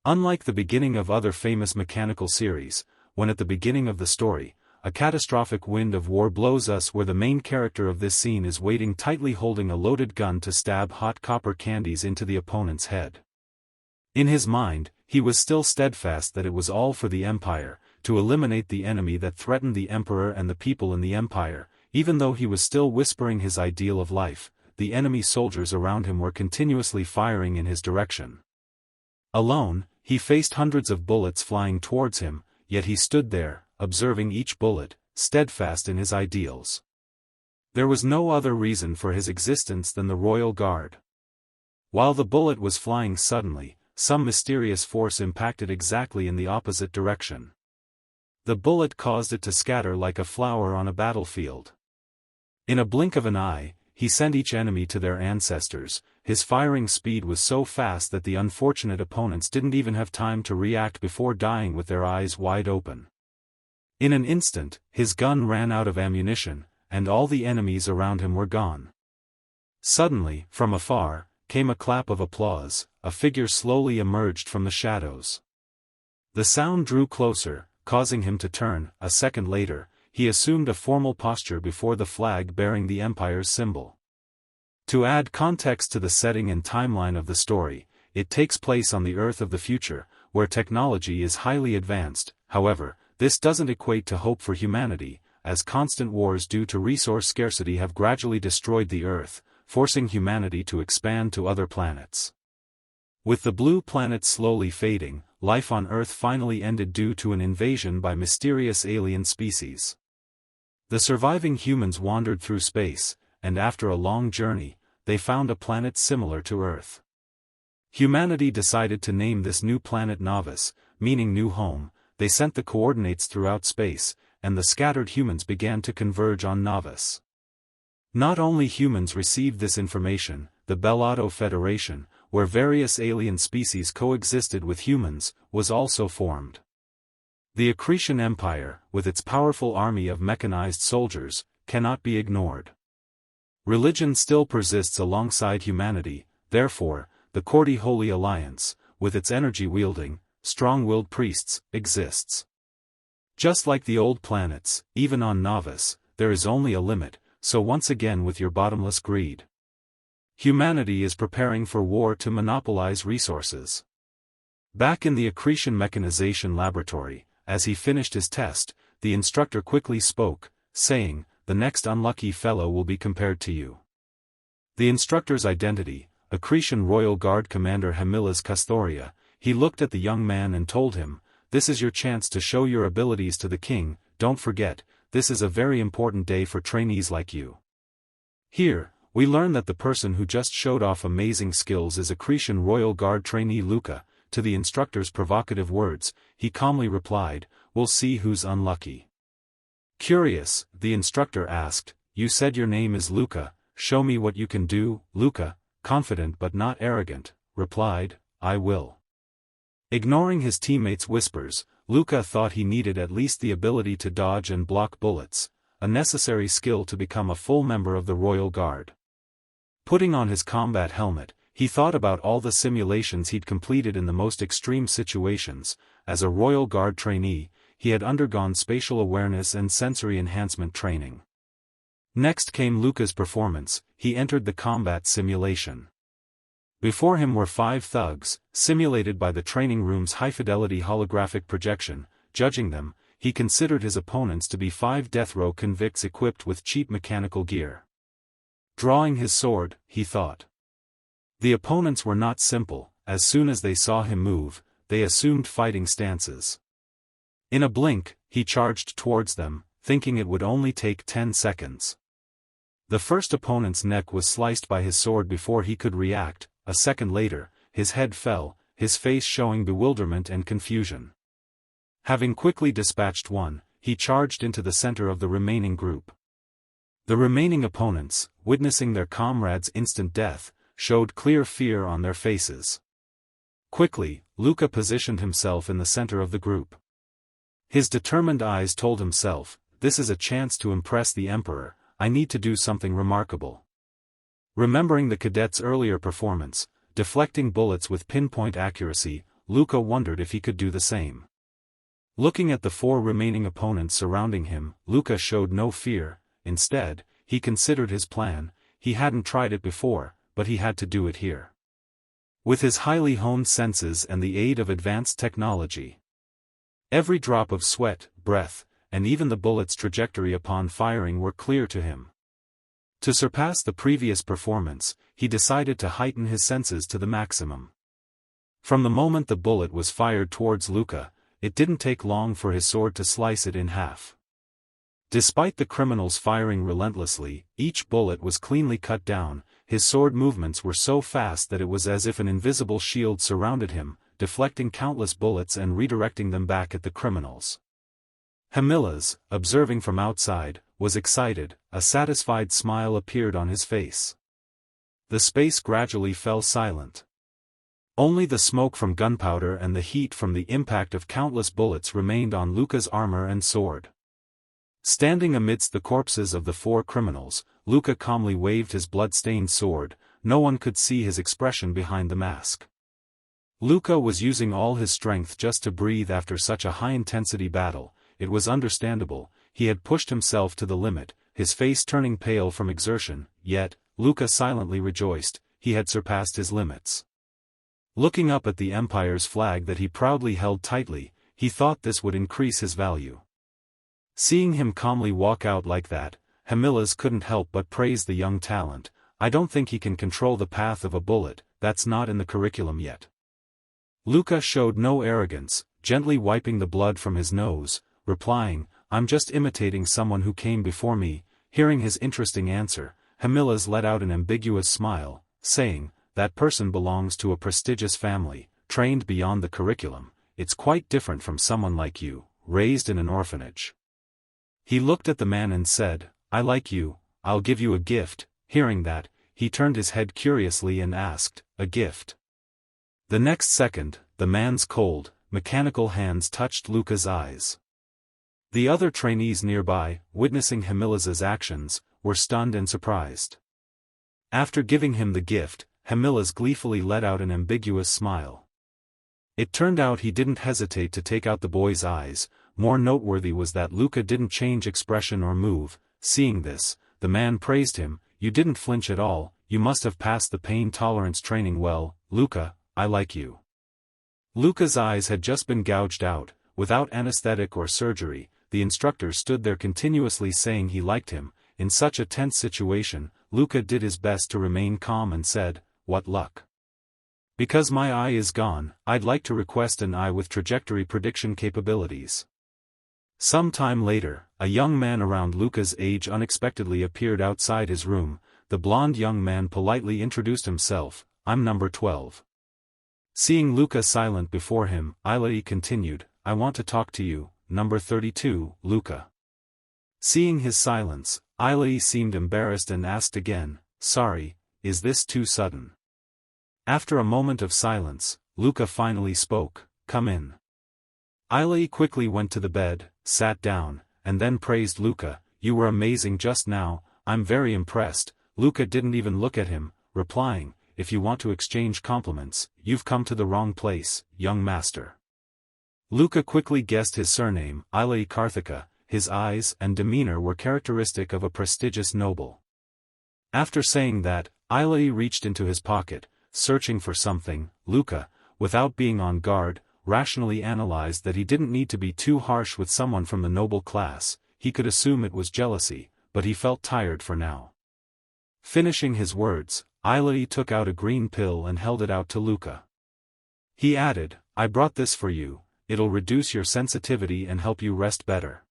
Unlike the beginning of other famous mechanical series, when at the beginning of the story, a catastrophic wind of war blows us where the main character of this scene is waiting tightly holding a loaded gun to stab hot copper candies into the opponent's head. In his mind, he was still steadfast that it was all for the Empire, to eliminate the enemy that threatened the Emperor and the people in the Empire. Even though he was still whispering his ideal of life, the enemy soldiers around him were continuously firing in his direction. Alone, he faced hundreds of bullets flying towards him, yet he stood there, observing each bullet, steadfast in his ideals. There was no other reason for his existence than the royal guard. While the bullet was flying suddenly, some mysterious force impacted exactly in the opposite direction. The bullet caused it to scatter like a flower on a battlefield. In a blink of an eye, he sent each enemy to their ancestors. His firing speed was so fast that the unfortunate opponents didn't even have time to react before dying with their eyes wide open. In an instant, his gun ran out of ammunition, and all the enemies around him were gone. Suddenly, from afar, came a clap of applause. A figure slowly emerged from the shadows. The sound drew closer, causing him to turn. A second later, he assumed a formal posture before the flag bearing the Empire's symbol. To add context to the setting and timeline of the story, it takes place on the Earth of the future, where technology is highly advanced. However, this doesn't equate to hope for humanity, as constant wars due to resource scarcity have gradually destroyed the Earth, forcing humanity to expand to other planets. With the blue planet slowly fading, life on Earth finally ended due to an invasion by mysterious alien species. The surviving humans wandered through space, and after a long journey, they found a planet similar to Earth. Humanity decided to name this new planet Novus, meaning new home. They sent the coordinates throughout space, and the scattered humans began to converge on Novus. Not only humans received this information, the Bellotto Federation, where various alien species coexisted with humans, was also formed. The Accretion Empire, with its powerful army of mechanized soldiers, cannot be ignored. Religion still persists alongside humanity, therefore, the Corti Holy Alliance, with its energy-wielding, strong-willed priests, exists. Just like the old planets, even on Novus, there is only a limit, so once again with your bottomless greed. Humanity is preparing for war to monopolize resources. Back in the Accretion Mechanization Laboratory, as he finished his test, the instructor quickly spoke, saying, "The next unlucky fellow will be compared to you." The instructor's identity, Accretion Royal Guard Commander Hamilas Castoria, he looked at the young man and told him, "This is your chance to show your abilities to the king. Don't forget, this is a very important day for trainees like you." Here, we learn that the person who just showed off amazing skills is Accretion Royal Guard trainee Luca. To the instructor's provocative words, he calmly replied, "We'll see who's unlucky." Curious, the instructor asked, "You said your name is Luca, show me what you can do." Luca, confident but not arrogant, replied, "I will." Ignoring his teammates' whispers, Luca thought he needed at least the ability to dodge and block bullets, a necessary skill to become a full member of the Royal Guard. Putting on his combat helmet, he thought about all the simulations he'd completed in the most extreme situations. As a Royal Guard trainee, he had undergone spatial awareness and sensory enhancement training. Next came Luca's performance. He entered the combat simulation. Before him were 5 thugs, simulated by the training room's high-fidelity holographic projection. Judging them, he considered his opponents to be 5 death row convicts equipped with cheap mechanical gear. Drawing his sword, he thought. The opponents were not simple. As soon as they saw him move, they assumed fighting stances. In a blink, he charged towards them, thinking it would only take 10 seconds. The first opponent's neck was sliced by his sword before he could react. A second later, his head fell, his face showing bewilderment and confusion. Having quickly dispatched one, he charged into the center of the remaining group. The remaining opponents, witnessing their comrade's instant death, showed clear fear on their faces. Quickly, Luca positioned himself in the center of the group. His determined eyes told himself, "This is a chance to impress the Emperor. I need to do something remarkable." Remembering the cadet's earlier performance, deflecting bullets with pinpoint accuracy, Luca wondered if he could do the same. Looking at the 4 remaining opponents surrounding him, Luca showed no fear. Instead, he considered his plan. He hadn't tried it before, but he had to do it here. With his highly honed senses and the aid of advanced technology, every drop of sweat, breath, and even the bullet's trajectory upon firing were clear to him. To surpass the previous performance, he decided to heighten his senses to the maximum. From the moment the bullet was fired towards Luca, it didn't take long for his sword to slice it in half. Despite the criminals firing relentlessly, each bullet was cleanly cut down. His sword movements were so fast that it was as if an invisible shield surrounded him, deflecting countless bullets and redirecting them back at the criminals. Hamilas, observing from outside, was excited. A satisfied smile appeared on his face. The space gradually fell silent. Only the smoke from gunpowder and the heat from the impact of countless bullets remained on Luca's armor and sword. Standing amidst the corpses of the 4 criminals, Luca calmly waved his blood-stained sword. No one could see his expression behind the mask. Luca was using all his strength just to breathe after such a high-intensity battle. It was understandable. He had pushed himself to the limit, his face turning pale from exertion, yet, Luca silently rejoiced. He had surpassed his limits. Looking up at the Empire's flag that he proudly held tightly, he thought this would increase his value. Seeing him calmly walk out like that, Hamilas couldn't help but praise the young talent. I don't think he can control the path of a bullet, that's not in the curriculum yet. Luca showed no arrogance, gently wiping the blood from his nose, replying, I'm just imitating someone who came before me. Hearing his interesting answer, Hamilas let out an ambiguous smile, saying, that person belongs to a prestigious family, trained beyond the curriculum. It's quite different from someone like you, raised in an orphanage. He looked at the man and said, I like you, I'll give you a gift. Hearing that, he turned his head curiously and asked, a gift? The next second, the man's cold, mechanical hands touched Luca's eyes. The other trainees nearby, witnessing Hamilas's actions, were stunned and surprised. After giving him the gift, Hamilas gleefully let out an ambiguous smile. It turned out he didn't hesitate to take out the boy's eyes. More noteworthy was that Luca didn't change expression or move. Seeing this, the man praised him, you didn't flinch at all, you must have passed the pain tolerance training well. Luca, I like you. Luca's eyes had just been gouged out. Without anesthetic or surgery, the instructor stood there continuously saying he liked him. In such a tense situation, Luca did his best to remain calm and said, what luck. Because my eye is gone, I'd like to request an eye with trajectory prediction capabilities. Some time later, a young man around Luca's age unexpectedly appeared outside his room. The blond young man politely introduced himself, I'm number 12. Seeing Luca silent before him, Ilai continued, I want to talk to you, number 32, Luca. Seeing his silence, Ilai seemed embarrassed and asked again, sorry, is this too sudden? After a moment of silence, Luca finally spoke, come in. Ilai quickly went to the bed, sat down, and then praised Luca, you were amazing just now, I'm very impressed. Luca didn't even look at him, replying, if you want to exchange compliments, you've come to the wrong place, young master. Luca quickly guessed his surname, Ilai Karthika. His eyes and demeanor were characteristic of a prestigious noble. After saying that, Ilai reached into his pocket, searching for something. Luca, without being on guard, rationally analyzed that he didn't need to be too harsh with someone from the noble class. He could assume it was jealousy, but he felt tired for now. Finishing his words, Ilai took out a green pill and held it out to Luca. He added, I brought this for you, it'll reduce your sensitivity and help you rest better.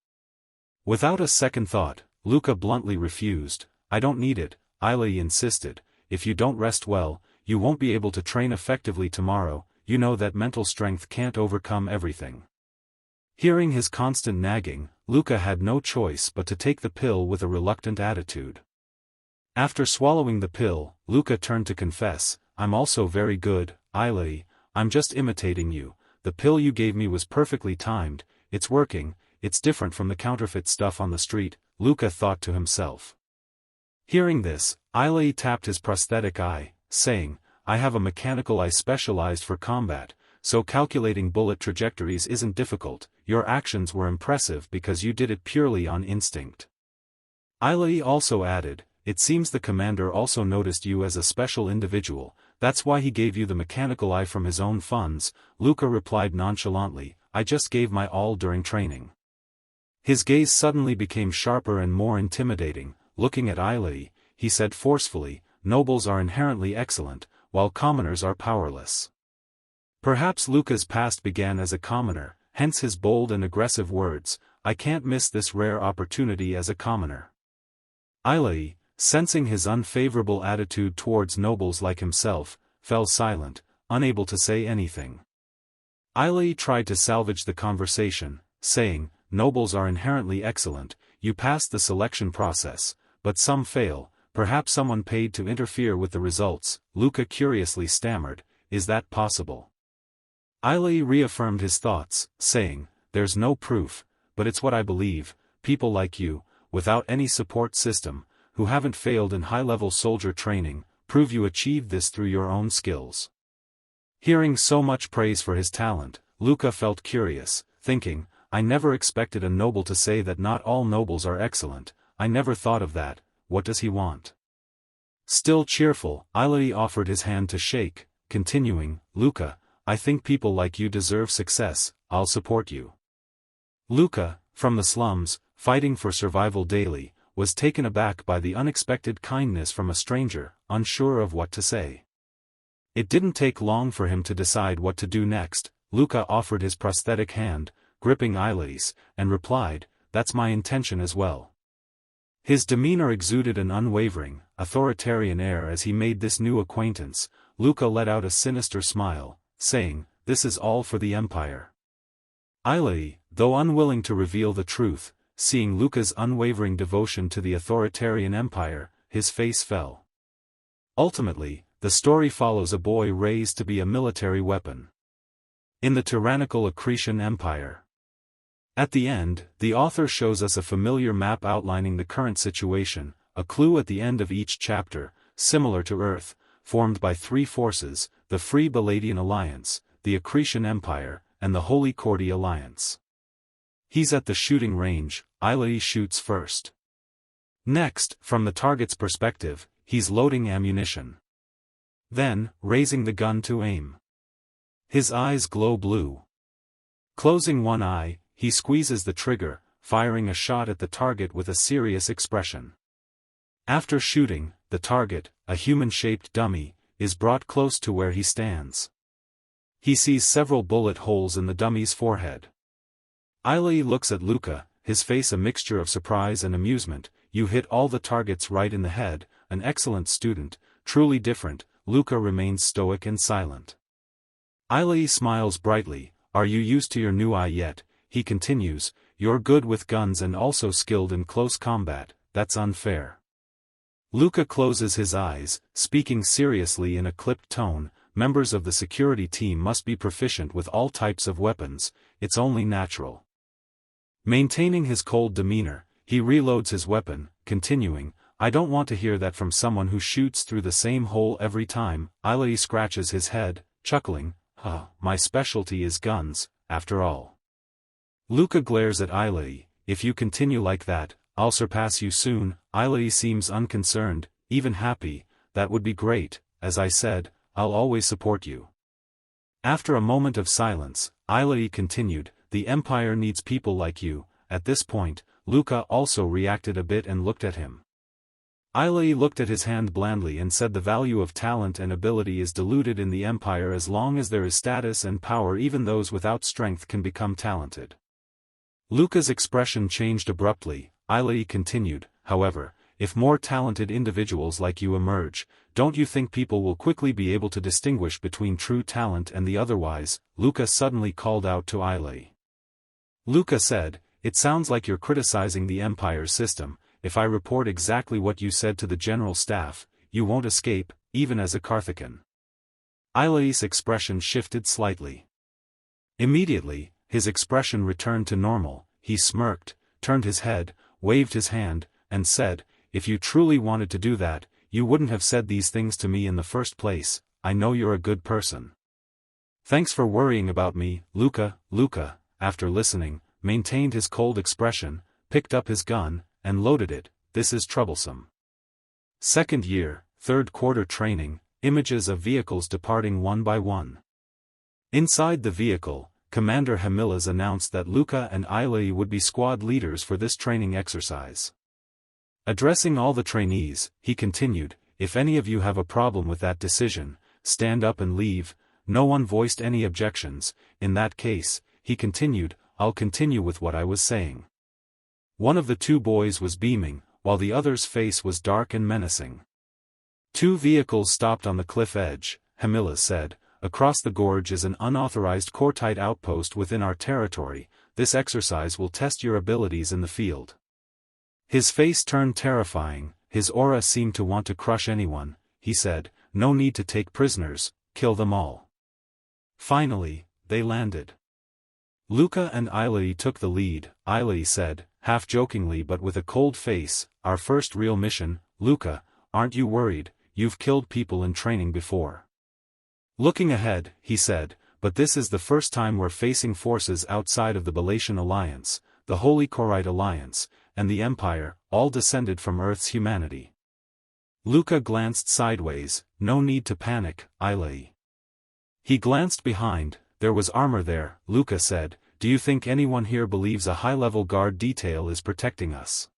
Without a second thought, Luca bluntly refused, I don't need it. Ilai insisted, if you don't rest well, you won't be able to train effectively tomorrow. You know that mental strength can't overcome everything. Hearing his constant nagging, Luca had no choice but to take the pill with a reluctant attitude. After swallowing the pill, Luca turned to confess, I'm also very good, Ilai, I'm just imitating you. The pill you gave me was perfectly timed, it's working, it's different from the counterfeit stuff on the street, Luca thought to himself. Hearing this, Ilai tapped his prosthetic eye, saying, I have a mechanical eye specialized for combat, so calculating bullet trajectories isn't difficult. Your actions were impressive because you did it purely on instinct. Ailey also added, it seems the commander also noticed you as a special individual, that's why he gave you the mechanical eye from his own funds. Luca replied nonchalantly, I just gave my all during training. His gaze suddenly became sharper and more intimidating. Looking at Ailey, he said forcefully, nobles are inherently excellent, while commoners are powerless. Perhaps Luca's past began as a commoner, hence his bold and aggressive words, I can't miss this rare opportunity as a commoner. Ailey, sensing his unfavorable attitude towards nobles like himself, fell silent, unable to say anything. Ailey tried to salvage the conversation, saying, nobles are inherently excellent, you passed the selection process, but some fail, perhaps someone paid to interfere with the results. Luca curiously stammered, is that possible? Ailey reaffirmed his thoughts, saying, there's no proof, but it's what I believe, people like you, without any support system, who haven't failed in high-level soldier training, prove you achieved this through your own skills. Hearing so much praise for his talent, Luca felt curious, thinking, I never expected a noble to say that not all nobles are excellent, I never thought of that, what does he want? Still cheerful, Ailey offered his hand to shake, continuing, Luca, I think people like you deserve success, I'll support you. Luca, from the slums, fighting for survival daily, was taken aback by the unexpected kindness from a stranger, unsure of what to say. It didn't take long for him to decide what to do next. Luca offered his prosthetic hand, gripping Ailey's, and replied, that's my intention as well. His demeanor exuded an unwavering, authoritarian air as he made this new acquaintance. Luca let out a sinister smile, saying, this is all for the Empire. Ailey, though unwilling to reveal the truth, seeing Luca's unwavering devotion to the authoritarian empire, his face fell. Ultimately, the story follows a boy raised to be a military weapon in the tyrannical Accretion Empire. At the end, the author shows us a familiar map outlining the current situation, a clue at the end of each chapter, similar to Earth, formed by three forces, the Free Baladian Alliance, the Accretion Empire, and the Holy Cordy Alliance. He's at the shooting range, Ailey shoots first. Next, from the target's perspective, he's loading ammunition. Then, raising the gun to aim. His eyes glow blue. Closing one eye, he squeezes the trigger, firing a shot at the target with a serious expression. After shooting, the target, a human-shaped dummy, is brought close to where he stands. He sees several bullet holes in the dummy's forehead. Ailey looks at Luca, his face a mixture of surprise and amusement. You hit all the targets right in the head, an excellent student, truly different. Luca remains stoic and silent. Ailey smiles brightly, are you used to your new eye yet? He continues, you're good with guns and also skilled in close combat, that's unfair. Luca closes his eyes, speaking seriously in a clipped tone, members of the security team must be proficient with all types of weapons, it's only natural. Maintaining his cold demeanor, he reloads his weapon, continuing, I don't want to hear that from someone who shoots through the same hole every time. Ailey scratches his head, chuckling, my specialty is guns, after all. Luca glares at Ailey, if you continue like that, I'll surpass you soon. Ailey seems unconcerned, even happy, that would be great, as I said, I'll always support you. After a moment of silence, Ailey continued, the Empire needs people like you. At this point, Luca also reacted a bit and looked at him. Ailey looked at his hand blandly and said the value of talent and ability is diluted in the Empire as long as there is status and power, even those without strength can become talented. Luca's expression changed abruptly. Ailey continued, however, if more talented individuals like you emerge, don't you think people will quickly be able to distinguish between true talent and the otherwise? Luca suddenly called out to Ailey. Luca said, it sounds like you're criticizing the Empire's system. If I report exactly what you said to the general staff, you won't escape, even as a Carthacan. Ailey's expression shifted slightly. Immediately, his expression returned to normal. He smirked, turned his head, waved his hand, and said, if you truly wanted to do that, you wouldn't have said these things to me in the first place. I know you're a good person. Thanks for worrying about me, Luca. Luca, after listening, maintained his cold expression, picked up his gun, and loaded it. This is troublesome. Second year, third quarter training, images of vehicles departing one by one. Inside the vehicle, Commander Hamilas announced that Luca and Ailey would be squad leaders for this training exercise. Addressing all the trainees, he continued, if any of you have a problem with that decision, stand up and leave. No one voiced any objections. In that case, he continued, I'll continue with what I was saying. One of the two boys was beaming, while the other's face was dark and menacing. Two vehicles stopped on the cliff edge, Hamilas said. Across the gorge is an unauthorized Kortite outpost within our territory. This exercise will test your abilities in the field. His face turned terrifying, his aura seemed to want to crush anyone. He said, no need to take prisoners, kill them all. Finally, they landed. Luca and Ailey took the lead. Ailey said, half jokingly but with a cold face, our first real mission. Luca, aren't you worried? You've killed people in training before. Looking ahead, he said, but this is the first time we're facing forces outside of the Balatian Alliance, the Holy Korite Alliance, and the Empire, all descended from Earth's humanity. Luca glanced sideways. No need to panic, Ailey. He glanced behind. There was armor there. Luca said, do you think anyone here believes a high-level guard detail is protecting us?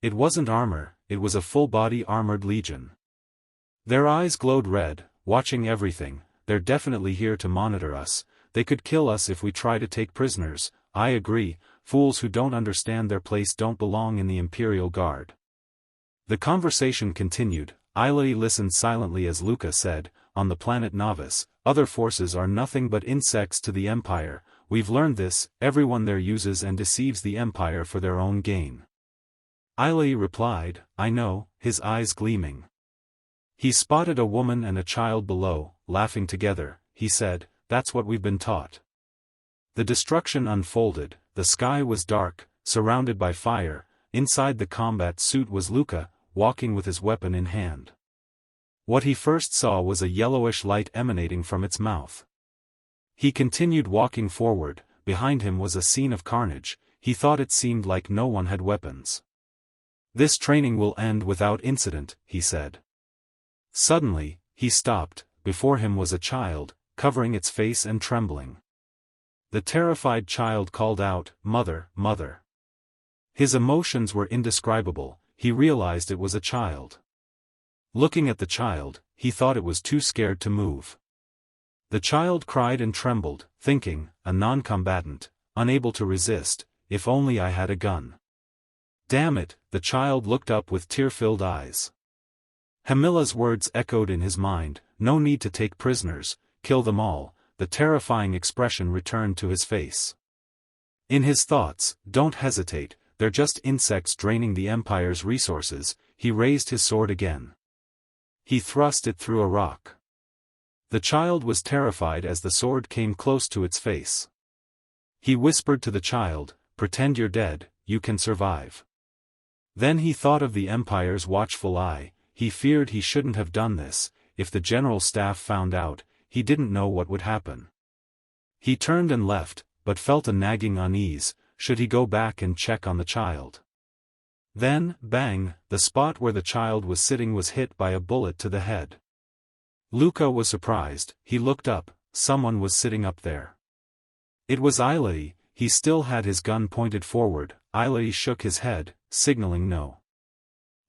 It wasn't armor, it was a full-body armored legion. Their eyes glowed red, watching everything. They're definitely here to monitor us. They could kill us if we try to take prisoners. I agree, fools who don't understand their place don't belong in the Imperial Guard. The conversation continued. Ailey listened silently as Luca said, on the planet Novice, other forces are nothing but insects to the Empire. We've learned this. Everyone there uses and deceives the Empire for their own gain. Ailey replied, I know, his eyes gleaming. He spotted a woman and a child below, laughing together. He said, that's what we've been taught. The destruction unfolded. The sky was dark, surrounded by fire. Inside the combat suit was Luca, walking with his weapon in hand. What he first saw was a yellowish light emanating from its mouth. He continued walking forward. Behind him was a scene of carnage. He thought it seemed like no one had weapons. This training will end without incident, he said. Suddenly, he stopped. Before him was a child, covering its face and trembling. The terrified child called out, Mother, Mother. His emotions were indescribable. He realized it was a child. Looking at the child, he thought it was too scared to move. The child cried and trembled, thinking, a non-combatant, unable to resist, if only I had a gun. Damn it, the child looked up with tear-filled eyes. Hamila's words echoed in his mind, no need to take prisoners, kill them all. The terrifying expression returned to his face. In his thoughts, don't hesitate, they're just insects draining the Empire's resources. He raised his sword again. He thrust it through a rock. The child was terrified as the sword came close to its face. He whispered to the child, pretend you're dead, you can survive. Then he thought of the Empire's watchful eye. He feared he shouldn't have done this. If the general staff found out, he didn't know what would happen. He turned and left, but felt a nagging unease. Should he go back and check on the child? Then, bang, the spot where the child was sitting was hit by a bullet to the head. Luca was surprised. He looked up. Someone was sitting up there. It was Ailey. He still had his gun pointed forward. Ailey shook his head, signaling no.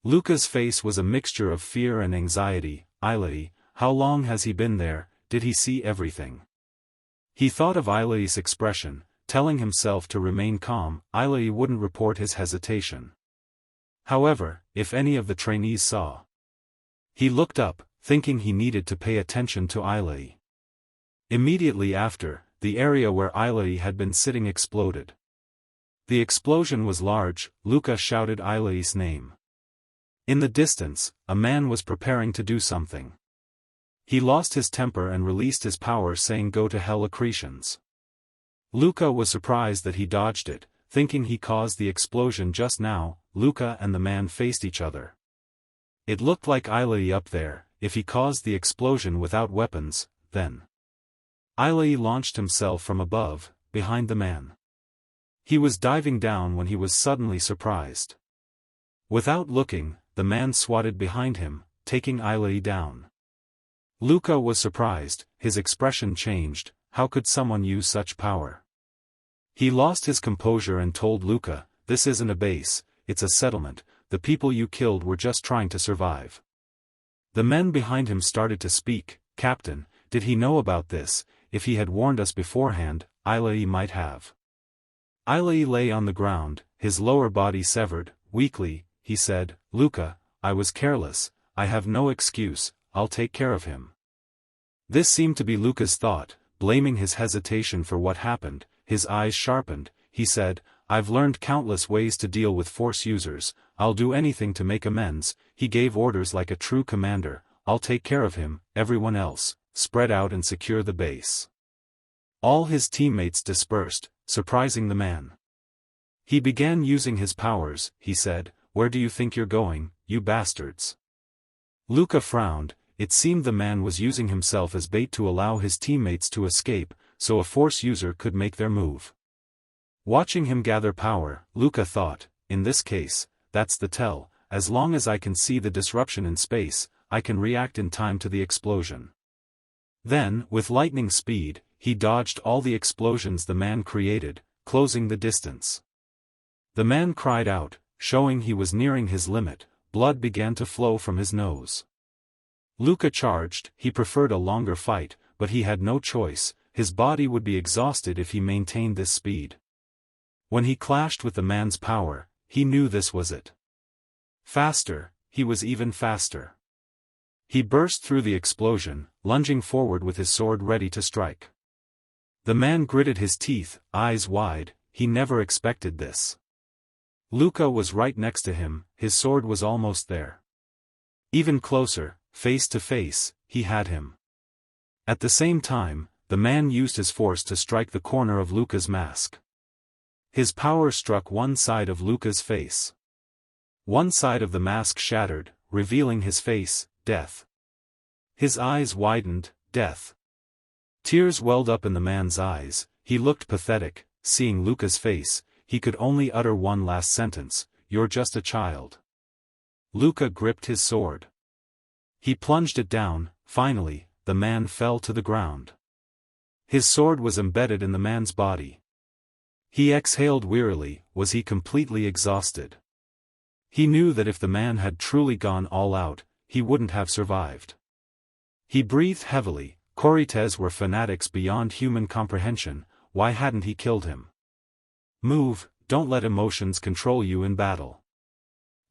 Luca's face was a mixture of fear and anxiety. Ailey, how long has he been there? Did he see everything? He thought of Ailey's expression, telling himself to remain calm. Ailey wouldn't report his hesitation. However, if any of the trainees saw. He looked up, thinking he needed to pay attention to Ailey. Immediately after, the area where Ailey had been sitting exploded. The explosion was large. Luca shouted Ailey's name. In the distance, a man was preparing to do something. He lost his temper and released his power, saying, go to hell, accretions. Luca was surprised that he dodged it, thinking he caused the explosion just now. Luca and the man faced each other. It looked like Ailey up there. If he caused the explosion without weapons, then Ilai launched himself from above, behind the man. He was diving down when he was suddenly surprised. Without looking, the man swatted behind him, taking Ilai down. Luca was surprised, his expression changed. How could someone use such power? He lost his composure and told Luca, "This isn't a base, it's a settlement, the people you killed were just trying to survive." The men behind him started to speak. "Captain, did he know about this? If he had warned us beforehand, Ilai might have." Ilai lay on the ground, his lower body severed. Weakly, he said, "Luca, I was careless, I have no excuse, I'll take care of him." This seemed to be Luca's thought, blaming his hesitation for what happened. His eyes sharpened. He said, "I've learned countless ways to deal with force users, I'll do anything to make amends." He gave orders like a true commander. "I'll take care of him, everyone else, spread out and secure the base." All his teammates dispersed, surprising the man. He began using his powers. He said, "Where do you think you're going, you bastards?" Luca frowned. It seemed the man was using himself as bait to allow his teammates to escape, so a force user could make their move. Watching him gather power, Luca thought, in this case, that's the tell, as long as I can see the disruption in space, I can react in time to the explosion. Then, with lightning speed, he dodged all the explosions the man created, closing the distance. The man cried out, showing he was nearing his limit. Blood began to flow from his nose. Luca charged. He preferred a longer fight, but he had no choice, his body would be exhausted if he maintained this speed. When he clashed with the man's power, he knew this was it. Faster, he was even faster. He burst through the explosion, lunging forward with his sword ready to strike. The man gritted his teeth, eyes wide. He never expected this. Luca was right next to him, his sword was almost there. Even closer, face to face, he had him. At the same time, the man used his force to strike the corner of Luca's mask. His power struck one side of Luca's face. One side of the mask shattered, revealing his face, death. His eyes widened, death. Tears welled up in the man's eyes. He looked pathetic. Seeing Luca's face, he could only utter one last sentence, "You're just a child." Luca gripped his sword. He plunged it down. Finally, the man fell to the ground. His sword was embedded in the man's body. He exhaled wearily. Was he completely exhausted? He knew that if the man had truly gone all out, he wouldn't have survived. He breathed heavily. Corrites were fanatics beyond human comprehension. Why hadn't he killed him? Move, don't let emotions control you in battle.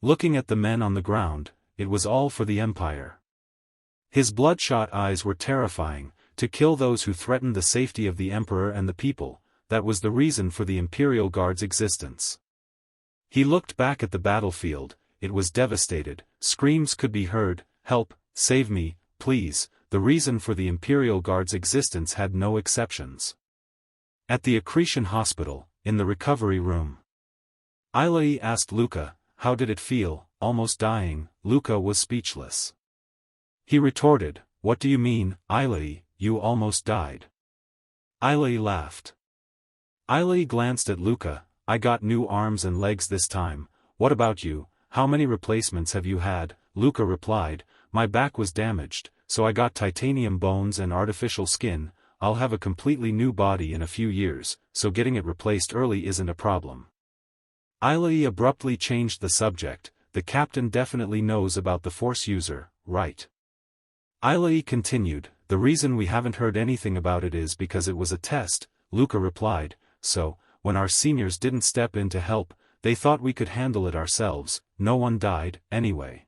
Looking at the men on the ground, it was all for the Empire. His bloodshot eyes were terrifying. To kill those who threatened the safety of the Emperor and the people, that was the reason for the Imperial Guard's existence. He looked back at the battlefield. It was devastated. Screams could be heard, "Help, save me, please." The reason for the Imperial Guard's existence had no exceptions. At the Accretion Hospital, in the recovery room, Ilai asked Luca, "How did it feel, almost dying?" Luca was speechless. He retorted, "What do you mean, Ilai, you almost died?" Ilai laughed. Ilai glanced at Luca, "I got new arms and legs this time. What about you? How many replacements have you had?" Luca replied, "My back was damaged, so I got titanium bones and artificial skin. I'll have a completely new body in a few years, so getting it replaced early isn't a problem." Ilai abruptly changed the subject. "The captain definitely knows about the force user, right?" Ilai continued, "The reason we haven't heard anything about it is because it was a test." Luca replied, "So, when our seniors didn't step in to help, they thought we could handle it ourselves. No one died, anyway."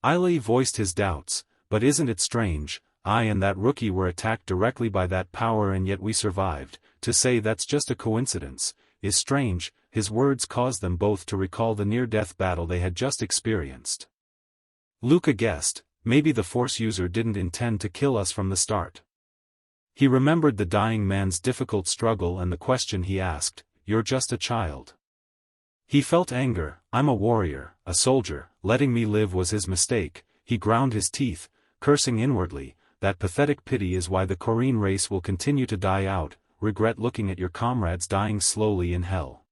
Ilai voiced his doubts, "But isn't it strange, I and that rookie were attacked directly by that power and yet we survived. To say that's just a coincidence is strange." His words caused them both to recall the near-death battle they had just experienced. Luca guessed, maybe the force user didn't intend to kill us from the start. He remembered the dying man's difficult struggle and the question he asked, "You're just a child." He felt anger. "I'm a warrior, a soldier, letting me live was his mistake." He ground his teeth, cursing inwardly. that pathetic pity is why the Korean race will continue to die out, regret looking at your comrades dying slowly in hell.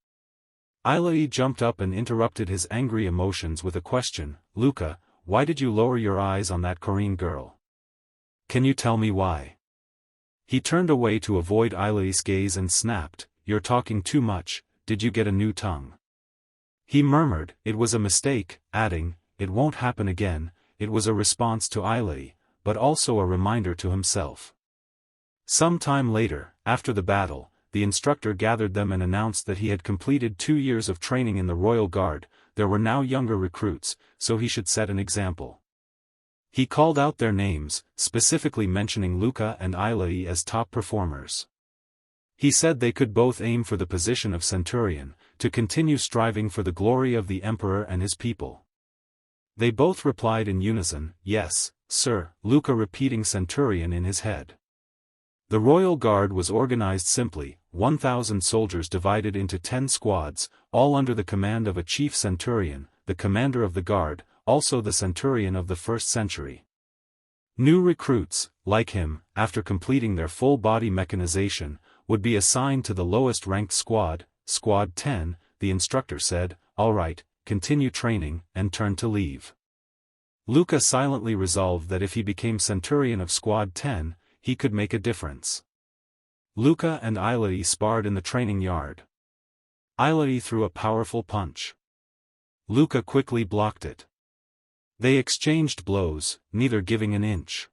Ilai jumped up and interrupted his angry emotions with a question, Luca, why did you lower your eyes on that Korean girl? Can you tell me why? He turned away to avoid Ilai's gaze and snapped, you're talking too much, did you get a new tongue? He murmured, it was a mistake, adding, it won't happen again. It was a response to Ilai, but also a reminder to himself. Some time later, after the battle, the instructor gathered them and announced that he had completed 2 years of training in the Royal Guard. There were now younger recruits, so he should set an example. He called out their names, specifically mentioning Luca and Ilai as top performers. He said they could both aim for the position of centurion, to continue striving for the glory of the emperor and his people. They both replied in unison, yes, sir, Luca repeating centurion in his head. The Royal Guard was organized simply, 1,000 soldiers divided into 10 squads, all under the command of a chief centurion, the commander of the guard, also the centurion of the 1st century. New recruits, like him, after completing their full-body mechanization, would be assigned to the lowest-ranked squad, Squad 10, the instructor said, all right, continue training, and turned to leave. Luca silently resolved that if he became centurion of Squad 10, he could make a difference. Luca and Ilai sparred in the training yard. Ilai threw a powerful punch. Luca quickly blocked it. They exchanged blows, neither giving an inch.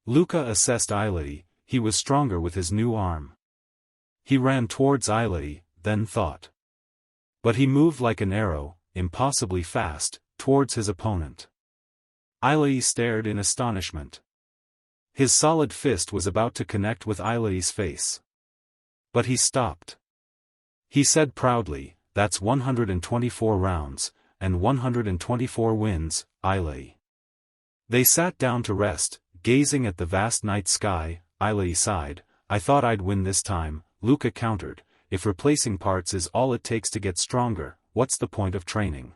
Luca assessed Ilai, he was stronger with his new arm. He ran towards Ilai, then thought. But he moved like an arrow, impossibly fast, towards his opponent. Ilai stared in astonishment. His solid fist was about to connect with Ilai's face. But he stopped. He said proudly, that's 124 rounds, and 124 wins, Ilai. They sat down to rest, gazing at the vast night sky. Ilai sighed, I thought I'd win this time, Luca countered, if replacing parts is all it takes to get stronger, what's the point of training?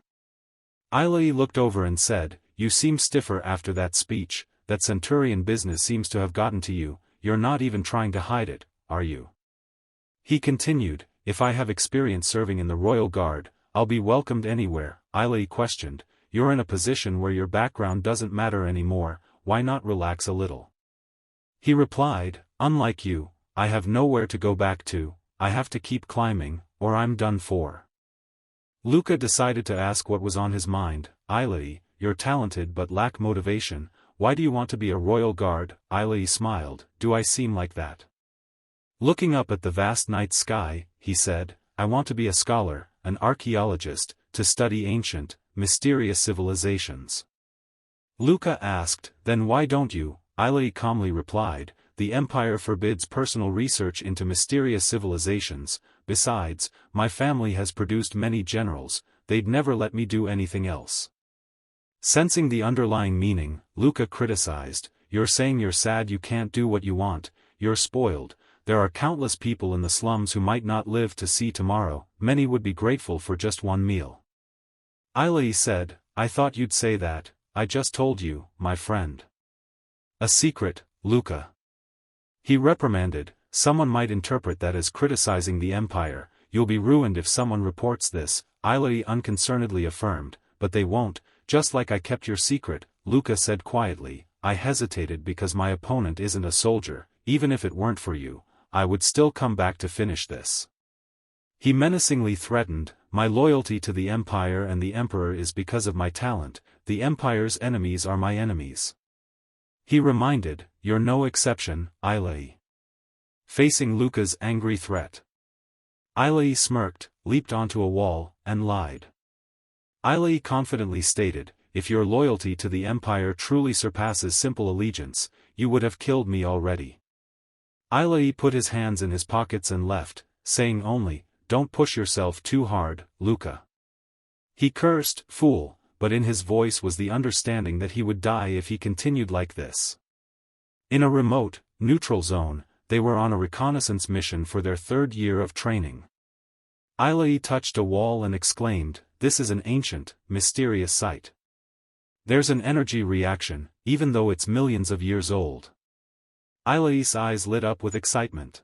Ilai looked over and said, you seem stiffer after that speech, that centurion business seems to have gotten to you, you're not even trying to hide it, are you? He continued, if I have experience serving in the Royal Guard, I'll be welcomed anywhere. Ilai questioned, you're in a position where your background doesn't matter anymore, why not relax a little? He replied, unlike you, I have nowhere to go back to, I have to keep climbing, or I'm done for. Luca decided to ask what was on his mind, Ilai, you're talented but lack motivation, why do you want to be a Royal Guard? Ilai smiled, do I seem like that? Looking up at the vast night sky, he said, I want to be a scholar, an archaeologist, to study ancient, mysterious civilizations. Luca asked, then why don't you? Ilai calmly replied, the Empire forbids personal research into mysterious civilizations, besides, my family has produced many generals, they'd never let me do anything else. Sensing the underlying meaning, Luca criticized, you're saying you're sad you can't do what you want, you're spoiled, there are countless people in the slums who might not live to see tomorrow, many would be grateful for just one meal. Ilai said, I thought you'd say that, I just told you, my friend. A secret, Luca. He reprimanded, someone might interpret that as criticizing the Empire, you'll be ruined if someone reports this, Ilai unconcernedly affirmed, but they won't, just like I kept your secret, Luca said quietly, I hesitated because my opponent isn't a soldier, even if it weren't for you, I would still come back to finish this. He menacingly threatened, my loyalty to the Empire and the Emperor is because of my talent, the Empire's enemies are my enemies. He reminded, you're no exception, Ilai. Facing Luca's angry threat. Ilai smirked, leaped onto a wall, and lied. Ilai confidently stated, if your loyalty to the Empire truly surpasses simple allegiance, you would have killed me already. Ilai put his hands in his pockets and left, saying only, don't push yourself too hard, Luca. He cursed, fool, but in his voice was the understanding that he would die if he continued like this. In a remote, neutral zone, they were on a reconnaissance mission for their 3rd year of training. Ilai touched a wall and exclaimed, this is an ancient, mysterious sight. There's an energy reaction, even though it's millions of years old. Ailei's eyes lit up with excitement.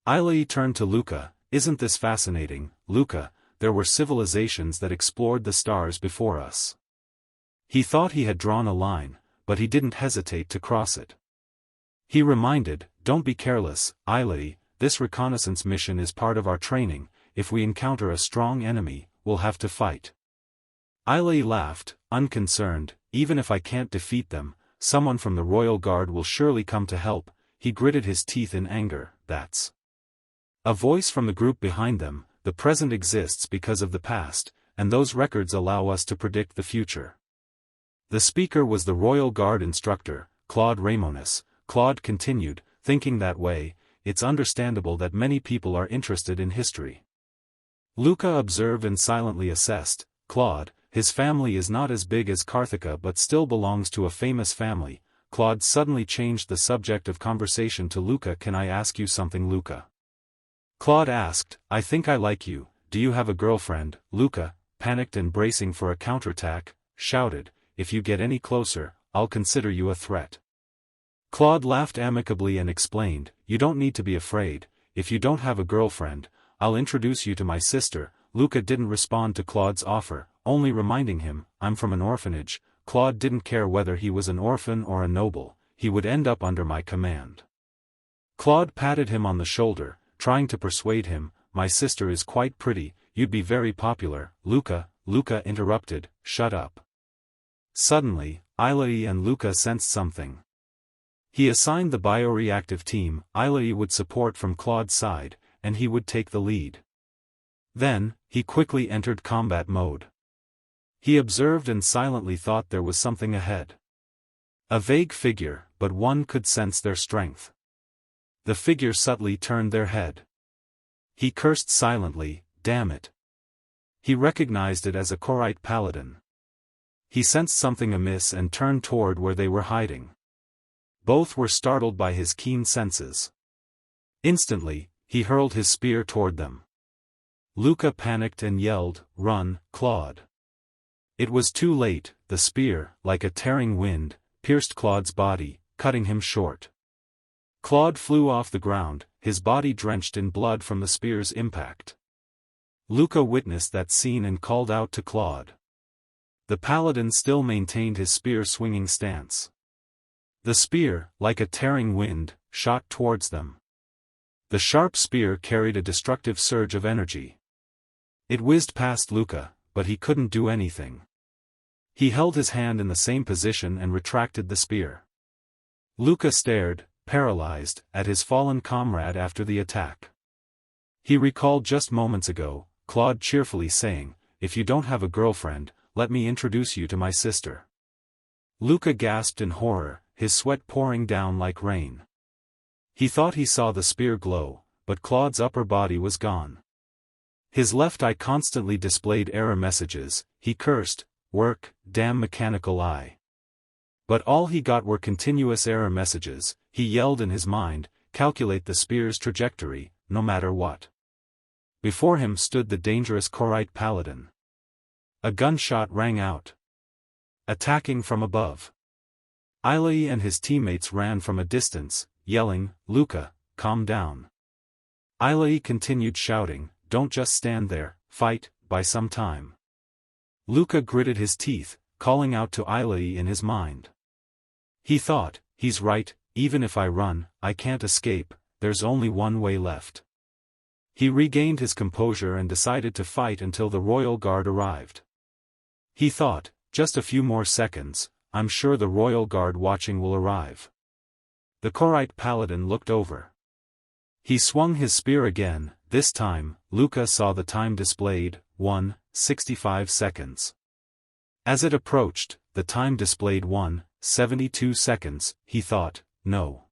Ailei turned to Luca. Isn't this fascinating, Luca? There were civilizations that explored the stars before us. He thought he had drawn a line, but he didn't hesitate to cross it. He reminded, don't be careless, Ailei, this reconnaissance mission is part of our training. If we encounter a strong enemy, we'll have to fight. Ailei laughed, unconcerned. Even if I can't defeat them, someone from the royal guard will surely come to help. He gritted his teeth in anger. That's a voice from the group behind them. The present exists because of the past, and those records allow us to predict the future. The speaker was the royal guard instructor, Claude Ramonis. Claude continued, thinking that way, it's understandable that many people are interested in history. Luca observed and silently assessed, Claude, his family is not as big as Karthika but still belongs to a famous family. Claude suddenly changed the subject of conversation to Luca. Can I ask you something, Luca? Claude asked, I think I like you. Do you have a girlfriend? Luca, panicked and bracing for a counterattack, shouted, if you get any closer, I'll consider you a threat. Claude laughed amicably and explained, you don't need to be afraid. If you don't have a girlfriend, I'll introduce you to my sister. Luca didn't respond to Claude's offer, only reminding him, I'm from an orphanage. Claude didn't care whether he was an orphan or a noble, he would end up under my command. Claude patted him on the shoulder, trying to persuade him, my sister is quite pretty, you'd be very popular. Luca interrupted, shut up. Suddenly, Ailei and Luca sensed something. He assigned the bioreactive team. Ailei would support from Claude's side, and he would take the lead. Then, he quickly entered combat mode. He observed and silently thought there was something ahead. A vague figure, but one could sense their strength. The figure subtly turned their head. He cursed silently, damn it. He recognized it as a Korite paladin. He sensed something amiss and turned toward where they were hiding. Both were startled by his keen senses. Instantly, he hurled his spear toward them. Luca panicked and yelled, run, Claude. It was too late. The spear, like a tearing wind, pierced Claude's body, cutting him short. Claude flew off the ground, his body drenched in blood from the spear's impact. Luca witnessed that scene and called out to Claude. The paladin still maintained his spear-swinging stance. The spear, like a tearing wind, shot towards them. The sharp spear carried a destructive surge of energy. It whizzed past Luca, but he couldn't do anything. He held his hand in the same position and retracted the spear. Luca stared, paralyzed, at his fallen comrade after the attack. He recalled just moments ago, Claude cheerfully saying, if you don't have a girlfriend, let me introduce you to my sister. Luca gasped in horror, his sweat pouring down like rain. He thought he saw the spear glow, but Claude's upper body was gone. His left eye constantly displayed error messages. He cursed, work, damn mechanical eye. But all he got were continuous error messages. He yelled in his mind, calculate the spear's trajectory, no matter what. Before him stood the dangerous Korite paladin. A gunshot rang out. Attacking from above. Ailei and his teammates ran from a distance, yelling, Luca, calm down. Ailei continued shouting, don't just stand there, fight, buy some time. Luca gritted his teeth, calling out to Ailei in his mind. He thought, he's right, even if I run, I can't escape, there's only one way left. He regained his composure and decided to fight until the royal guard arrived. He thought, just a few more seconds, I'm sure the royal guard watching will arrive. The Korite paladin looked over. He swung his spear again. This time, Luca saw the time displayed, 1:65 seconds. As it approached, the time displayed 1:72 seconds. He thought, no.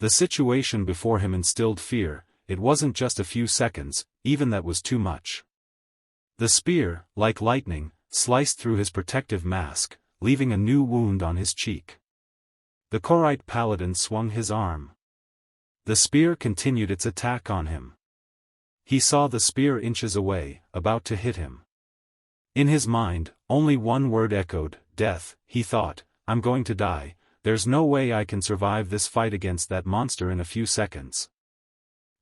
The situation before him instilled fear. It wasn't just a few seconds, even that was too much. The spear, like lightning, sliced through his protective mask, leaving a new wound on his cheek. The Korite paladin swung his arm. The spear continued its attack on him. He saw the spear inches away, about to hit him. In his mind, only one word echoed, death. He thought, I'm going to die. There's no way I can survive this fight against that monster in a few seconds.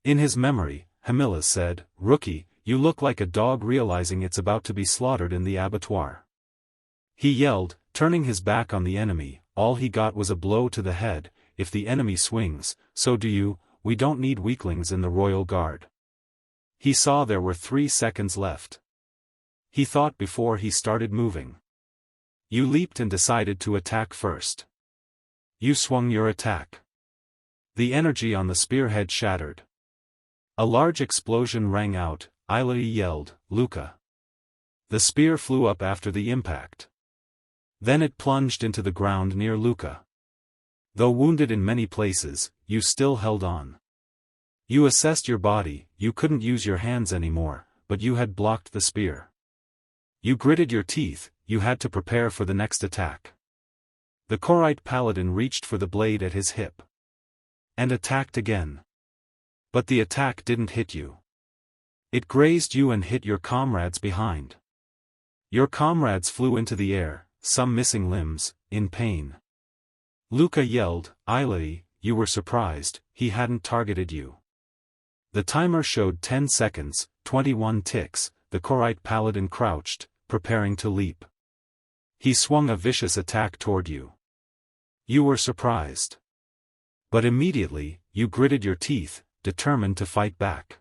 In his memory, Hamilas said, "Rookie, you look like a dog realizing it's about to be slaughtered in the abattoir." He yelled, turning his back on the enemy. All he got was a blow to the head. If the enemy swings, so do you. We don't need weaklings in the Royal Guard. He saw there were 3 seconds left. He thought before he started moving. You leaped and decided to attack first. You swung your attack. The energy on the spearhead shattered. A large explosion rang out. Ilai yelled, "Luca." The spear flew up after the impact. Then it plunged into the ground near Luca. Though wounded in many places, you still held on. You assessed your body. You couldn't use your hands anymore, but you had blocked the spear. You gritted your teeth. You had to prepare for the next attack. The Korite paladin reached for the blade at his hip. And attacked again. But the attack didn't hit you. It grazed you and hit your comrades behind. Your comrades flew into the air, some missing limbs, in pain. Luca yelled, "Ilai, you were surprised, he hadn't targeted you." The timer showed 10 seconds, 21 ticks. The Korite paladin crouched, preparing to leap. He swung a vicious attack toward you. You were surprised. But immediately, you gritted your teeth, determined to fight back.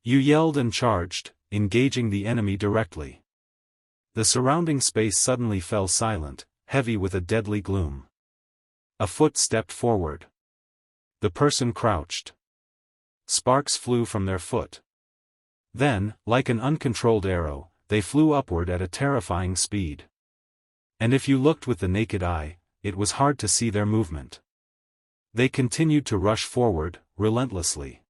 You yelled and charged, engaging the enemy directly. The surrounding space suddenly fell silent, heavy with a deadly gloom. A foot stepped forward. The person crouched. Sparks flew from their foot. Then, like an uncontrolled arrow, they flew upward at a terrifying speed. And if you looked with the naked eye, it was hard to see their movement. They continued to rush forward, relentlessly.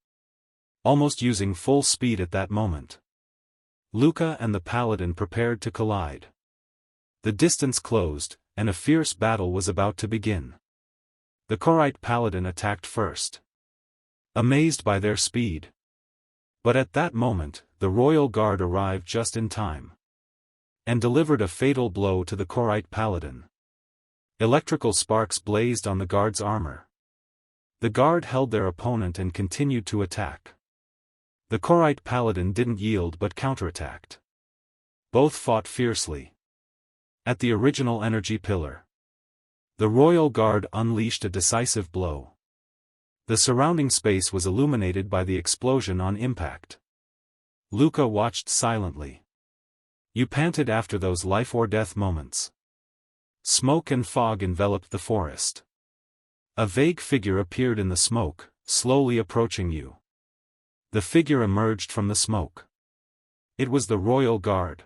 Almost using full speed at that moment. Luca and the paladin prepared to collide. The distance closed, and a fierce battle was about to begin. The Korite paladin attacked first. Amazed by their speed. But at that moment, the Royal Guard arrived just in time. And delivered a fatal blow to the Korite paladin. Electrical sparks blazed on the guard's armor. The guard held their opponent and continued to attack. The Korite paladin didn't yield but counterattacked. Both fought fiercely. At the original energy pillar. The Royal Guard unleashed a decisive blow. The surrounding space was illuminated by the explosion on impact. Luca watched silently. You panted after those life-or-death moments. Smoke and fog enveloped the forest. A vague figure appeared in the smoke, slowly approaching you. The figure emerged from the smoke. It was the Royal Guard.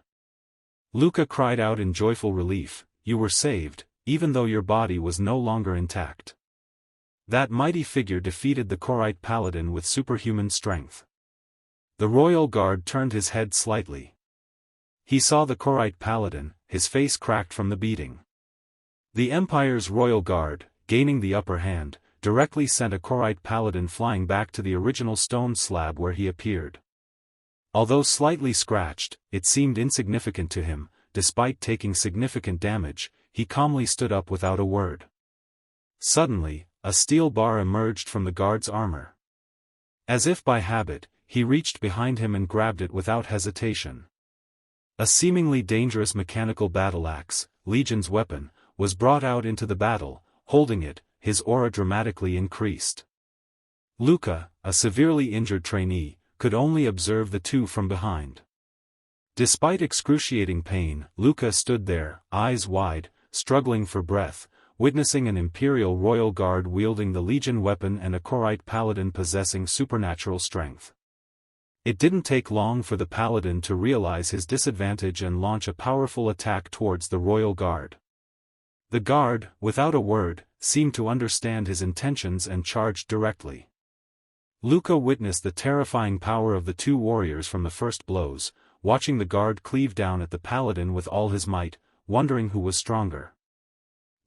Luca cried out in joyful relief, "You were saved, even though your body was no longer intact." That mighty figure defeated the Korite paladin with superhuman strength. The Royal Guard turned his head slightly. He saw the Korite paladin, his face cracked from the beating. The Empire's Royal Guard, gaining the upper hand, directly sent a Korite paladin flying back to the original stone slab where he appeared. Although slightly scratched, it seemed insignificant to him. Despite taking significant damage, he calmly stood up without a word. Suddenly, a steel bar emerged from the guard's armor. As if by habit, he reached behind him and grabbed it without hesitation. A seemingly dangerous mechanical battle axe, Legion's weapon, was brought out into the battle. Holding it, his aura dramatically increased. Luca, a severely injured trainee, could only observe the two from behind. Despite excruciating pain, Luca stood there, eyes wide, struggling for breath, witnessing an Imperial Royal Guard wielding the Legion weapon and a Korite paladin possessing supernatural strength. It didn't take long for the paladin to realize his disadvantage and launch a powerful attack towards the Royal Guard. The guard, without a word, seemed to understand his intentions and charged directly. Luca witnessed the terrifying power of the two warriors from the first blows, watching the guard cleave down at the paladin with all his might, wondering who was stronger.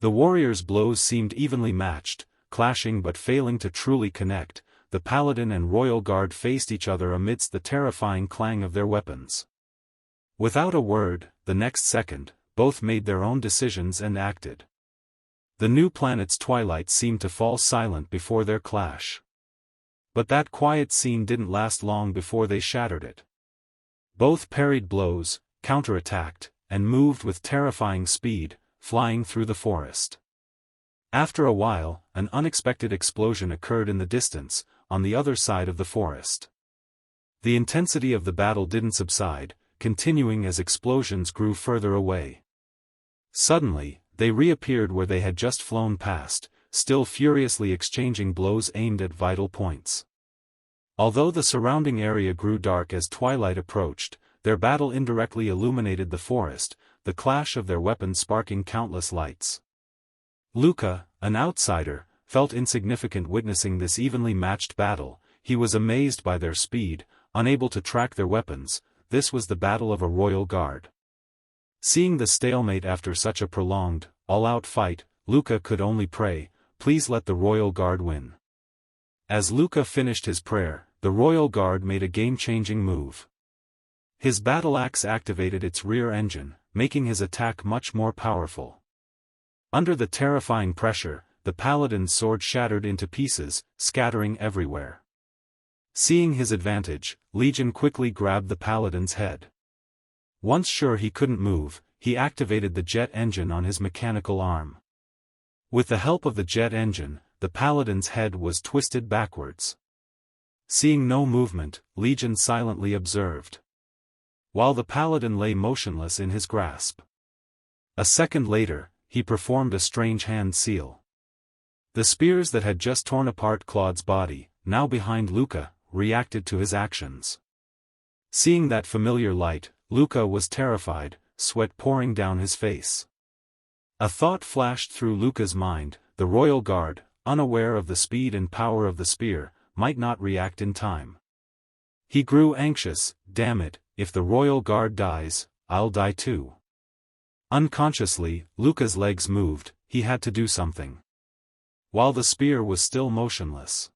The warriors' blows seemed evenly matched, clashing but failing to truly connect. The paladin and Royal Guard faced each other amidst the terrifying clang of their weapons. Without a word, the next second, both made their own decisions and acted. The new planet's twilight seemed to fall silent before their clash. But that quiet scene didn't last long before they shattered it. Both parried blows, counterattacked, and moved with terrifying speed, flying through the forest. After a while, an unexpected explosion occurred in the distance, on the other side of the forest. The intensity of the battle didn't subside, continuing as explosions grew further away. Suddenly, they reappeared where they had just flown past, still furiously exchanging blows aimed at vital points. Although the surrounding area grew dark as twilight approached, their battle indirectly illuminated the forest, the clash of their weapons sparking countless lights. Luca, an outsider, felt insignificant witnessing this evenly matched battle. He was amazed by their speed, unable to track their weapons. This was the battle of a royal guard. Seeing the stalemate after such a prolonged, all-out fight, Luca could only pray, "Please let the royal guard win." As Luca finished his prayer, the royal guard made a game-changing move. His battle axe activated its rear engine, making his attack much more powerful. Under the terrifying pressure, the paladin's sword shattered into pieces, scattering everywhere. Seeing his advantage, Legion quickly grabbed the paladin's head. Once sure he couldn't move, he activated the jet engine on his mechanical arm. With the help of the jet engine, the paladin's head was twisted backwards. Seeing no movement, Legion silently observed, while the paladin lay motionless in his grasp. A second later, he performed a strange hand seal. The spears that had just torn apart Claude's body, now behind Luca, reacted to his actions. Seeing that familiar light, Luca was terrified, sweat pouring down his face. A thought flashed through Luca's mind: the royal guard, unaware of the speed and power of the spear, might not react in time. He grew anxious. Damn it, if the royal guard dies, I'll die too. Unconsciously, Luca's legs moved. He had to do something. While the spear was still motionless.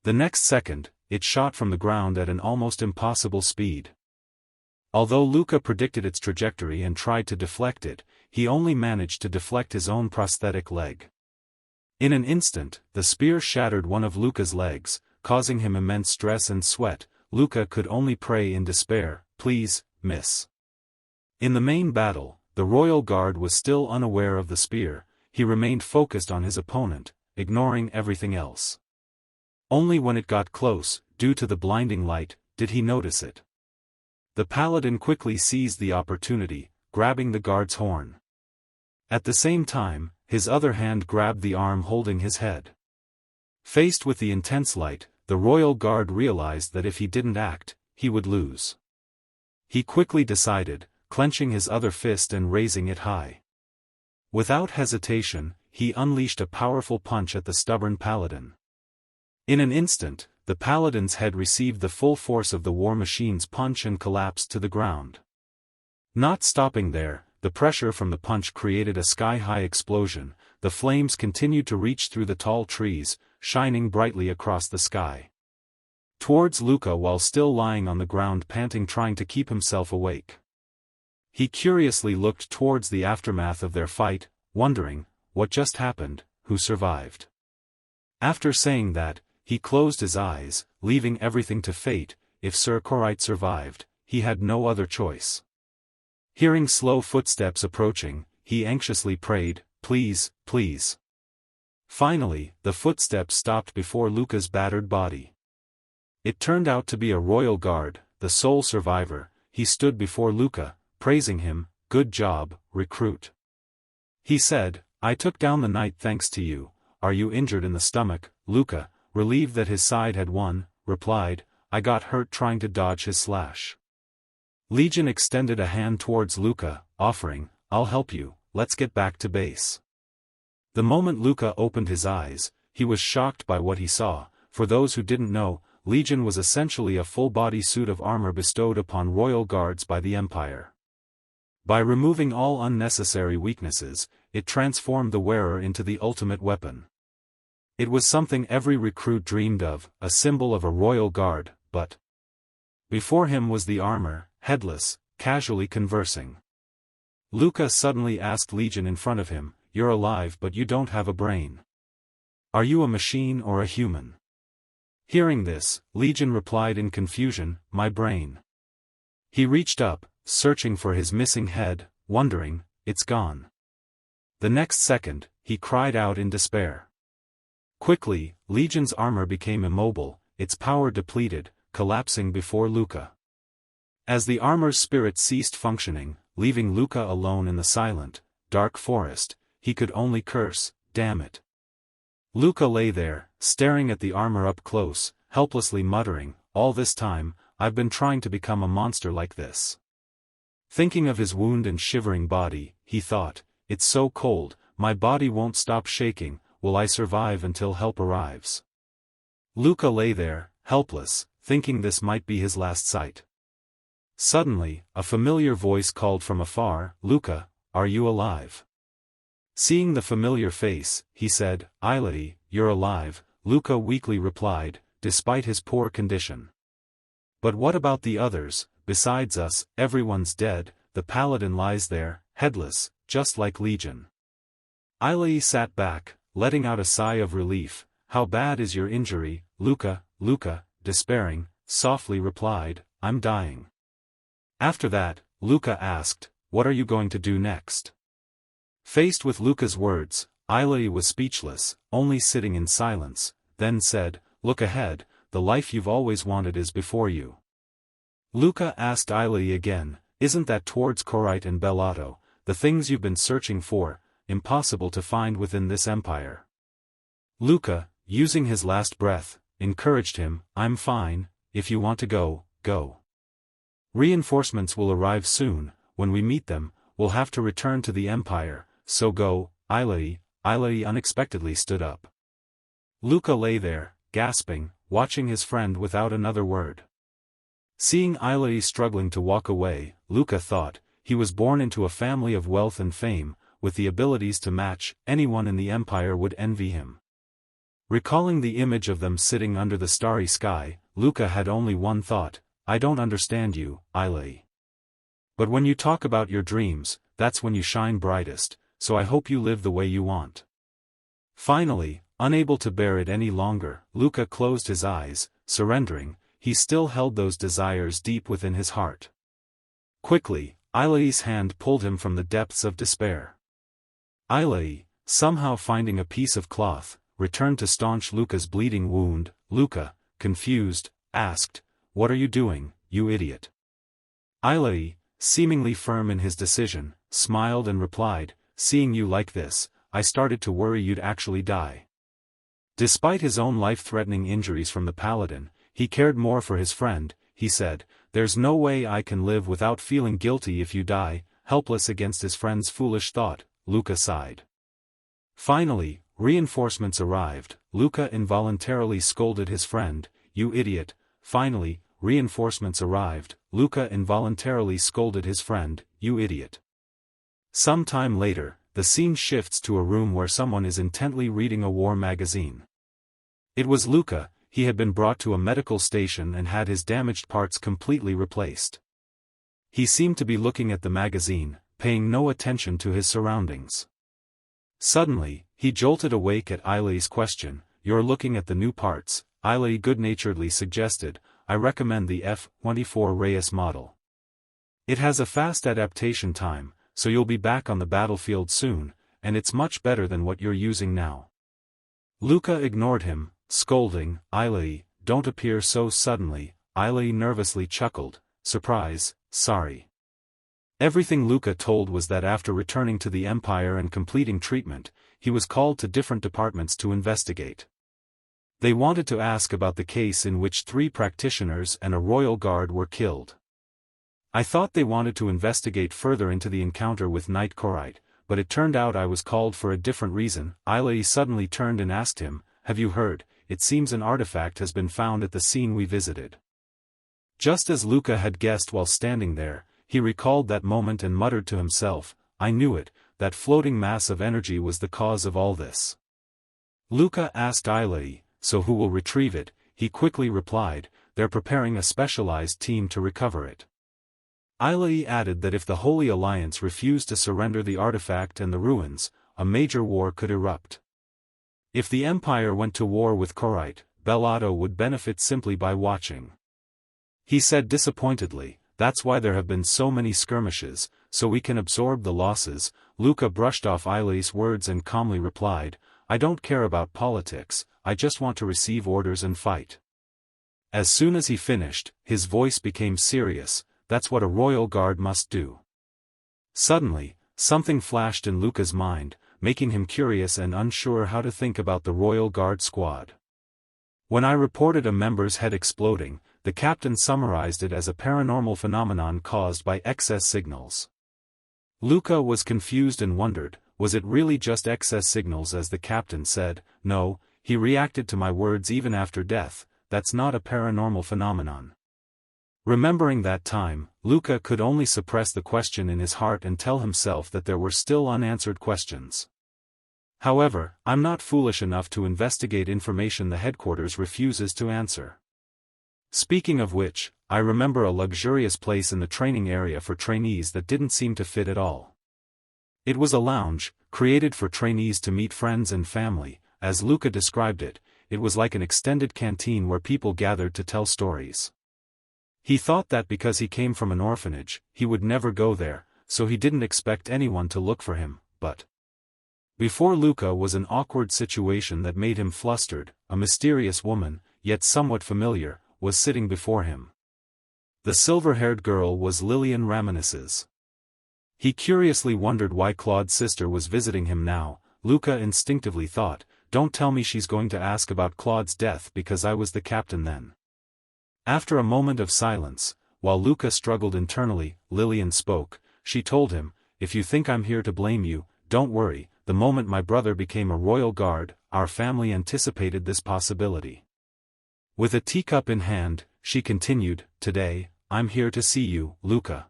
The next second, it shot from the ground at an almost impossible speed. Although Luca predicted its trajectory and tried to deflect it, he only managed to deflect his own prosthetic leg. In an instant, the spear shattered one of Luca's legs, causing him immense stress and sweat. Luca could only pray in despair, "Please, miss." In the main battle, the royal guard was still unaware of the spear. He remained focused on his opponent, ignoring everything else. Only when it got close, due to the blinding light, did he notice it. The paladin quickly seized the opportunity, grabbing the guard's horn. At the same time, his other hand grabbed the arm holding his head. Faced with the intense light, the royal guard realized that if he didn't act, he would lose. He quickly decided, clenching his other fist and raising it high. Without hesitation, he unleashed a powerful punch at the stubborn paladin. In an instant, the paladin's head received the full force of the war machine's punch and collapsed to the ground. Not stopping there, the pressure from the punch created a sky-high explosion. The flames continued to reach through the tall trees, shining brightly across the sky. Towards Luca while still lying on the ground panting, trying to keep himself awake. He curiously looked towards the aftermath of their fight, wondering, what just happened, who survived. After saying that, he closed his eyes, leaving everything to fate. If Sir Korite survived, he had no other choice. Hearing slow footsteps approaching, he anxiously prayed, "Please, please." Finally, the footsteps stopped before Luca's battered body. It turned out to be a royal guard, the sole survivor. He stood before Luca, praising him, "Good job, recruit." He said, "I took down the knight thanks to you." "Are you injured in the stomach?" Luca, relieved that his side had won, replied, "I got hurt trying to dodge his slash." Legion extended a hand towards Luca, offering, "I'll help you, let's get back to base." The moment Luca opened his eyes, he was shocked by what he saw. For those who didn't know, Legion was essentially a full-body suit of armor bestowed upon royal guards by the Empire. By removing all unnecessary weaknesses, it transformed the wearer into the ultimate weapon. It was something every recruit dreamed of, a symbol of a royal guard, but before him was the armor, headless, casually conversing. Luca suddenly asked Legion in front of him, you're alive but you don't have a brain. Are you a machine or a human? Hearing this, Legion replied in confusion, my brain. He reached up, searching for his missing head, wondering, it's gone. The next second, he cried out in despair. Quickly, Legion's armor became immobile, its power depleted, collapsing before Luca. As the armor's spirit ceased functioning, leaving Luca alone in the silent, dark forest, he could only curse, damn it. Luca lay there, staring at the armor up close, helplessly muttering, all this time, I've been trying to become a monster like this. Thinking of his wound and shivering body, he thought, it's so cold, my body won't stop shaking, will I survive until help arrives? Luca lay there, helpless, thinking this might be his last sight. Suddenly, a familiar voice called from afar, Luca, are you alive? Seeing the familiar face, he said, Ailey, you're alive, Luca weakly replied, despite his poor condition. But what about the others? Besides us, everyone's dead, the paladin lies there, headless, just like Legion. Ailey sat back, letting out a sigh of relief. How bad is your injury, Luca? Luca, despairing, softly replied, I'm dying. After that, Luca asked, what are you going to do next? Faced with Luca's words, Ailey was speechless, only sitting in silence, then said, look ahead, the life you've always wanted is before you. Luca asked Ailey again, isn't that towards Korite and Bellato, the things you've been searching for, impossible to find within this empire? Luca, using his last breath, encouraged him, I'm fine, if you want to go, go. Reinforcements will arrive soon, when we meet them, we'll have to return to the empire, so go, Ailey. Ailey unexpectedly stood up. Luca lay there, gasping, watching his friend without another word. Seeing Ailey struggling to walk away, Luca thought, he was born into a family of wealth and fame, with the abilities to match, anyone in the empire would envy him. Recalling the image of them sitting under the starry sky, Luca had only one thought, I don't understand you, Ailey. But when you talk about your dreams, that's when you shine brightest, so I hope you live the way you want. Finally, unable to bear it any longer, Luca closed his eyes, surrendering, he still held those desires deep within his heart. Quickly, Ailey's hand pulled him from the depths of despair. Ailey, somehow finding a piece of cloth, returned to staunch Luca's bleeding wound. Luca, confused, asked, what are you doing, you idiot? Ailey, seemingly firm in his decision, smiled and replied, seeing you like this, I started to worry you'd actually die. Despite his own life-threatening injuries from the paladin, he cared more for his friend. He said, there's no way I can live without feeling guilty if you die. Helpless against his friend's foolish thought, Luca sighed. Finally, reinforcements arrived. Luca involuntarily scolded his friend, you idiot. Finally, reinforcements arrived. Luca involuntarily scolded his friend, you idiot. Some time later, the scene shifts to a room where someone is intently reading a war magazine. It was Luca. He had been brought to a medical station and had his damaged parts completely replaced. He seemed to be looking at the magazine, paying no attention to his surroundings. Suddenly, he jolted awake at Ailey's question, you're looking at the new parts. Ailey good-naturedly suggested, I recommend the F-24 Reyes model. It has a fast adaptation time, so you'll be back on the battlefield soon, and it's much better than what you're using now. Luca ignored him, scolding, Ailey, don't appear so suddenly. Ailey nervously chuckled, surprise, sorry. Everything Luca told was that after returning to the Empire and completing treatment, he was called to different departments to investigate. They wanted to ask about the case in which 3 practitioners and a royal guard were killed. I thought they wanted to investigate further into the encounter with Knight Korite, but it turned out I was called for a different reason. Ailey suddenly turned and asked him, have you heard? It seems an artifact has been found at the scene we visited. Just as Luca had guessed while standing there, he recalled that moment and muttered to himself, I knew it, that floating mass of energy was the cause of all this. Luca asked Ailey, so who will retrieve it? He quickly replied, they're preparing a specialized team to recover it. Ailey added that if the Holy Alliance refused to surrender the artifact and the ruins, a major war could erupt. If the Empire went to war with Korite, Bellato would benefit simply by watching. He said disappointedly, that's why there have been so many skirmishes, so we can absorb the losses. Luca brushed off Eilei's words and calmly replied, I don't care about politics, I just want to receive orders and fight. As soon as he finished, his voice became serious, that's what a royal guard must do. Suddenly, something flashed in Luca's mind, making him curious and unsure how to think about the royal guard squad. When I reported a member's head exploding, the captain summarized it as a paranormal phenomenon caused by excess signals. Luca was confused and wondered, was it really just excess signals as the captain said? No, he reacted to my words even after death, that's not a paranormal phenomenon. Remembering that time, Luca could only suppress the question in his heart and tell himself that there were still unanswered questions. However, I'm not foolish enough to investigate information the headquarters refuses to answer. Speaking of which, I remember a luxurious place in the training area for trainees that didn't seem to fit at all. It was a lounge, created for trainees to meet friends and family. As Luca described it, it was like an extended canteen where people gathered to tell stories. He thought that because he came from an orphanage, he would never go there, so he didn't expect anyone to look for him, but before Luca was an awkward situation that made him flustered. A mysterious woman, yet somewhat familiar, was sitting before him. The silver-haired girl was Lillian Raminis's. He curiously wondered why Claude's sister was visiting him now. Luca instinctively thought, don't tell me she's going to ask about Claude's death because I was the captain then. After a moment of silence, while Luca struggled internally, Lillian spoke. She told him, if you think I'm here to blame you, don't worry, the moment my brother became a royal guard, our family anticipated this possibility. With a teacup in hand, she continued, today, I'm here to see you, Luca.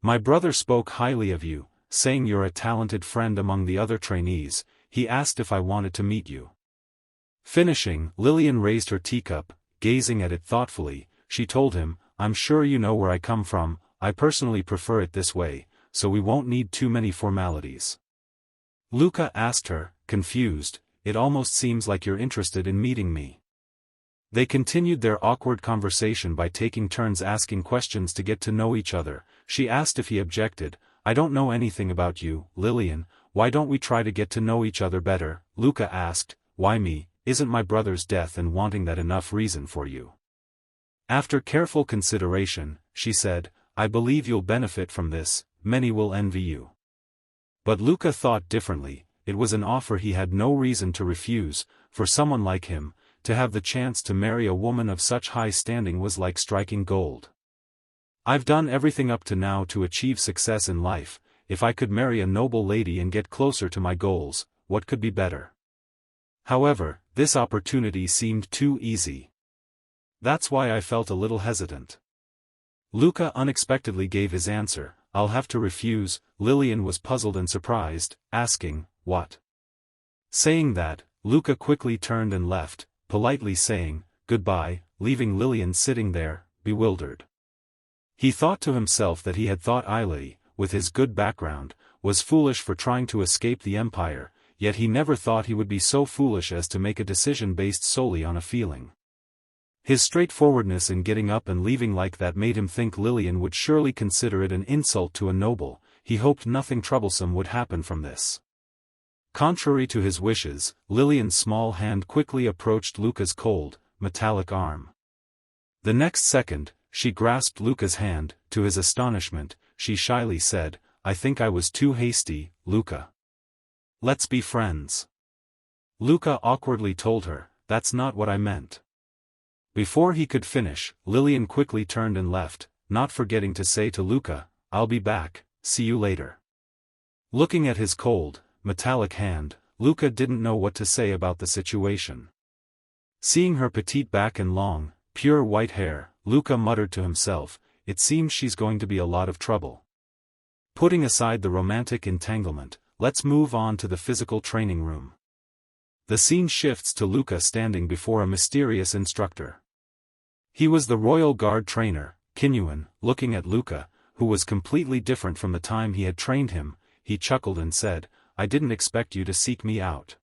My brother spoke highly of you, saying you're a talented friend among the other trainees. He asked if I wanted to meet you. Finishing, Lillian raised her teacup, gazing at it thoughtfully. She told him, I'm sure you know where I come from, I personally prefer it this way, so we won't need too many formalities. Luca asked her, confused, it almost seems like you're interested in meeting me. They continued their awkward conversation by taking turns asking questions to get to know each other. She asked if he objected, I don't know anything about you, Lillian, why don't we try to get to know each other better? Luca asked, why me, isn't my brother's death and wanting that enough reason for you? After careful consideration, she said, I believe you'll benefit from this, many will envy you. But Luca thought differently. It was an offer he had no reason to refuse. For someone like him, to have the chance to marry a woman of such high standing was like striking gold. I've done everything up to now to achieve success in life. If I could marry a noble lady and get closer to my goals, what could be better? However, this opportunity seemed too easy. That's why I felt a little hesitant. Luca unexpectedly gave his answer, I'll have to refuse. Lillian was puzzled and surprised, asking, what? Saying that, Luca quickly turned and left, politely saying, goodbye, leaving Lillian sitting there, bewildered. He thought to himself that he had thought Eilei, with his good background, was foolish for trying to escape the Empire, yet he never thought he would be so foolish as to make a decision based solely on a feeling. His straightforwardness in getting up and leaving like that made him think Lillian would surely consider it an insult to a noble. He hoped nothing troublesome would happen from this. Contrary to his wishes, Lillian's small hand quickly approached Luca's cold, metallic arm. The next second, she grasped Luca's hand. To his astonishment, she shyly said, I think I was too hasty, Luca. Let's be friends. Luca awkwardly told her, that's not what I meant. Before he could finish, Lillian quickly turned and left, not forgetting to say to Luca, I'll be back, see you later. Looking at his cold, metallic hand, Luca didn't know what to say about the situation. Seeing her petite back and long, pure white hair, Luca muttered to himself, it seems she's going to be a lot of trouble. Putting aside the romantic entanglement, let's move on to the physical training room. The scene shifts to Luca standing before a mysterious instructor. He was the royal guard trainer, Kinyuan. Looking at Luca, who was completely different from the time he had trained him, he chuckled and said, I didn't expect you to seek me out.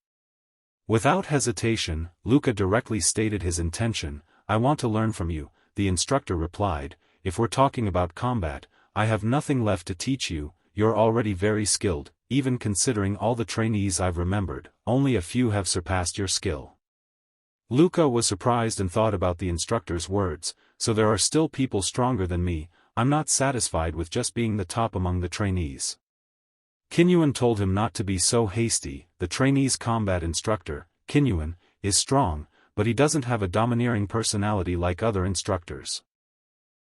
Without hesitation, Luca directly stated his intention. I want to learn from you, the instructor replied. If we're talking about combat, I have nothing left to teach you, you're already very skilled, even considering all the trainees I've remembered, only a few have surpassed your skill. Luca was surprised and thought about the instructor's words, so there are still people stronger than me, I'm not satisfied with just being the top among the trainees. Kinyuan told him not to be so hasty. The trainee's combat instructor, Kinyuan, is strong, but he doesn't have a domineering personality like other instructors.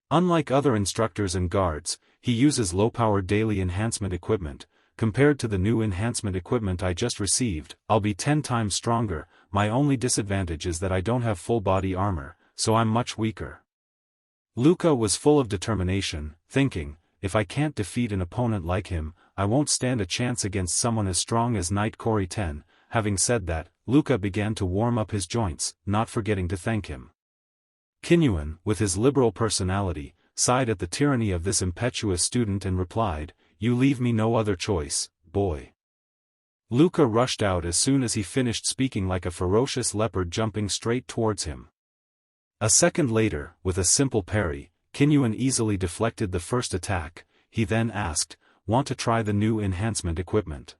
Unlike other instructors and guards, he uses low-power daily enhancement equipment. Compared to the new enhancement equipment I just received, I'll be 10 times stronger. My only disadvantage is that I don't have full-body armor, so I'm much weaker. Luca was full of determination, thinking, if I can't defeat an opponent like him, I won't stand a chance against someone as strong as Knight Cory 10. Having said that, Luca began to warm up his joints, not forgetting to thank him. Kinyuan, with his liberal personality, sighed at the tyranny of this impetuous student and replied, you leave me no other choice, boy. Luca rushed out as soon as he finished speaking like a ferocious leopard jumping straight towards him. A second later, with a simple parry, Kinyuan easily deflected the first attack. He then asked, want to try the new enhancement equipment?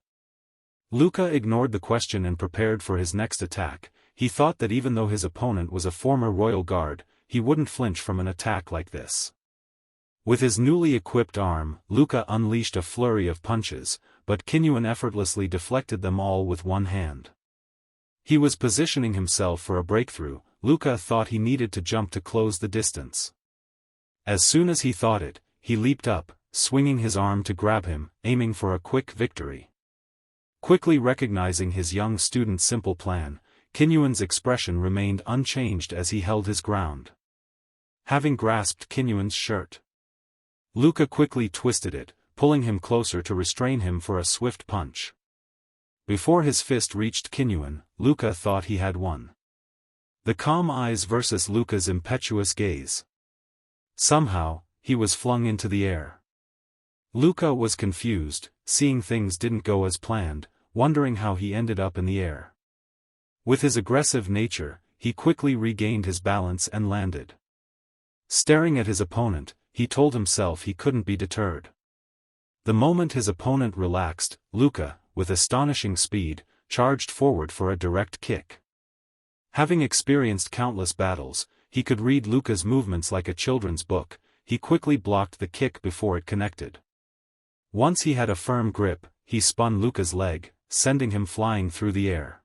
Luca ignored the question and prepared for his next attack. He thought that even though his opponent was a former royal guard, he wouldn't flinch from an attack like this. With his newly equipped arm, Luca unleashed a flurry of punches, but Kinyuan effortlessly deflected them all with one hand. He was positioning himself for a breakthrough. Luca thought he needed to jump to close the distance. As soon as he thought it, he leaped up, swinging his arm to grab him, aiming for a quick victory. Quickly recognizing his young student's simple plan, Kinyuan's expression remained unchanged as he held his ground. Having grasped Kinyuan's shirt, Luca quickly twisted it, pulling him closer to restrain him for a swift punch. Before his fist reached Kinyuan, Luca thought he had won. The calm eyes versus Luca's impetuous gaze. Somehow, he was flung into the air. Luca was confused, seeing things didn't go as planned, wondering how he ended up in the air. With his aggressive nature, he quickly regained his balance and landed. Staring at his opponent, he told himself he couldn't be deterred. The moment his opponent relaxed, Luca, with astonishing speed, charged forward for a direct kick. Having experienced countless battles, he could read Luca's movements like a children's book. He quickly blocked the kick before it connected. Once he had a firm grip, he spun Luca's leg, sending him flying through the air.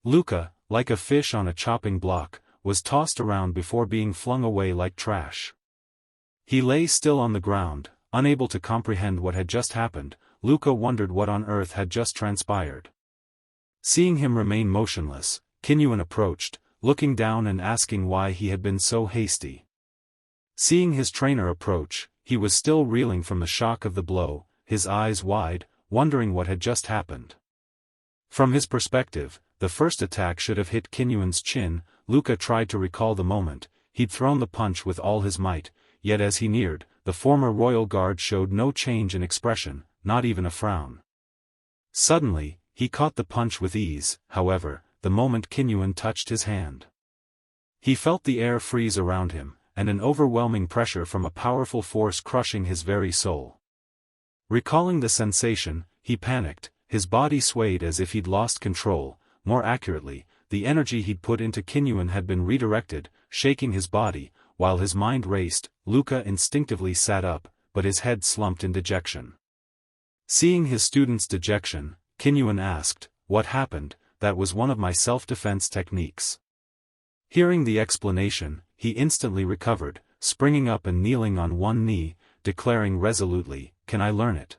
Luca, like a fish on a chopping block, was tossed around before being flung away like trash. He lay still on the ground, unable to comprehend what had just happened. Luca wondered what on earth had just transpired. Seeing him remain motionless, Kinyuan approached, looking down and asking why he had been so hasty. Seeing his trainer approach, he was still reeling from the shock of the blow, his eyes wide, wondering what had just happened. From his perspective, the first attack should have hit Kinyuan's chin. Luca tried to recall the moment. He'd thrown the punch with all his might, yet as he neared, the former royal guard showed no change in expression, not even a frown. Suddenly, he caught the punch with ease, however, the moment Kinyuan touched his hand. He felt the air freeze around him, and an overwhelming pressure from a powerful force crushing his very soul. Recalling the sensation, he panicked, his body swayed as if he'd lost control. More accurately, the energy he'd put into Kinyuan had been redirected, shaking his body. While his mind raced, Luca instinctively sat up, but his head slumped in dejection. Seeing his student's dejection, Kinyuan asked, "What happened?" "That was one of my self-defense techniques." Hearing the explanation, he instantly recovered, springing up and kneeling on one knee, declaring resolutely, "Can I learn it?"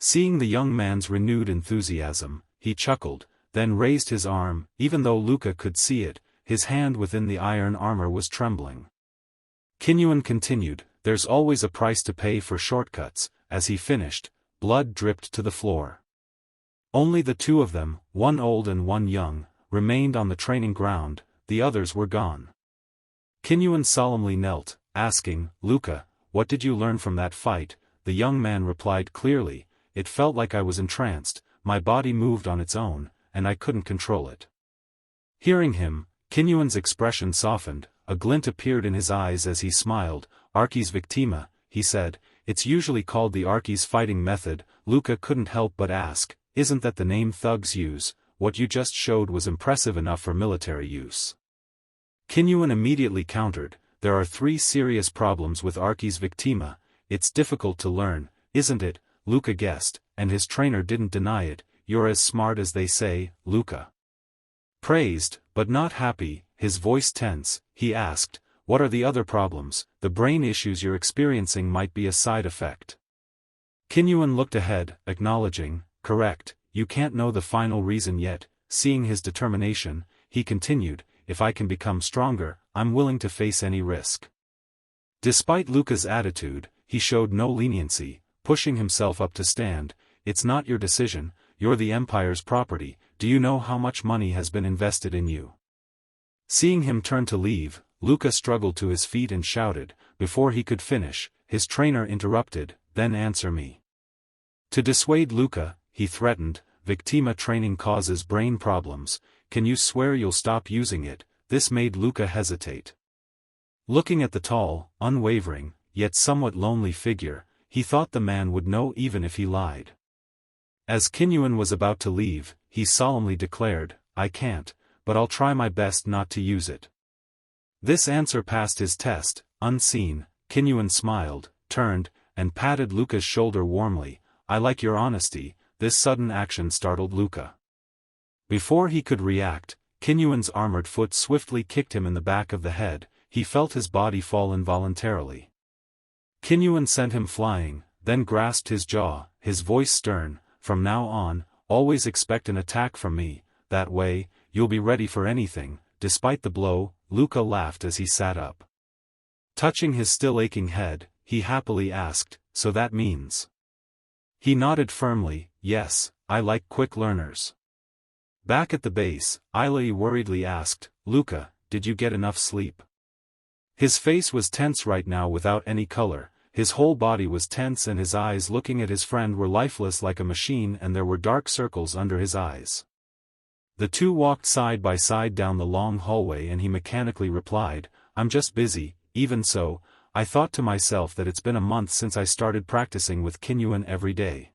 Seeing the young man's renewed enthusiasm, he chuckled, then raised his arm. Even though Luca could see it, his hand within the iron armor was trembling. Kinyuan continued, "There's always a price to pay for shortcuts." As he finished, blood dripped to the floor. Only the two of them, one old and one young, remained on the training ground. The others were gone. Kinyuan solemnly knelt, asking, "Luca, what did you learn from that fight?" The young man replied clearly, "It felt like I was entranced. my body moved on its own, and I couldn't control it. Hearing him, Kinyuan's expression softened, a glint appeared in his eyes as he smiled. Archi's victima, he said, it's usually called the Archi's fighting method. Luca couldn't help but ask, isn't that the name thugs use? What you just showed was impressive enough for military use. Kinyuan immediately countered, there are 3 serious problems with Archi's victima. It's difficult to learn, isn't it? Luca guessed, and his trainer didn't deny it. You're as smart as they say, Luca praised, but not happy, his voice tense. He asked, what are the other problems? The brain issues you're experiencing might be a side effect. Kinyuan looked ahead, acknowledging, correct, you can't know the final reason yet. Seeing his determination, he continued, if I can become stronger, I'm willing to face any risk. Despite Luca's attitude, he showed no leniency, pushing himself up to stand. It's not your decision, you're the Empire's property. Do you know how much money has been invested in you? Seeing him turn to leave, Luca struggled to his feet and shouted. Before he could finish, his trainer interrupted, then answer me. To dissuade Luca, he threatened, Victima training causes brain problems, can you swear you'll stop using it? This made Luca hesitate. Looking at the tall, unwavering, yet somewhat lonely figure, he thought the man would know even if he lied. As Kinyuan was about to leave, he solemnly declared, I can't, but I'll try my best not to use it. This answer passed his test. Unseen, Kinyuan smiled, turned, and patted Luca's shoulder warmly. I like your honesty. This sudden action startled Luca. Before he could react, Kinyuan's armored foot swiftly kicked him in the back of the head. He felt his body fall involuntarily. Kinyuan sent him flying, then grasped his jaw, his voice stern, from now on, always expect an attack from me, that way, you'll be ready for anything. Despite the blow, Luca laughed as he sat up. Touching his still aching head, he happily asked, so that means? He nodded firmly, yes, I like quick learners. Back at the base, Ailey worriedly asked, Luca, did you get enough sleep? His face was tense right now without any color, his whole body was tense and his eyes looking at his friend were lifeless like a machine and there were dark circles under his eyes. The two walked side by side down the long hallway and he mechanically replied, I'm just busy. Even so, I thought to myself that it's been a month since I started practicing with Kinyuan every day.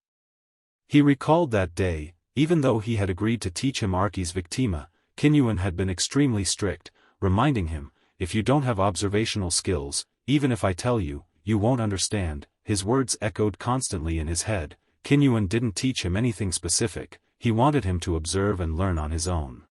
He recalled that day, even though he had agreed to teach him Archi's victima, Kinyuan had been extremely strict, reminding him, if you don't have observational skills, even if I tell you, you won't understand. His words echoed constantly in his head. Kinyuan didn't teach him anything specific, he wanted him to observe and learn on his own.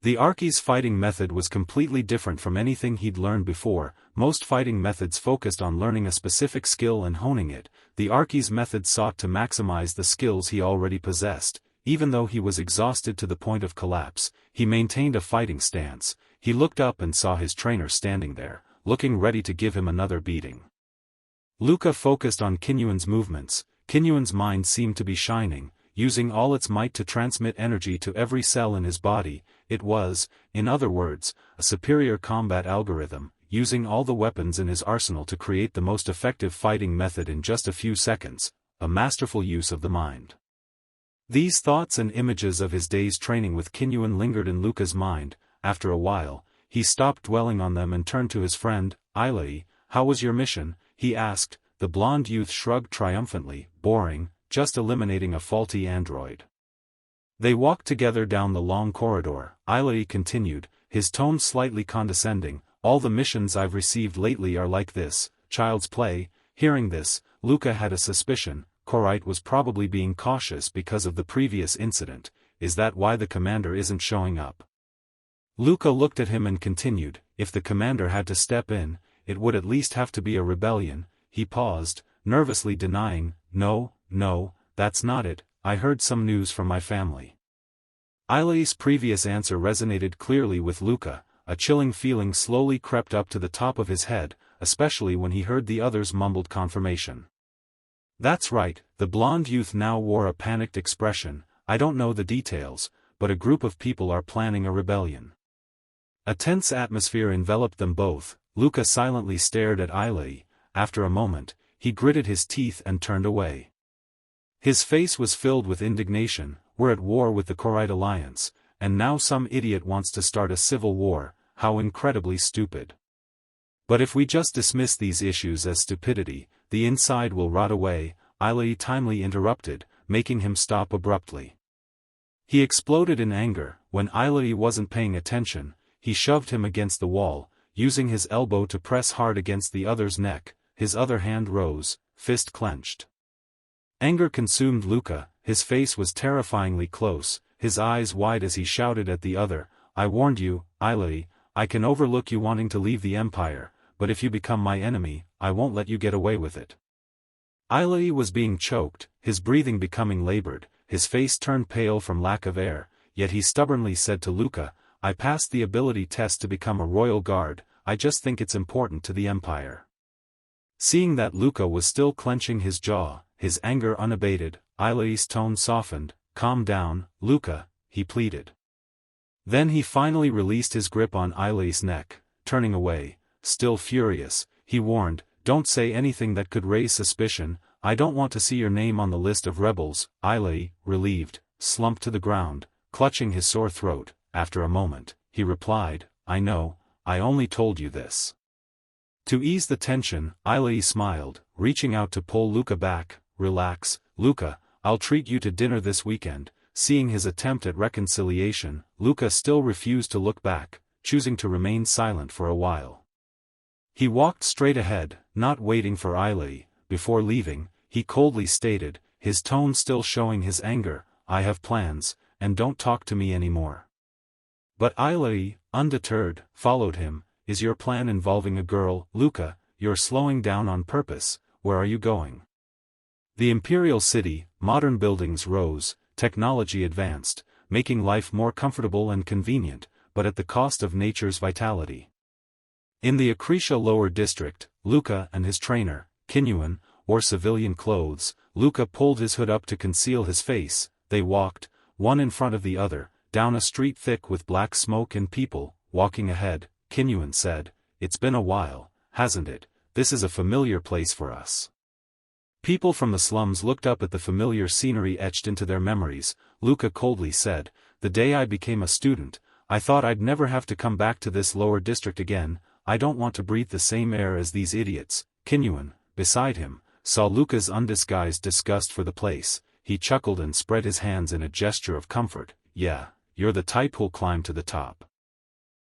The Archi's fighting method was completely different from anything he'd learned before. Most fighting methods focused on learning a specific skill and honing it. The Archi's method sought to maximize the skills he already possessed. Even though he was exhausted to the point of collapse, he maintained a fighting stance. He looked up and saw his trainer standing there, looking ready to give him another beating. Luca focused on Kinyuan's movements. Kinyuan's mind seemed to be shining, using all its might to transmit energy to every cell in his body. It was, in other words, a superior combat algorithm, using all the weapons in his arsenal to create the most effective fighting method in just a few seconds, a masterful use of the mind. These thoughts and images of his day's training with Kinyuan lingered in Luca's mind. After a while, he stopped dwelling on them and turned to his friend, Ailey. How was your mission? He asked. The blonde youth shrugged triumphantly. Boring, just eliminating a faulty android. They walked together down the long corridor. Ailey continued, his tone slightly condescending. All the missions I've received lately are like this, child's play. Hearing this, Luca had a suspicion. Korite was probably being cautious because of the previous incident. Is that why the commander isn't showing up? Luca looked at him and continued, if the commander had to step in, it would at least have to be a rebellion. He paused, nervously denying, no, that's not it, I heard some news from my family. Ailey's previous answer resonated clearly with Luca. A chilling feeling slowly crept up to the top of his head, especially when he heard the others' mumbled confirmation. That's right, the blonde youth now wore a panicked expression. I don't know the details, but a group of people are planning a rebellion. A tense atmosphere enveloped them both. Luca silently stared at Ailey. After a moment, he gritted his teeth and turned away. His face was filled with indignation. We're at war with the Korite Alliance, and now some idiot wants to start a civil war. How incredibly stupid. But if we just dismiss these issues as stupidity, the inside will rot away, Ailey timely interrupted, making him stop abruptly. He exploded in anger. When Ailey wasn't paying attention, he shoved him against the wall, using his elbow to press hard against the other's neck. His other hand rose, fist clenched. Anger consumed Luca. His face was terrifyingly close, his eyes wide as he shouted at the other, I warned you, Ailey, I can overlook you wanting to leave the Empire, but if you become my enemy, I won't let you get away with it. Ailey was being choked, his breathing becoming labored, his face turned pale from lack of air, yet he stubbornly said to Luca, I passed the ability test to become a royal guard, I just think it's important to the Empire. Seeing that Luca was still clenching his jaw, his anger unabated, Ailey's tone softened. Calm down, Luca, he pleaded. Then he finally released his grip on Ailey's neck, turning away, still furious, he warned, don't say anything that could raise suspicion, I don't want to see your name on the list of rebels. Ailey, relieved, slumped to the ground, clutching his sore throat. After a moment, he replied, I know, I only told you this. To ease the tension, Ailey smiled, reaching out to pull Luca back. Relax, Luca, I'll treat you to dinner this weekend. Seeing his attempt at reconciliation, Luca still refused to look back, choosing to remain silent for a while. He walked straight ahead, not waiting for Ailey. Before leaving, he coldly stated, his tone still showing his anger, I have plans, and don't talk to me anymore. But Ailey, undeterred, followed him. Is your plan involving a girl? Luca, you're slowing down on purpose. Where are you going? The imperial city, modern buildings rose, technology advanced, making life more comfortable and convenient, but at the cost of nature's vitality. In the Akrisha lower district, Luca and his trainer, Kinyuan, wore civilian clothes. Luca pulled his hood up to conceal his face. They walked, one in front of the other, down a street thick with black smoke and people. Walking ahead, Kinyuan said, it's been a while, hasn't it? This is a familiar place for us. People from the slums looked up at the familiar scenery etched into their memories. Luca coldly said, the day I became a student, I thought I'd never have to come back to this lower district again. I don't want to breathe the same air as these idiots. Kinyuan, beside him, saw Luca's undisguised disgust for the place. He chuckled and spread his hands in a gesture of comfort. Yeah, you're the type who'll climb to the top.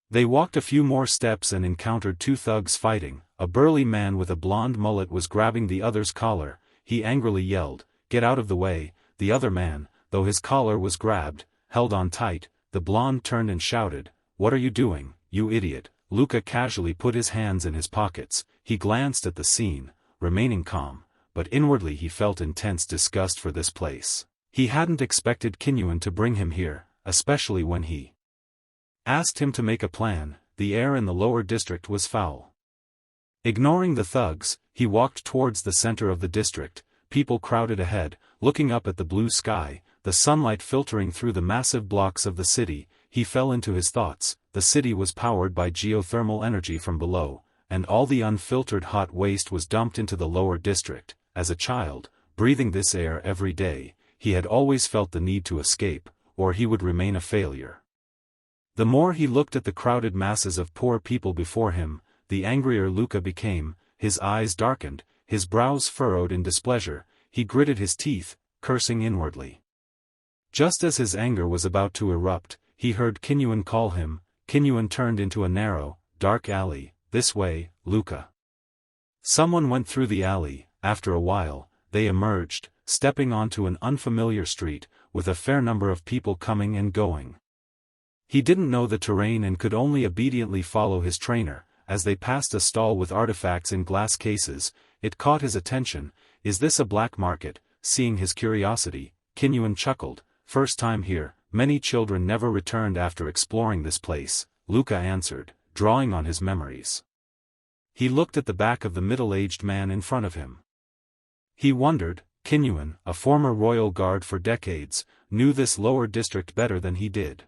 They walked a few more steps and encountered two thugs fighting. A burly man with a blonde mullet was grabbing the other's collar. He angrily yelled, get out of the way. The other man, though his collar was grabbed, held on tight. The blonde turned and shouted, what are you doing, you idiot? Luca casually put his hands in his pockets. He glanced at the scene, remaining calm, but inwardly he felt intense disgust for this place. He hadn't expected Kinyuan to bring him here, especially when he asked him to make a plan. The air in the lower district was foul. Ignoring the thugs, he walked towards the center of the district. People crowded ahead, looking up at the blue sky, the sunlight filtering through the massive blocks of the city. He fell into his thoughts. The city was powered by geothermal energy from below, and all the unfiltered hot waste was dumped into the lower district. As a child, breathing this air every day, he had always felt the need to escape, or he would remain a failure. The more he looked at the crowded masses of poor people before him, the angrier Luca became. His eyes darkened, his brows furrowed in displeasure. He gritted his teeth, cursing inwardly. Just as his anger was about to erupt, he heard Kinyuan call him. Kinyuan turned into a narrow, dark alley. This way, Luca. Someone went through the alley. After a while, they emerged, stepping onto an unfamiliar street, with a fair number of people coming and going. He didn't know the terrain and could only obediently follow his trainer. As they passed a stall with artifacts in glass cases, it caught his attention. Is this a black market? Seeing his curiosity, Kinyuan chuckled. First time here. Many children never returned after exploring this place, Luca answered, drawing on his memories. He looked at the back of the middle-aged man in front of him. He wondered, Kinyuan, a former royal guard for decades, knew this lower district better than he did.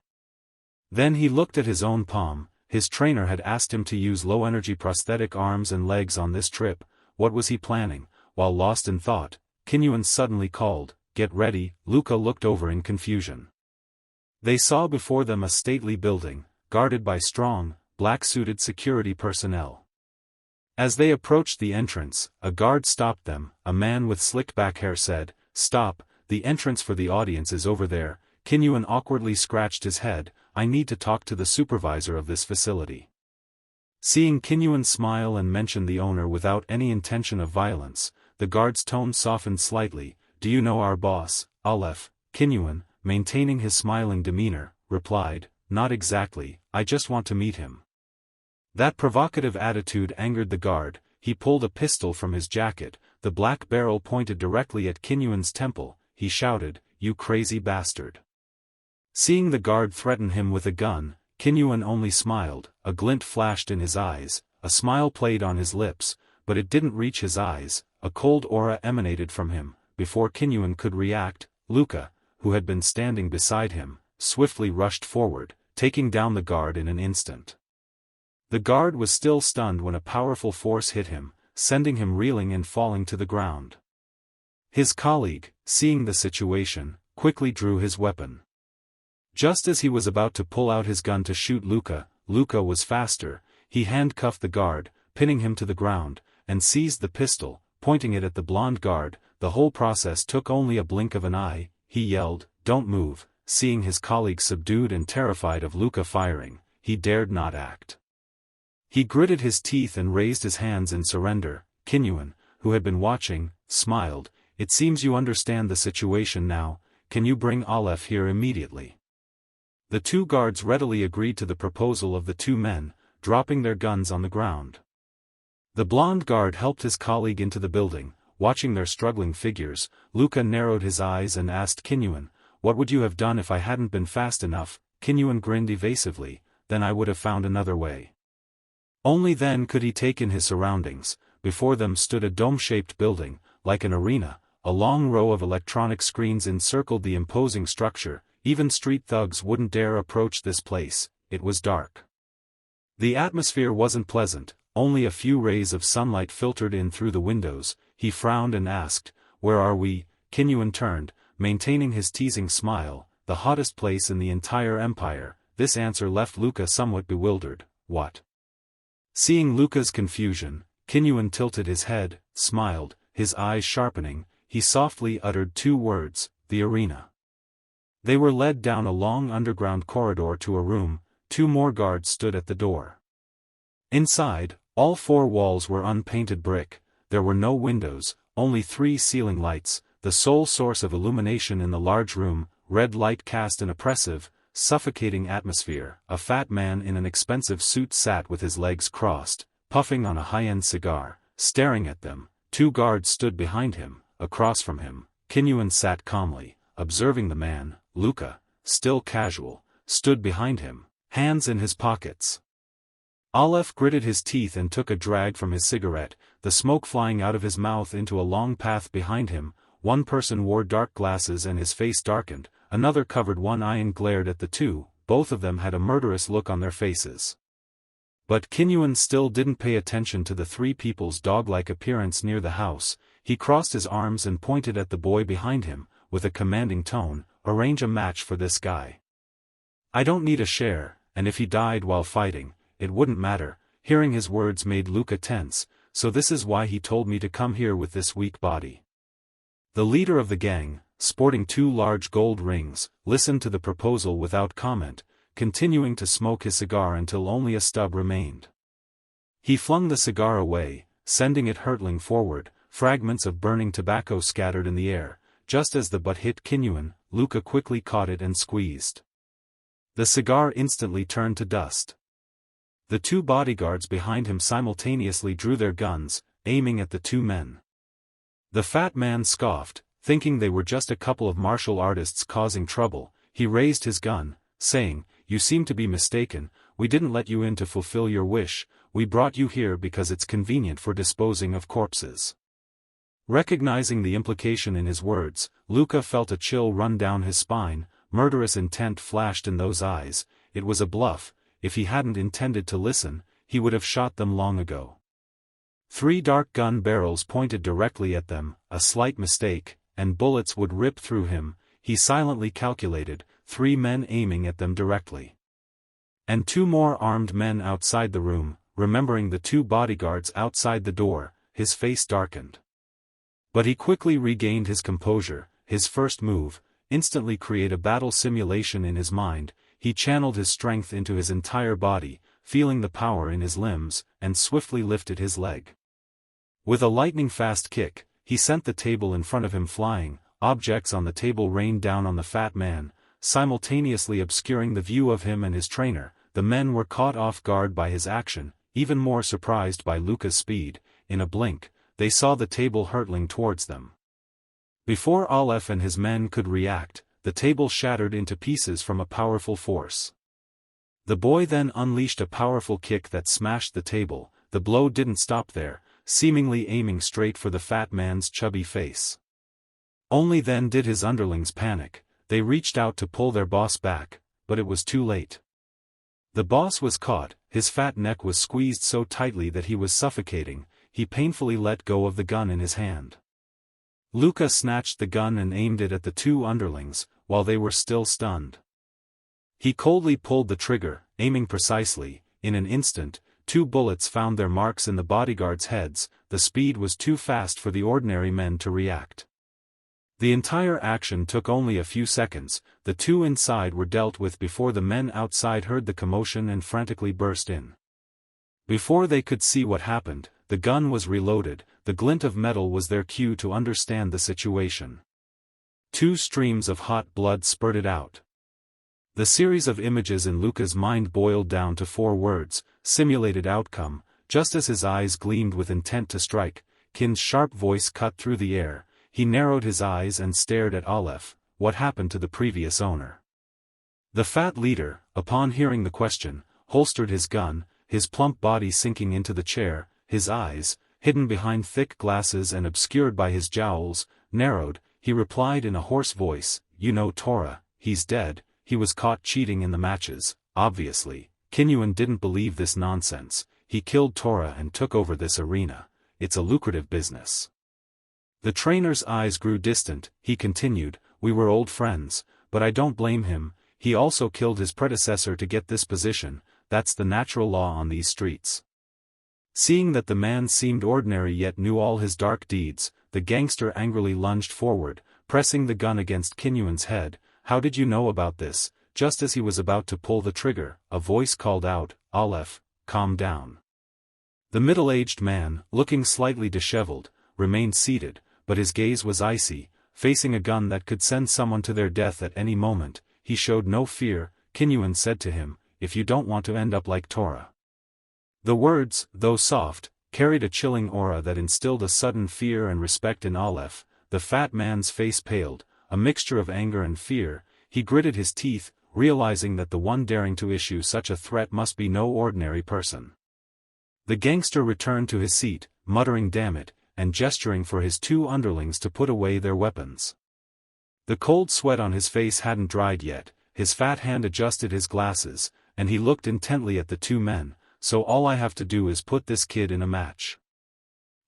Then he looked at his own palm. His trainer had asked him to use low-energy prosthetic arms and legs on this trip. What was he planning? While lost in thought, Kinyuan suddenly called, get ready." Luca looked over in confusion. They saw before them a stately building, guarded by strong, black-suited security personnel. As they approached the entrance, a guard stopped them. A man with slick back hair said, "Stop, the entrance for the audience is over there." Kinyuan awkwardly scratched his head. "I need to talk to the supervisor of this facility." Seeing Kinyuan smile and mention the owner without any intention of violence, the guard's tone softened slightly. "Do you know our boss, Aleph?" Kinyuan, maintaining his smiling demeanor, replied, "Not exactly, I just want to meet him." That provocative attitude angered the guard. He pulled a pistol from his jacket, the black barrel pointed directly at Kinyuan's temple. He shouted, "You crazy bastard." Seeing the guard threaten him with a gun, Kinyuan only smiled. A glint flashed in his eyes, a smile played on his lips, but it didn't reach his eyes. A cold aura emanated from him. Before Kinyuan could react, Luca, who had been standing beside him, swiftly rushed forward, taking down the guard in an instant. The guard was still stunned when a powerful force hit him, sending him reeling and falling to the ground. His colleague, seeing the situation, quickly drew his weapon. Just as he was about to pull out his gun to shoot Luca, Luca was faster. He handcuffed the guard, pinning him to the ground, and seized the pistol, pointing it at the blonde guard. The whole process took only a blink of an eye. He yelled, "Don't move." Seeing his colleague subdued and terrified of Luca firing, he dared not act. He gritted his teeth and raised his hands in surrender. Kinyuan, who had been watching, smiled. "It seems you understand the situation now. Can you bring Aleph here immediately?" The two guards readily agreed to the proposal of the two men, dropping their guns on the ground. The blonde guard helped his colleague into the building. Watching their struggling figures, Luca narrowed his eyes and asked Kinyuan, "What would you have done if I hadn't been fast enough?" Kinyuan grinned evasively, "Then I would have found another way." Only then could he take in his surroundings. Before them stood a dome-shaped building, like an arena. A long row of electronic screens encircled the imposing structure. Even street thugs wouldn't dare approach this place. It was dark. The atmosphere wasn't pleasant, only a few rays of sunlight filtered in through the windows. He frowned and asked, "Where are we?" Kinyuan turned, maintaining his teasing smile. "The hottest place in the entire empire." This answer left Luca somewhat bewildered. "What?" Seeing Luca's confusion, Kinyuan tilted his head, smiled, his eyes sharpening. He softly uttered two words, "The arena." They were led down a long underground corridor to a room. Two more guards stood at the door. Inside, all four walls were unpainted brick. There were no windows, only 3 ceiling lights, the sole source of illumination in the large room. Red light cast an oppressive, suffocating atmosphere. A fat man in an expensive suit sat with his legs crossed, puffing on a high-end cigar. Staring at them, 2 guards stood behind him. Across from him, Kinyuan sat calmly, observing the man. Luca, still casual, stood behind him, hands in his pockets. Aleph gritted his teeth and took a drag from his cigarette, the smoke flying out of his mouth into a long path behind him. One person wore dark glasses and his face darkened, another covered one eye and glared at the two. Both of them had a murderous look on their faces. But Kinyuan still didn't pay attention to the 3 people's dog-like appearance near the house. He crossed his arms and pointed at the boy behind him, with a commanding tone, "Arrange a match for this guy. I don't need a share, and if he died while fighting, it wouldn't matter." Hearing his words made Luca tense. "So this is why he told me to come here with this weak body." The leader of the gang, sporting 2 large gold rings, listened to the proposal without comment, continuing to smoke his cigar until only a stub remained. He flung the cigar away, sending it hurtling forward, fragments of burning tobacco scattered in the air. Just as the butt hit Kinyuan, Luca quickly caught it and squeezed. The cigar instantly turned to dust. The 2 bodyguards behind him simultaneously drew their guns, aiming at the 2 men. The fat man scoffed, thinking they were just a couple of martial artists causing trouble. He raised his gun, saying, "You seem to be mistaken. We didn't let you in to fulfill your wish. We brought you here because it's convenient for disposing of corpses." Recognizing the implication in his words, Luca felt a chill run down his spine. Murderous intent flashed in those eyes. It was a bluff. If he hadn't intended to listen, he would have shot them long ago. 3 dark gun barrels pointed directly at them. A slight mistake, and bullets would rip through him, he silently calculated, 3 men aiming at them directly. And 2 more armed men outside the room. Remembering the 2 bodyguards outside the door, his face darkened. But he quickly regained his composure. His first move, instantly create a battle simulation in his mind. He channeled his strength into his entire body, feeling the power in his limbs, and swiftly lifted his leg. With a lightning-fast kick, he sent the table in front of him flying. Objects on the table rained down on the fat man, simultaneously obscuring the view of him and his trainer. The men were caught off guard by his action, even more surprised by Luca's speed. In a blink, they saw the table hurtling towards them. Before Aleph and his men could react, the table shattered into pieces from a powerful force. The boy then unleashed a powerful kick that smashed the table. The blow didn't stop there, seemingly aiming straight for the fat man's chubby face. Only then did his underlings panic. They reached out to pull their boss back, but it was too late. The boss was caught. His fat neck was squeezed so tightly that he was suffocating. He painfully let go of the gun in his hand. Luca snatched the gun and aimed it at the 2 underlings, while they were still stunned. He coldly pulled the trigger, aiming precisely. In an instant, 2 bullets found their marks in the bodyguards' heads. The speed was too fast for the ordinary men to react. The entire action took only a few seconds. The 2 inside were dealt with before the men outside heard the commotion and frantically burst in. Before they could see what happened, the gun was reloaded. The glint of metal was their cue to understand the situation. 2 streams of hot blood spurted out. The series of images in Luca's mind boiled down to 4 words: simulated outcome. Just as his eyes gleamed with intent to strike, Kin's sharp voice cut through the air. He narrowed his eyes and stared at Aleph. What happened to the previous owner? The fat leader, upon hearing the question, holstered his gun, his plump body sinking into the chair. His eyes, hidden behind thick glasses and obscured by his jowls, narrowed. He replied in a hoarse voice, "You know Tora, he's dead. He was caught cheating in the matches, obviously." Kinyuan didn't believe this nonsense. He killed Tora and took over this arena. It's a lucrative business. The trainer's eyes grew distant. He continued, "We were old friends, but I don't blame him. He also killed his predecessor to get this position. That's the natural law on these streets." Seeing that the man seemed ordinary yet knew all his dark deeds, the gangster angrily lunged forward, pressing the gun against Kinyuan's head. "How did you know about this?" Just as he was about to pull the trigger, a voice called out, "Aleph, calm down." The middle-aged man, looking slightly disheveled, remained seated, but his gaze was icy. Facing a gun that could send someone to their death at any moment, he showed no fear. Kinyuan said to him, "If you don't want to end up like Tora." The words, though soft, carried a chilling aura that instilled a sudden fear and respect in Aleph. The fat man's face paled, a mixture of anger and fear. He gritted his teeth, realizing that the one daring to issue such a threat must be no ordinary person. The gangster returned to his seat, muttering "Damn it," and gesturing for his 2 underlings to put away their weapons. The cold sweat on his face hadn't dried yet. His fat hand adjusted his glasses, and he looked intently at the 2 men. "So all I have to do is put this kid in a match."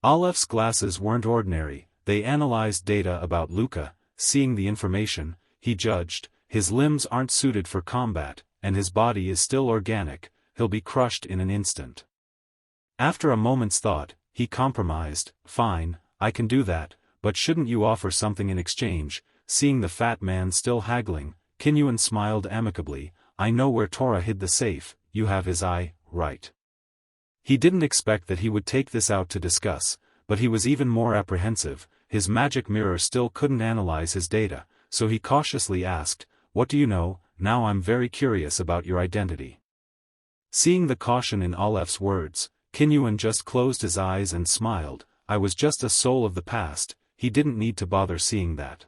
Aleph's glasses weren't ordinary. They analyzed data about Luca. Seeing the information, he judged, his limbs aren't suited for combat, and his body is still organic. He'll be crushed in an instant. After a moment's thought, he compromised, "Fine, I can do that, but shouldn't you offer something in exchange?" Seeing the fat man still haggling, Kinyuan smiled amicably, "I know where Tora hid the safe. You have his eye, right?" He didn't expect that he would take this out to discuss, but he was even more apprehensive. His magic mirror still couldn't analyze his data, so he cautiously asked, "What do you know? Now I'm very curious about your identity." Seeing the caution in Aleph's words, Kinyuan just closed his eyes and smiled. "I was just a soul of the past." He didn't need to bother seeing that.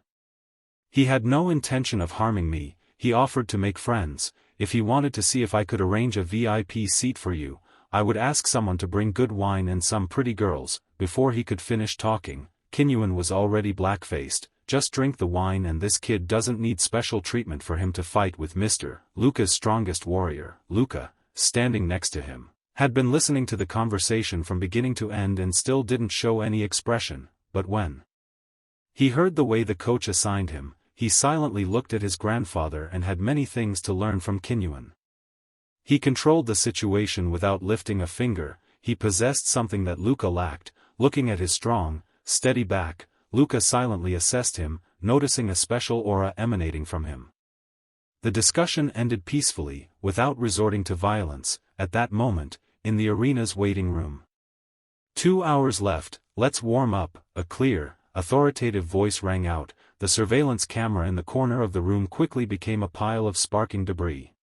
He had no intention of harming me. He offered to make friends. If he wanted to see if I could arrange a VIP seat for you, I would ask someone to bring good wine and some pretty girls. Before he could finish talking, Kinyuan was already black-faced. "Just drink the wine, and this kid doesn't need special treatment for him to fight with Mr. Luca's strongest warrior." Luca, standing next to him, had been listening to the conversation from beginning to end and still didn't show any expression, but when He heard the way the coach assigned him, he silently looked at his grandfather and had many things to learn from Kinyuan. He controlled the situation without lifting a finger, he possessed something that Luca lacked. Looking at his strong, steady back, Luca silently assessed him, noticing a special aura emanating from him. The discussion ended peacefully, without resorting to violence, at that moment, in the arena's waiting room. 2 hours left, let's warm up, a clear, authoritative voice rang out. The surveillance camera in the corner of the room quickly became a pile of sparking debris.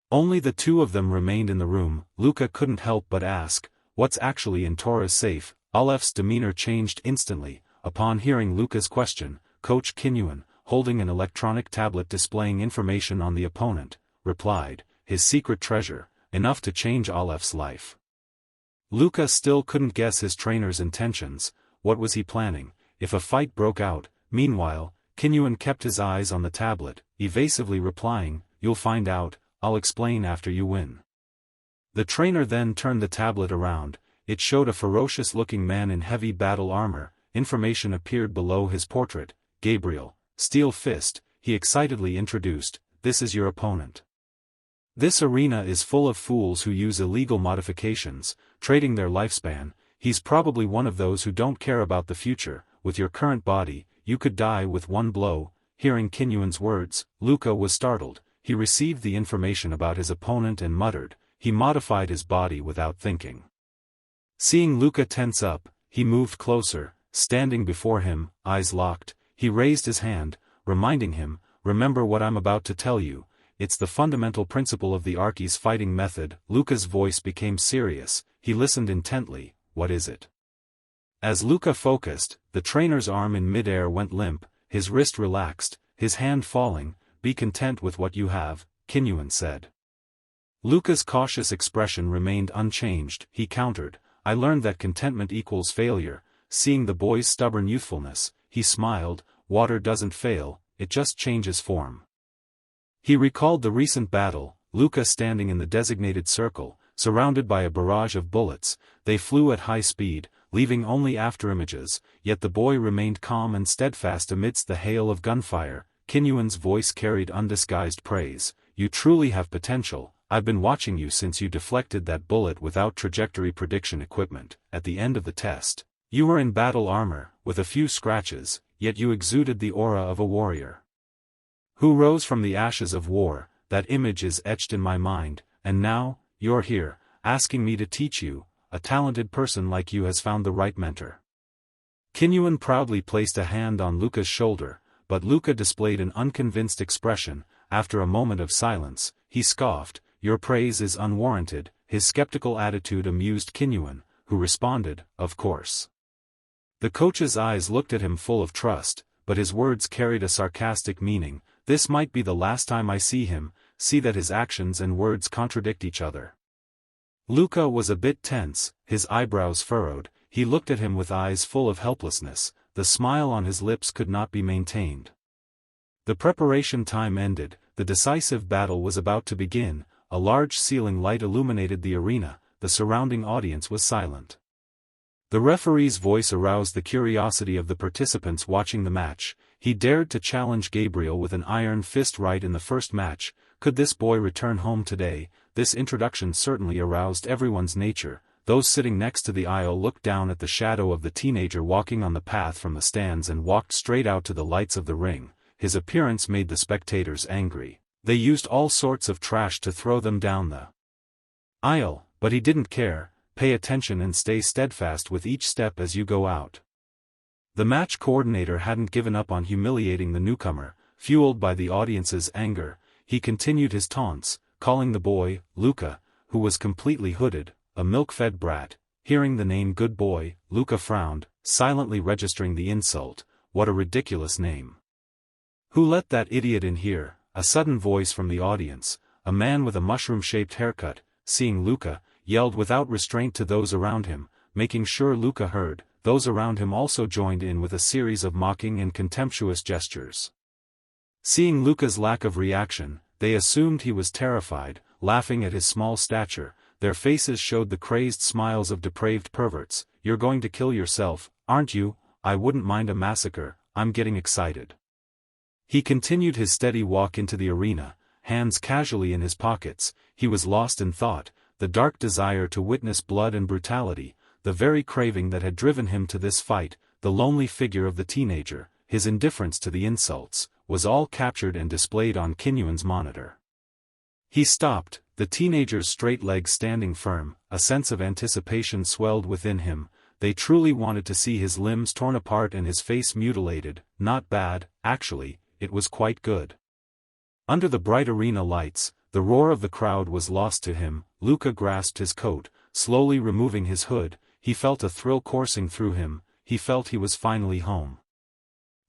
Only the two of them remained in the room. Luca couldn't help but ask, "What's actually in Tora's safe?" Alep's demeanor changed instantly. Upon hearing Luca's question, Coach Kinyuan, holding an electronic tablet displaying information on the opponent, replied, "His secret treasure, enough to change Alep's life." Luca still couldn't guess his trainer's intentions. What was he planning, if a fight broke out? Meanwhile, Kinyuan kept his eyes on the tablet, evasively replying, "You'll find out, I'll explain after you win." The trainer then turned the tablet around. It showed a ferocious-looking man in heavy battle armor. Information appeared below his portrait. Gabriel, Steel Fist, he excitedly introduced, "This is your opponent. This arena is full of fools who use illegal modifications, trading their lifespan. He's probably one of those who don't care about the future. With your current body, you could die with one blow." Hearing Kinyuan's words, Luca was startled. He received the information about his opponent and muttered, "He modified his body without thinking." Seeing Luca tense up, he moved closer, standing before him, eyes locked. He raised his hand, reminding him, "Remember what I'm about to tell you. It's the fundamental principle of the Archi's fighting method." Luca's voice became serious. He listened intently. "What is it?" As Luca focused, the trainer's arm in midair went limp, his wrist relaxed, his hand falling. "Be content with what you have," Kinyuan said. Luca's cautious expression remained unchanged. He countered, "I learned that contentment equals failure." Seeing the boy's stubborn youthfulness, he smiled, "Water doesn't fail, it just changes form." He recalled the recent battle, Luca standing in the designated circle, surrounded by a barrage of bullets. They flew at high speed, leaving only afterimages, yet the boy remained calm and steadfast amidst the hail of gunfire. Kinyuan's voice carried undisguised praise, "You truly have potential. I've been watching you since you deflected that bullet without trajectory prediction equipment. At the end of the test, you were in battle armor, with a few scratches, yet you exuded the aura of a warrior who rose from the ashes of war. That image is etched in my mind, and now, you're here, asking me to teach you. A talented person like you has found the right mentor." Kinyuan proudly placed a hand on Luca's shoulder, but Luca displayed an unconvinced expression. After a moment of silence, he scoffed, "Your praise is unwarranted." His skeptical attitude amused Kinyuan, who responded, "Of course." The coach's eyes looked at him full of trust, but his words carried a sarcastic meaning. "This might be the last time I see him. See that his actions and words contradict each other." Luca was a bit tense, his eyebrows furrowed. He looked at him with eyes full of helplessness. The smile on his lips could not be maintained. The preparation time ended, the decisive battle was about to begin. A large ceiling light illuminated the arena, the surrounding audience was silent. The referee's voice aroused the curiosity of the participants watching the match. He dared to challenge Gabriel with an iron fist right in the first match. Could this boy return home today? This introduction certainly aroused everyone's nature. Those sitting next to the aisle looked down at the shadow of the teenager walking on the path from the stands and walked straight out to the lights of the ring. His appearance made the spectators angry. They used all sorts of trash to throw them down the aisle, but he didn't care. "Pay attention and stay steadfast with each step as you go out." The match coordinator hadn't given up on humiliating the newcomer. Fueled by the audience's anger, he continued his taunts, calling the boy, Luca, who was completely hooded, a milk-fed brat. Hearing the name Good Boy, Luca frowned, silently registering the insult. What a ridiculous name. "Who let that idiot in here?" A sudden voice from the audience, a man with a mushroom-shaped haircut, seeing Luca, yelled without restraint to those around him. Making sure Luca heard, those around him also joined in with a series of mocking and contemptuous gestures. Seeing Luca's lack of reaction, they assumed he was terrified, laughing at his small stature. Their faces showed the crazed smiles of depraved perverts. "You're going to kill yourself, aren't you? I wouldn't mind a massacre." I'm getting excited. He continued his steady walk into the arena, hands casually in his pockets. He was lost in thought, the dark desire to witness blood and brutality, the very craving that had driven him to this fight, the lonely figure of the teenager, his indifference to the insults, was all captured and displayed on Kinyuan's monitor. He stopped, the teenager's straight legs standing firm, a sense of anticipation swelled within him. They truly wanted to see his limbs torn apart and his face mutilated. Not bad, actually, it was quite good. Under the bright arena lights, the roar of the crowd was lost to him. Luca grasped his coat, slowly removing his hood. He felt a thrill coursing through him. He felt he was finally home.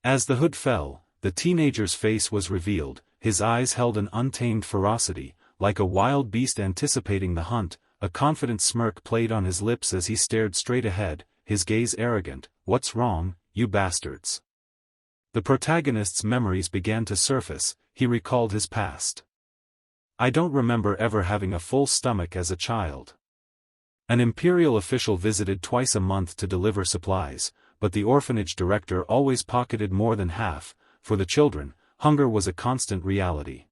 As the hood fell, the teenager's face was revealed. His eyes held an untamed ferocity, like a wild beast anticipating the hunt. A confident smirk played on his lips as he stared straight ahead, his gaze arrogant. What's wrong, you bastards? The protagonist's memories began to surface. He recalled his past. I don't remember ever having a full stomach as a child. An imperial official visited twice a month to deliver supplies, but the orphanage director always pocketed more than half. For the children, hunger was a constant reality.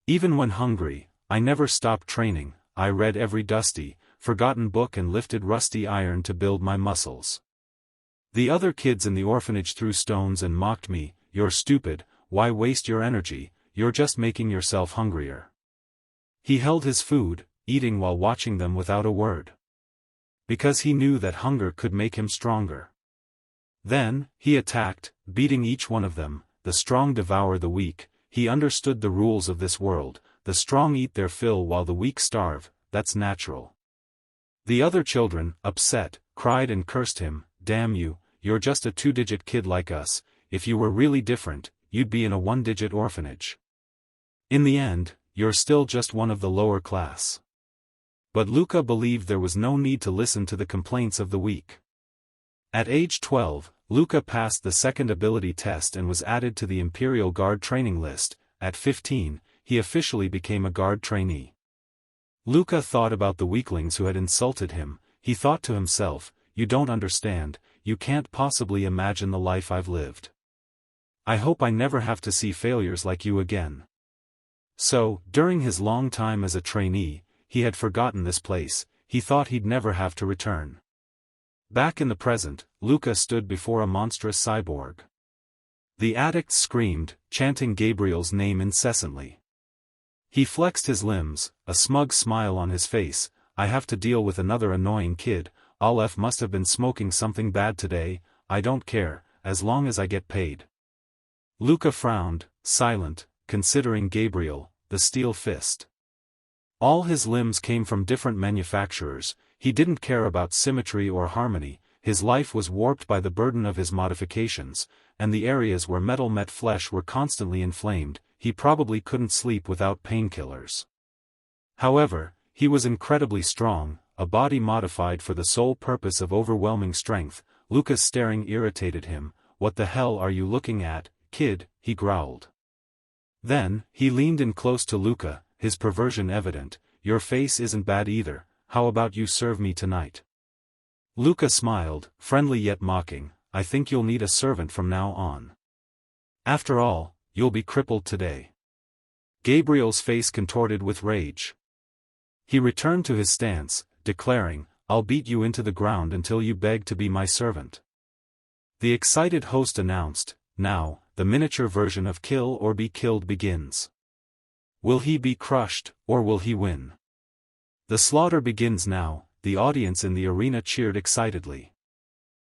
Even when hungry, I never stopped training. I read every dusty, forgotten book and lifted rusty iron to build my muscles. The other kids in the orphanage threw stones and mocked me. You're stupid, why waste your energy, you're just making yourself hungrier. He held his food, eating while watching them without a word. Because he knew that hunger could make him stronger. Then, he attacked, beating each one of them. The strong devour the weak. He understood the rules of this world. The strong eat their fill while the weak starve. That's natural. The other children, upset, cried and cursed him. Damn you, you're just a two-digit kid like us. If you were really different, you'd be in a one-digit orphanage. In the end, you're still just one of the lower class. But Luca believed there was no need to listen to the complaints of the weak. At age 12, Luca passed the second ability test and was added to the Imperial Guard training list. At 15, he officially became a guard trainee. Luca thought about the weaklings who had insulted him. He thought to himself, you don't understand, you can't possibly imagine the life I've lived. I hope I never have to see failures like you again. So, during his long time as a trainee, he had forgotten this place. He thought he'd never have to return. Back in the present, Luca stood before a monstrous cyborg. The addict screamed, chanting Gabriel's name incessantly. He flexed his limbs, a smug smile on his face. I have to deal with another annoying kid. Aleph must have been smoking something bad today. I don't care, as long as I get paid. Luca frowned, silent, considering Gabriel, the steel fist. All his limbs came from different manufacturers. He didn't care about symmetry or harmony. His life was warped by the burden of his modifications, and the areas where metal met flesh were constantly inflamed. He probably couldn't sleep without painkillers. However, he was incredibly strong, a body modified for the sole purpose of overwhelming strength. Luca's staring irritated him. What the hell are you looking at, kid? He growled. Then, he leaned in close to Luca, his perversion evident. Your face isn't bad either. How about you serve me tonight? Luca smiled, friendly yet mocking. I think you'll need a servant from now on. After all, you'll be crippled today. Gabriel's face contorted with rage. He returned to his stance, declaring, I'll beat you into the ground until you beg to be my servant. The excited host announced, now, the miniature version of Kill or Be Killed begins. Will he be crushed, or will he win? The slaughter begins now. The audience in the arena cheered excitedly.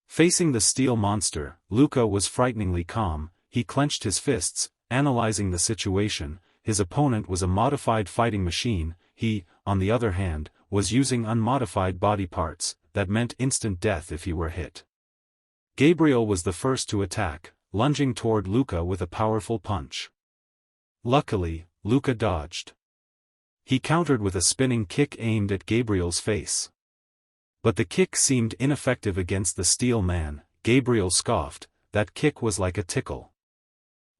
Facing the steel monster, Luca was frighteningly calm. He clenched his fists, analyzing the situation. His opponent was a modified fighting machine. He, on the other hand, was using unmodified body parts. That meant instant death if he were hit. Gabriel was the first to attack, lunging toward Luca with a powerful punch. Luckily, Luca dodged. He countered with a spinning kick aimed at Gabriel's face. But the kick seemed ineffective against the steel man. Gabriel scoffed, that kick was like a tickle.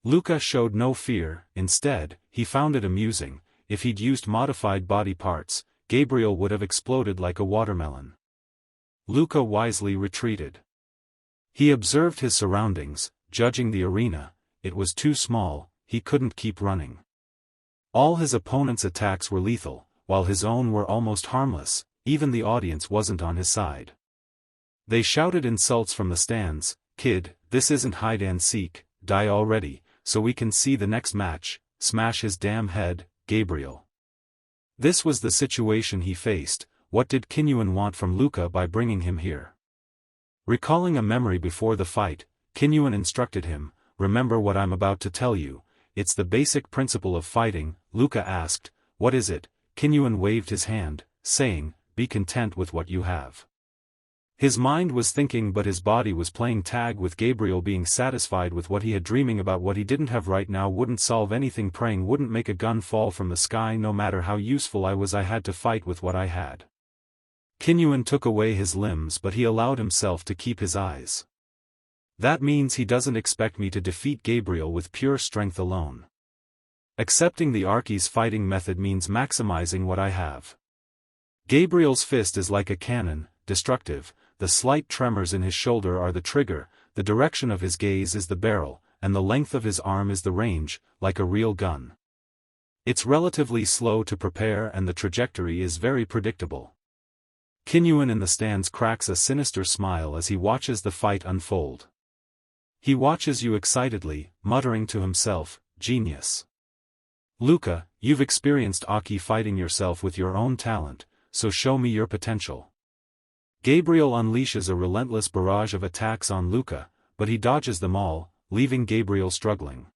Luca showed no fear. Instead, he found it amusing. If he'd used modified body parts, Gabriel would have exploded like a watermelon. Luca wisely retreated. He observed his surroundings. judging the arena, it was too small, he couldn't keep running. All his opponent's attacks were lethal, while his own were almost harmless, even the audience wasn't on his side. They shouted insults from the stands, "Kid, this isn't hide and seek, die already, so we can see the next match, smash his damn head, Gabriel." This was the situation he faced. What did Kinyuan want from Luca by bringing him here? Recalling a memory before the fight, Kinyuan instructed him, "Remember what I'm about to tell you, it's the basic principle of fighting." Luca asked, "What is it?" Kinyuan waved his hand, saying, "Be content with what you have." His mind was thinking but his body was playing tag with Gabriel. Being satisfied with what he had, dreaming about what he didn't have right now wouldn't solve anything. Praying wouldn't make a gun fall from the sky. No matter how useful I was, I had to fight with what I had. Kinyuan took away his limbs but he allowed himself to keep his eyes. That means he doesn't expect me to defeat Gabriel with pure strength alone. Accepting the Archi's fighting method means maximizing what I have. Gabriel's fist is like a cannon, destructive. The slight tremors in his shoulder are the trigger, the direction of his gaze is the barrel, and the length of his arm is the range, like a real gun. It's relatively slow to prepare and the trajectory is very predictable. Kinyuan in the stands cracks a sinister smile as he watches the fight unfold. He watches you excitedly, muttering to himself, "Genius. Luca, you've experienced Aki fighting yourself with your own talent, so show me your potential." Gabriel unleashes a relentless barrage of attacks on Luca, but he dodges them all, leaving Gabriel struggling.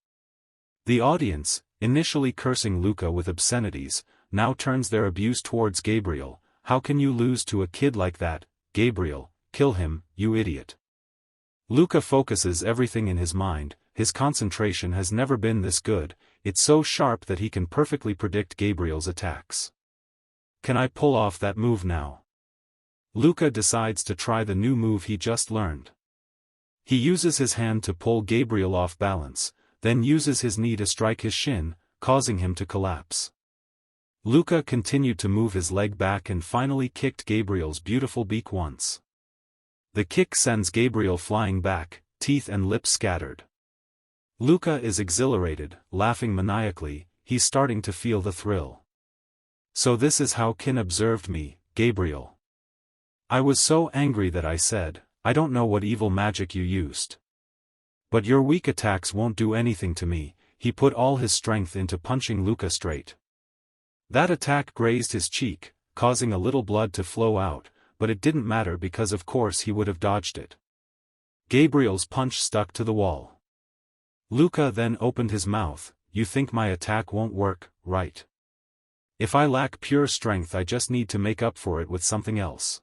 The audience, initially cursing Luca with obscenities, now turns their abuse towards Gabriel. "How can you lose to a kid like that, Gabriel? Kill him, you idiot." Luca focuses everything in his mind. His concentration has never been this good. It's so sharp that he can perfectly predict Gabriel's attacks. "Can I pull off that move now?" Luca decides to try the new move he just learned. He uses his hand to pull Gabriel off balance, then uses his knee to strike his shin, causing him to collapse. Luca continued to move his leg back and finally kicked Gabriel's beautiful beak once. The kick sends Gabriel flying back, teeth and lips scattered. Luca is exhilarated, laughing maniacally. He's starting to feel the thrill. "So this is how Kin observed me, Gabriel. I was so angry that I said, 'I don't know what evil magic you used. But your weak attacks won't do anything to me.'" He put all his strength into punching Luca straight. That attack grazed his cheek, causing a little blood to flow out, but it didn't matter because of course he would have dodged it. Gabriel's punch stuck to the wall. Luca then opened his mouth. "You think my attack won't work, right? If I lack pure strength I just need to make up for it with something else."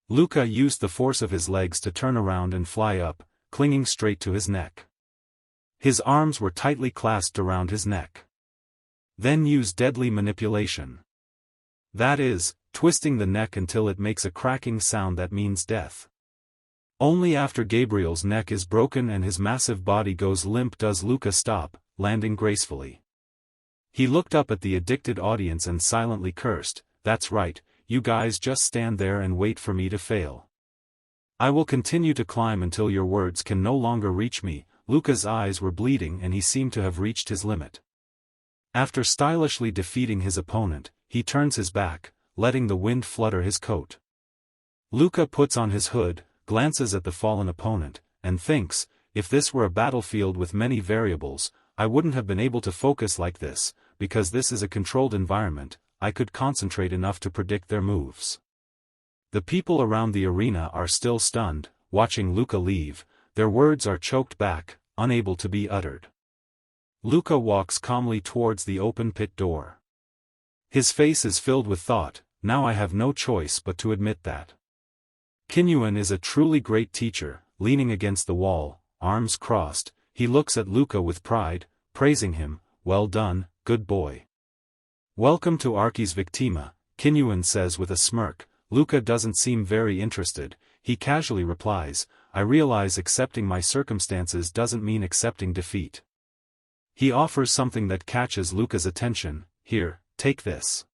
Luca used the force of his legs to turn around and fly up, clinging straight to his neck. His arms were tightly clasped around his neck. Then used deadly manipulation. That is, twisting the neck until it makes a cracking sound that means death. Only after Gabriel's neck is broken and his massive body goes limp does Luca stop, landing gracefully. He looked up at the addicted audience and silently cursed, "That's right, you guys just stand there and wait for me to fail. I will continue to climb until your words can no longer reach me." Luca's eyes were bleeding and he seemed to have reached his limit. After stylishly defeating his opponent, he turns his back, letting the wind flutter his coat. Luca puts on his hood, glances at the fallen opponent, and thinks, "If this were a battlefield with many variables, I wouldn't have been able to focus like this, because this is a controlled environment. I could concentrate enough to predict their moves." The people around the arena are still stunned, watching Luca leave. Their words are choked back, unable to be uttered. Luca walks calmly towards the open pit door. His face is filled with thought. "Now I have no choice but to admit that Kinyuan is a truly great teacher." Leaning against the wall, arms crossed, he looks at Luca with pride, praising him. "Well done, good boy." "Welcome to Archi's Victima," Kinyuan says with a smirk. Luca doesn't seem very interested. He casually replies, "I realize accepting my circumstances doesn't mean accepting defeat." He offers something that catches Luca's attention. "Here, take this."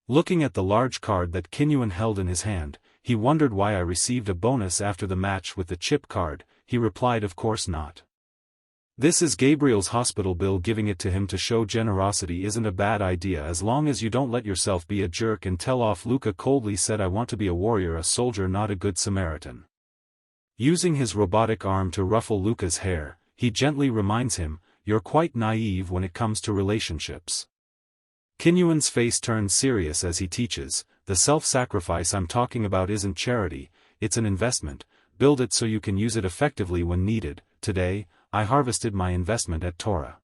Looking at the large card that Kinyuan held in his hand, he wondered why I received a bonus after the match with the chip card. he replied, of course not. This is Gabriel's hospital bill. Giving it to him to show generosity isn't a bad idea as long as you don't let yourself be a jerk and tell off. Luca coldly said, I want to be a warrior, a soldier, not a good Samaritan. Using his robotic arm to ruffle Luca's hair, he gently reminds him, you're quite naive when it comes to relationships. Kinyuan's face turns serious as he teaches, the self-sacrifice I'm talking about isn't charity, it's an investment, build it so you can use it effectively when needed. Today, I harvested my investment at Torah.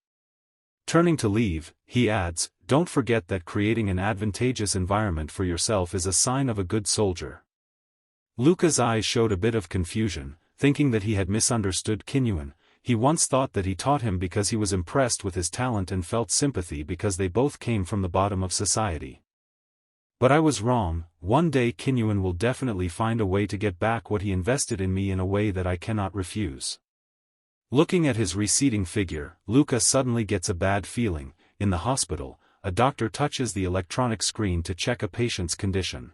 Turning to leave, he adds, don't forget that creating an advantageous environment for yourself is a sign of a good soldier. Luca's eyes showed a bit of confusion, thinking that he had misunderstood Kinyuan. He once thought that he taught him because he was impressed with his talent and felt sympathy because they both came from the bottom of society. But I was wrong. One day Kinyuan will definitely find a way to get back what he invested in me in a way that I cannot refuse. Looking at his receding figure, Luca suddenly gets a bad feeling. In the hospital, a doctor touches the electronic screen to check a patient's condition.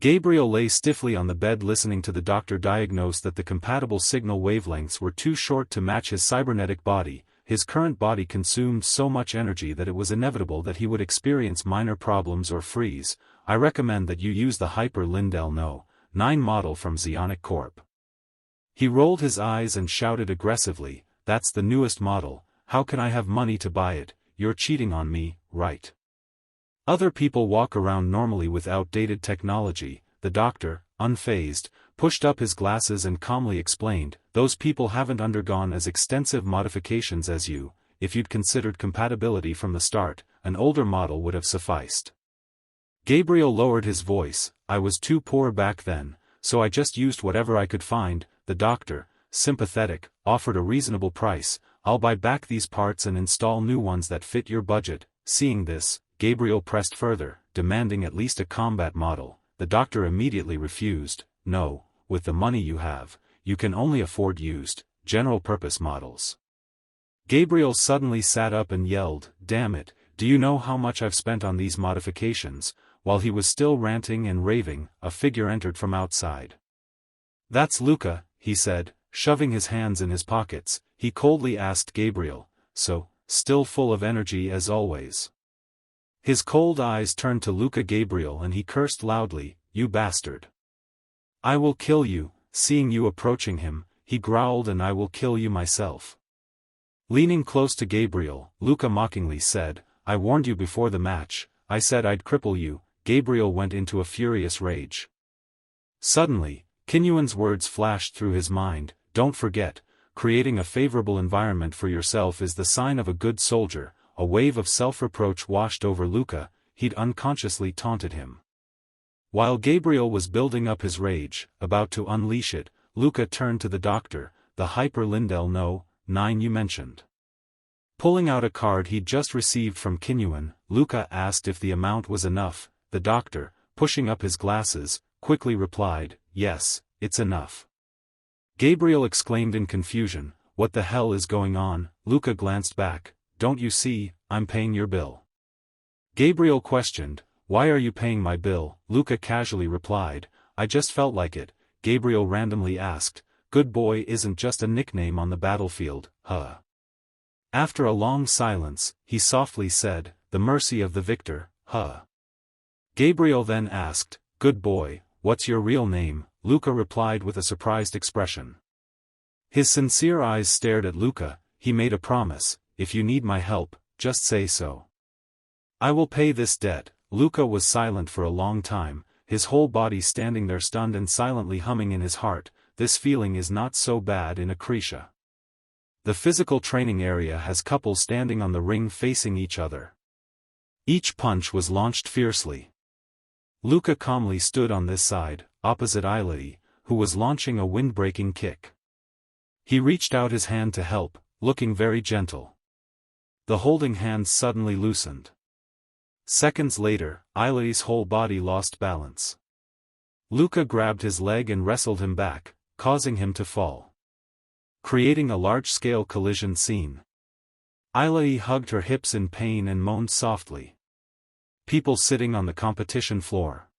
Gabriel lay stiffly on the bed listening to the doctor diagnose that the compatible signal wavelengths were too short to match his cybernetic body. His current body consumed so much energy that it was inevitable that he would experience minor problems or freeze. I recommend that you use the Hyper Lindell No. 9 model from Zionic Corp. He rolled his eyes and shouted aggressively, that's the newest model, how can I have money to buy it? You're cheating on me, right? Other people walk around normally with outdated technology. The doctor, unfazed, pushed up his glasses and calmly explained, those people haven't undergone as extensive modifications as you. If you'd considered compatibility from the start, an older model would have sufficed. Gabriel lowered his voice, I was too poor back then, so I just used whatever I could find. The doctor, sympathetic, offered a reasonable price. I'll buy back these parts and install new ones that fit your budget. Seeing this, Gabriel pressed further, demanding at least a combat model. The doctor immediately refused. No, with the money you have, you can only afford used, general-purpose models. Gabriel suddenly sat up and yelled, damn it, do you know how much I've spent on these modifications? While he was still ranting and raving, a figure entered from outside. That's Luca, he said, shoving his hands in his pockets. He coldly asked Gabriel, so, still full of energy as always? His cold eyes turned to Luca. Gabriel and he cursed loudly, you bastard. I will kill you. Seeing you approaching him, he growled, and I will kill you myself. Leaning close to Gabriel, Luca mockingly said, I warned you before the match, I said I'd cripple you. Gabriel went into a furious rage. Suddenly, Kinyuan's words flashed through his mind, don't forget, creating a favorable environment for yourself is the sign of a good soldier. A wave of self-reproach washed over Luca. He'd unconsciously taunted him. While Gabriel was building up his rage, about to unleash it, Luca turned to the doctor, the Hyper Lindell No. 9 you mentioned. Pulling out a card he'd just received from Kinyuan, Luca asked if the amount was enough. The doctor, pushing up his glasses, quickly replied, yes, it's enough. Gabriel exclaimed in confusion, what the hell is going on? Luca glanced back, don't you see, I'm paying your bill. Gabriel questioned, why are you paying my bill? Luca casually replied, I just felt like it. Gabriel randomly asked, good boy isn't just a nickname on the battlefield, huh? After a long silence, he softly said, the mercy of the victor, huh? Gabriel then asked, good boy, what's your real name? Luca replied with a surprised expression. His sincere eyes stared at Luca. He made a promise, if you need my help, just say so. I will pay this debt. Luca was silent for a long time, his whole body standing there stunned and silently humming in his heart, this feeling is not so bad in Akrisha. The physical training area has couples standing on the ring facing each other. Each punch was launched fiercely. Luca calmly stood on this side, opposite Ilai, who was launching a wind-breaking kick. He reached out his hand to help, looking very gentle. The holding hands suddenly loosened. Seconds later, Ilai's whole body lost balance. Luca grabbed his leg and wrestled him back, causing him to fall, creating a large-scale collision scene. Ilai hugged her hips in pain and moaned softly. People sitting on the competition floor.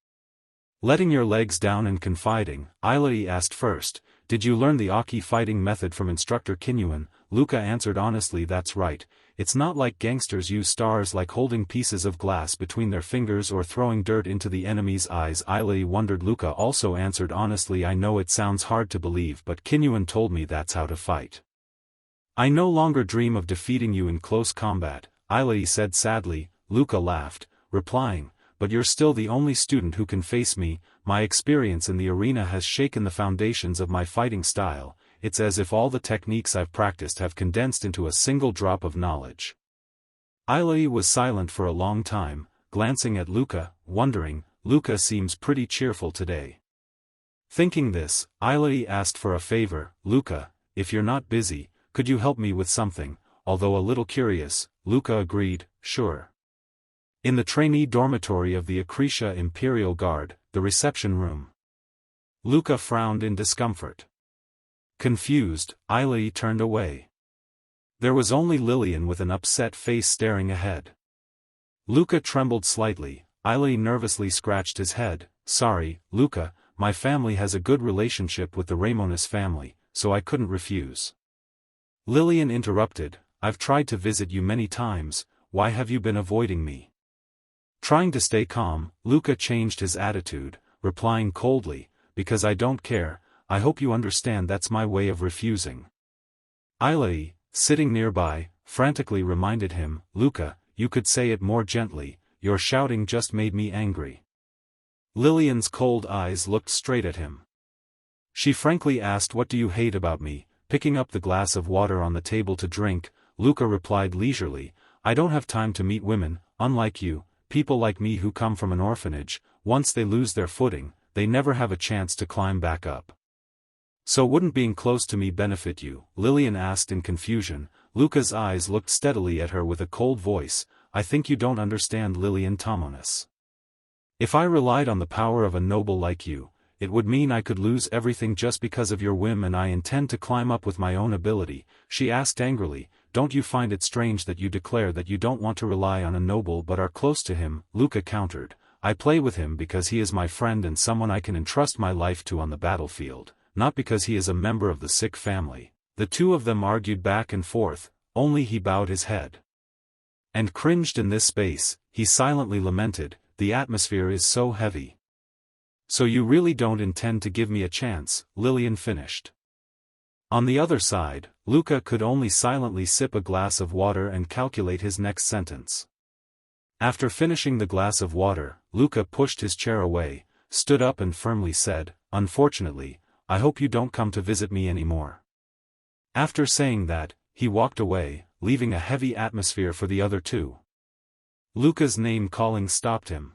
Letting your legs down and confiding, Ilai asked first, Did you learn the Aki fighting method from instructor Kinyuan? Luca answered honestly, that's right. It's not like gangsters use stars like holding pieces of glass between their fingers or throwing dirt into the enemy's eyes. Ilai wondered. Luca also answered honestly, I know it sounds hard to believe, but Kinyuan told me that's how to fight. I no longer dream of defeating you in close combat, Ilai said sadly. Luca laughed, replying, but you're still the only student who can face me. My experience in the arena has shaken the foundations of my fighting style. It's as if all the techniques I've practiced have condensed into a single drop of knowledge. Ilai was silent for a long time, glancing at Luca, wondering, Luca seems pretty cheerful today. Thinking this, Ilai asked for a favor. Luca, if you're not busy, could you help me with something? Although a little curious, Luca agreed, sure. In the trainee dormitory of the Akrisha Imperial Guard, the reception room. Luca frowned in discomfort. Confused, Ilai turned away. There was only Lillian with an upset face staring ahead. Luca trembled slightly. Ilai nervously scratched his head. Sorry, Luca, my family has a good relationship with the Ramonis family, so I couldn't refuse. Lillian interrupted, I've tried to visit you many times, why have you been avoiding me? Trying to stay calm, Luca changed his attitude, replying coldly, because I don't care. I hope you understand that's my way of refusing. Ilai, sitting nearby, frantically reminded him, Luca, you could say it more gently, your shouting just made me angry. Lillian's cold eyes looked straight at him. She frankly asked, what do you hate about me? Picking up the glass of water on the table to drink, Luca replied leisurely, I don't have time to meet women, unlike you, people like me who come from an orphanage. Once they lose their footing, they never have a chance to climb back up. So wouldn't being close to me benefit you? Lillian asked in confusion. Luca's eyes looked steadily at her with a cold voice, I think you don't understand, Lillian Tomonis. If I relied on the power of a noble like you, it would mean I could lose everything just because of your whim, and I intend to climb up with my own ability. She asked angrily, don't you find it strange that you declare that you don't want to rely on a noble but are close to him? Luca countered, I play with him because he is my friend and someone I can entrust my life to on the battlefield, not because he is a member of the sick family. The two of them argued back and forth, only he bowed his head and cringed in this space. He silently lamented, the atmosphere is so heavy. So you really don't intend to give me a chance? Lillian finished. On the other side, Luca could only silently sip a glass of water and calculate his next sentence. After finishing the glass of water, Luca pushed his chair away, stood up and firmly said, unfortunately, I hope you don't come to visit me anymore. After saying that, he walked away, leaving a heavy atmosphere for the other two. Luca's name-calling stopped him.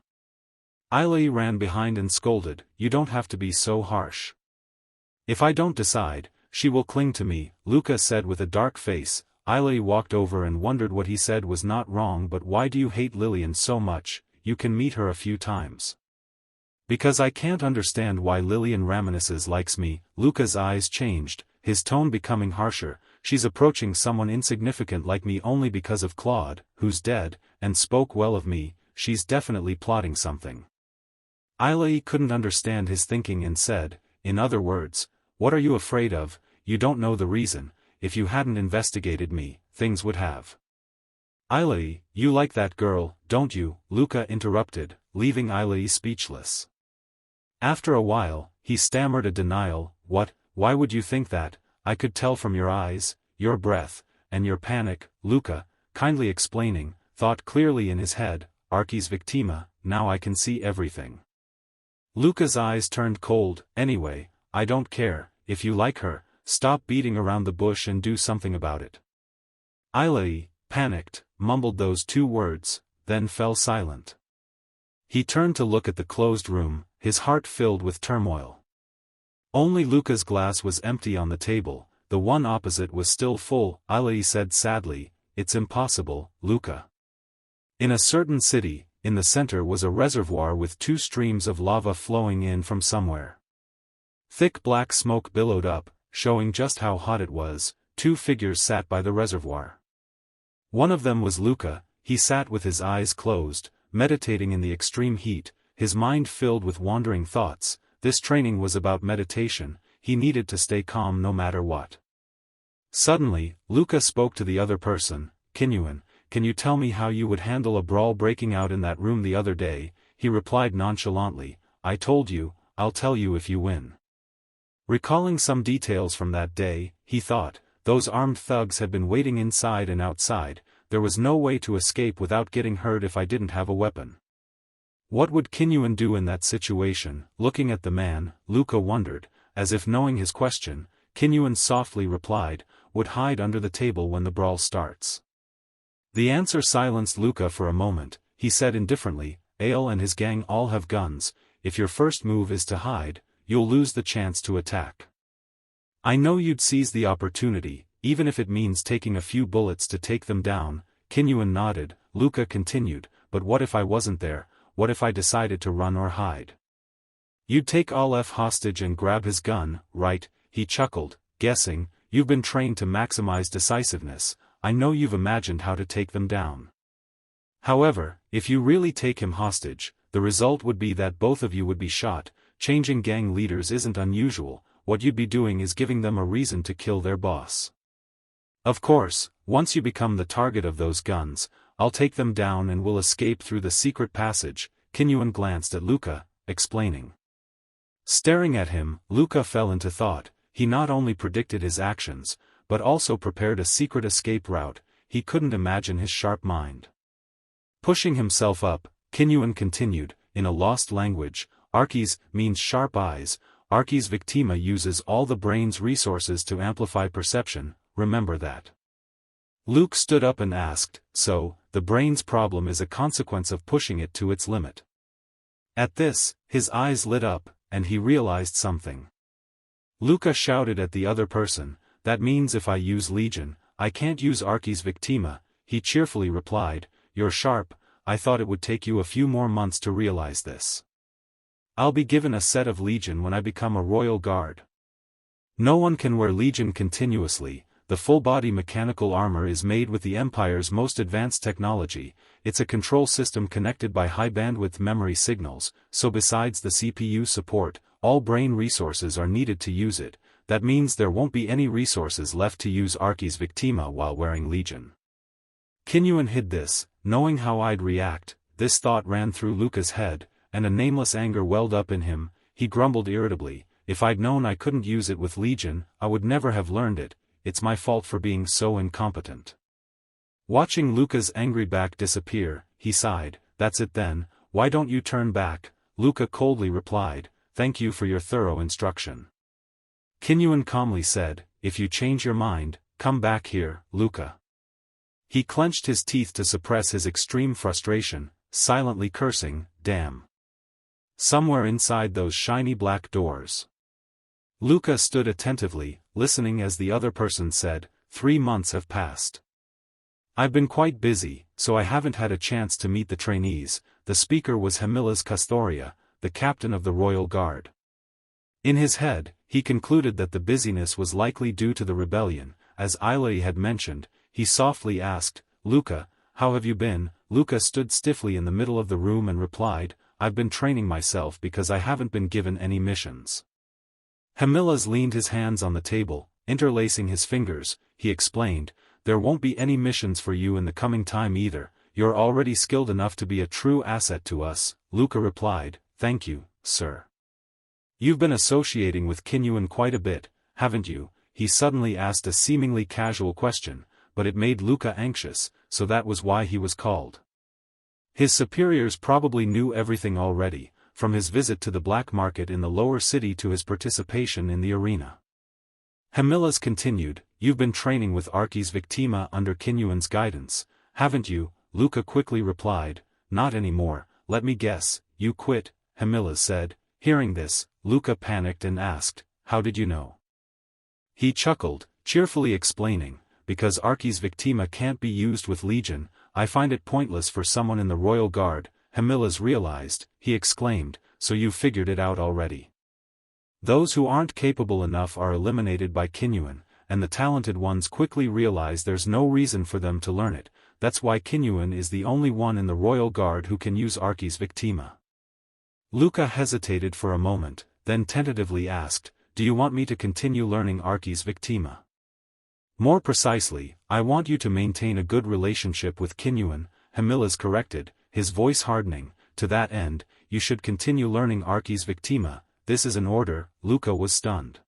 Ilai ran behind and scolded, you don't have to be so harsh. If I don't decide, she will cling to me, Luca said with a dark face. Ilai walked over and wondered what he said was not wrong, but why do you hate Lillian so much? You can meet her a few times. Because I can't understand why Lillian Raminisses likes me. Luca's eyes changed, his tone becoming harsher. She's approaching someone insignificant like me only because of Claude, who's dead, and spoke well of me. She's definitely plotting something. Ilai couldn't understand his thinking and said, in other words, what are you afraid of? You don't know the reason. If you hadn't investigated me, things would have. Ilai, you like that girl, don't you? Luca interrupted, leaving Ilai speechless. After a while, he stammered a denial, what? Why would you think that? I could tell from your eyes, your breath, and your panic. Luca, kindly explaining, thought clearly in his head, Archie's Victima, now I can see everything. Luca's eyes turned cold. Anyway, I don't care. If you like her, stop beating around the bush and do something about it. Ilai, panicked, mumbled those two words, then fell silent. He turned to look at the closed room, his heart filled with turmoil. Only Luca's glass was empty on the table, the one opposite was still full. Ilai said sadly, it's impossible, Luca. In a certain city, in the center was a reservoir with two streams of lava flowing in from somewhere. Thick black smoke billowed up, showing just how hot it was. Two figures sat by the reservoir. One of them was Luca. He sat with his eyes closed, meditating in the extreme heat, his mind filled with wandering thoughts. This training was about meditation. he needed to stay calm no matter what. Suddenly, Luca spoke to the other person. Kinyuan, can you tell me how you would handle a brawl breaking out in that room the other day? He replied nonchalantly, I told you, I'll tell you if you win. Recalling some details from that day, he thought, those armed thugs had been waiting inside and outside, there was no way to escape without getting hurt if I didn't have a weapon. What would Kinyuan do in that situation? Looking at the man, Luca wondered, as if knowing his question. Kinyuan softly replied, would hide under the table when the brawl starts. The answer silenced Luca for a moment. He said indifferently, Ale and his gang all have guns, if your first move is to hide, you'll lose the chance to attack. I know you'd seize the opportunity, even if it means taking a few bullets to take them down. Kinyuan nodded. Luca continued, but what if I wasn't there, what if I decided to run or hide? You'd take Aleph hostage and grab his gun, right? He chuckled, guessing, you've been trained to maximize decisiveness, I know you've imagined how to take them down. However, if you really take him hostage, the result would be that both of you would be shot. Changing gang leaders isn't unusual, what you'd be doing is giving them a reason to kill their boss. Of course, once you become the target of those guns, I'll take them down and we'll escape through the secret passage. Kinyuan glanced at Luca, explaining. Staring at him, Luca fell into thought. He not only predicted his actions, but also prepared a secret escape route. He couldn't imagine his sharp mind. Pushing himself up, Kinyuan continued, in a lost language, Archis means sharp eyes. Archis Victima uses all the brain's resources to amplify perception, remember that. Luke stood up and asked, so, the brain's problem is a consequence of pushing it to its limit. At this, his eyes lit up, and he realized something. Luca shouted at the other person, that means if I use Legion, I can't use Archis Victima. He cheerfully replied, you're sharp, I thought it would take you a few more months to realize this. I'll be given a set of Legion when I become a royal guard. No one can wear Legion continuously. The full-body mechanical armor is made with the Empire's most advanced technology. It's a control system connected by high-bandwidth memory signals, so besides the CPU support, all brain resources are needed to use it. That means there won't be any resources left to use Archis Victima while wearing Legion. Kinyuan hid this, knowing how I'd react. This thought ran through Luca's head, and a nameless anger welled up in him. He grumbled irritably, if I'd known I couldn't use it with Legion, I would never have learned it. It's my fault for being so incompetent. Watching Luca's angry back disappear, he sighed, that's it then, why don't you turn back? Luca coldly replied, thank you for your thorough instruction. Kinyuan calmly said, if you change your mind, come back here, Luca. He clenched his teeth to suppress his extreme frustration, silently cursing, damn. Somewhere inside those shiny black doors. Luca stood attentively, listening as the other person said, 3 months have passed. I've been quite busy, so I haven't had a chance to meet the trainees. The speaker was Hamila's Castoria, the captain of the Royal Guard. In his head, he concluded that the busyness was likely due to the rebellion. As Ilai had mentioned, he softly asked, Luca, how have you been? Luca stood stiffly in the middle of the room and replied, I've been training myself because I haven't been given any missions. Hamilas leaned his hands on the table, interlacing his fingers. He explained, there won't be any missions for you in the coming time either, you're already skilled enough to be a true asset to us. Luca replied, thank you, sir. You've been associating with Kinyuan quite a bit, haven't you? He suddenly asked a seemingly casual question, but it made Luca anxious, so that was why he was called. His superiors probably knew everything already, from his visit to the black market in the lower city to his participation in the arena. Hamilas continued, you've been training with Archis Victima under Kinyuan's guidance, haven't you? Luca quickly replied, not anymore. Let me guess, you quit, Hamilas said. Hearing this, Luca panicked and asked, how did you know? He chuckled, cheerfully explaining, because Archis Victima can't be used with Legion, I find it pointless for someone in the Royal Guard. Hamilas realized, he exclaimed, so you figured it out already. Those who aren't capable enough are eliminated by Kinyuan, and the talented ones quickly realize there's no reason for them to learn it. That's why Kinyuan is the only one in the Royal Guard who can use Archis Victima. Luca hesitated for a moment, then tentatively asked, do you want me to continue learning Archi's Victima? More precisely, I want you to maintain a good relationship with Kinyuan, Hamilas corrected, his voice hardening. To that end, you should continue learning Archi's Victima. This is an order. Luca was stunned.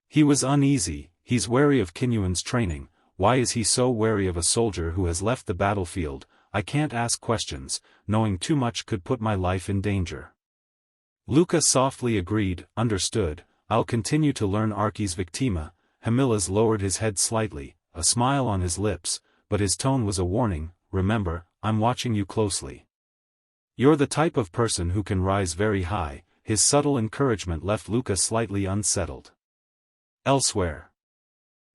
He was uneasy. He's wary of Kinyuan's training. Why is he so wary of a soldier who has left the battlefield? I can't ask questions, knowing too much could put my life in danger. Luca softly agreed. Understood, I'll continue to learn Archi's Victima. Hamilas lowered his head slightly, a smile on his lips, but his tone was a warning. Remember, I'm watching you closely. You're the type of person who can rise very high. His subtle encouragement left Luca slightly unsettled. Elsewhere,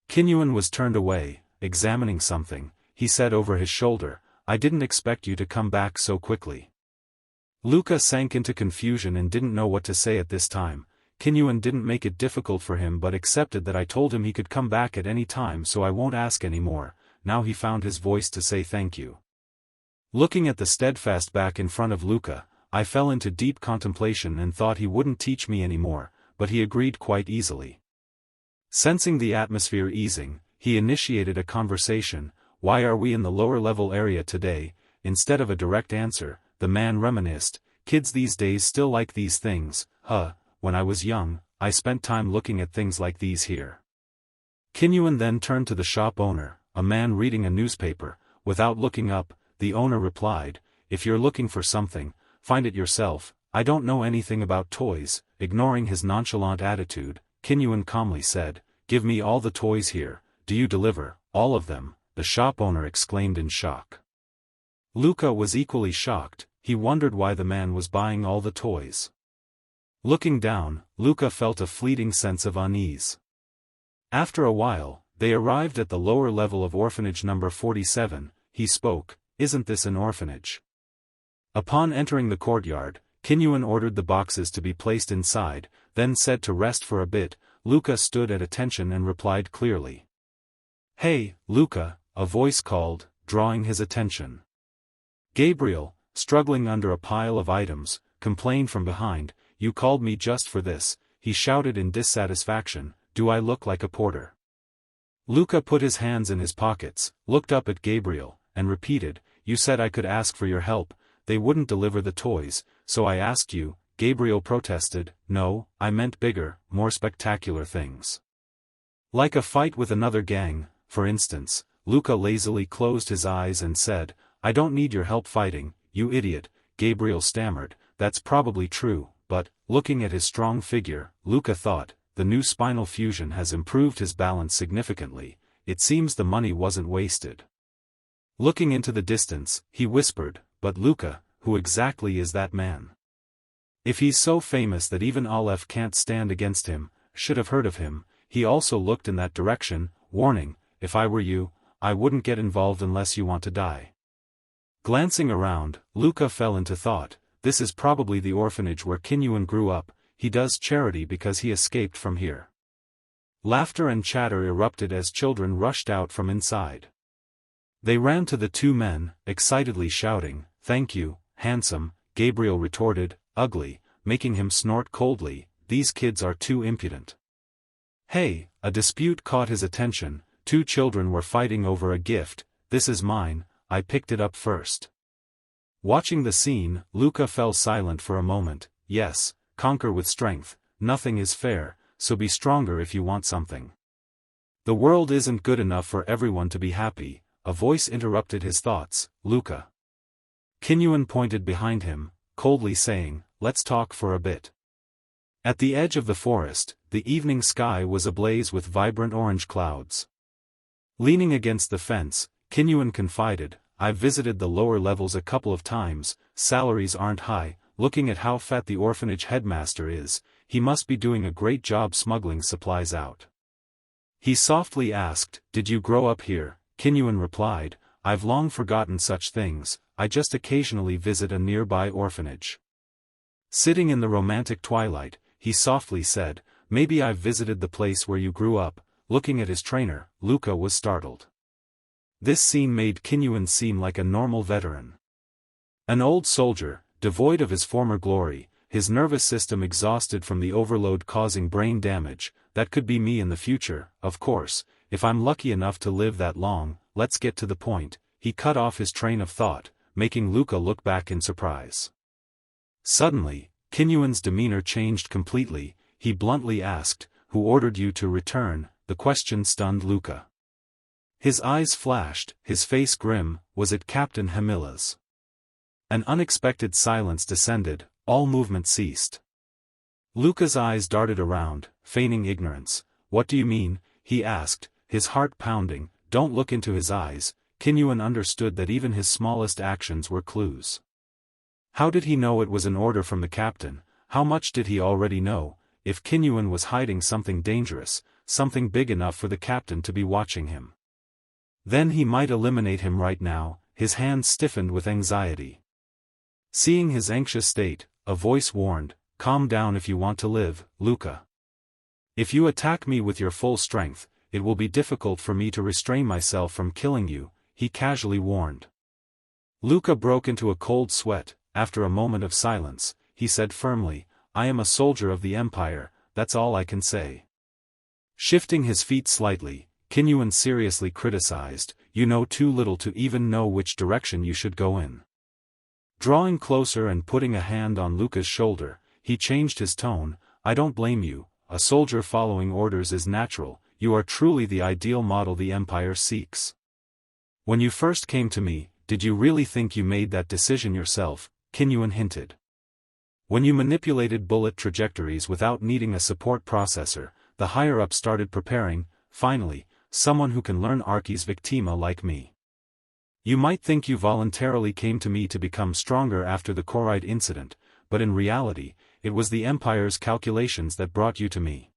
Kinyuan was turned away, examining something. He said over his shoulder, I didn't expect you to come back so quickly. Luca sank into confusion and didn't know what to say at this time. Kinyuan didn't make it difficult for him but accepted that I told him he could come back at any time, so I won't ask anymore. Now he found his voice to say thank you. Looking at the steadfast back in front of Luca, I fell into deep contemplation and thought he wouldn't teach me anymore, but he agreed quite easily. Sensing the atmosphere easing, he initiated a conversation. Why are we in the lower level area today? Instead of a direct answer, the man reminisced, kids these days still like these things. When I was young, I spent time looking at things like these here. Kinyuan then turned to the shop owner, a man reading a newspaper. Without looking up, the owner replied, if you're looking for something, find it yourself. I don't know anything about toys. Ignoring his nonchalant attitude, Kinyuan calmly said, give me all the toys here. Do you deliver all of them? The shop owner exclaimed in shock. Luca was equally shocked. He wondered why the man was buying all the toys. Looking down, Luca felt a fleeting sense of unease. After a while, they arrived at the lower level of orphanage number 47. He spoke, isn't this an orphanage? Upon entering the courtyard, Kinyuan ordered the boxes to be placed inside, then said to rest for a bit. Luca stood at attention and replied clearly. Hey, Luca, a voice called, drawing his attention. Gabriel, struggling under a pile of items, complained from behind, you called me just for this, he shouted in dissatisfaction, do I look like a porter? Luca put his hands in his pockets, looked up at Gabriel, and repeated, you said I could ask for your help, they wouldn't deliver the toys, so I asked you. Gabriel protested, no, I meant bigger, more spectacular things. Like a fight with another gang, for instance. Luca lazily closed his eyes and said, I don't need your help fighting, you idiot. Gabriel stammered, that's probably true, but, looking at his strong figure, Luca thought, the new spinal fusion has improved his balance significantly. It seems the money wasn't wasted. Looking into the distance, he whispered, but Luca, who exactly is that man? If he's so famous that even Aleph can't stand against him, should have heard of him. He also looked in that direction, warning, if I were you, I wouldn't get involved unless you want to die. Glancing around, Luca fell into thought, this is probably the orphanage where Kinyuan grew up. He does charity because he escaped from here. Laughter and chatter erupted as children rushed out from inside. They ran to the two men, excitedly shouting, thank you, handsome. Gabriel retorted, ugly, making him snort coldly, these kids are too impudent. Hey, a dispute caught his attention. Two children were fighting over a gift. This is mine, I picked it up first. Watching the scene, Luca fell silent for a moment. Yes, conquer with strength, nothing is fair, so be stronger if you want something. The world isn't good enough for everyone to be happy. A voice interrupted his thoughts, Luca. Kinyuan pointed behind him, coldly saying, let's talk for a bit. At the edge of the forest, the evening sky was ablaze with vibrant orange clouds. Leaning against the fence, Kinyuan confided, I've visited the lower levels a couple of times, salaries aren't high. Looking at how fat the orphanage headmaster is, he must be doing a great job smuggling supplies out. He softly asked, did you grow up here? Kinyuan replied, I've long forgotten such things, I just occasionally visit a nearby orphanage. Sitting in the romantic twilight, he softly said, maybe I've visited the place where you grew up. Looking at his trainer, Luca was startled. This scene made Kinyuan seem like a normal veteran. An old soldier, devoid of his former glory. his nervous system exhausted from the overload causing brain damage. That could be me in the future, of course, if I'm lucky enough to live that long. Let's get to the point. He cut off his train of thought, making Luca look back in surprise. Suddenly, Kinyuan's demeanor changed completely. He bluntly asked, "Who ordered you to return?" The question stunned Luca. His eyes flashed, his face grim. Was it Captain Hamilla's? An unexpected silence descended, all movement ceased. Luca's eyes darted around, feigning ignorance. "What do you mean?" he asked, his heart pounding. Don't look into his eyes. Kinyuan understood that even his smallest actions were clues. How did he know it was an order from the captain? How much did he already know? If Kinyuan was hiding something dangerous, something big enough for the captain to be watching him, then he might eliminate him right now. His hands stiffened with anxiety. Seeing his anxious state, a voice warned, "Calm down if you want to live, Luca. If you attack me with your full strength, it will be difficult for me to restrain myself from killing you," he casually warned. Luca broke into a cold sweat. After a moment of silence, he said firmly, "I am a soldier of the Empire, that's all I can say." Shifting his feet slightly, Kinyuan seriously criticized, "You know too little to even know which direction you should go in." Drawing closer and putting a hand on Luca's shoulder, he changed his tone, "I don't blame you. A soldier following orders is natural. You are truly the ideal model the Empire seeks. When you first came to me, did you really think you made that decision yourself?" Kinyuan hinted. "When you manipulated bullet trajectories without needing a support processor, the higher-ups started preparing, finally, someone who can learn Archi's Victima like me. You might think you voluntarily came to me to become stronger after the Koride incident, but in reality, it was the Empire's calculations that brought you to me."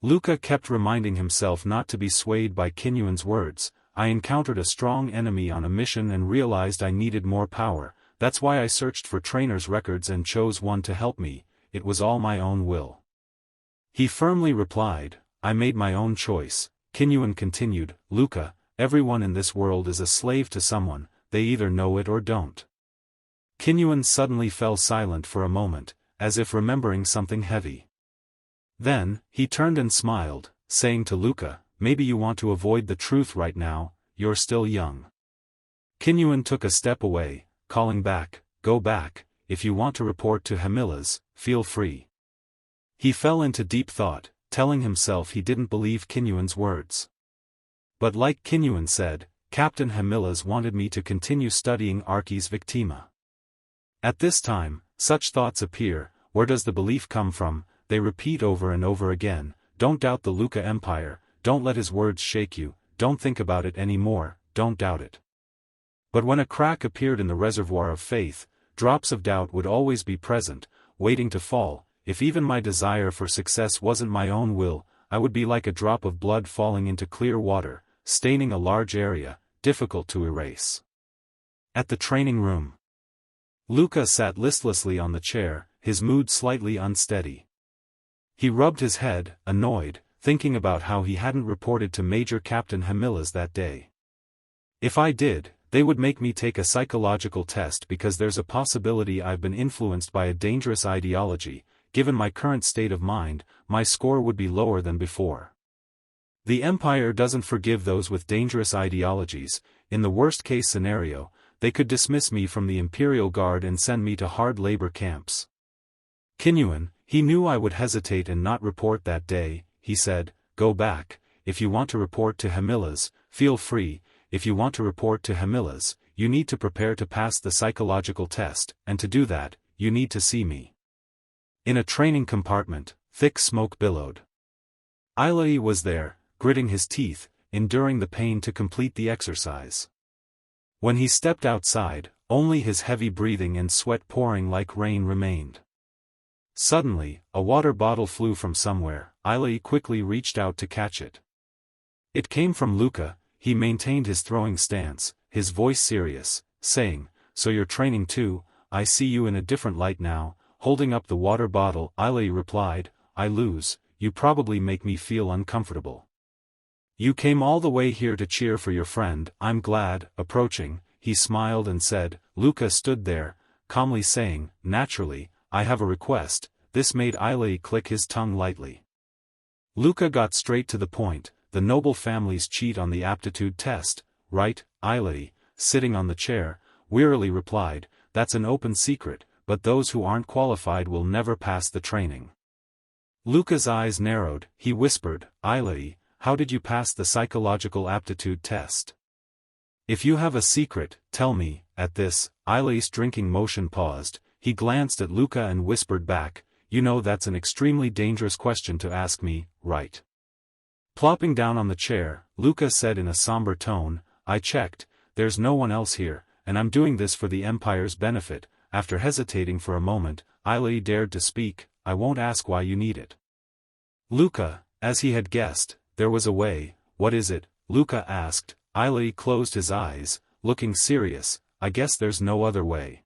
Luca kept reminding himself not to be swayed by Kinyuan's words. "I encountered a strong enemy on a mission and realized I needed more power. That's why I searched for trainers' records and chose one to help me. It was all my own will." He firmly replied, "I made my own choice." Kinyuan continued, "Luca, everyone in this world is a slave to someone, they either know it or don't." Kinyuan suddenly fell silent for a moment, as if remembering something heavy. Then, he turned and smiled, saying to Luca, "Maybe you want to avoid the truth right now, you're still young." Kinyuan took a step away, calling back, "Go back, if you want to report to Hamilla's, feel free." He fell into deep thought, telling himself he didn't believe Kinyuan's words. But like Kinyuan said, Captain Hamilla's wanted me to continue studying Archi's Victima. At this time, such thoughts appear. Where does the belief come from? They repeat over and over again. Don't doubt the Luca Empire, don't let his words shake you, don't think about it anymore, don't doubt it. But when a crack appeared in the reservoir of faith, drops of doubt would always be present, waiting to fall. If even my desire for success wasn't my own will, I would be like a drop of blood falling into clear water, staining a large area, difficult to erase. At the training room, Luca sat listlessly on the chair, his mood slightly unsteady. He rubbed his head, annoyed, thinking about how he hadn't reported to Major Captain Hamilla's that day. "If I did, they would make me take a psychological test because there's a possibility I've been influenced by a dangerous ideology. Given my current state of mind, my score would be lower than before. The Empire doesn't forgive those with dangerous ideologies. In the worst-case scenario, they could dismiss me from the Imperial Guard and send me to hard labor camps." Kinyuan, he knew I would hesitate and not report that day. He said, "Go back, if you want to report to Hamilla's, feel free. If you want to report to Hamilla's, you need to prepare to pass the psychological test, and to do that, you need to see me." In a training compartment, thick smoke billowed. Ilai was there, gritting his teeth, enduring the pain to complete the exercise. When he stepped outside, only his heavy breathing and sweat pouring like rain remained. Suddenly, a water bottle flew from somewhere. Ilai quickly reached out to catch it. It came from Luca. He maintained his throwing stance, his voice serious, saying, "So you're training too? I see you in a different light now." Holding up the water bottle, Ilai replied, "I lose, you probably make me feel uncomfortable. You came all the way here to cheer for your friend, I'm glad." Approaching, he smiled and said, Luca stood there, calmly saying, "Naturally, I have a request. This made Ailey click his tongue lightly. Luca got straight to the point. The noble families cheat on the aptitude test, right? Ailey, sitting on the chair, wearily replied, that's an open secret, but those who aren't qualified will never pass the training. Luca's eyes narrowed. He whispered, Ailey, how did you pass the psychological aptitude test? If you have a secret, tell me. At this, Ailey's drinking motion paused. He glanced at Luca and whispered back, you know that's an extremely dangerous question to ask me, right? Plopping down on the chair, Luca said in a somber tone, I checked, there's no one else here, and I'm doing this for the Empire's benefit. After hesitating for a moment, Ailey dared to speak, I won't ask why you need it. Luca, as he had guessed, there was a way. What is it? Luca asked. Ailey closed his eyes, looking serious, I guess there's no other way.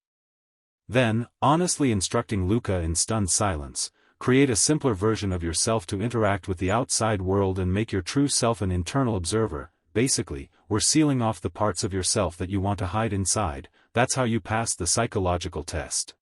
Then, honestly instructing Luca in stunned silence, create a simpler version of yourself to interact with the outside world and make your true self an internal observer. Basically, we're sealing off the parts of yourself that you want to hide inside. That's how you pass the psychological test.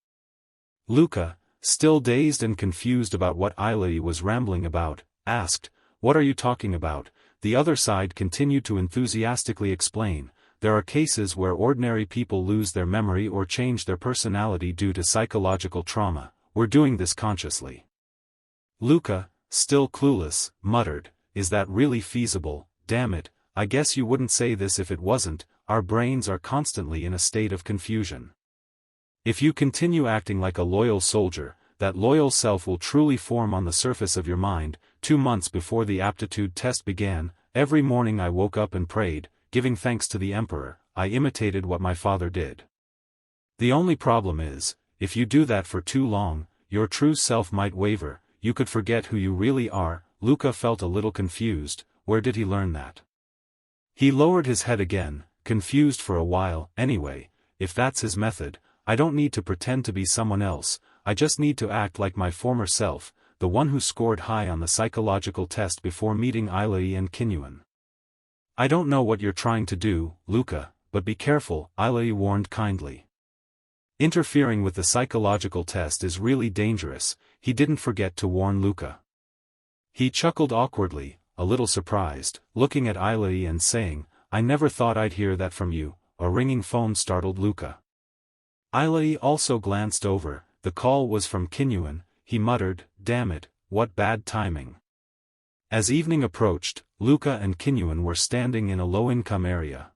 Luca, still dazed and confused about what Ailey was rambling about, asked, what are you talking about? The other side continued to enthusiastically explain, there are cases where ordinary people lose their memory or change their personality due to psychological trauma. We're doing this consciously. Luca, still clueless, muttered, is that really feasible? Damn it, I guess you wouldn't say this if it wasn't. Our brains are constantly in a state of confusion. If you continue acting like a loyal soldier, that loyal self will truly form on the surface of your mind. 2 months before the aptitude test began, every morning I woke up and prayed, giving thanks to the Emperor. I imitated what my father did. The only problem is, if you do that for too long, your true self might waver, you could forget who you really are. Luca felt a little confused. Where did he learn that? He lowered his head again, confused for a while. Anyway, if that's his method, I don't need to pretend to be someone else, I just need to act like my former self, the one who scored high on the psychological test before meeting Ailey and Kinyuan. I don't know what you're trying to do, Luca, but be careful, Ailey warned kindly. Interfering with the psychological test is really dangerous. He didn't forget to warn Luca. He chuckled awkwardly, a little surprised, looking at Ailey and saying, I never thought I'd hear that from you. A ringing phone startled Luca. Ailey also glanced over. The call was from Kinyuan. He muttered, damn it, what bad timing. As evening approached, Luca and Kinyuan were standing in a low-income area.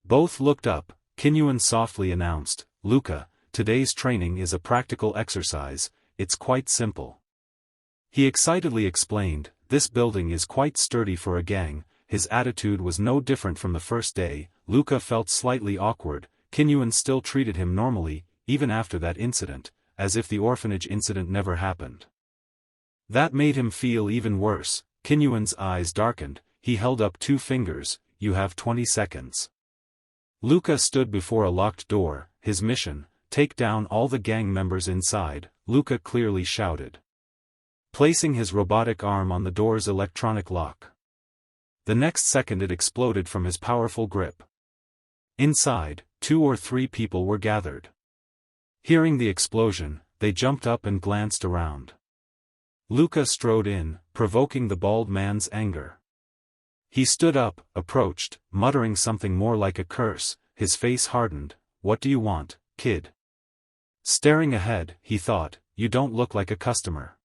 Both looked up. Kinyuan softly announced, Luca, today's training is a practical exercise, it's quite simple. He excitedly explained, this building is quite sturdy for a gang. His attitude was no different from the first day. Luca felt slightly awkward. Kinyuan still treated him normally, even after that incident, as if the orphanage incident never happened. That made him feel even worse. Kinyuan's eyes darkened. He held up 2 fingers, you have 20 seconds. Luca stood before a locked door. His mission, take down all the gang members inside, Luca clearly shouted. Placing his robotic arm on the door's electronic lock. The next second it exploded from his powerful grip. Inside, 2 or 3 people were gathered. Hearing the explosion, they jumped up and glanced around. Luca strode in, provoking the bald man's anger. He stood up, approached, muttering something more like a curse. His face hardened. What do you want, kid? Staring ahead, he thought, you don't look like a customer.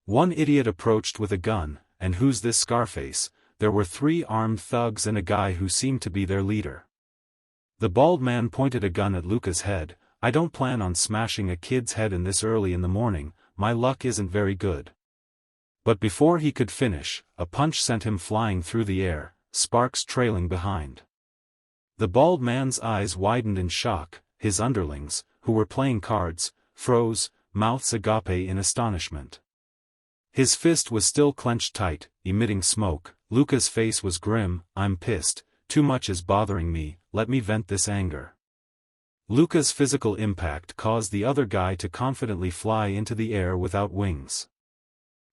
One idiot approached with a gun, and who's this Scarface? There were 3 armed thugs and a guy who seemed to be their leader. The bald man pointed a gun at Luca's head. I don't plan on smashing a kid's head in this early in the morning, my luck isn't very good. But before he could finish, a punch sent him flying through the air, sparks trailing behind. The bald man's eyes widened in shock. His underlings, who were playing cards, froze, mouths agape in astonishment. His fist was still clenched tight, emitting smoke. Luca's face was grim. I'm pissed, too much is bothering me, let me vent this anger. Luca's physical impact caused the other guy to confidently fly into the air without wings.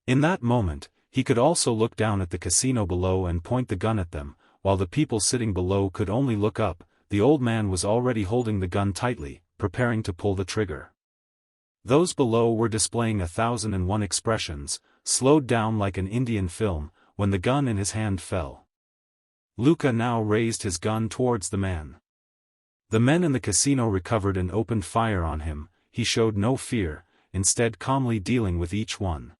In that moment, he could also look down at the casino below and point the gun at them, while the people sitting below could only look up. The old man was already holding the gun tightly, preparing to pull the trigger. Those below were displaying 1001 expressions, slowed down like an Indian film, when the gun in his hand fell. Luca now raised his gun towards the man. The men in the casino recovered and opened fire on him. He showed no fear, instead calmly dealing with each one.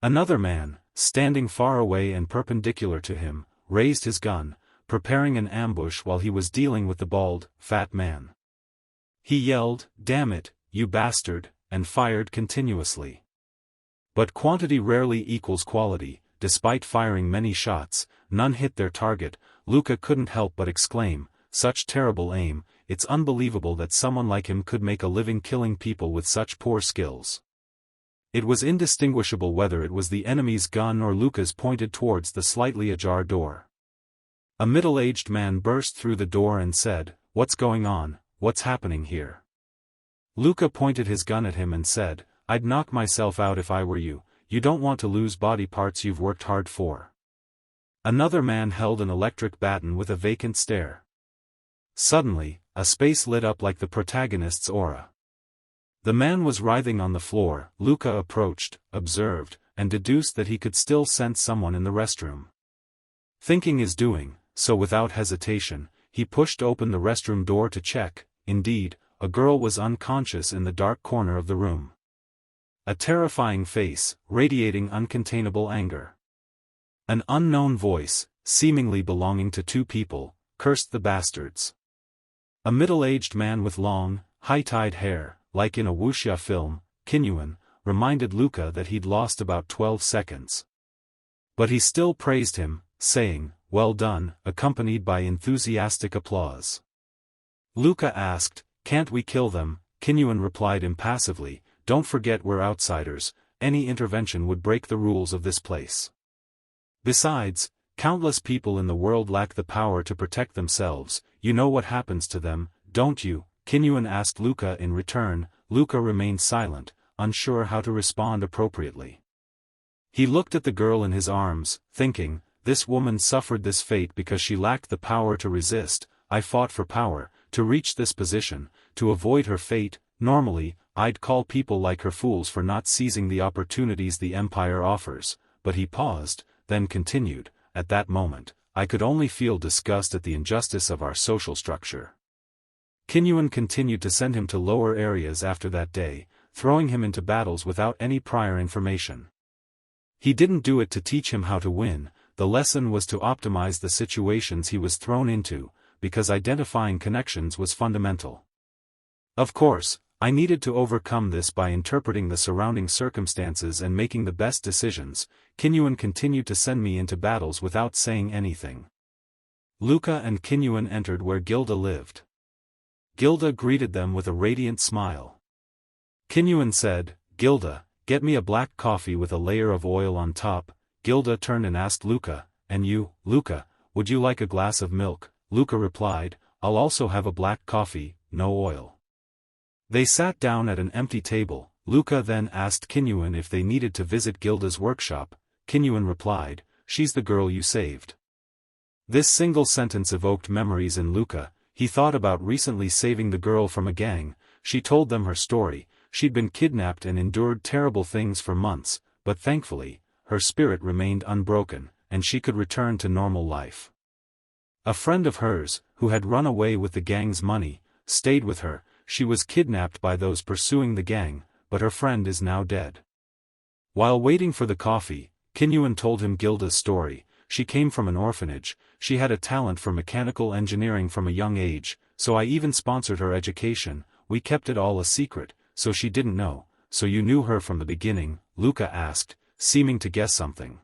Another man, standing far away and perpendicular to him, raised his gun, preparing an ambush while he was dealing with the bald, fat man. He yelled, "Damn it, you bastard," and fired continuously. But quantity rarely equals quality. Despite firing many shots, none hit their target. Luca couldn't help but exclaim, "Such terrible aim, it's unbelievable that someone like him could make a living killing people with such poor skills." It was indistinguishable whether it was the enemy's gun or Luca's pointed towards the slightly ajar door. A middle-aged man burst through the door and said, "What's going on, what's happening here?" Luca pointed his gun at him and said, "I'd knock myself out if I were you. You don't want to lose body parts you've worked hard for." Another man held an electric baton with a vacant stare. Suddenly, a space lit up like the protagonist's aura. The man was writhing on the floor. Luca approached, observed, and deduced that he could still sense someone in the restroom. Thinking is doing, so without hesitation, he pushed open the restroom door to check. Indeed, a girl was unconscious in the dark corner of the room. A terrifying face, radiating uncontainable anger. An unknown voice, seemingly belonging to two people, cursed the bastards. A middle-aged man with long, high-tied hair, like in a wuxia film, Kinyuan, reminded Luca that he'd lost about 12 seconds. But he still praised him, saying, "Well done," accompanied by enthusiastic applause. Luca asked, "Can't we kill them?" Kinyuan replied impassively, "Don't forget we're outsiders, any intervention would break the rules of this place. Besides, countless people in the world lack the power to protect themselves. You know what happens to them, don't you?" Kinyuan asked Luca in return. Luca remained silent, unsure how to respond appropriately. He looked at the girl in his arms, thinking, "This woman suffered this fate because she lacked the power to resist. I fought for power, to reach this position, to avoid her fate. Normally, I'd call people like her fools for not seizing the opportunities the Empire offers," but he paused, then continued, "At that moment, I could only feel disgust at the injustice of our social structure." Kinyuan continued to send him to lower areas after that day, throwing him into battles without any prior information. He didn't do it to teach him how to win. The lesson was to optimize the situations he was thrown into, because identifying connections was fundamental. Of course, I needed to overcome this by interpreting the surrounding circumstances and making the best decisions. Kinyuan continued to send me into battles without saying anything. Luca and Kinyuan entered where Gilda lived. Gilda greeted them with a radiant smile. Kinyuan said, "Gilda, get me a black coffee with a layer of oil on top." Gilda turned and asked Luca, "And you, Luca, would you like a glass of milk?" Luca replied, "I'll also have a black coffee, no oil." They sat down at an empty table. Luca then asked Kinyuan if they needed to visit Gilda's workshop. Kinyuan replied, "She's the girl you saved." This single sentence evoked memories in Luca. He thought about recently saving the girl from a gang. She told them her story. She'd been kidnapped and endured terrible things for months, but thankfully, her spirit remained unbroken, and she could return to normal life. A friend of hers, who had run away with the gang's money, stayed with her. She was kidnapped by those pursuing the gang, but her friend is now dead. While waiting for the coffee, Kinyuan told him Gilda's story. She came from an orphanage. She had a talent for mechanical engineering from a young age, so I even sponsored her education. We kept it all a secret, so she didn't know. "So you knew her from the beginning?" Luca asked, seeming to guess something.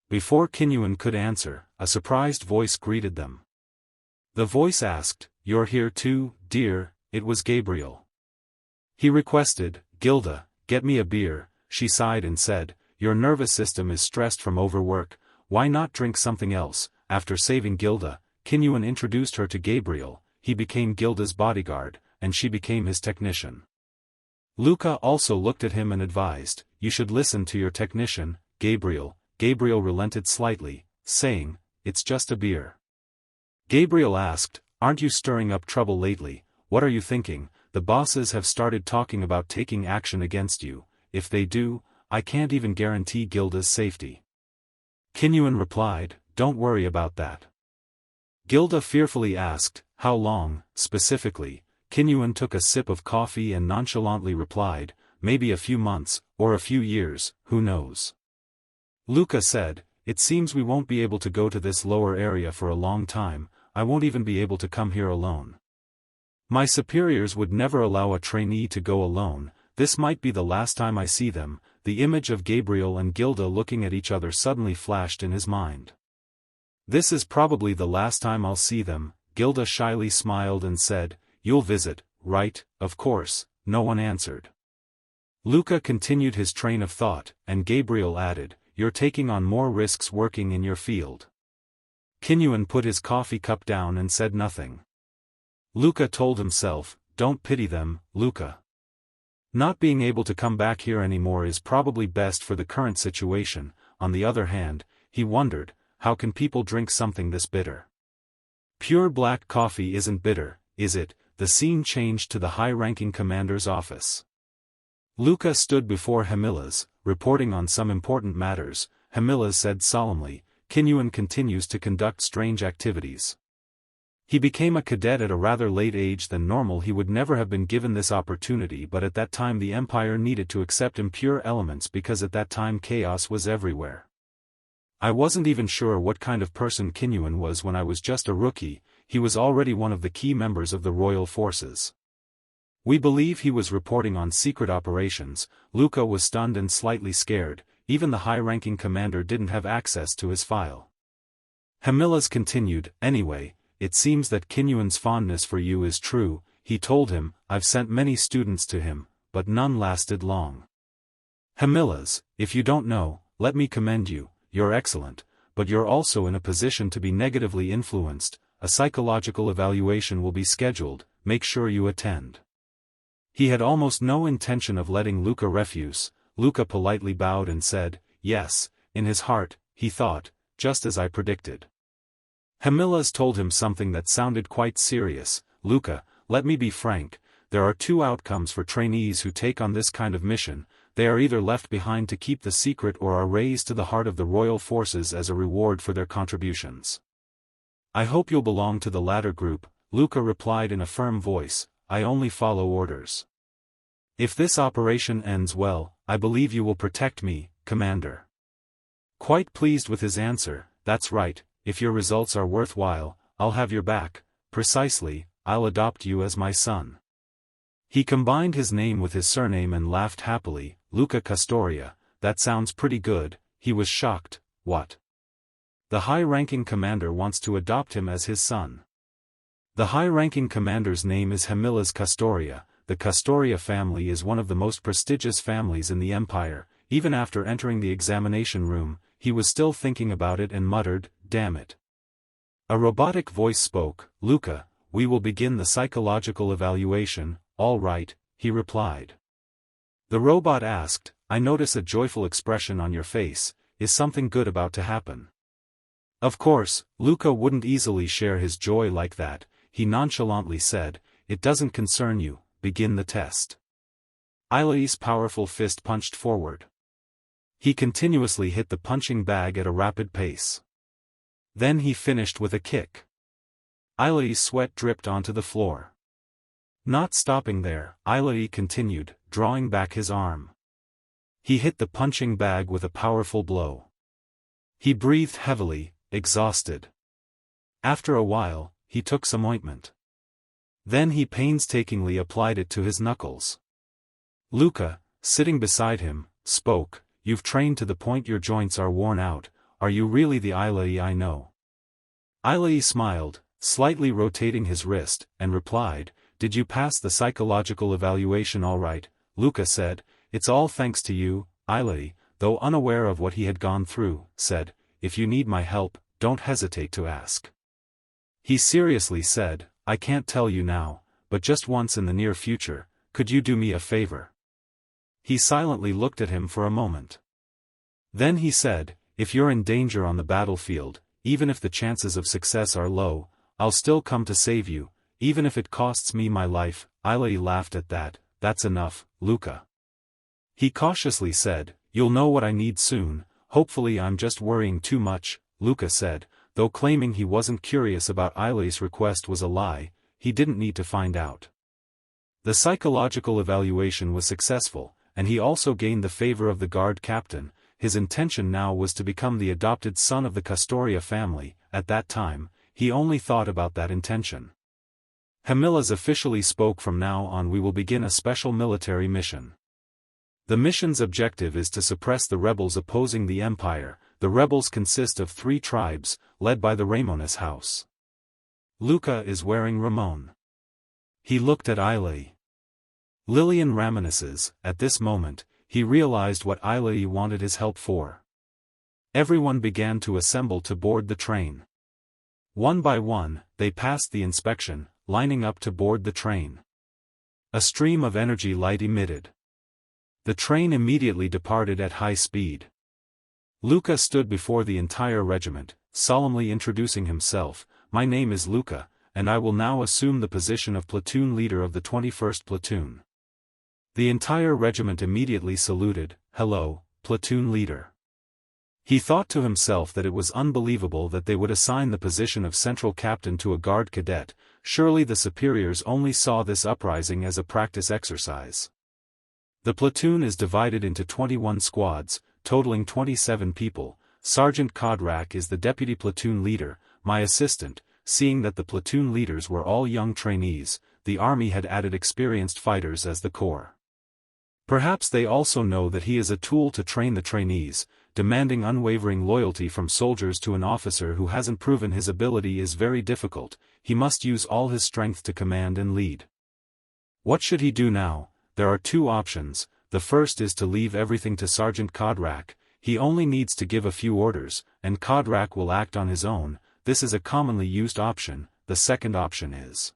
Before Kinyuan could answer, a surprised voice greeted them. The voice asked, "You're here too, dear?" It was Gabriel. He requested, "Gilda, get me a beer." She sighed and said, "Your nervous system is stressed from overwork. Why not drink something else?" After saving Gilda, Kinyuan introduced her to Gabriel. He became Gilda's bodyguard, and she became his technician. Luca also looked at him and advised, "You should listen to your technician, Gabriel." Gabriel relented slightly, saying, "It's just a beer." Gabriel asked, "Aren't you stirring up trouble lately? What are you thinking?" the bosses have started talking about taking action against you. If they do, I can't even guarantee Gilda's safety. Kinyuan replied, don't worry about that. Gilda fearfully asked, how long, specifically? Kinyuan took a sip of coffee and nonchalantly replied, maybe a few months, or a few years, who knows. Luca said, it seems we won't be able to go to this lower area for a long time. I won't even be able to come here alone. My superiors would never allow a trainee to go alone. This might be the last time I see them. The image of Gabriel and Gilda looking at each other suddenly flashed in his mind. This is probably the last time I'll see them. Gilda shyly smiled and said, you'll visit, right? Of course. No one answered. Luca continued his train of thought, and Gabriel added, you're taking on more risks working in your field. Kinyuan put his coffee cup down and said nothing. Luca told himself, don't pity them, Luca. Not being able to come back here anymore is probably best for the current situation. On the other hand, he wondered, how can people drink something this bitter? Pure black coffee isn't bitter, is it? The scene changed to the high-ranking commander's office. Luca stood before Hamilas, reporting on some important matters. Hamilas said solemnly, Kinyuan continues to conduct strange activities. He became a cadet at a rather late age than normal. He would never have been given this opportunity, but at that time the Empire needed to accept impure elements because at that time chaos was everywhere. I wasn't even sure what kind of person Kinyuan was when I was just a rookie. He was already one of the key members of the royal forces. We believe he was reporting on secret operations. Luca was stunned and slightly scared. Even the high-ranking commander didn't have access to his file. Hamilas continued, anyway, it seems that Kinyuan's fondness for you is true. He told him, I've sent many students to him, but none lasted long. Hamilas, if you don't know, let me commend you. You're excellent, but you're also in a position to be negatively influenced. A psychological evaluation will be scheduled, make sure you attend. He had almost no intention of letting Luca refuse. Luca politely bowed and said, yes. In his heart, he thought, just as I predicted. Hamilas told him something that sounded quite serious. Luca, let me be frank, there are two outcomes for trainees who take on this kind of mission. They are either left behind to keep the secret or are raised to the heart of the royal forces as a reward for their contributions. I hope you'll belong to the latter group, Luca replied in a firm voice, I only follow orders. If this operation ends well, I believe you will protect me, Commander. Quite pleased with his answer, that's right, if your results are worthwhile, I'll have your back, precisely, I'll adopt you as my son. He combined his name with his surname and laughed happily, Luca Castoria, that sounds pretty good. He was shocked, what? The high-ranking commander wants to adopt him as his son. The high-ranking commander's name is Hamilas Castoria. The Castoria family is one of the most prestigious families in the Empire. Even after entering the examination room, he was still thinking about it and muttered, damn it. A robotic voice spoke, Luca, we will begin the psychological evaluation. All right, he replied. The robot asked, I notice a joyful expression on your face. Is something good about to happen? Of course, Luca wouldn't easily share his joy like that. He nonchalantly said, it doesn't concern you, begin the test. Ilaï's powerful fist punched forward. He continuously hit the punching bag at a rapid pace. Then he finished with a kick. Ilaï's sweat dripped onto the floor. Not stopping there, Ilaï continued, drawing back his arm. He hit the punching bag with a powerful blow. He breathed heavily, exhausted. After a while, he took some ointment. Then he painstakingly applied it to his knuckles. Luca, sitting beside him, spoke, you've trained to the point your joints are worn out. Are you really the Ilaï I know? Ilaï smiled, slightly rotating his wrist, and replied, did you pass the psychological evaluation all right? Luca said, it's all thanks to you. Ilaï, though unaware of what he had gone through, said, if you need my help, don't hesitate to ask. He seriously said, I can't tell you now, but just once in the near future, could you do me a favor? He silently looked at him for a moment. Then he said, if you're in danger on the battlefield, even if the chances of success are low, I'll still come to save you. even if it costs me my life." Ailey laughed at that. "That's enough, Luca," he cautiously said. "You'll know what I need soon." "Hopefully I'm just worrying too much," Luca said, though claiming he wasn't curious about Ailey's request was a lie. He didn't need to find out. The psychological evaluation was successful, and he also gained the favor of the guard captain. His intention now was to become the adopted son of the Castoria family. At that time, he only thought about that intention. "Hamilla's officially spoke. From now on we will begin a special military mission. The mission's objective is to suppress the rebels opposing the Empire. The rebels consist of 3 tribes, led by the Ramones house. Luca is wearing Ramon." He looked at Ailey. Lillian Ramones's. At this moment, he realized what Ailey wanted his help for. Everyone began to assemble to board the train. One by one, they passed the inspection, lining up to board the train. A stream of energy light emitted. The train immediately departed at high speed. Luca stood before the entire regiment, solemnly introducing himself. "My name is Luca, and I will now assume the position of platoon leader of the 21st Platoon." The entire regiment immediately saluted. "Hello, platoon leader." He thought to himself that it was unbelievable that they would assign the position of central captain to a guard cadet. Surely the superiors only saw this uprising as a practice exercise. The platoon is divided into 21 squads, totaling 27 people. Sergeant Kodrak is the deputy platoon leader, my assistant. Seeing that the platoon leaders were all young trainees, the army had added experienced fighters as the core. Perhaps they also know that he is a tool to train the trainees. Demanding unwavering loyalty from soldiers to an officer who hasn't proven his ability is very difficult. He must use all his strength to command and lead. What should he do now? There are 2 options. The first is to leave everything to Sergeant Kodrak. He only needs to give a few orders, and Kodrak will act on his own. This is a commonly used option. The second option is.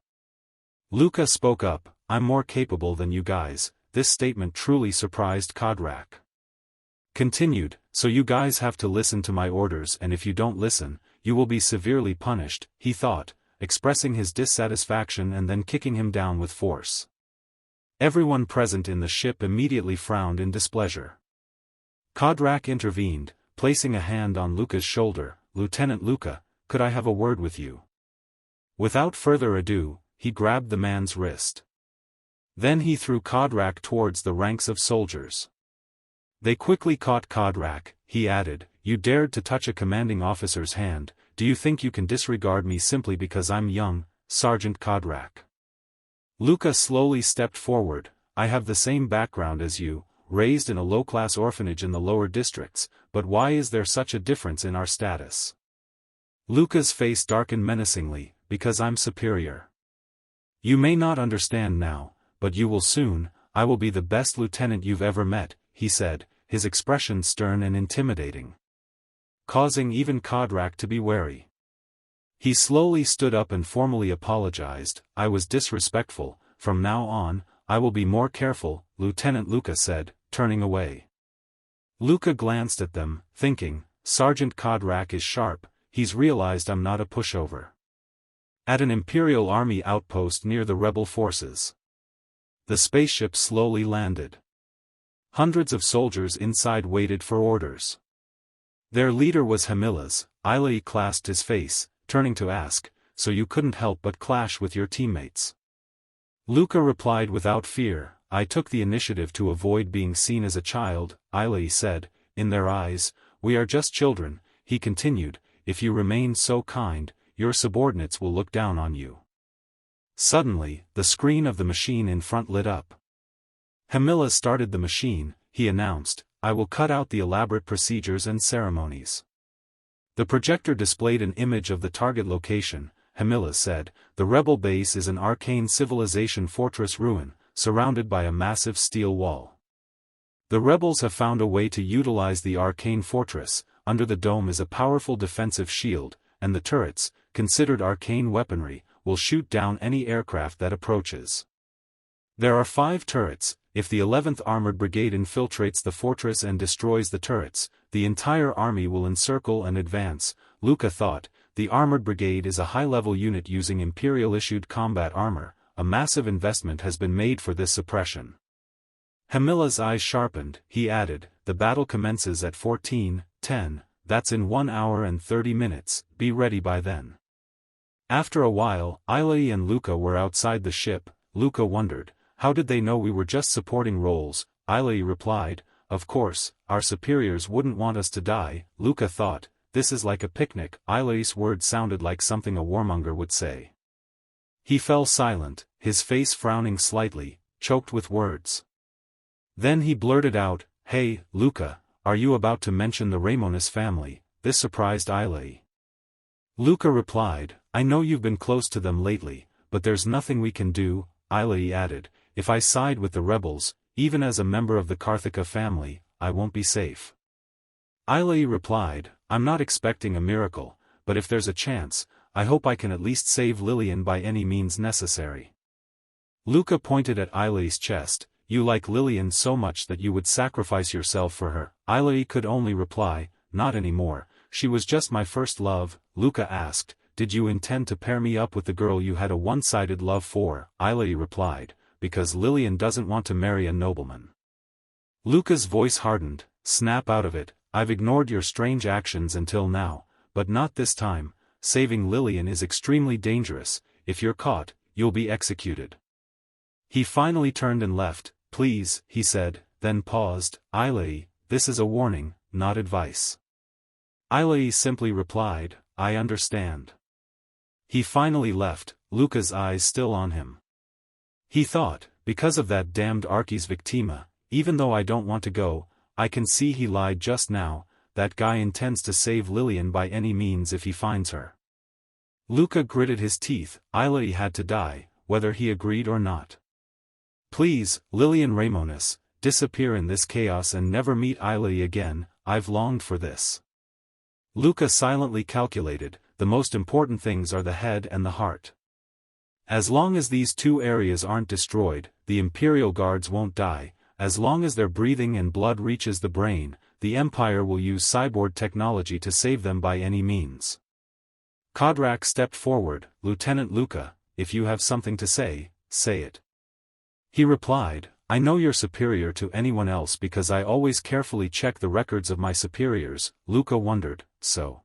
Luca spoke up. "I'm more capable than you guys." This statement truly surprised Kodrak. Continued, "So you guys have to listen to my orders, and if you don't listen, you will be severely punished," he thought, expressing his dissatisfaction and then kicking him down with force. Everyone present in the ship immediately frowned in displeasure. Kodrak intervened, placing a hand on Luca's shoulder. "Lieutenant Luca, could I have a word with you?" Without further ado, he grabbed the man's wrist. Then he threw Kodrak towards the ranks of soldiers. They quickly caught Kodrak. He added, "You dared to touch a commanding officer's hand. Do you think you can disregard me simply because I'm young, Sergeant Kodrak?" Luca slowly stepped forward. "I have the same background as you, raised in a low-class orphanage in the lower districts, but why is there such a difference in our status?" Luca's face darkened menacingly. "Because I'm superior. You may not understand now, but you will soon. I will be the best lieutenant you've ever met," he said, his expression stern and intimidating, causing even Kodrak to be wary. He slowly stood up and formally apologized. "I was disrespectful. From now on, I will be more careful," Lieutenant Luca said, turning away. Luca glanced at them, thinking, "Sergeant Kodrak is sharp. He's realized I'm not a pushover." At an Imperial Army outpost near the rebel forces, the spaceship slowly landed. Hundreds of soldiers inside waited for orders. Their leader was Hamilla's. Ailey clasped his face, turning to ask, "So you couldn't help but clash with your teammates?" Luca replied without fear, "I took the initiative to avoid being seen as a child," Ailey said. "In their eyes, we are just children," he continued. "If you remain so kind, your subordinates will look down on you." Suddenly, the screen of the machine in front lit up. "Hamilla started the machine," he announced. "I will cut out the elaborate procedures and ceremonies." The projector displayed an image of the target location. Hamilla said, "The rebel base is an arcane civilization fortress ruin, surrounded by a massive steel wall. The rebels have found a way to utilize the arcane fortress. Under the dome is a powerful defensive shield, and the turrets, considered arcane weaponry, will shoot down any aircraft that approaches. There are 5 turrets. If the 11th Armored Brigade infiltrates the fortress and destroys the turrets, the entire army will encircle and advance." Luca thought, the Armored Brigade is a high-level unit using Imperial-issued combat armor. A massive investment has been made for this suppression. Hamilla's eyes sharpened. He added, the battle commences at 14:10, that's in 1 hour and 30 minutes, be ready by then. After a while, Ailey and Luca were outside the ship. Luca wondered, how did they know we were just supporting roles? Ailey replied, of course, our superiors wouldn't want us to die. Luca thought, this is like a picnic. Ailey's words sounded like something a warmonger would say. He fell silent, his face frowning slightly, choked with words. Then he blurted out, hey, Luca, are you about to mention the Ramones family? This surprised Ailey. Luca replied, I know you've been close to them lately, but there's nothing we can do. Ailey added, if I side with the rebels, even as a member of the Karthika family, I won't be safe. Ailey replied, I'm not expecting a miracle, but if there's a chance, I hope I can at least save Lillian by any means necessary. Luca pointed at Ailey's chest, you like Lillian so much that you would sacrifice yourself for her. Ailey could only reply, not anymore, she was just my first love. Luca asked, did you intend to pair me up with the girl you had a one-sided love for? Ailey replied, because Lillian doesn't want to marry a nobleman. Luca's voice hardened, snap out of it, I've ignored your strange actions until now, but not this time. Saving Lillian is extremely dangerous. If you're caught, you'll be executed. He finally turned and left. Please, he said, then paused. Ailey, this is a warning, not advice. Ailey simply replied, I understand. He finally left, Luca's eyes still on him. He thought, because of that damned Archie's Victima, even though I don't want to go, I can see he lied just now. That guy intends to save Lillian by any means if he finds her. Luca gritted his teeth. Ailey had to die, whether he agreed or not. Please, Lillian Ramones, disappear in this chaos and never meet Ailey again. I've longed for this. Luca silently calculated, the most important things are the head and the heart. As long as these two areas aren't destroyed, the Imperial Guards won't die. As long as their breathing and blood reaches the brain, the Empire will use cyborg technology to save them by any means. Kodrak stepped forward. Lieutenant Luca, if you have something to say, say it. He replied, I know you're superior to anyone else because I always carefully check the records of my superiors. Luca wondered, so.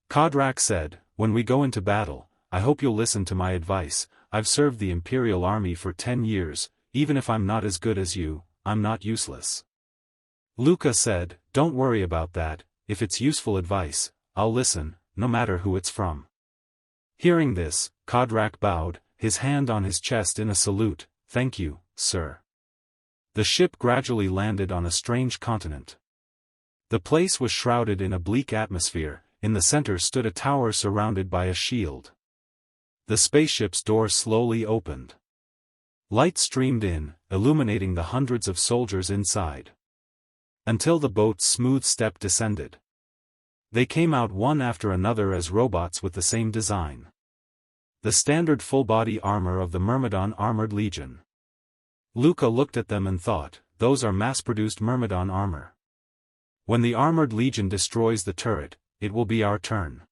Kodrak said, when we go into battle, I hope you'll listen to my advice. I've served the Imperial Army for 10 years, even if I'm not as good as you, I'm not useless. Luca said, don't worry about that, if it's useful advice, I'll listen, no matter who it's from. Hearing this, Kodrak bowed, his hand on his chest in a salute, thank you, sir. The ship gradually landed on a strange continent. The place was shrouded in a bleak atmosphere. In the center stood a tower surrounded by a shield. The spaceship's door slowly opened. Light streamed in, illuminating the hundreds of soldiers inside. Until the boat's smooth step descended. They came out one after another as robots with the same design. The standard full-body armor of the Myrmidon Armored Legion. Luca looked at them and thought, those are mass-produced Myrmidon armor. When the Armored Legion destroys the turret, it will be our turn.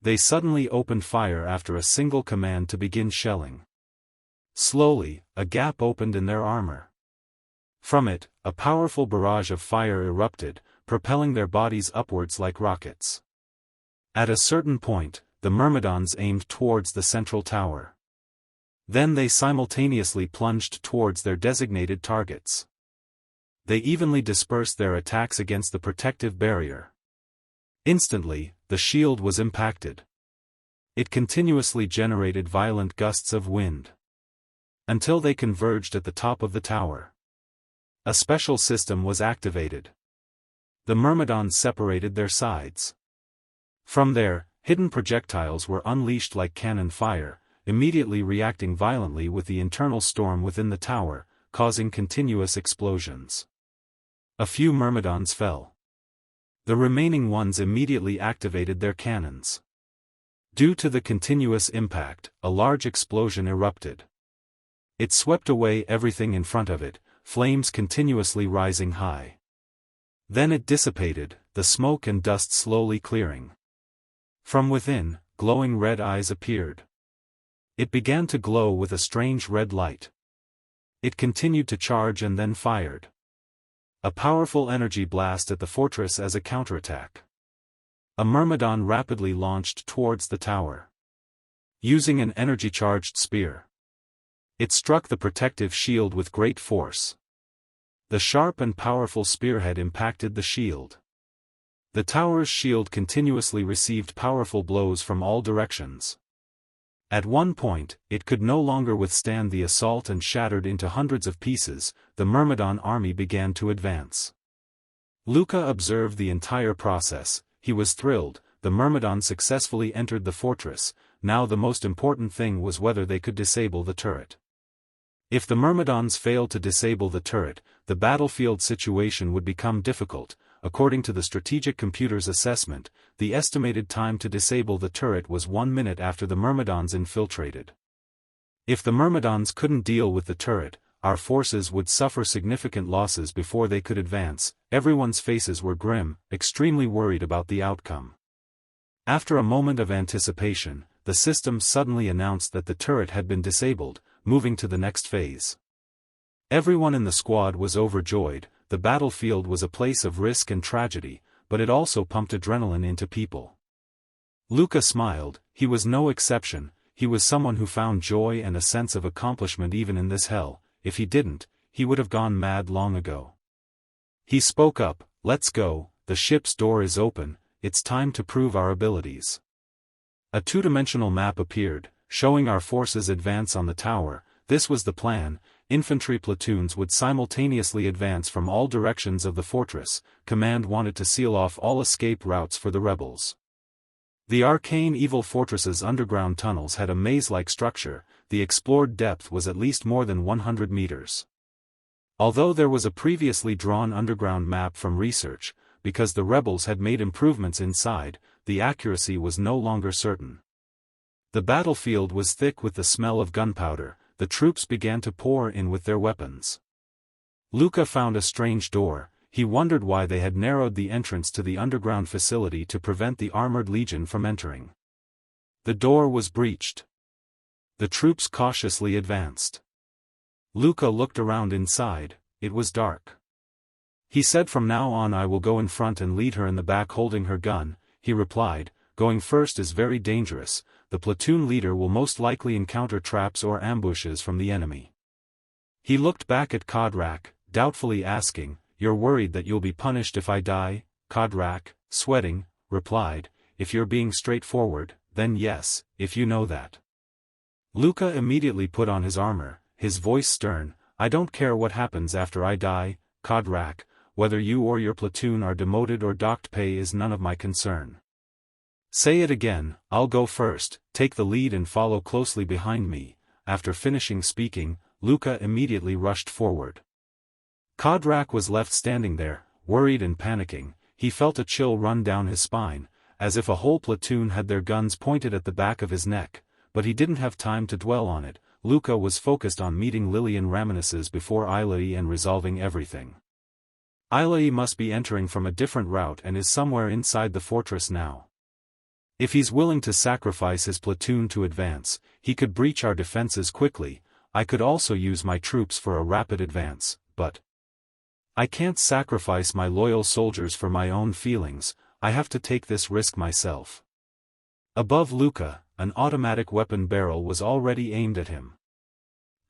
They suddenly opened fire after a single command to begin shelling. Slowly, a gap opened in their armor. From it, a powerful barrage of fire erupted, propelling their bodies upwards like rockets. At a certain point, the Myrmidons aimed towards the central tower. Then they simultaneously plunged towards their designated targets. They evenly dispersed their attacks against the protective barrier. Instantly, the shield was impacted. It continuously generated violent gusts of wind. Until they converged at the top of the tower. A special system was activated. The Myrmidons separated their sides. From there, hidden projectiles were unleashed like cannon fire, immediately reacting violently with the internal storm within the tower, causing continuous explosions. A few Myrmidons fell. The remaining ones immediately activated their cannons. Due to the continuous impact, a large explosion erupted. It swept away everything in front of it, flames continuously rising high. Then it dissipated, the smoke and dust slowly clearing. From within, glowing red eyes appeared. It began to glow with a strange red light. It continued to charge and then fired a powerful energy blast at the fortress as a counterattack. A myrmidon rapidly launched towards the tower, using an energy-charged spear. It struck the protective shield with great force. The sharp and powerful spearhead impacted the shield. The tower's shield continuously received powerful blows from all directions. At one point, it could no longer withstand the assault and shattered into hundreds of pieces. The Myrmidon army began to advance. Luca observed the entire process. He was thrilled. The Myrmidon successfully entered the fortress. Now the most important thing was whether they could disable the turret. If the Myrmidons failed to disable the turret, the battlefield situation would become difficult. According to the strategic computer's assessment, the estimated time to disable the turret was 1 minute after the Myrmidons infiltrated. If the Myrmidons couldn't deal with the turret, our forces would suffer significant losses before they could advance. Everyone's faces were grim, extremely worried about the outcome. After a moment of anticipation, the system suddenly announced that the turret had been disabled, moving to the next phase. Everyone in the squad was overjoyed. The battlefield was a place of risk and tragedy, but it also pumped adrenaline into people. Luca smiled. He was no exception. He was someone who found joy and a sense of accomplishment even in this hell. If he didn't, he would have gone mad long ago. He spoke up, "Let's go, the ship's door is open, it's time to prove our abilities." A two-dimensional map appeared, showing our forces advance on the tower. This was the plan. Infantry platoons would simultaneously advance from all directions of the fortress. Command wanted to seal off all escape routes for the rebels. The arcane evil fortress's underground tunnels had a maze-like structure. The explored depth was at least more than 100 meters. Although there was a previously drawn underground map from research, because the rebels had made improvements inside, the accuracy was no longer certain. The battlefield was thick with the smell of gunpowder. The troops began to pour in with their weapons. Luca found a strange door. He wondered why they had narrowed the entrance to the underground facility to prevent the armored legion from entering. The door was breached. The troops cautiously advanced. Luca looked around inside. It was dark. He said, "From now on I will go in front and lead her in the back holding her gun." He replied, "Going first is very dangerous. The platoon leader will most likely encounter traps or ambushes from the enemy." He looked back at Kodrak, doubtfully asking, "You're worried that you'll be punished if I die?" Kodrak, sweating, replied, "If you're being straightforward, then yes, if you know that." Luca immediately put on his armor, his voice stern, "I don't care what happens after I die, Kodrak, whether you or your platoon are demoted or docked pay is none of my concern." "Say it again." "I'll go first, take the lead and follow closely behind me." After finishing speaking, Luca immediately rushed forward. Kodrak was left standing there, worried and panicking. He felt a chill run down his spine, as if a whole platoon had their guns pointed at the back of his neck, but he didn't have time to dwell on it. Luca was focused on meeting Lillian Raminuses before Ilai and resolving everything. Ilai must be entering from a different route and is somewhere inside the fortress now. If he's willing to sacrifice his platoon to advance, he could breach our defenses quickly. I could also use my troops for a rapid advance, but I can't sacrifice my loyal soldiers for my own feelings. I have to take this risk myself. Above Luca, an automatic weapon barrel was already aimed at him.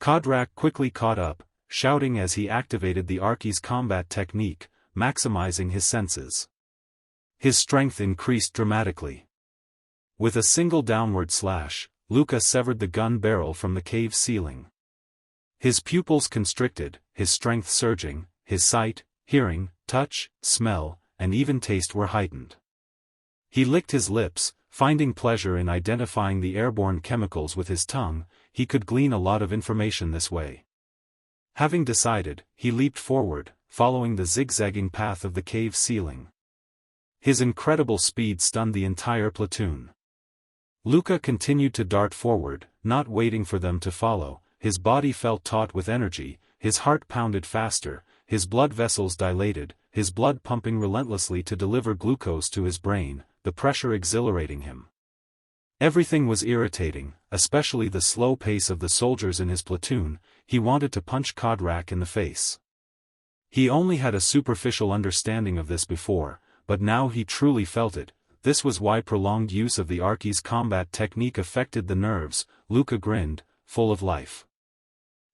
Kodrak quickly caught up, shouting as he activated the Archi's combat technique, maximizing his senses. His strength increased dramatically. With a single downward slash, Luca severed the gun barrel from the cave ceiling. His pupils constricted, his strength surging, his sight, hearing, touch, smell, and even taste were heightened. He licked his lips, finding pleasure in identifying the airborne chemicals with his tongue. He could glean a lot of information this way. Having decided, he leaped forward, following the zigzagging path of the cave ceiling. His incredible speed stunned the entire platoon. Luca continued to dart forward, not waiting for them to follow. His body felt taut with energy, his heart pounded faster, his blood vessels dilated, his blood pumping relentlessly to deliver glucose to his brain. the pressure exhilarating him. Everything was irritating, especially the slow pace of the soldiers in his platoon. He wanted to punch Kodrak in the face. He only had a superficial understanding of this before, but now he truly felt it. This was why prolonged use of the Archi's combat technique affected the nerves. Luca grinned, full of life.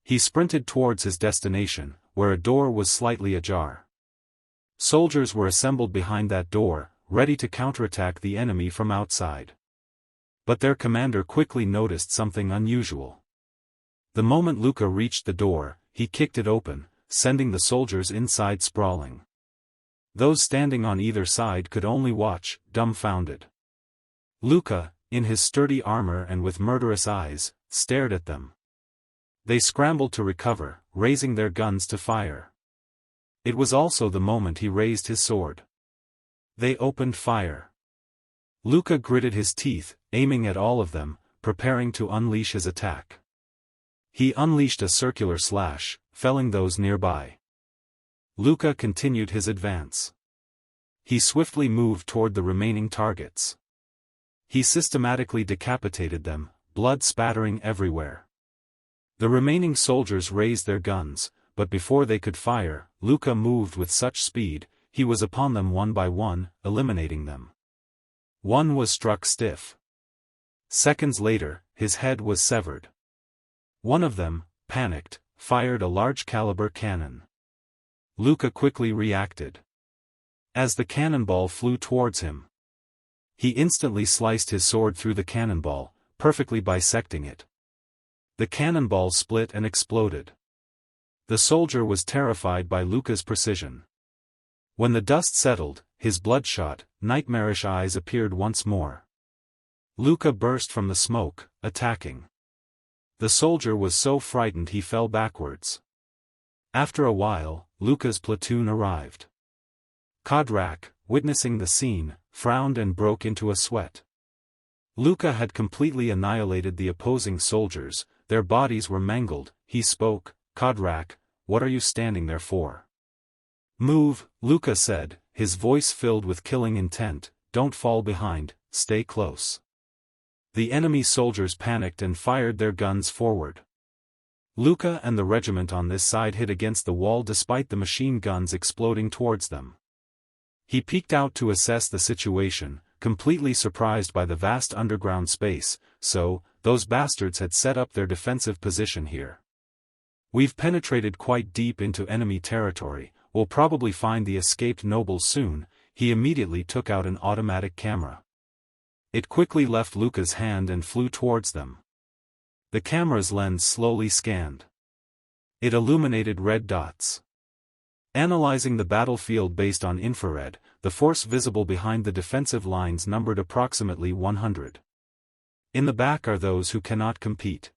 He sprinted towards his destination, where a door was slightly ajar. Soldiers were assembled behind that door, ready to counterattack the enemy from outside. But their commander quickly noticed something unusual. The moment Luca reached the door, he kicked it open, sending the soldiers inside sprawling. Those standing on either side could only watch, dumbfounded. Luca, in his sturdy armor and with murderous eyes, stared at them. They scrambled to recover, raising their guns to fire. It was also the moment he raised his sword. They opened fire. Luca gritted his teeth, aiming at all of them, preparing to unleash his attack. He unleashed a circular slash, felling those nearby. Luca continued his advance. He swiftly moved toward the remaining targets. He systematically decapitated them, blood spattering everywhere. The remaining soldiers raised their guns, but before they could fire, Luca moved with such speed, he was upon them one by one, eliminating them. One was struck stiff. Seconds later, his head was severed. One of them, panicked, fired a large-caliber cannon. Luca quickly reacted. As the cannonball flew towards him, he instantly sliced his sword through the cannonball, perfectly bisecting it. The cannonball split and exploded. The soldier was terrified by Luca's precision. When the dust settled, his bloodshot, nightmarish eyes appeared once more. Luca burst from the smoke, attacking. The soldier was so frightened he fell backwards. After a while, Luca's platoon arrived. Kodrak, witnessing the scene, frowned and broke into a sweat. Luca had completely annihilated the opposing soldiers, their bodies were mangled. He spoke, "Kodrak, what are you standing there for?" "Move," Luca said, his voice filled with killing intent. "Don't fall behind, stay close." The enemy soldiers panicked and fired their guns forward. Luca and the regiment on this side hit against the wall despite the machine guns exploding towards them. He peeked out to assess the situation, completely surprised by the vast underground space. So, those bastards had set up their defensive position here. "We've penetrated quite deep into enemy territory, we'll probably find the escaped nobles soon." He immediately took out an automatic camera. It quickly left Luca's hand and flew towards them. The camera's lens slowly scanned. It illuminated red dots. Analyzing the battlefield based on infrared, the force visible behind the defensive lines numbered approximately 100. In the back are those who cannot compete.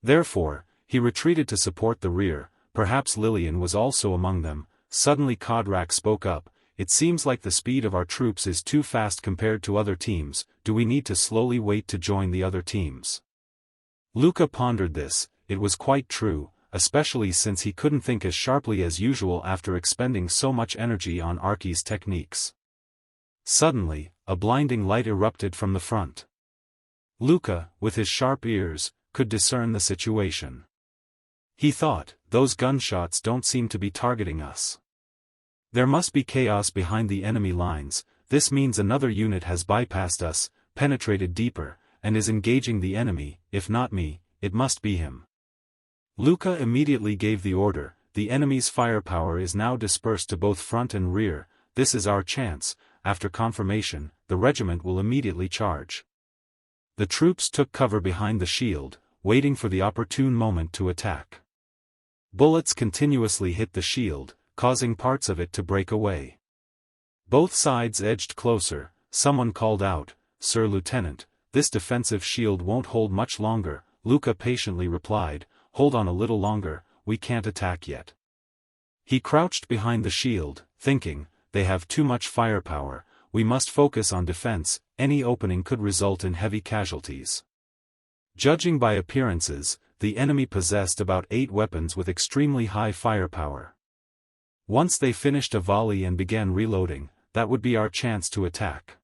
Therefore, he retreated to support the rear. Perhaps Lillian was also among them. Suddenly Kodrak spoke up, "It seems like the speed of our troops is too fast compared to other teams. Do we need to slowly wait to join the other teams?" Luca pondered this. It was quite true, especially since he couldn't think as sharply as usual after expending so much energy on Archi's techniques. Suddenly, a blinding light erupted from the front. Luca, with his sharp ears, could discern the situation. He thought, "Those gunshots don't seem to be targeting us. There must be chaos behind the enemy lines. This means another unit has bypassed us, penetrated deeper, and is engaging the enemy. If not me, it must be him." Luca immediately gave the order, "The enemy's firepower is now dispersed to both front and rear. This is our chance. After confirmation, the regiment will immediately charge." The troops took cover behind the shield, waiting for the opportune moment to attack. Bullets continuously hit the shield, causing parts of it to break away. Both sides edged closer. Someone called out, "Sir Lieutenant, this defensive shield won't hold much longer." Luca patiently replied, "Hold on a little longer, we can't attack yet." He crouched behind the shield, thinking, "They have too much firepower, we must focus on defense. Any opening could result in heavy casualties." Judging by appearances, the enemy possessed about 8 weapons with extremely high firepower. Once they finished a volley and began reloading, that would be our chance to attack.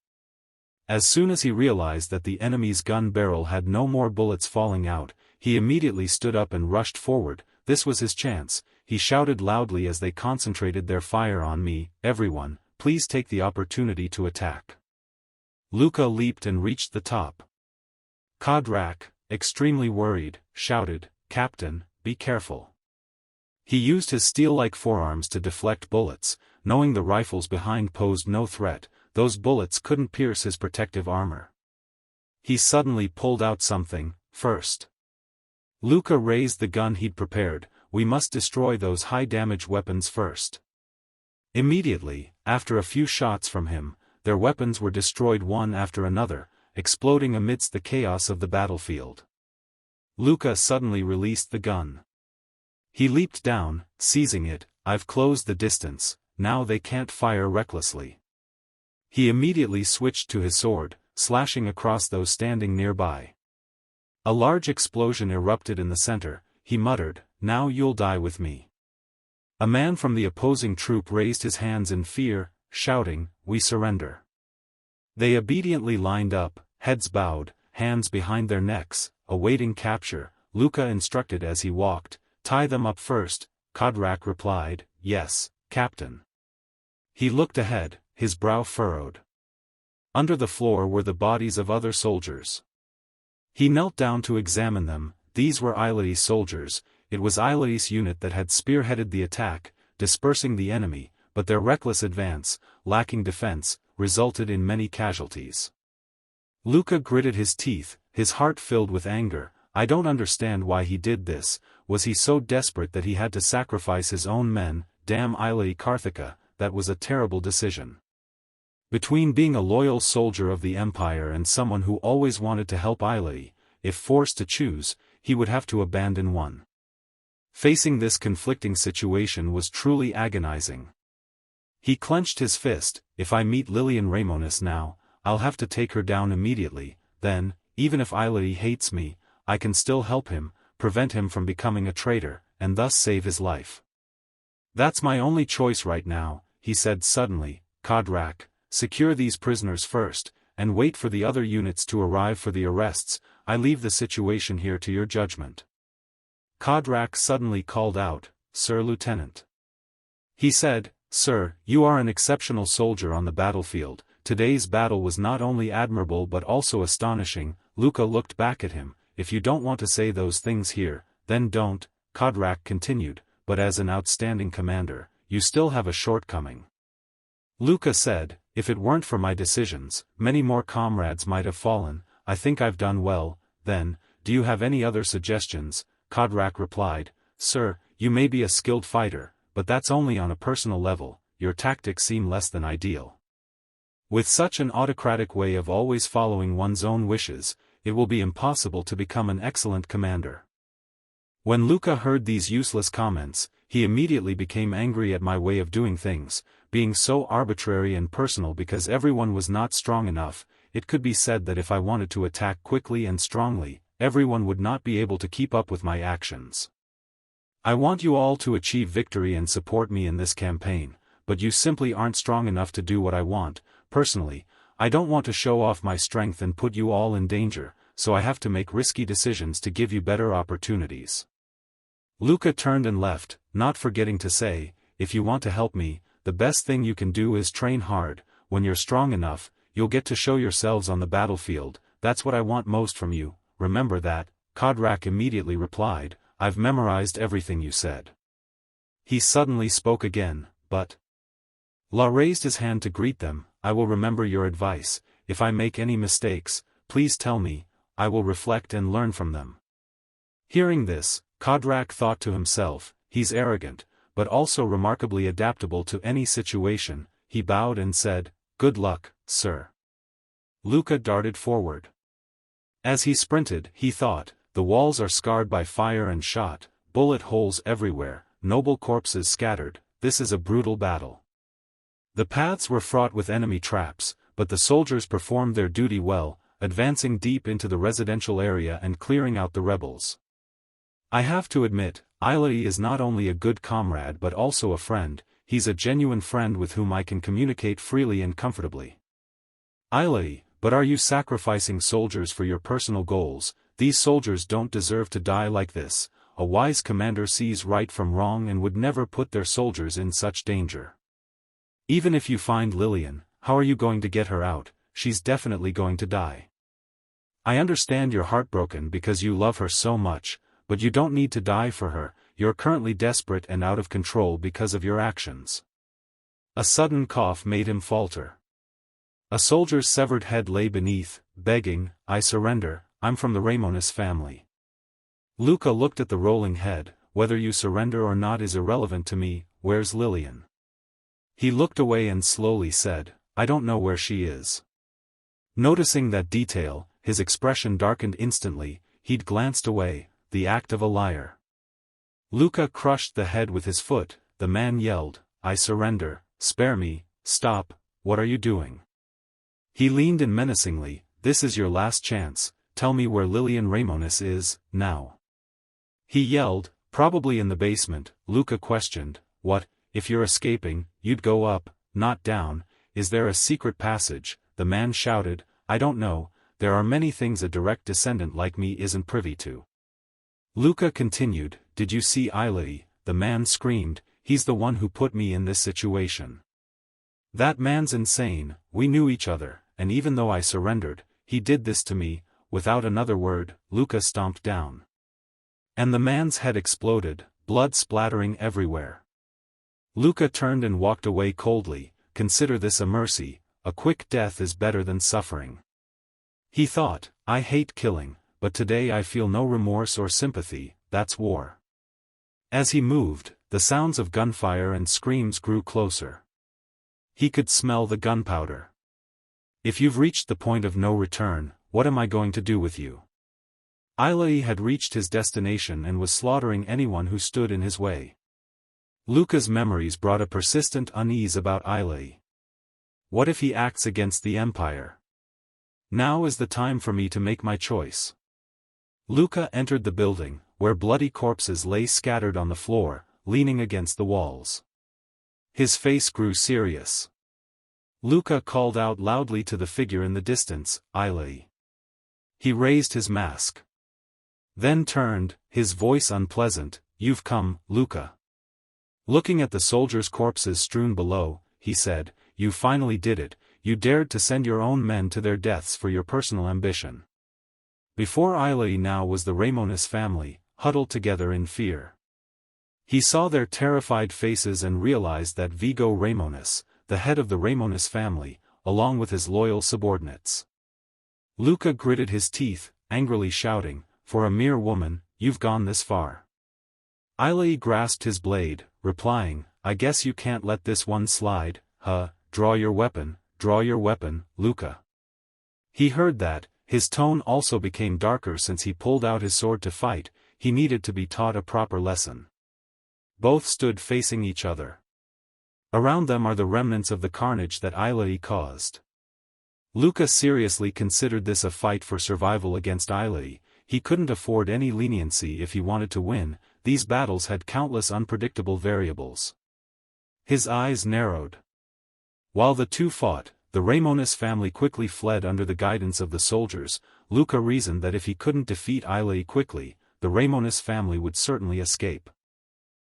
As soon as he realized that the enemy's gun barrel had no more bullets falling out, he immediately stood up and rushed forward. This was his chance. He shouted loudly as they concentrated their fire on me, "Everyone, please take the opportunity to attack." Luca leaped and reached the top. Kodrak, extremely worried, shouted, "Captain, be careful." He used his steel-like forearms to deflect bullets, knowing the rifles behind posed no threat. Those bullets couldn't pierce his protective armor. He suddenly pulled out something. First, Luca raised the gun he'd prepared. "We must destroy those high-damage weapons first." Immediately, after a few shots from him, their weapons were destroyed one after another, exploding amidst the chaos of the battlefield. Luca suddenly released the gun. He leaped down, seizing it. "I've closed the distance, now they can't fire recklessly." He immediately switched to his sword, slashing across those standing nearby. A large explosion erupted in the center. He muttered, "Now you'll die with me." A man from the opposing troop raised his hands in fear, shouting, "We surrender." They obediently lined up, heads bowed, hands behind their necks, awaiting capture. Luca instructed as he walked, "Tie them up first." Kodrak replied, "Yes, Captain." He looked ahead, his brow furrowed. Under the floor were the bodies of other soldiers. He knelt down to examine them. These were Eiladi's soldiers. It was Eiladi's unit that had spearheaded the attack, dispersing the enemy, but their reckless advance, lacking defense, resulted in many casualties. Luca gritted his teeth, his heart filled with anger. I don't understand why he did this. Was he so desperate that he had to sacrifice his own men? Damn Eiladi Karthika, that was a terrible decision. Between being a loyal soldier of the Empire and someone who always wanted to help Eiladi, if forced to choose, he would have to abandon one. Facing this conflicting situation was truly agonizing. He clenched his fist. "If I meet Lilian Ramonis now, I'll have to take her down immediately. Then, even if Eiladi hates me, I can still help him, prevent him from becoming a traitor, and thus save his life. That's my only choice right now," he said suddenly. "Kodrak, secure these prisoners first, and wait for the other units to arrive for the arrests. I leave the situation here to your judgment." Kodrak suddenly called out, "Sir Lieutenant." He said, "Sir, you are an exceptional soldier on the battlefield. Today's battle was not only admirable but also astonishing." Luca looked back at him. "If you don't want to say those things here, then don't," Kodrak continued, "but as an outstanding commander, you still have a shortcoming." Luca said, "If it weren't for my decisions, many more comrades might have fallen. I think I've done well." "Then, do you have any other suggestions?" Kodrak replied, "Sir, you may be a skilled fighter, but that's only on a personal level. Your tactics seem less than ideal. With such an autocratic way of always following one's own wishes, it will be impossible to become an excellent commander." When Luca heard these useless comments, he immediately became angry at my way of doing things, being so arbitrary and personal because everyone was not strong enough. It could be said that if I wanted to attack quickly and strongly, everyone would not be able to keep up with my actions. I want you all to achieve victory and support me in this campaign, but you simply aren't strong enough to do what I want. Personally, I don't want to show off my strength and put you all in danger, so I have to make risky decisions to give you better opportunities. Luca turned and left, not forgetting to say, "If you want to help me, the best thing you can do is train hard. When you're strong enough, you'll get to show yourselves on the battlefield. That's what I want most from you, remember that." Kodrak immediately replied, "I've memorized everything you said." He suddenly spoke again, "But..." La raised his hand to greet them. "I will remember your advice. If I make any mistakes, please tell me. I will reflect and learn from them." Hearing this, Kodrak thought to himself, "He's arrogant, but also remarkably adaptable to any situation." He bowed and said, "Good luck, sir." Luca darted forward. As he sprinted, he thought, "The walls are scarred by fire and shot, bullet holes everywhere, noble corpses scattered. This is a brutal battle." The paths were fraught with enemy traps, but the soldiers performed their duty well, advancing deep into the residential area and clearing out the rebels. I have to admit, Eiladi is not only a good comrade but also a friend. He's a genuine friend with whom I can communicate freely and comfortably. Eiladi, But are you sacrificing soldiers for your personal goals? These soldiers don't deserve to die like this. A wise commander sees right from wrong and would never put their soldiers in such danger. Even if you find Lillian, how are you going to get her out? She's definitely going to die. I understand you're heartbroken because you love her so much, but you don't need to die for her. You're currently desperate and out of control because of your actions. A sudden cough made him falter. A soldier's severed head lay beneath, begging, "I surrender, I'm from the Ramones family." Luca looked at the rolling head. "Whether you surrender or not is irrelevant to me. Where's Lillian?" He looked away and slowly said, "I don't know where she is." Noticing that detail, his expression darkened instantly. He'd glanced away, the act of a liar. Luca crushed the head with his foot. The man yelled, "I surrender, spare me, stop, what are you doing?" He leaned in menacingly, "This is your last chance, tell me where Lillian Ramones is, now." He yelled, "Probably in the basement." Luca questioned, "What, if you're escaping, you'd go up, not down, is there a secret passage?" The man shouted, "I don't know, there are many things a direct descendant like me isn't privy to." Luca continued, "Did you see Eilai?" The man screamed, "He's the one who put me in this situation. That man's insane. We knew each other, and even though I surrendered, he did this to me." Without another word, Luca stomped down. And the man's head exploded, blood splattering everywhere. Luca turned and walked away coldly. Consider this a mercy, a quick death is better than suffering. He thought, I hate killing, but today I feel no remorse or sympathy, that's war. As he moved, the sounds of gunfire and screams grew closer. He could smell the gunpowder. If you've reached the point of no return, what am I going to do with you? Eilai had reached his destination and was slaughtering anyone who stood in his way. Luca's memories brought a persistent unease about Eilai. What if he acts against the Empire? Now is the time for me to make my choice. Luca entered the building, where bloody corpses lay scattered on the floor, leaning against the walls. His face grew serious. Luca called out loudly to the figure in the distance, "Eilai." He raised his mask. Then turned, his voice unpleasant, "You've come, Luca." Looking at the soldiers' corpses strewn below, he said, "You finally did it, you dared to send your own men to their deaths for your personal ambition." Before Eilai now was the Ramones family, huddled together in fear. He saw their terrified faces and realized that Vigo Ramones, the head of the Ramones family, along with his loyal subordinates. Luca gritted his teeth, angrily shouting, "For a mere woman, you've gone this far." Eilai grasped his blade, replying, "I guess you can't let this one slide, huh? Draw your weapon, Luca." He heard that. His tone also became darker since he pulled out his sword to fight. He needed to be taught a proper lesson. Both stood facing each other. Around them are the remnants of the carnage that Eilai caused. Luca seriously considered this a fight for survival against Eilai. He couldn't afford any leniency if he wanted to win. These battles had countless unpredictable variables. His eyes narrowed. While the two fought, the Ramones family quickly fled under the guidance of the soldiers. Luca reasoned that if he couldn't defeat Eilai quickly, the Ramones family would certainly escape.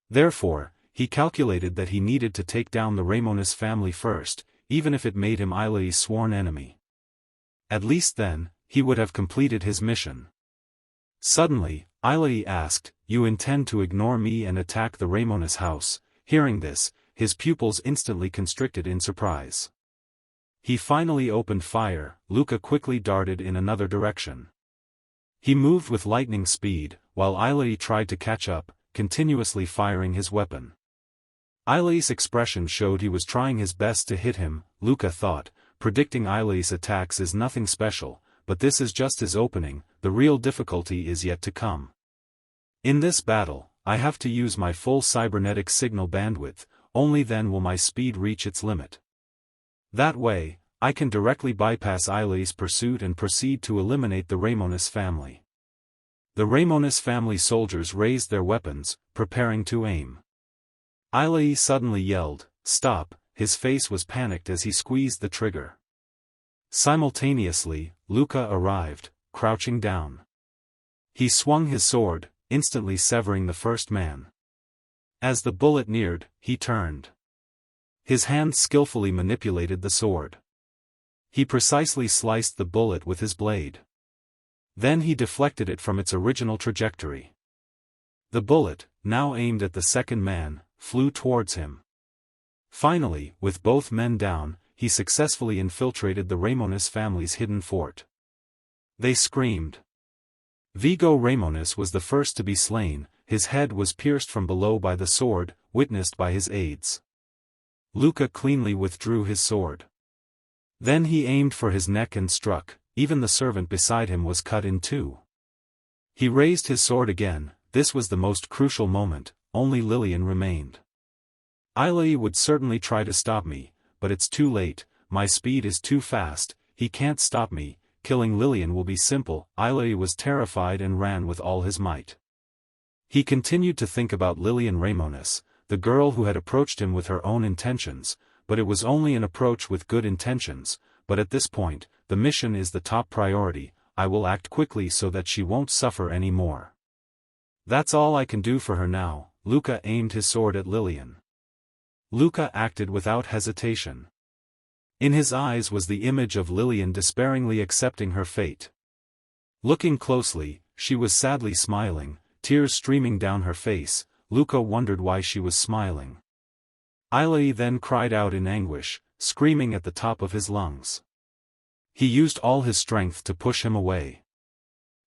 Therefore, he calculated that he needed to take down the Ramones family first, even if it made him Eilai's sworn enemy. At least then, he would have completed his mission. Suddenly, Eilai asked, "You intend to ignore me and attack the Ramones house?" Hearing this, his pupils instantly constricted in surprise. He finally opened fire. Luca quickly darted in another direction. He moved with lightning speed, while Eilai tried to catch up, continuously firing his weapon. Eilai's expression showed he was trying his best to hit him. Luca thought, predicting Eilai's attacks is nothing special, but this is just his opening, the real difficulty is yet to come. In this battle, I have to use my full cybernetic signal bandwidth, only then will my speed reach its limit. That way, I can directly bypass Eilai's pursuit and proceed to eliminate the Ramones family. The Ramones family soldiers raised their weapons, preparing to aim. Eilai suddenly yelled, "Stop!" His face was panicked as he squeezed the trigger. Simultaneously, Luca arrived, crouching down. He swung his sword, instantly severing the first man. As the bullet neared, he turned. His hand skillfully manipulated the sword. He precisely sliced the bullet with his blade. Then he deflected it from its original trajectory. The bullet, now aimed at the second man, flew towards him. Finally, with both men down, he successfully infiltrated the Ramones family's hidden fort. They screamed. Vigo Ramones was the first to be slain, his head was pierced from below by the sword, witnessed by his aides. Luca cleanly withdrew his sword. Then he aimed for his neck and struck, even the servant beside him was cut in two. He raised his sword again, this was the most crucial moment, only Lillian remained. Ailey would certainly try to stop me, but it's too late, my speed is too fast, he can't stop me, killing Lillian will be simple. Ailey was terrified and ran with all his might. He continued to think about Lillian Ramones, the girl who had approached him with her own intentions, but it was only an approach with good intentions, but at this point, the mission is the top priority, I will act quickly so that she won't suffer any more. That's all I can do for her now. Luca aimed his sword at Lillian. Luca acted without hesitation. In his eyes was the image of Lillian despairingly accepting her fate. Looking closely, she was sadly smiling, tears streaming down her face. Luca wondered why she was smiling. Ailey then cried out in anguish, screaming at the top of his lungs. He used all his strength to push him away.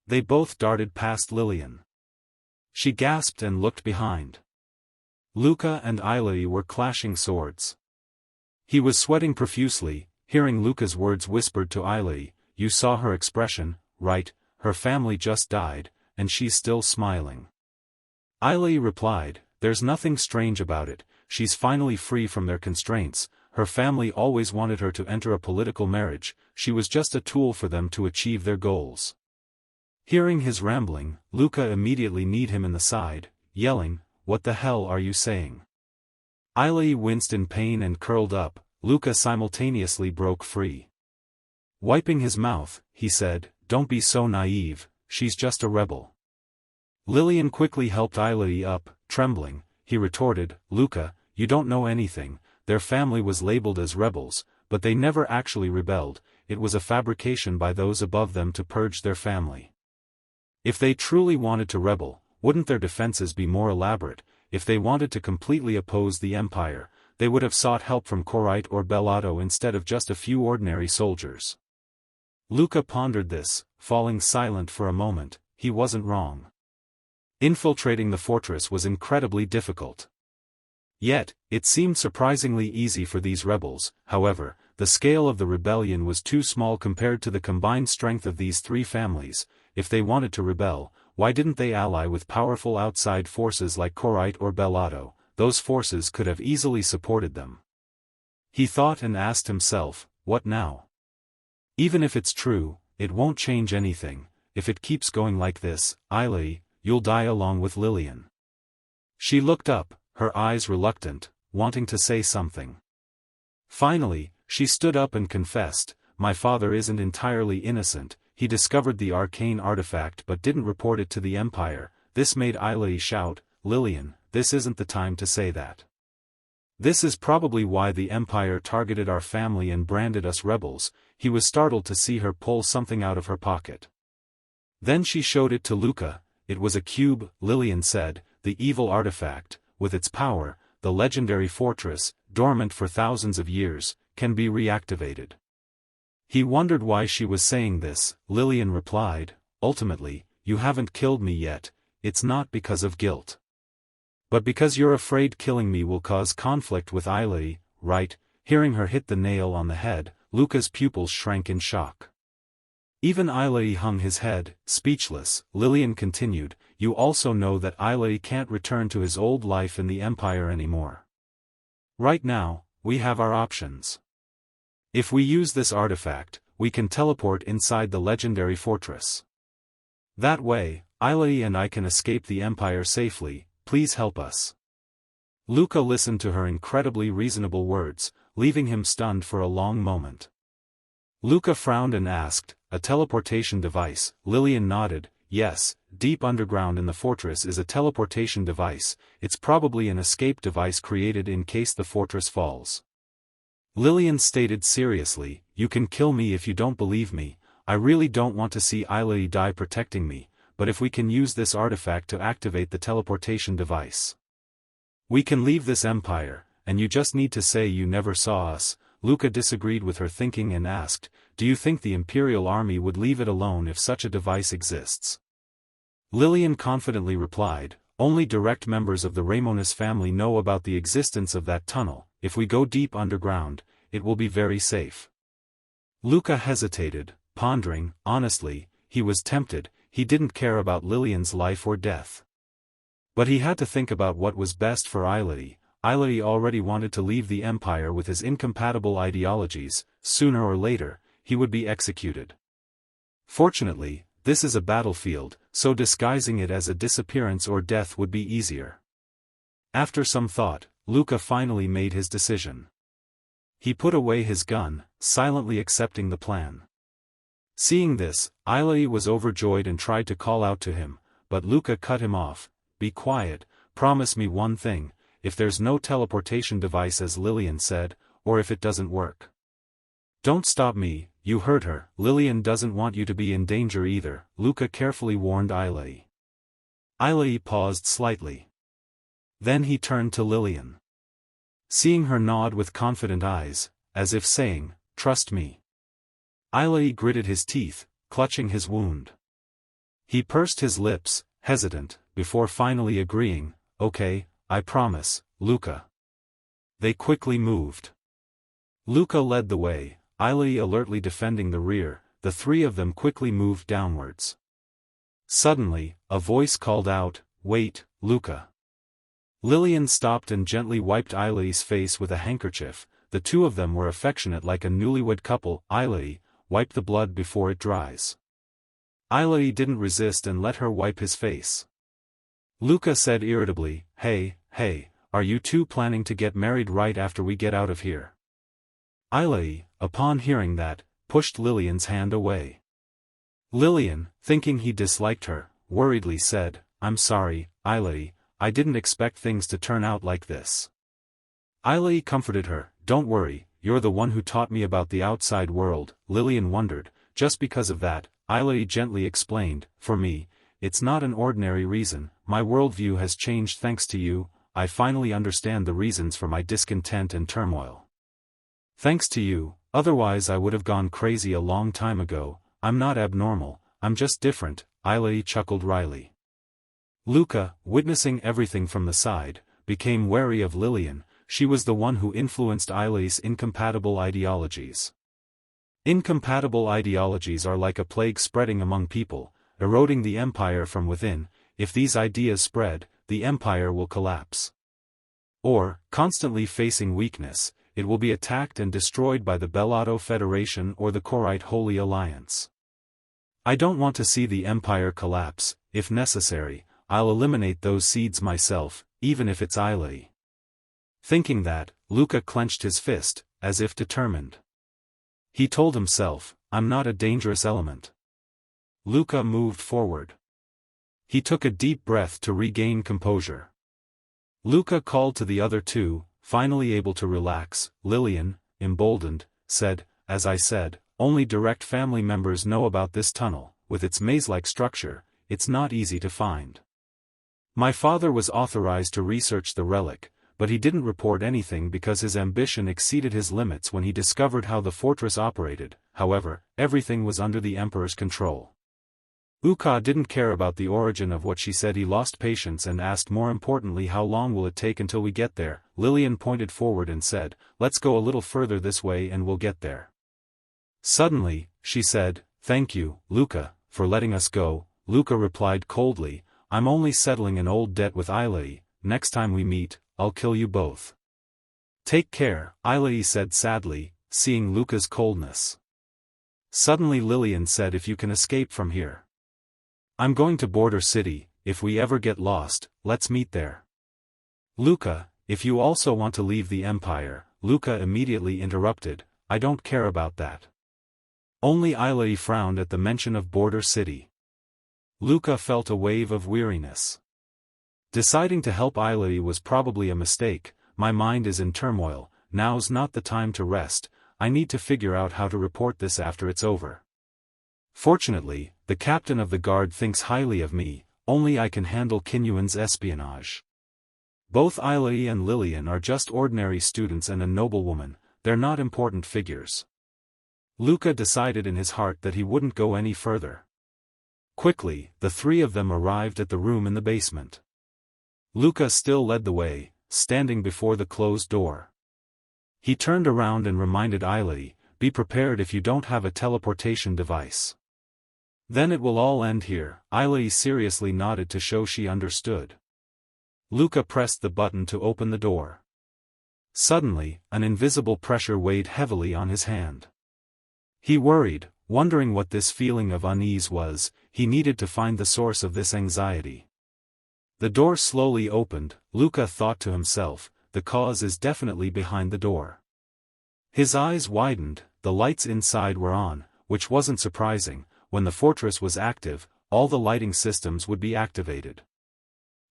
They both darted past Lillian. She gasped and looked behind. Luca and Ailey were clashing swords. He was sweating profusely, hearing Luca's words whispered to Ailey, "You saw her expression, right? Her family just died, and she's still smiling." Ailey replied, "There's nothing strange about it, she's finally free from their constraints, her family always wanted her to enter a political marriage, she was just a tool for them to achieve their goals." Hearing his rambling, Luca immediately kneed him in the side, yelling, "What the hell are you saying?" Ailey winced in pain and curled up. Luca simultaneously broke free. Wiping his mouth, he said, "Don't be so naive, she's just a rebel." Lillian quickly helped Ailey up, trembling. He retorted, "Luca, you don't know anything, their family was labeled as rebels, but they never actually rebelled, it was a fabrication by those above them to purge their family. If they truly wanted to rebel, wouldn't their defenses be more elaborate? If they wanted to completely oppose the empire, they would have sought help from Korite or Bellato instead of just a few ordinary soldiers." Luca pondered this, falling silent for a moment. He wasn't wrong. Infiltrating the fortress was incredibly difficult. Yet, it seemed surprisingly easy for these rebels. However, the scale of the rebellion was too small compared to the combined strength of these three families. If they wanted to rebel, why didn't they ally with powerful outside forces like Korite or Bellato? Those forces could have easily supported them. He thought and asked himself, what now? Even if it's true, it won't change anything. If it keeps going like this, Ailey, you'll die along with Lillian. She looked up, her eyes reluctant, wanting to say something. Finally, she stood up and confessed, "My father isn't entirely innocent. He discovered the arcane artifact but didn't report it to the Empire." This made Ailey shout, "Lillian, this isn't the time to say that. This is probably why the Empire targeted our family and branded us rebels." He was startled to see her pull something out of her pocket. Then she showed it to Luca. It was a cube. Lillian said, "The evil artifact, with its power, the legendary fortress, dormant for thousands of years, can be reactivated." He wondered why she was saying this. Lillian replied, "Ultimately, you haven't killed me yet, it's not because of guilt. But because you're afraid killing me will cause conflict with Ailey, right?" Hearing her hit the nail on the head, Luca's pupils shrank in shock. Even Ailey hung his head, speechless. Lillian continued, "You also know that Ailey can't return to his old life in the Empire anymore. Right now, we have our options. If we use this artifact, we can teleport inside the legendary fortress. That way, Ailey and I can escape the Empire safely. Please help us." Luca listened to her incredibly reasonable words, leaving him stunned for a long moment. Luca frowned and asked, a teleportation device. Lillian nodded, yes, deep underground in the fortress is a teleportation device, it's probably an escape device created in case the fortress falls. Lillian stated seriously, you can kill me if you don't believe me, I really don't want to see Ailey die protecting me, but if we can use this artifact to activate the teleportation device, we can leave this empire, and you just need to say you never saw us. Luca disagreed with her thinking and asked, do you think the Imperial Army would leave it alone if such a device exists? Lillian confidently replied, only direct members of the Ramones family know about the existence of that tunnel, if we go deep underground, it will be very safe. Luca hesitated, pondering, honestly, he was tempted, he didn't care about Lillian's life or death. But he had to think about what was best for Ailey. Ailey already wanted to leave the Empire with his incompatible ideologies, sooner or later, he would be executed. Fortunately, this is a battlefield, so disguising it as a disappearance or death would be easier. After some thought, Luca finally made his decision. He put away his gun, silently accepting the plan. Seeing this, Ailey was overjoyed and tried to call out to him, but Luca cut him off. Be quiet, promise me one thing, if there's no teleportation device as Lillian said, or if it doesn't work. Don't stop me, you heard her, Lillian doesn't want you to be in danger either, Luca carefully warned Ailey. Ailey paused slightly. Then he turned to Lillian. Seeing her nod with confident eyes, as if saying, trust me. Ailey gritted his teeth, clutching his wound. He pursed his lips, hesitant, before finally agreeing, okay, I promise, Luca. They quickly moved. Luca led the way, Ailey alertly defending the rear, the three of them quickly moved downwards. Suddenly, a voice called out, wait, Luca. Lillian stopped and gently wiped Ailey's face with a handkerchief, the two of them were affectionate like a newlywed couple. Ailey, wipe the blood before it dries. Ailey didn't resist and let her wipe his face. Luca said irritably, hey, are you two planning to get married right after we get out of here? Ailey, upon hearing that, pushed Lillian's hand away. Lillian, thinking he disliked her, worriedly said, I'm sorry, Ailey, I didn't expect things to turn out like this. Ailey comforted her, don't worry, you're the one who taught me about the outside world. Lillian wondered, just because of that, Ailey gently explained, for me, it's not an ordinary reason, my worldview has changed thanks to you, I finally understand the reasons for my discontent and turmoil. Thanks to you, otherwise I would have gone crazy a long time ago, I'm not abnormal, I'm just different, Ailey chuckled wryly. Luca, witnessing everything from the side, became wary of Lillian, she was the one who influenced Ailey's incompatible ideologies. Incompatible ideologies are like a plague spreading among people, eroding the empire from within. If these ideas spread, the empire will collapse. Or, constantly facing weakness, it will be attacked and destroyed by the Bellato Federation or the Korite Holy Alliance. I don't want to see the empire collapse. If necessary, I'll eliminate those seeds myself, even if it's Ailey. Thinking that, Luca clenched his fist, as if determined. He told himself, I'm not a dangerous element. Luca moved forward. He took a deep breath to regain composure. Luca called to the other two, finally able to relax. Lillian, emboldened, said, as I said, only direct family members know about this tunnel, with its maze-like structure, it's not easy to find. My father was authorized to research the relic, but he didn't report anything because his ambition exceeded his limits when he discovered how the fortress operated. However, everything was under the Emperor's control. Uka didn't care about the origin of what she said. He lost patience and asked more importantly, how long will it take until we get there? Lillian pointed forward and said, let's go a little further this way and we'll get there. Suddenly, she said, thank you, Luca, for letting us go. Luca replied coldly, I'm only settling an old debt with Ailey, next time we meet, I'll kill you both. Take care, Ailey said sadly, seeing Luca's coldness. Suddenly Lillian said, if you can escape from here. I'm going to Border City, if we ever get lost, let's meet there. Luca, if you also want to leave the Empire, Luca immediately interrupted, I don't care about that. Only Ailey frowned at the mention of Border City. Luca felt a wave of weariness. Deciding to help Ailey was probably a mistake. My mind is in turmoil, now's not the time to rest, I need to figure out how to report this after it's over. Fortunately, the captain of the guard thinks highly of me, only I can handle Kinyuan's espionage. Both Ailey and Lillian are just ordinary students and a noblewoman, they're not important figures. Luca decided in his heart that he wouldn't go any further. Quickly, the three of them arrived at the room in the basement. Luca still led the way, standing before the closed door. He turned around and reminded Ailey, be prepared if you don't have a teleportation device. Then it will all end here. Ailey seriously nodded to show she understood. Luca pressed the button to open the door. Suddenly, an invisible pressure weighed heavily on his hand. He worried, wondering what this feeling of unease was. He needed to find the source of this anxiety. The door slowly opened. Luca thought to himself, the cause is definitely behind the door. His eyes widened, the lights inside were on, which wasn't surprising. When the fortress was active, all the lighting systems would be activated.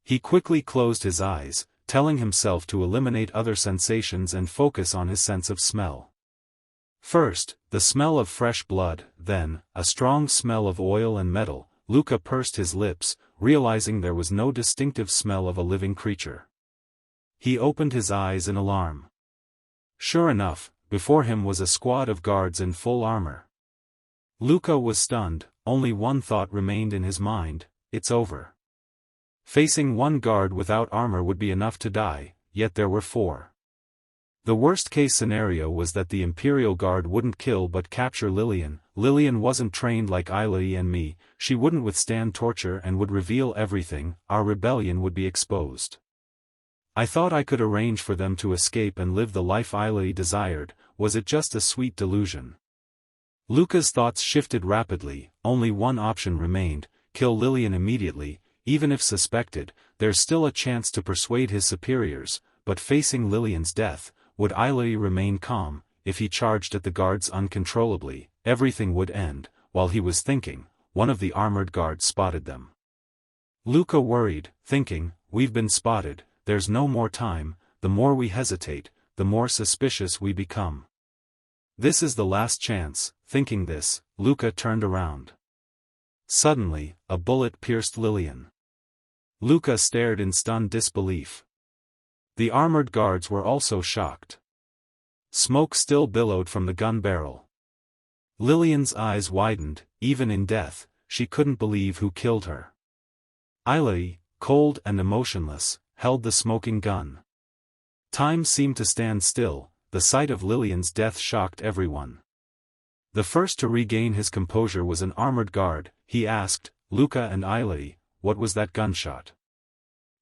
He quickly closed his eyes, telling himself to eliminate other sensations and focus on his sense of smell. First, the smell of fresh blood, then, a strong smell of oil and metal. Luca pursed his lips, realizing there was no distinctive smell of a living creature. He opened his eyes in alarm. Sure enough, before him was a squad of guards in full armor. Luca was stunned, only one thought remained in his mind, it's over. Facing one guard without armor would be enough to die, yet there were four. The worst-case scenario was that the Imperial Guard wouldn't kill but capture Lillian. Lillian wasn't trained like Ailey and me, she wouldn't withstand torture and would reveal everything, our rebellion would be exposed. I thought I could arrange for them to escape and live the life Ailey desired. Was it just a sweet delusion? Luca's thoughts shifted rapidly. Only one option remained, kill Lillian immediately. Even if suspected, there's still a chance to persuade his superiors, but facing Lillian's death, would Ailey remain calm? If he charged at the guards uncontrollably, everything would end. While he was thinking, one of the armored guards spotted them. Luca worried, thinking, we've been spotted, there's no more time. The more we hesitate, the more suspicious we become. This is the last chance. Thinking this, Luca turned around. Suddenly, a bullet pierced Lillian. Luca stared in stunned disbelief. The armored guards were also shocked. Smoke still billowed from the gun barrel. Lillian's eyes widened. Even in death, she couldn't believe who killed her. Ailey, cold and emotionless, held the smoking gun. Time seemed to stand still. The sight of Lillian's death shocked everyone. The first to regain his composure was an armored guard. He asked, Luca and Ailey, what was that gunshot?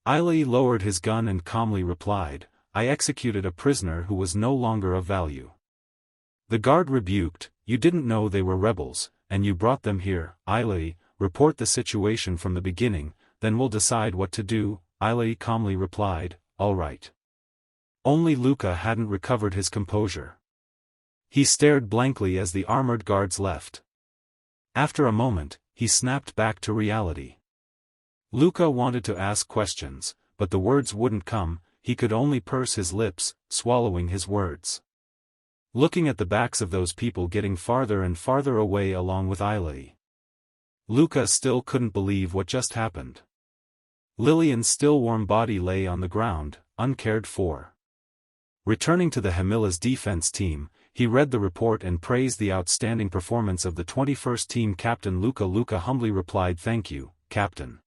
Ailey lowered his gun and calmly replied, I executed a prisoner who was no longer of value. The guard rebuked, you didn't know they were rebels, and you brought them here. Ailey, report the situation from the beginning, then we'll decide what to do. Ailey calmly replied, all right. Only Luca hadn't recovered his composure. He stared blankly as the armored guards left. After a moment, he snapped back to reality. Luca wanted to ask questions, but the words wouldn't come. He could only purse his lips, swallowing his words. Looking at the backs of those people getting farther and farther away along with Ailey. Luca still couldn't believe what just happened. Lillian's still warm body lay on the ground, uncared for. Returning to the Hamilla's defense team, he read the report and praised the outstanding performance of the 21st Team Captain Luca. Luca humbly replied, thank you, Captain.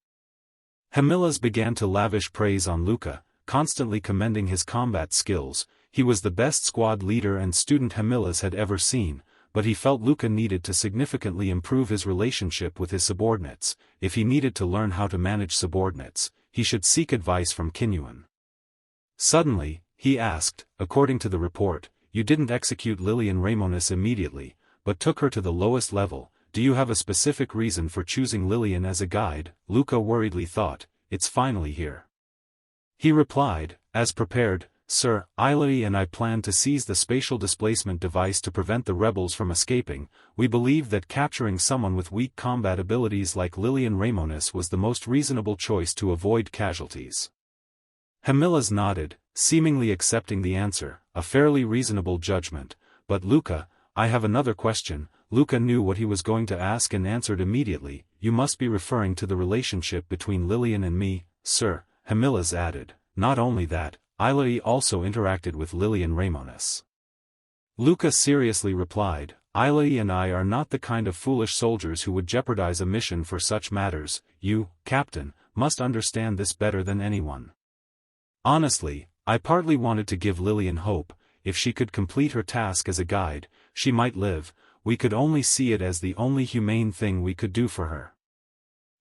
Hamilla's began to lavish praise on Luca, constantly commending his combat skills. He was the best squad leader and student Hamilla's had ever seen, but he felt Luca needed to significantly improve his relationship with his subordinates. If he needed to learn how to manage subordinates, he should seek advice from Kinyuan. Suddenly, he asked, according to the report, you didn't execute Lillian Ramonis immediately, but took her to the lowest level. Do you have a specific reason for choosing Lillian as a guide? Luca worriedly thought, it's finally here. He replied, as prepared, Sir, Eilai and I plan to seize the spatial displacement device to prevent the rebels from escaping. We believe that capturing someone with weak combat abilities like Lilian Ramonis was the most reasonable choice to avoid casualties. Camillus nodded, seemingly accepting the answer, a fairly reasonable judgment. But Luca, I have another question. Luca knew what he was going to ask and answered immediately. You must be referring to the relationship between Lilian and me, sir, Camillus added. Not only that, Eilai also interacted with Lilian Ramonis. Luca seriously replied, Eilai and I are not the kind of foolish soldiers who would jeopardize a mission for such matters. You, Captain, must understand this better than anyone. Honestly, I partly wanted to give Lilian hope. If she could complete her task as a guide, she might live. We could only see it as the only humane thing we could do for her.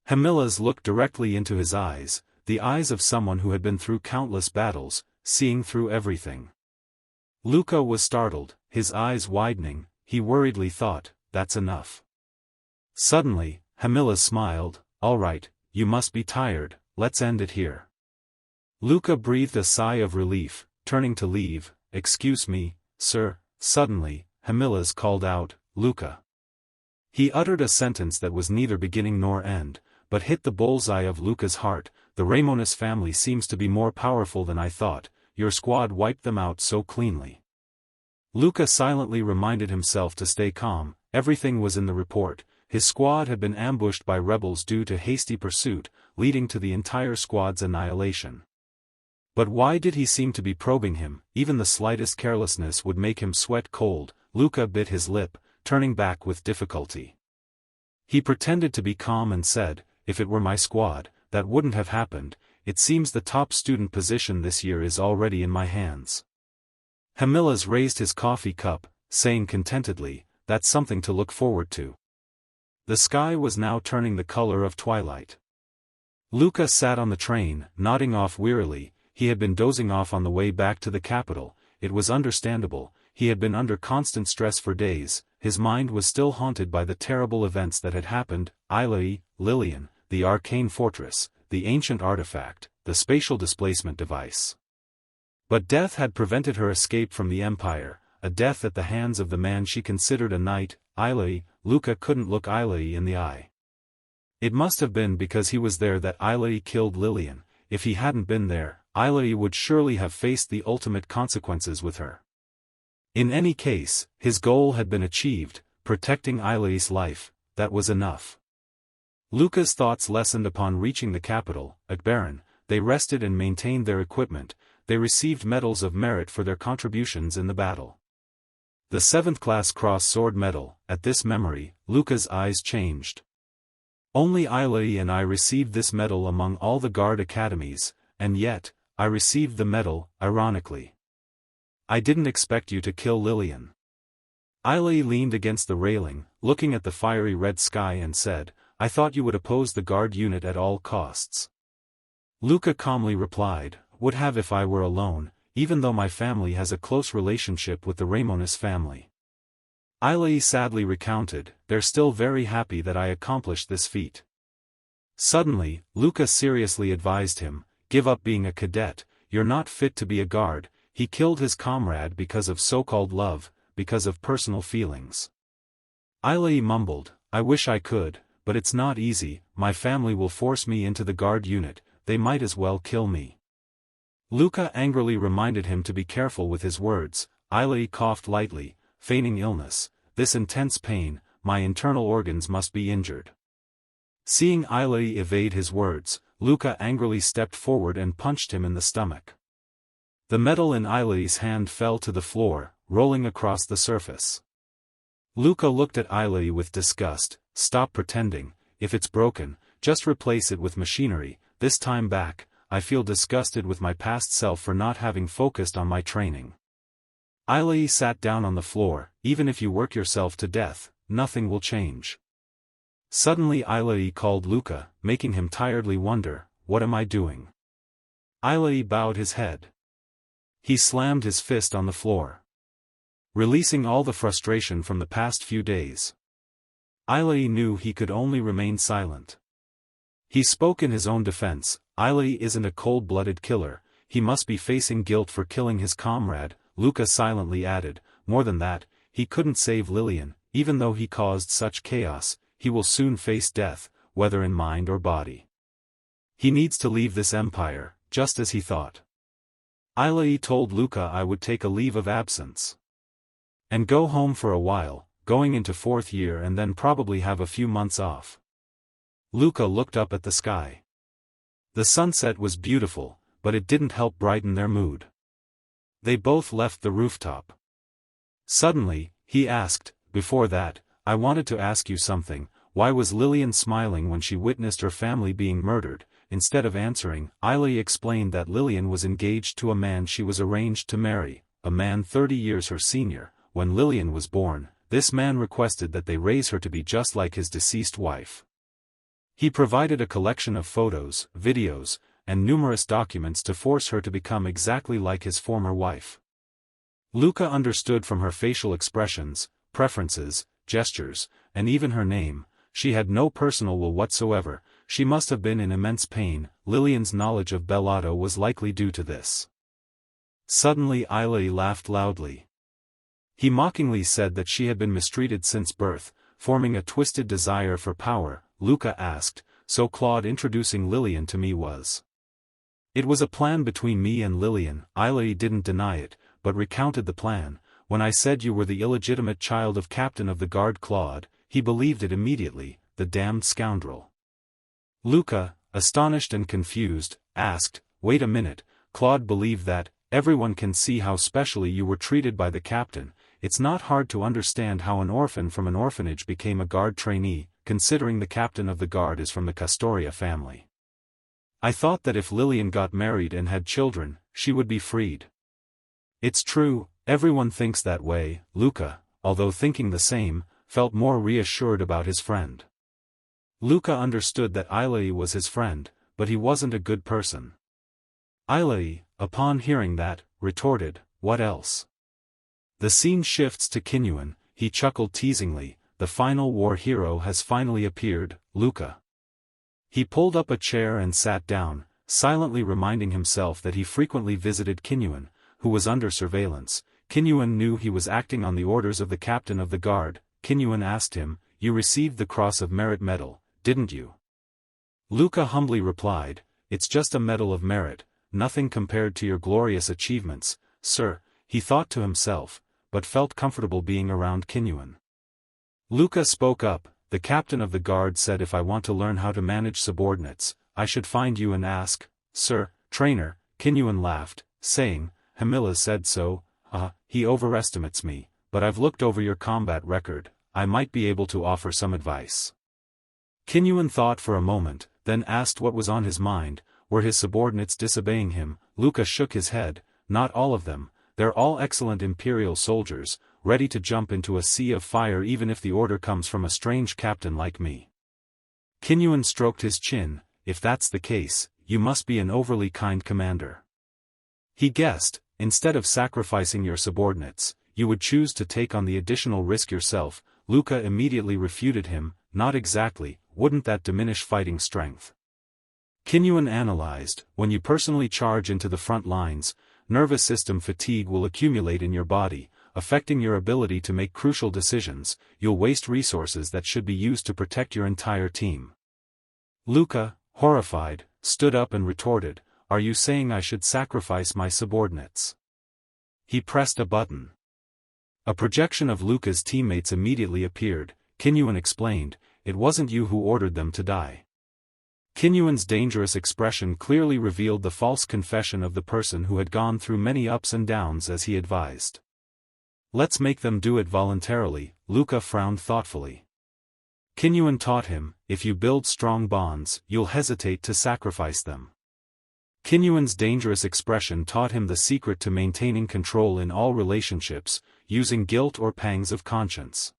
Camillus looked directly into his eyes, the eyes of someone who had been through countless battles, seeing through everything. Luca was startled, his eyes widening. He worriedly thought, that's enough. Suddenly, Camillus smiled, all right, you must be tired, let's end it here. Luca breathed a sigh of relief, turning to leave. Excuse me, sir. Suddenly, Camillus called out, Luca. He uttered a sentence that was neither beginning nor end, but hit the bullseye of Luca's heart. The Ramonis family seems to be more powerful than I thought. Your squad wiped them out so cleanly. Luca silently reminded himself to stay calm. Everything was in the report. His squad had been ambushed by rebels due to hasty pursuit, leading to the entire squad's annihilation. But why did he seem to be probing him? Even the slightest carelessness would make him sweat cold. Luca bit his lip, turning back with difficulty. He pretended to be calm and said, if it were my squad, that wouldn't have happened. It seems the top student position this year is already in my hands. Camillus raised his coffee cup, saying contentedly, that's something to look forward to. The sky was now turning the color of twilight. Luca sat on the train, nodding off wearily. He had been dozing off on the way back to the capital. It was understandable. He had been under constant stress for days. His mind was still haunted by the terrible events that had happened. Eilai, Lilian, the arcane fortress, the ancient artifact, the spatial displacement device. But death had prevented her escape from the Empire, a death at the hands of the man she considered a knight. Eilai. Luca couldn't look Eilai in the eye. It must have been because he was there that Eilai killed Lilian. If he hadn't been there, Eilai would surely have faced the ultimate consequences with her. In any case, his goal had been achieved, protecting Eilai's life. That was enough. Luca's thoughts lessened upon reaching the capital. At Baron, they rested and maintained their equipment. They received medals of merit for their contributions in the battle. The 7th class cross sword medal. At this memory, Luca's eyes changed. Only Eilai and I received this medal among all the guard academies, and yet, I received the medal, ironically. I didn't expect you to kill Lilian. Eilai leaned against the railing, looking at the fiery red sky and said, I thought you would oppose the guard unit at all costs. Luca calmly replied, would have if I were alone, even though my family has a close relationship with the Ramonis family. Eilai sadly recounted, they're still very happy that I accomplished this feat. Suddenly, Luca seriously advised him, give up being a cadet, you're not fit to be a guard. He killed his comrade because of so-called love, because of personal feelings. Eilai mumbled, I wish I could, but it's not easy. My family will force me into the guard unit. They might as well kill me. Luca angrily reminded him to be careful with his words. Eilai coughed lightly, feigning illness. This intense pain, my internal organs must be injured. Seeing Eilai evade his words, Luca angrily stepped forward and punched him in the stomach. The medal in Eilai's hand fell to the floor, rolling across the surface. Luca looked at Eilai with disgust. Stop pretending. If it's broken, just replace it with machinery. This time back, I feel disgusted with my past self for not having focused on my training. Eilai sat down on the floor. Even if you work yourself to death, nothing will change. Suddenly Eilai called Luca, making him tiredly wonder, what am I doing? Eilai bowed his head. He slammed his fist on the floor, releasing all the frustration from the past few days. Eilai knew he could only remain silent. He spoke in his own defense. Eilai isn't a cold-blooded killer. he must be facing guilt for killing his comrade. Luca silently added, more than that, he couldn't save Lillian, even though he caused such chaos, he will soon face death, whether in mind or body. He needs to leave this empire, just as he thought. Ilai told Luca I would take a leave of absence. And go home for a while, going into 4th year and then probably have a few months off. Luca looked up at the sky. The sunset was beautiful, but it didn't help brighten their mood. They both left the rooftop. Suddenly, he asked, before that, I wanted to ask you something. Why was Lillian smiling when she witnessed her family being murdered? Instead of answering, Ilai explained that Lillian was engaged to a man she was arranged to marry, a man 30 years her senior. When Lillian was born, this man requested that they raise her to be just like his deceased wife. He provided a collection of photos, videos, and numerous documents to force her to become exactly like his former wife. Luca understood from her facial expressions, preferences, gestures, and even her name, she had no personal will whatsoever. She must have been in immense pain. Lillian's knowledge of Bellato was likely due to this. Suddenly Ilai laughed loudly. He mockingly said that she had been mistreated since birth, forming a twisted desire for power. Luca asked, so Claude introducing Lillian to me was? It was a plan between me and Lillian. Ilai didn't deny it, but recounted the plan. When I said you were the illegitimate child of Captain of the Guard Claude, he believed it immediately, the damned scoundrel. Luca, astonished and confused, asked, wait a minute, Claude believed that? Everyone can see how specially you were treated by the captain. It's not hard to understand how an orphan from an orphanage became a guard trainee, considering the captain of the guard is from the Castoria family. I thought that if Lillian got married and had children, she would be freed. It's true, everyone thinks that way. Luca, although thinking the same, felt more reassured about his friend. Luca understood that Ilai was his friend, but he wasn't a good person. Ilai, upon hearing that, retorted, what else? The scene shifts to Kinyuan. He chuckled teasingly, the final war hero has finally appeared, Luca. He pulled up a chair and sat down, silently reminding himself that he frequently visited Kinyuan, who was under surveillance. Kinyuan knew he was acting on the orders of the captain of the guard. Kinyuan asked him, you received the Cross of Merit medal, didn't you? Luca humbly replied, it's just a medal of merit, nothing compared to your glorious achievements, sir. He thought to himself, but felt comfortable being around Kinyuan. Luca spoke up, the captain of the guard said if I want to learn how to manage subordinates, I should find you and ask, sir, trainer. Kinyuan laughed, saying, Hamila said so. He overestimates me, but I've looked over your combat record, I might be able to offer some advice. Kinyuan thought for a moment, then asked what was on his mind. Were his subordinates disobeying him? Luca shook his head, not all of them. They're all excellent imperial soldiers, ready to jump into a sea of fire even if the order comes from a strange captain like me. Kinyuan stroked his chin, if that's the case, you must be an overly kind commander. He guessed, instead of sacrificing your subordinates, you would choose to take on the additional risk yourself. Luca immediately refuted him, not exactly, wouldn't that diminish fighting strength? Kinyuan analyzed, when you personally charge into the front lines, nervous system fatigue will accumulate in your body, affecting your ability to make crucial decisions. You'll waste resources that should be used to protect your entire team. Luca, horrified, stood up and retorted, are you saying I should sacrifice my subordinates? He pressed a button. A projection of Luca's teammates immediately appeared. Kinyuan explained, it wasn't you who ordered them to die. Kinyuan's dangerous expression clearly revealed the false confession of the person who had gone through many ups and downs as he advised. Let's make them do it voluntarily. Luca frowned thoughtfully. Kinyuan taught him, if you build strong bonds, you'll hesitate to sacrifice them. Kinyuan's dangerous expression taught him the secret to maintaining control in all relationships, using guilt or pangs of conscience.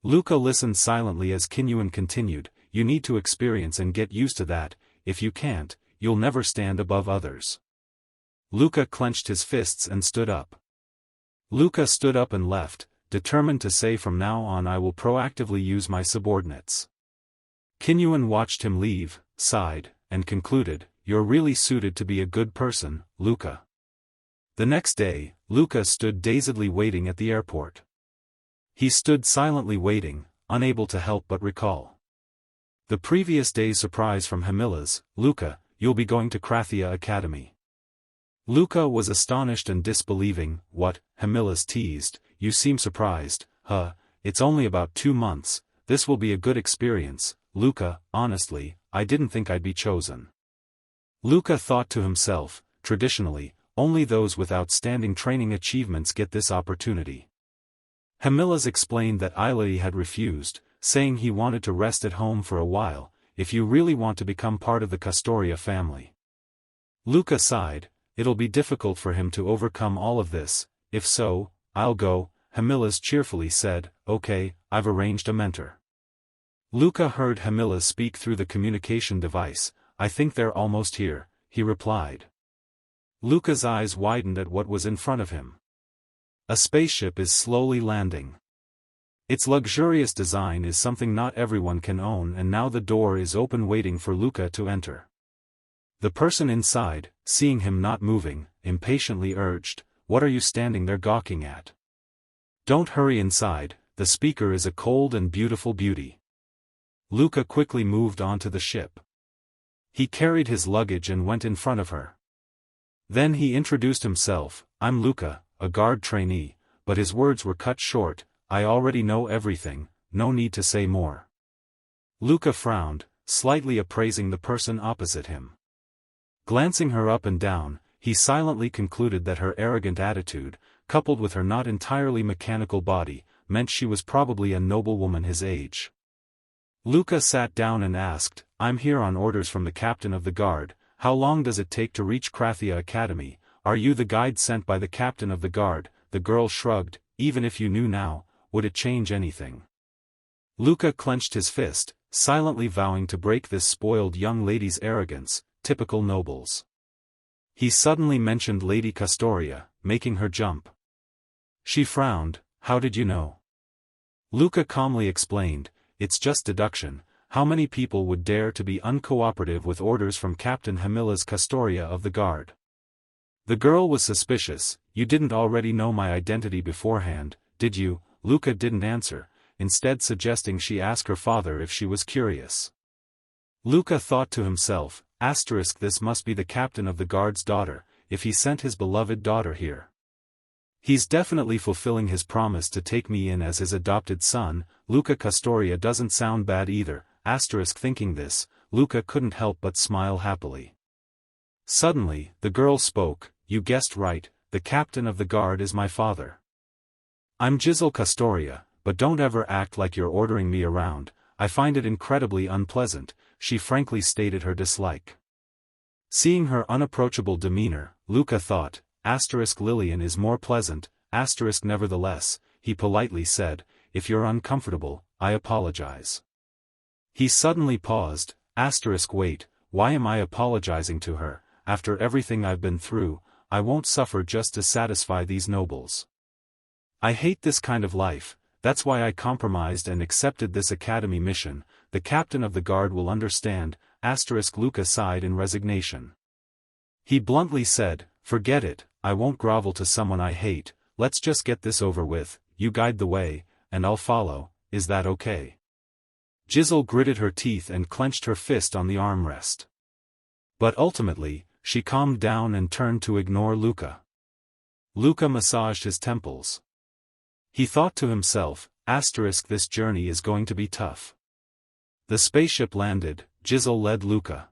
Luca listened silently as Kinyuan continued, you need to experience and get used to that. If you can't, you'll never stand above others. Luca clenched his fists and stood up. Luca stood up and left, determined to say from now on I will proactively use my subordinates. Kinyuan watched him leave, sighed, and concluded, you're really suited to be a good person, Luca. The next day, Luca stood dazedly waiting at the airport. He stood silently waiting, unable to help but recall the previous day's surprise from Hamilla's. Luca, you'll be going to Krathia Academy. Luca was astonished and disbelieving. What? Hamilla's teased, you seem surprised. It's only about 2 months, this will be a good experience. Luca, honestly, I didn't think I'd be chosen. Luca thought to himself, traditionally, only those with outstanding training achievements get this opportunity. Hamilla's explained that Ilai had refused, saying he wanted to rest at home for a while, if you really want to become part of the Castoria family. Luca sighed, it'll be difficult for him to overcome all of this. If so, I'll go, Hamilla's cheerfully said. Okay, I've arranged a mentor. Luca heard Hamilla's speak through the communication device. I think they're almost here, he replied. Luca's eyes widened at what was in front of him. A spaceship is slowly landing. Its luxurious design is something not everyone can own, and now the door is open waiting for Luca to enter. The person inside, seeing him not moving, impatiently urged, what are you standing there gawking at? Don't hurry inside, the speaker is a cold and beautiful beauty. Luca quickly moved onto the ship. He carried his luggage and went in front of her. Then he introduced himself, I'm Luca, a guard trainee, but his words were cut short. I already know everything, no need to say more. Luca frowned, slightly appraising the person opposite him. Glancing her up and down, he silently concluded that her arrogant attitude, coupled with her not entirely mechanical body, meant she was probably a noblewoman his age. Luca sat down and asked, I'm here on orders from the captain of the guard. How long does it take to reach Krathia Academy? Are you the guide sent by the captain of the guard? The girl shrugged, even if you knew now, would it change anything? Luca clenched his fist, silently vowing to break this spoiled young lady's arrogance, typical nobles. He suddenly mentioned Lady Castoria, making her jump. She frowned, how did you know? Luca calmly explained, it's just deduction. How many people would dare to be uncooperative with orders from Captain Hamilla's Castoria of the guard? The girl was suspicious. You didn't already know my identity beforehand, did you? Luca didn't answer, instead suggesting she ask her father if she was curious. Luca thought to himself, this must be the captain of the guard's daughter, if he sent his beloved daughter here. He's definitely fulfilling his promise to take me in as his adopted son. Luca Castoria doesn't sound bad either. Thinking this, Luca couldn't help but smile happily. Suddenly, the girl spoke, you guessed right, the captain of the guard is my father. I'm Giselle Castoria, but don't ever act like you're ordering me around, I find it incredibly unpleasant, she frankly stated her dislike. Seeing her unapproachable demeanor, Luca thought, Lillian is more pleasant, nevertheless, he politely said, if you're uncomfortable, I apologize. He suddenly paused, wait, why am I apologizing to her? After everything I've been through, I won't suffer just to satisfy these nobles. I hate this kind of life, that's why I compromised and accepted this academy mission. The captain of the guard will understand. Luca sighed in resignation. He bluntly said, forget it, I won't grovel to someone I hate, let's just get this over with, you guide the way, and I'll follow, is that okay? Giselle gritted her teeth and clenched her fist on the armrest. But ultimately, she calmed down and turned to ignore Luca. Luca massaged his temples. He thought to himself, this journey is going to be tough. The spaceship landed, Giselle led Luca.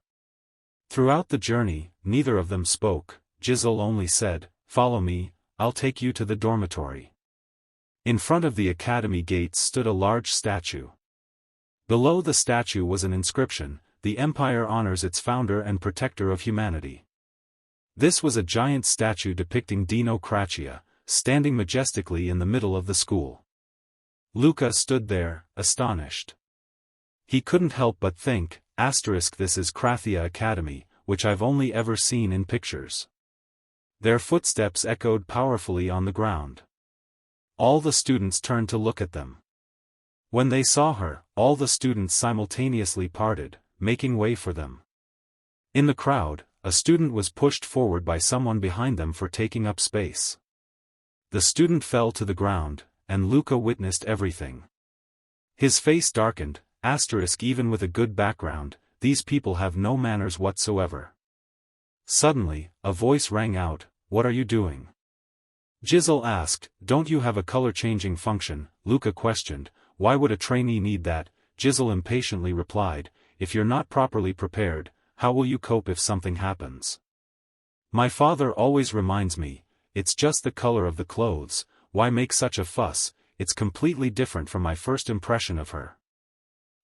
Throughout the journey, neither of them spoke. Giselle only said, follow me, I'll take you to the dormitory. In front of the academy gates stood a large statue. Below the statue was an inscription, the Empire honors its founder and protector of humanity. This was a giant statue depicting Dino Cracia, standing majestically in the middle of the school. Luca stood there, astonished. He couldn't help but think, this is Krathia Academy, which I've only ever seen in pictures. Their footsteps echoed powerfully on the ground. All the students turned to look at them. When they saw her, all the students simultaneously parted, making way for them. In the crowd, a student was pushed forward by someone behind them for taking up space. The student fell to the ground, and Luca witnessed everything. His face darkened, even with a good background, these people have no manners whatsoever. Suddenly, a voice rang out, "What are you doing?" Jizzle asked, "Don't you have a color-changing function?" Luca questioned, "Why would a trainee need that?" Jizzle impatiently replied, "If you're not properly prepared, how will you cope if something happens? My father always reminds me, it's just the color of the clothes, why make such a fuss, it's completely different from my first impression of her."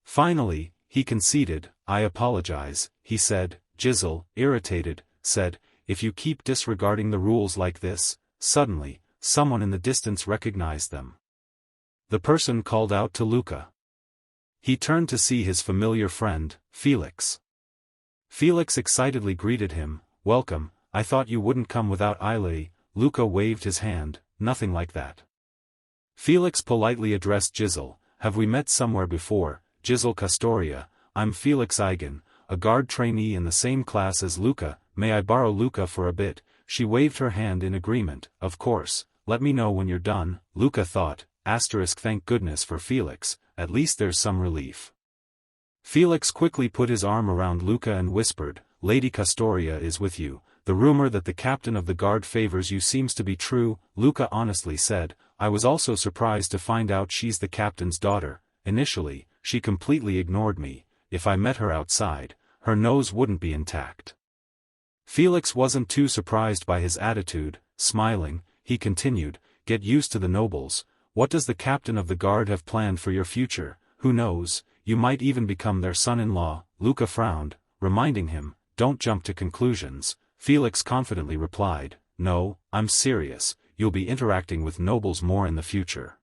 Finally, he conceded, "I apologize," he said. Jizzle, irritated, said, "If you keep disregarding the rules like this." Suddenly, someone in the distance recognized them. The person called out to Luca. He turned to see his familiar friend, Felix. Felix excitedly greeted him, "Welcome, I thought you wouldn't come without Eilei." Luca waved his hand, "Nothing like that." Felix politely addressed Jizzle, "Have we met somewhere before?" Jizzle Castoria, "I'm Felix Eigen, a guard trainee in the same class as Luca, may I borrow Luca for a bit?" She waved her hand in agreement, "Of course, let me know when you're done." Luca thought, "Thank goodness for Felix, at least there's some relief." Felix quickly put his arm around Luca and whispered, "Lady Castoria is with you, the rumor that the captain of the guard favors you seems to be true." Luca honestly said, "I was also surprised to find out she's the captain's daughter. Initially, she completely ignored me. If I met her outside, her nose wouldn't be intact." Felix wasn't too surprised by his attitude. Smiling, he continued, "Get used to the nobles. What does the captain of the guard have planned for your future? Who knows, you might even become their son-in-law." Luca frowned, reminding him, "Don't jump to conclusions." Felix confidently replied, "No, I'm serious, you'll be interacting with nobles more in the future."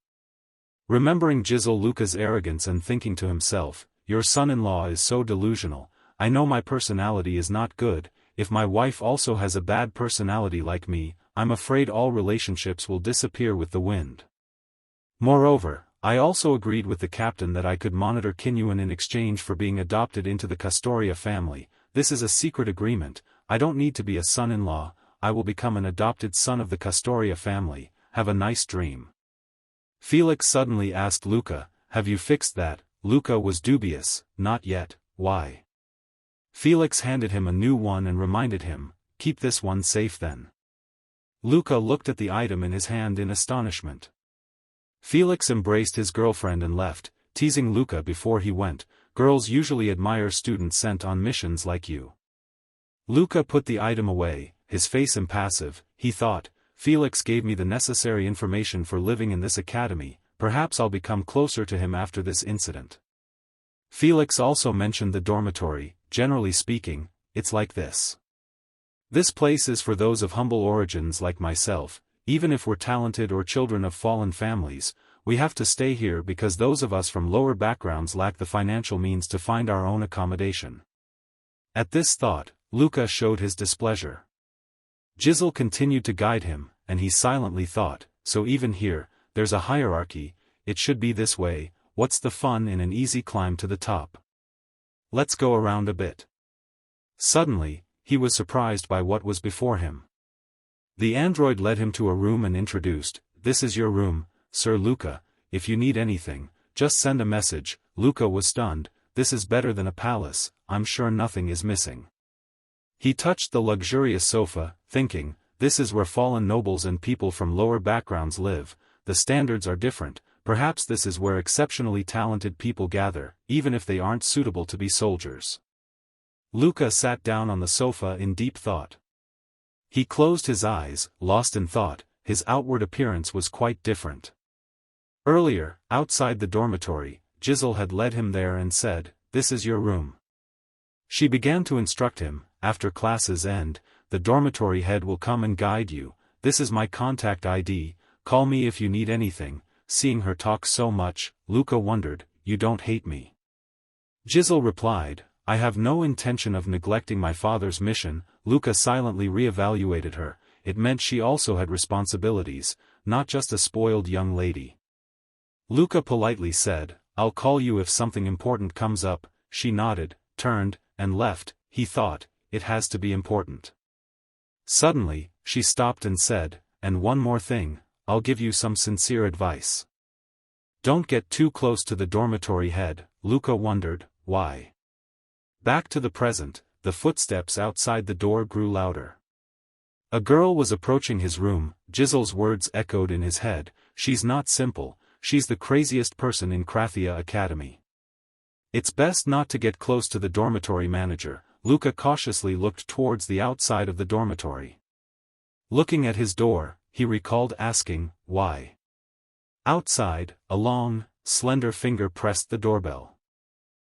Remembering Jizzle Luca's arrogance and thinking to himself, "Your son-in-law is so delusional, I know my personality is not good, if my wife also has a bad personality like me, I'm afraid all relationships will disappear with the wind." Moreover, I also agreed with the captain that I could monitor Kinyuan in exchange for being adopted into the Castoria family. This is a secret agreement, I don't need to be a son-in-law, I will become an adopted son of the Castoria family. Have a nice dream. Felix suddenly asked Luca, "Have you fixed that?" Luca was dubious, "Not yet." "Why?" Felix handed him a new one and reminded him, "Keep this one safe then." Luca looked at the item in his hand in astonishment. Felix embraced his girlfriend and left, teasing Luca before he went, "Girls usually admire students sent on missions like you." Luca put the item away, his face impassive. He thought, "Felix gave me the necessary information for living in this academy, perhaps I'll become closer to him after this incident." Felix also mentioned the dormitory. "Generally speaking, it's like this. This place is for those of humble origins like myself. Even if we're talented or children of fallen families, we have to stay here because those of us from lower backgrounds lack the financial means to find our own accommodation." At this thought, Luca showed his displeasure. Jizzle continued to guide him, and he silently thought, "So even here, there's a hierarchy, it should be this way, what's the fun in an easy climb to the top? Let's go around a bit." Suddenly, he was surprised by what was before him. The android led him to a room and introduced, "This is your room, Sir Luca, if you need anything, just send a message." Luca was stunned, "This is better than a palace, I'm sure nothing is missing." He touched the luxurious sofa, thinking, "This is where fallen nobles and people from lower backgrounds live, the standards are different, perhaps this is where exceptionally talented people gather, even if they aren't suitable to be soldiers." Luca sat down on the sofa in deep thought. He closed his eyes, lost in thought. His outward appearance was quite different. Earlier, outside the dormitory, Jizzle had led him there and said, "This is your room." She began to instruct him, "After classes end, the dormitory head will come and guide you. This is my contact ID, call me if you need anything." Seeing her talk so much, Luca wondered, "You don't hate me?" Jizzle replied, "I have no intention of neglecting my father's mission." Luca silently re-evaluated her. It meant she also had responsibilities, not just a spoiled young lady. Luca politely said, "I'll call you if something important comes up." She nodded, turned, and left. He thought, it has to be important. Suddenly, she stopped and said, and one more thing, I'll give you some sincere advice. Don't get too close to the dormitory head. Luca wondered, why? Back to the present, the footsteps outside the door grew louder. A girl was approaching his room. Jizzle's words echoed in his head, she's not simple, she's the craziest person in Krathia Academy. It's best not to get close to the dormitory manager. Luca cautiously looked towards the outside of the dormitory. Looking at his door, he recalled asking, why? Outside, a long, slender finger pressed the doorbell.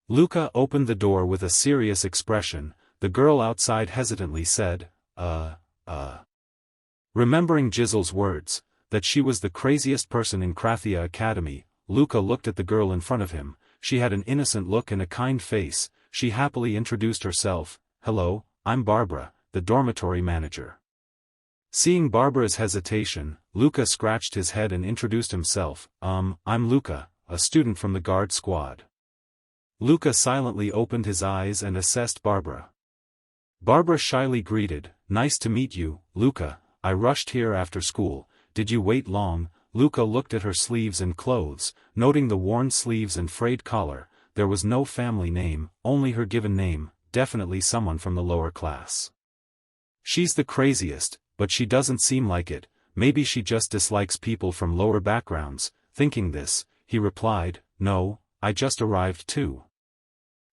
Luca opened the door with a serious expression. The girl outside hesitantly said, Remembering Jizzle's words, that she was the craziest person in Krathia Academy, Luca looked at the girl in front of him. She had an innocent look and a kind face. She happily introduced herself, hello, I'm Barbara, the dormitory manager. Seeing Barbara's hesitation, Luca scratched his head and introduced himself, I'm Luca, a student from the guard squad. Luca silently opened his eyes and assessed Barbara. Barbara shyly greeted, nice to meet you, Luca, I rushed here after school, did you wait long? Luca looked at her sleeves and clothes, noting the worn sleeves and frayed collar. There was no family name, only her given name, definitely someone from the lower class. She's the craziest, but she doesn't seem like it, maybe she just dislikes people from lower backgrounds. Thinking this, he replied, no, I just arrived too.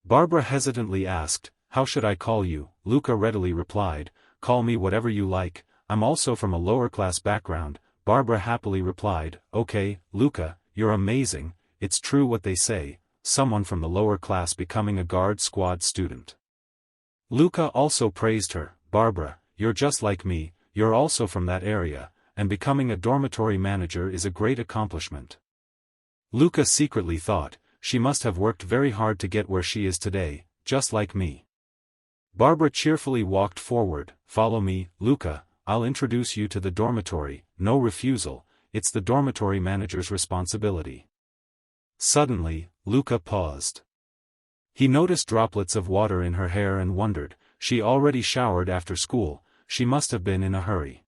Barbara hesitantly asked, how should I call you? Luca readily replied, call me whatever you like, I'm also from a lower class background. Barbara happily replied, okay, Luca, you're amazing, it's true what they say, someone from the lower class becoming a guard squad student. Luca also praised her, Barbara, you're just like me, you're also from that area, and becoming a dormitory manager is a great accomplishment. Luca secretly thought, she must have worked very hard to get where she is today, just like me. Barbara cheerfully walked forward, follow me, Luca, I'll introduce you to the dormitory, no refusal, it's the dormitory manager's responsibility. Suddenly, Luca paused. He noticed droplets of water in her hair and wondered, she already showered after school, she must have been in a hurry.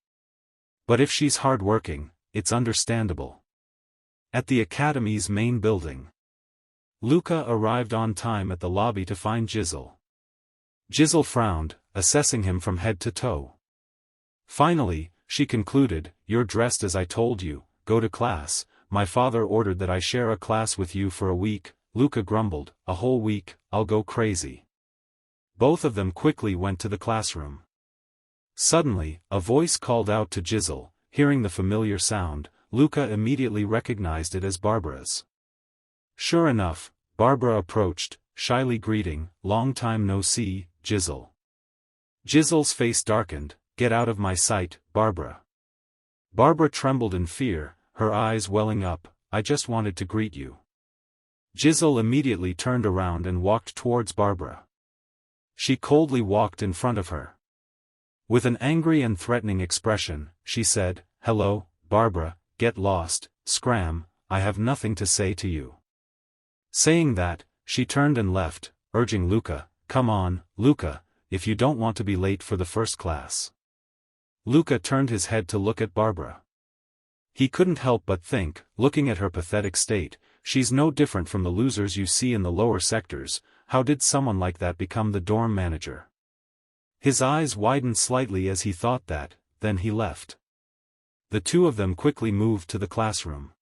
But if she's hard-working, it's understandable. At the academy's main building, Luca arrived on time at the lobby to find Jizzle. Jizzle frowned, assessing him from head to toe. Finally, she concluded, you're dressed as I told you, go to class, my father ordered that I share a class with you for a week. Luca grumbled, a whole week, I'll go crazy. Both of them quickly went to the classroom. Suddenly, a voice called out to Jizzle. Hearing the familiar sound, Luca immediately recognized it as Barbara's. Sure enough, Barbara approached, shyly greeting, long time no see, Jizzle. Jizzle's face darkened, get out of my sight, Barbara. Barbara trembled in fear, her eyes welling up, I just wanted to greet you. Jizzle immediately turned around and walked towards Barbara. She coldly walked in front of her. With an angry and threatening expression, she said, hello, Barbara, get lost, scram, I have nothing to say to you. Saying that, she turned and left, urging Luca, come on, Luca, if you don't want to be late for the first class. Luca turned his head to look at Barbara. He couldn't help but think, looking at her pathetic state, she's no different from the losers you see in the lower sectors. How did someone like that become the dorm manager? His eyes widened slightly as he thought that, then he left. The two of them quickly moved to the classroom.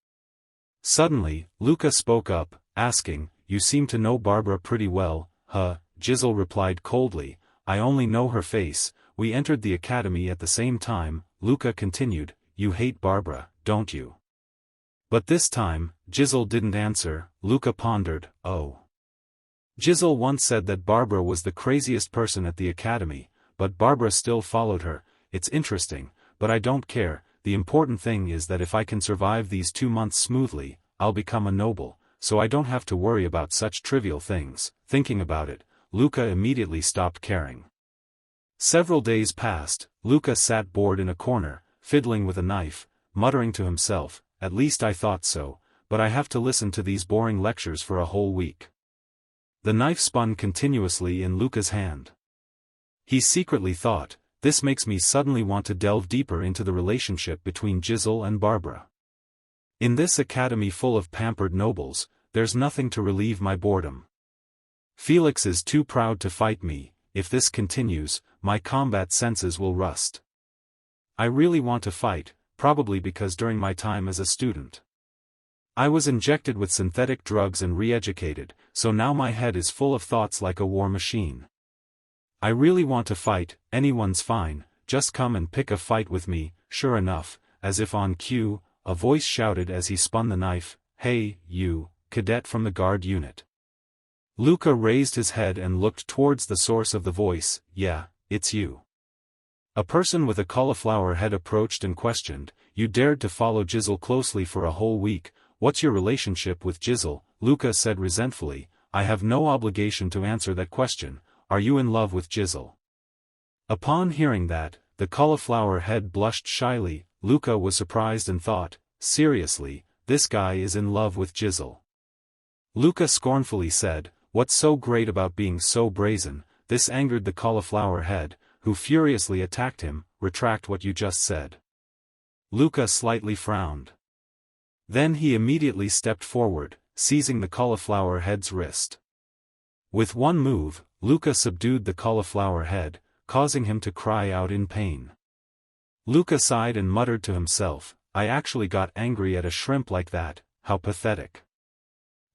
Suddenly, Luca spoke up, asking, you seem to know Barbara pretty well, huh? Jizzle replied coldly, I only know her face, we entered the academy at the same time. Luca continued, you hate Barbara, don't you? But this time, Jizzle didn't answer. Luca pondered, oh. Jizzle once said that Barbara was the craziest person at the academy, but Barbara still followed her. It's interesting, but I don't care, the important thing is that if I can survive these 2 months smoothly, I'll become a noble, so I don't have to worry about such trivial things. Thinking about it, Luca immediately stopped caring. Several days passed. Luca sat bored in a corner, fiddling with a knife, muttering to himself, at least I thought so, but I have to listen to these boring lectures for a whole week. The knife spun continuously in Luca's hand. He secretly thought, this makes me suddenly want to delve deeper into the relationship between Jizzle and Barbara. In this academy full of pampered nobles, there's nothing to relieve my boredom. Felix is too proud to fight me. If this continues, my combat senses will rust. I really want to fight, probably because during my time as a student, I was injected with synthetic drugs and re-educated, so now my head is full of thoughts like a war machine. I really want to fight, anyone's fine, just come and pick a fight with me. Sure enough, as if on cue, a voice shouted as he spun the knife, "Hey, you, cadet from the guard unit." Luca raised his head and looked towards the source of the voice. "Yeah, it's you." A person with a cauliflower head approached and questioned, "You dared to follow Jizzle closely for a whole week, what's your relationship with Jizzle?" Luca said resentfully, "I have no obligation to answer that question. Are you in love with Jizzle?" Upon hearing that, the cauliflower head blushed shyly. Luca was surprised and thought, seriously, this guy is in love with Jizzle. Luca scornfully said, "What's so great about being so brazen?" This angered the cauliflower head, who furiously attacked him. "Retract what you just said." Luca slightly frowned. Then he immediately stepped forward, seizing the cauliflower head's wrist. With one move, Luca subdued the cauliflower head, causing him to cry out in pain. Luca sighed and muttered to himself, "I actually got angry at a shrimp like that, how pathetic."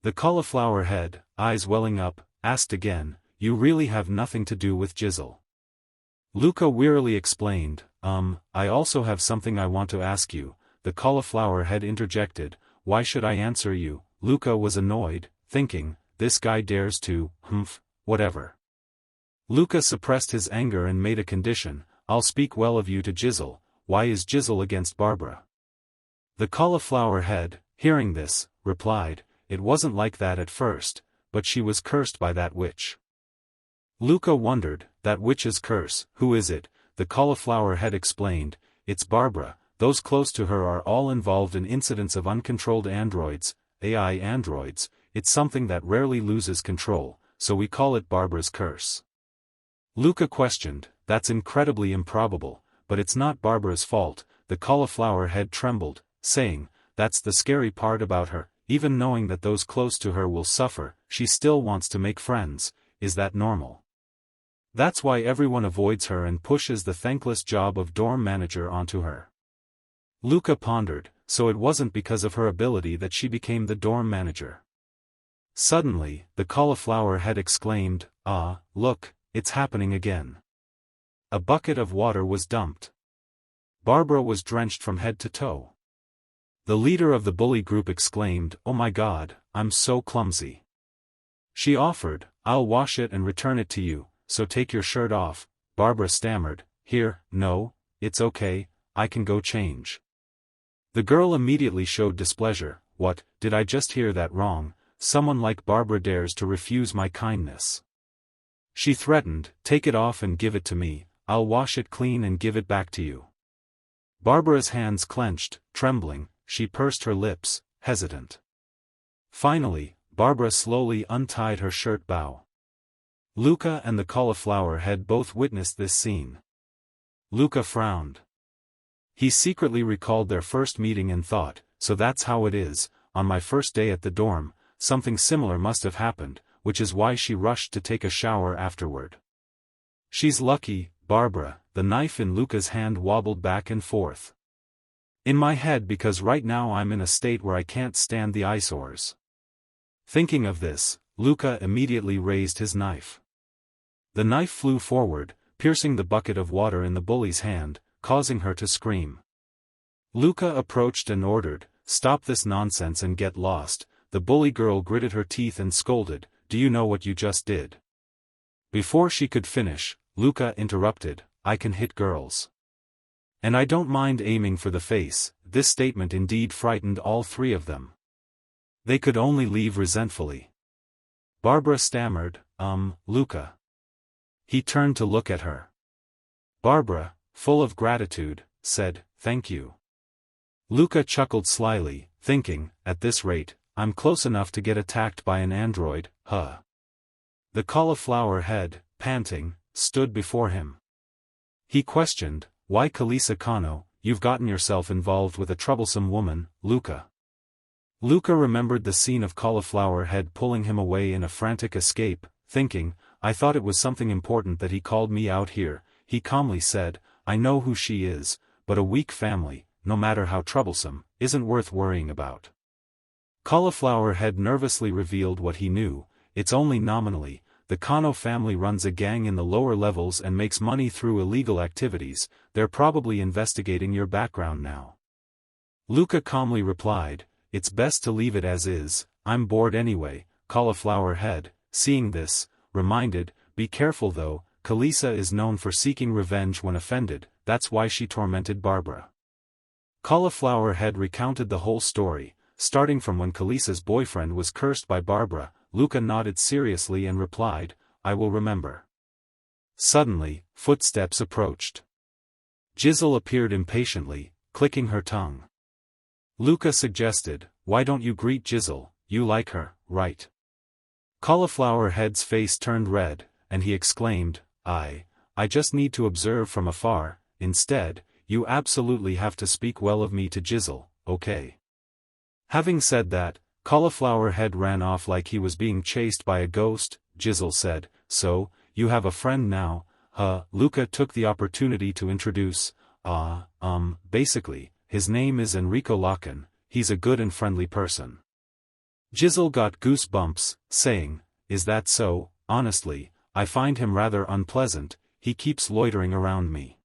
The cauliflower head, eyes welling up, asked again, "You really have nothing to do with Jizzle?" Luca wearily explained, I also have something I want to ask you." The cauliflower head interjected, "Why should I answer you?" Luca was annoyed, thinking, this guy dares to, whatever. Luca suppressed his anger and made a condition, "I'll speak well of you to Jizzle. Why is Jizzle against Barbara?" The cauliflower head, hearing this, replied, "It wasn't like that at first, but she was cursed by that witch." Luca wondered, that witch's curse, who is it? The cauliflower head explained, "It's Barbara. Those close to her are all involved in incidents of uncontrolled androids, AI androids. It's something that rarely loses control, so we call it Barbara's curse." Luca questioned, "That's incredibly improbable, but it's not Barbara's fault." The cauliflower head trembled, saying, "That's the scary part about her, even knowing that those close to her will suffer, she still wants to make friends. Is that normal? That's why everyone avoids her and pushes the thankless job of dorm manager onto her." Luca pondered, so it wasn't because of her ability that she became the dorm manager. Suddenly, the cauliflower head exclaimed, "Ah, look, it's happening again." A bucket of water was dumped. Barbara was drenched from head to toe. The leader of the bully group exclaimed, "Oh my God, I'm so clumsy." She offered, "I'll wash it and return it to you, so take your shirt off." Barbara stammered, No, it's okay, I can go change." The girl immediately showed displeasure. "What, did I just hear that wrong? Someone like Barbara dares to refuse my kindness." She threatened, "Take it off and give it to me, I'll wash it clean and give it back to you." Barbara's hands clenched, trembling, she pursed her lips, hesitant. Finally, Barbara slowly untied her shirt bow. Luca and the cauliflower head both witnessed this scene. Luca frowned. He secretly recalled their first meeting and thought, so that's how it is, on my first day at the dorm, something similar must have happened, which is why she rushed to take a shower afterward. She's lucky, Barbara. The knife in Luca's hand wobbled back and forth. "In my head because right now I'm in a state where I can't stand the eyesores." Thinking of this, Luca immediately raised his knife. The knife flew forward, piercing the bucket of water in the bully's hand, causing her to scream. Luca approached and ordered, "Stop this nonsense and get lost." The bully girl gritted her teeth and scolded, "Do you know what you just did?" Before she could finish, Luca interrupted, "I can hit girls. And I don't mind aiming for the face." This statement indeed frightened all three of them. They could only leave resentfully. Barbara stammered, Luca." He turned to look at her. Barbara, full of gratitude, said, "Thank you." Luca chuckled slyly, thinking, "At this rate, I'm close enough to get attacked by an android, huh?" The cauliflower head, panting, stood before him. He questioned, "Why Kalisa Kano, you've gotten yourself involved with a troublesome woman, Luca." Luca remembered the scene of Cauliflower Head pulling him away in a frantic escape, thinking, "I thought it was something important that he called me out here." He calmly said, "I know who she is, but a weak family, no matter how troublesome, isn't worth worrying about." Cauliflower Head nervously revealed what he knew. "It's only nominally. The Kano family runs a gang in the lower levels and makes money through illegal activities. They're probably investigating your background now." Luca calmly replied, "It's best to leave it as is. I'm bored anyway." Cauliflower Head, seeing this, reminded, "Be careful though, Kalisa is known for seeking revenge when offended, that's why she tormented Barbara." Cauliflower Head recounted the whole story, starting from when Kalisa's boyfriend was cursed by Barbara. Luca nodded seriously and replied, "I will remember." Suddenly, footsteps approached. Jizzle appeared impatiently, clicking her tongue. Luca suggested, "Why don't you greet Jizzle, you like her, right?" Cauliflower Head's face turned red, and he exclaimed, I just need to observe from afar. Instead, you absolutely have to speak well of me to Jizzle, okay?" Having said that, Cauliflower Head ran off like he was being chased by a ghost. Jizzle said, "So, you have a friend now, huh?" Luca took the opportunity to introduce, basically, his name is Enrico Locken, he's a good and friendly person." Jizzle got goosebumps, saying, "Is that so? Honestly, I find him rather unpleasant, he keeps loitering around me."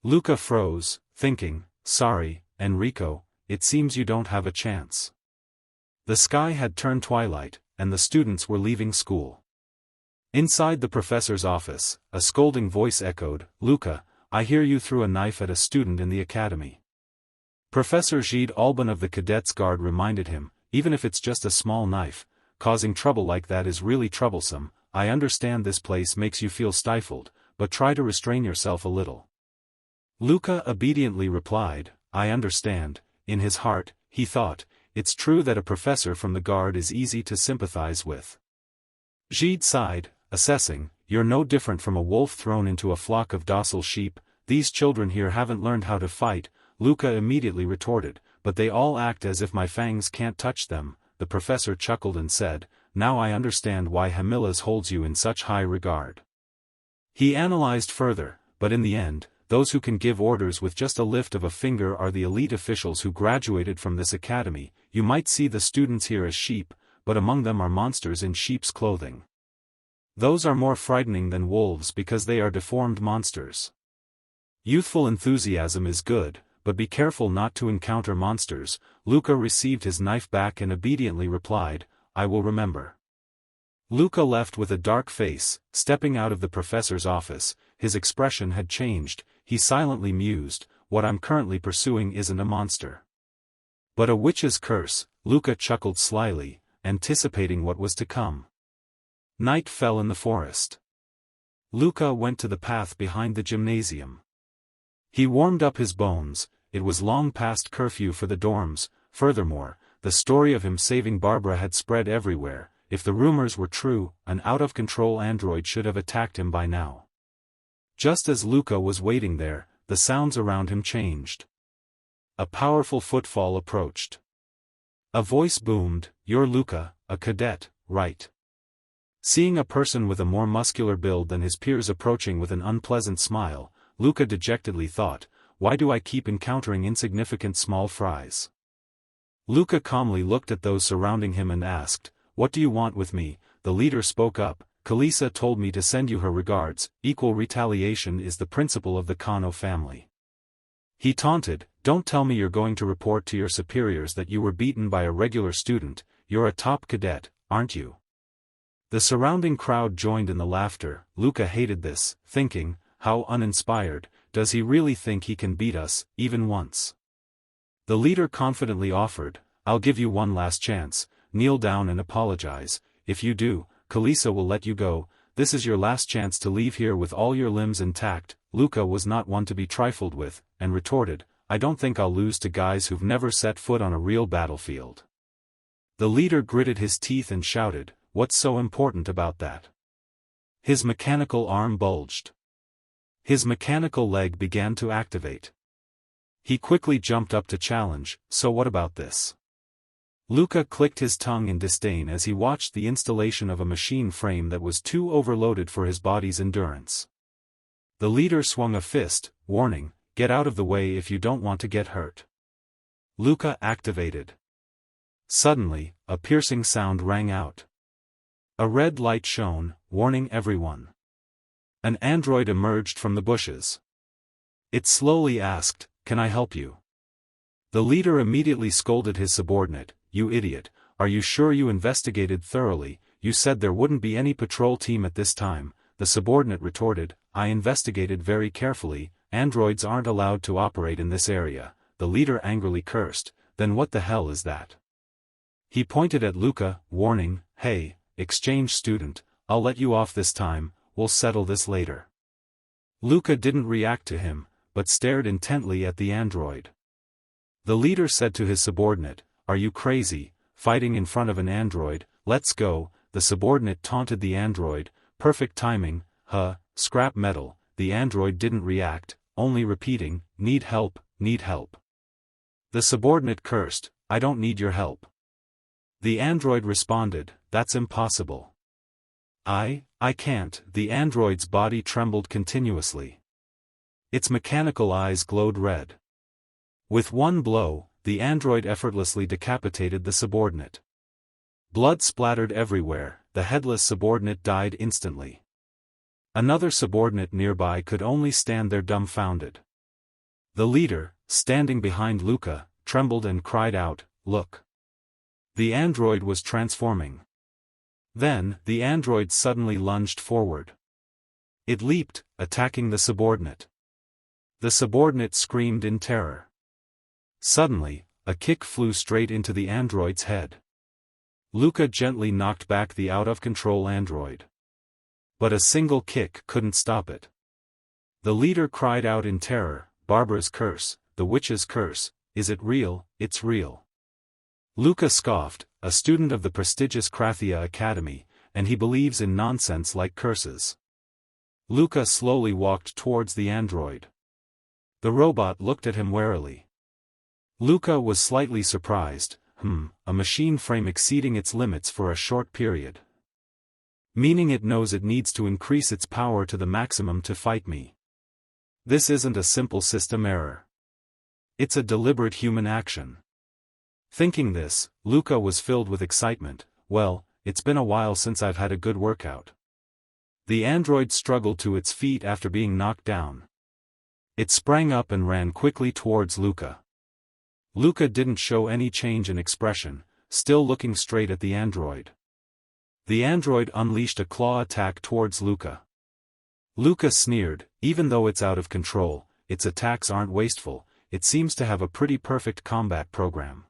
Luca froze, thinking, "Sorry, Enrico, it seems you don't have a chance." The sky had turned twilight, and the students were leaving school. Inside the professor's office, a scolding voice echoed, "Luca, I hear you threw a knife at a student in the academy." Professor Gide Alban of the Cadets Guard reminded him, "Even if it's just a small knife, causing trouble like that is really troublesome. I understand this place makes you feel stifled, but try to restrain yourself a little." Luca obediently replied, "I understand." In his heart, he thought, it's true that a professor from the guard is easy to sympathize with. Gide sighed, assessing, "You're no different from a wolf thrown into a flock of docile sheep. These children here haven't learned how to fight." Luca immediately retorted, "But they all act as if my fangs can't touch them." The professor chuckled and said, "Now I understand why Hamilas holds you in such high regard." He analyzed further, but in the end, those who can give orders with just a lift of a finger are the elite officials who graduated from this academy. You might see the students here as sheep, but among them are monsters in sheep's clothing. Those are more frightening than wolves because they are deformed monsters. Youthful enthusiasm is good, but be careful not to encounter monsters. Luca received his knife back and obediently replied, "I will remember." Luca left with a dark face, stepping out of the professor's office. His expression had changed. He silently mused, "What I'm currently pursuing isn't a monster, but a witch's curse." Luca chuckled slyly, anticipating what was to come. Night fell in the forest. Luca went to the path behind the gymnasium. He warmed up his bones. It was long past curfew for the dorms. Furthermore, the story of him saving Barbara had spread everywhere. If the rumors were true, an out-of-control android should have attacked him by now. Just as Luca was waiting there, the sounds around him changed. A powerful footfall approached. A voice boomed, "You're Luca, a cadet, right?" Seeing a person with a more muscular build than his peers approaching with an unpleasant smile, Luca dejectedly thought, "Why do I keep encountering insignificant small fries?" Luca calmly looked at those surrounding him and asked, "What do you want with me?" The leader spoke up, "Kalisa told me to send you her regards. Equal retaliation is the principle of the Kano family." He taunted, "Don't tell me you're going to report to your superiors that you were beaten by a regular student. You're a top cadet, aren't you?" The surrounding crowd joined in the laughter. Luca hated this, thinking, how uninspired, does he really think he can beat us, even once? The leader confidently offered, "I'll give you one last chance, kneel down and apologize. If you do, Kalisa will let you go. This is your last chance to leave here with all your limbs intact." Luca was not one to be trifled with, and retorted, "I don't think I'll lose to guys who've never set foot on a real battlefield." The leader gritted his teeth and shouted, "What's so important about that? His mechanical arm bulged. His mechanical leg began to activate. He quickly jumped up to challenge, "So what about this?" Luca clicked his tongue in disdain as he watched the installation of a machine frame that was too overloaded for his body's endurance. The leader swung a fist, warning, "Get out of the way if you don't want to get hurt." Luca activated. Suddenly, a piercing sound rang out. A red light shone, warning everyone. An android emerged from the bushes. It slowly asked, "Can I help you?" The leader immediately scolded his subordinate, "You idiot, are you sure you investigated thoroughly? You said there wouldn't be any patrol team at this time." The subordinate retorted, "I investigated very carefully, androids aren't allowed to operate in this area." The leader angrily cursed, "Then what the hell is that?" He pointed at Luca, warning, "Hey, exchange student, I'll let you off this time, we'll settle this later." Luca didn't react to him, but stared intently at the android. The leader said to his subordinate, "Are you crazy, fighting in front of an android? Let's go." The subordinate taunted the android, "Perfect timing, huh, scrap metal." The android didn't react, only repeating, "Need help, need help." The subordinate cursed, "I don't need your help." The android responded, "That's impossible. I can't." The android's body trembled continuously. Its mechanical eyes glowed red. With one blow, the android effortlessly decapitated the subordinate. Blood splattered everywhere, the headless subordinate died instantly. Another subordinate nearby could only stand there dumbfounded. The leader, standing behind Luca, trembled and cried out, "Look!" The android was transforming. Then, the android suddenly lunged forward. It leaped, attacking the subordinate. The subordinate screamed in terror. Suddenly, a kick flew straight into the android's head. Luca gently knocked back the out-of-control android. But a single kick couldn't stop it. The leader cried out in terror, "Barbara's curse, the witch's curse, is it real?" "It's real." Luca scoffed, a student of the prestigious Krathia Academy, and he believes in nonsense like curses. Luca slowly walked towards the android. The robot looked at him warily. Luca was slightly surprised, a machine frame exceeding its limits for a short period. Meaning it knows it needs to increase its power to the maximum to fight me. This isn't a simple system error. It's a deliberate human action. Thinking this, Luca was filled with excitement. "Well, it's been a while since I've had a good workout." The android struggled to its feet after being knocked down. It sprang up and ran quickly towards Luca. Luca didn't show any change in expression, still looking straight at the android. The android unleashed a claw attack towards Luca. Luca sneered, "Even though it's out of control, its attacks aren't wasteful, it seems to have a pretty perfect combat program."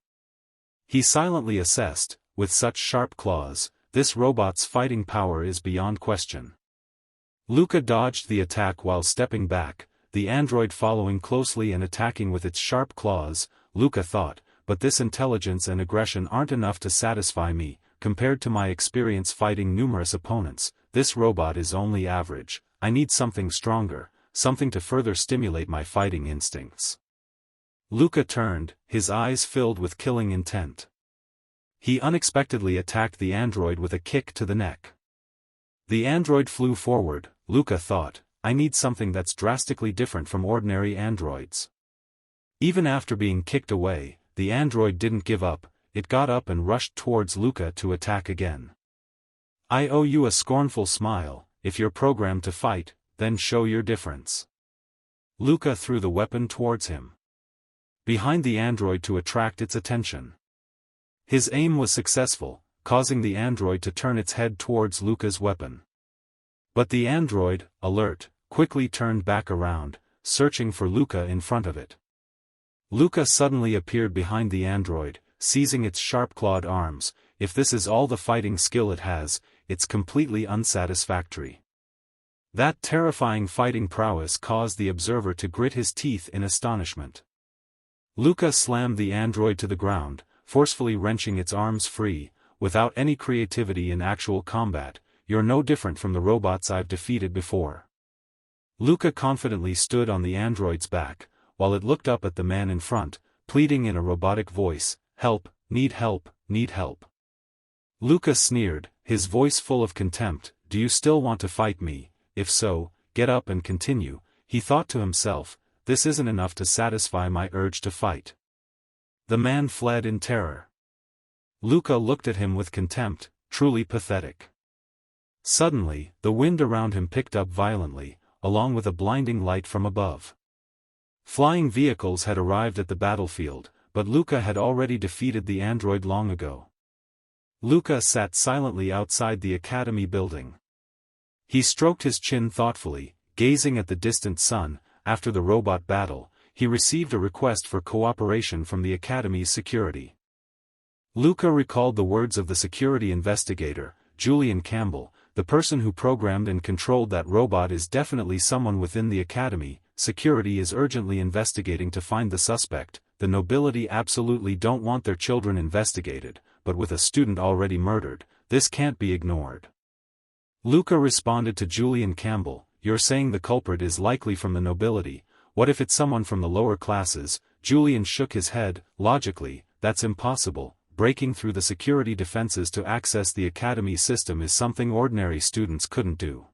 He silently assessed, "With such sharp claws, this robot's fighting power is beyond question." Luca dodged the attack while stepping back, the android following closely and attacking with its sharp claws. Luca thought, "But this intelligence and aggression aren't enough to satisfy me. Compared to my experience fighting numerous opponents, this robot is only average. I need something stronger, something to further stimulate my fighting instincts." Luca turned, his eyes filled with killing intent. He unexpectedly attacked the android with a kick to the neck. The android flew forward. Luca thought, "I need something that's drastically different from ordinary androids." Even after being kicked away, the android didn't give up, it got up and rushed towards Luca to attack again. "I owe you a scornful smile. If you're programmed to fight, then show your difference." Luca threw the weapon towards him, behind the android to attract its attention. His aim was successful, causing the android to turn its head towards Luca's weapon. But the android, alert, quickly turned back around, searching for Luca in front of it. Luca suddenly appeared behind the android, seizing its sharp-clawed arms. If this is all the fighting skill it has, it's completely unsatisfactory. That terrifying fighting prowess caused the observer to grit his teeth in astonishment. Luca slammed the android to the ground, forcefully wrenching its arms free. "Without any creativity in actual combat, you're no different from the robots I've defeated before. Luca confidently stood on the android's back, while it looked up at the man in front, pleading in a robotic voice, "Help, need help, need help." Luca sneered, his voice full of contempt, "Do you still want to fight me? If so, get up and continue." He thought to himself, this isn't enough to satisfy my urge to fight. The man fled in terror. Luca looked at him with contempt, truly pathetic. Suddenly, the wind around him picked up violently, along with a blinding light from above. Flying vehicles had arrived at the battlefield, but Luca had already defeated the android long ago. Luca sat silently outside the academy building. He stroked his chin thoughtfully, gazing at the distant sun. After the robot battle, he received a request for cooperation from the academy's security. Luca recalled the words of the security investigator, Julian Campbell, "The person who programmed and controlled that robot is definitely someone within the academy. Security is urgently investigating to find the suspect. The nobility absolutely don't want their children investigated, but with a student already murdered, this can't be ignored." Luca responded to Julian Campbell, "You're saying the culprit is likely from the nobility. What if it's someone from the lower classes?" Julian shook his head. "Logically, that's impossible. Breaking through the security defenses to access the academy system is something ordinary students couldn't do."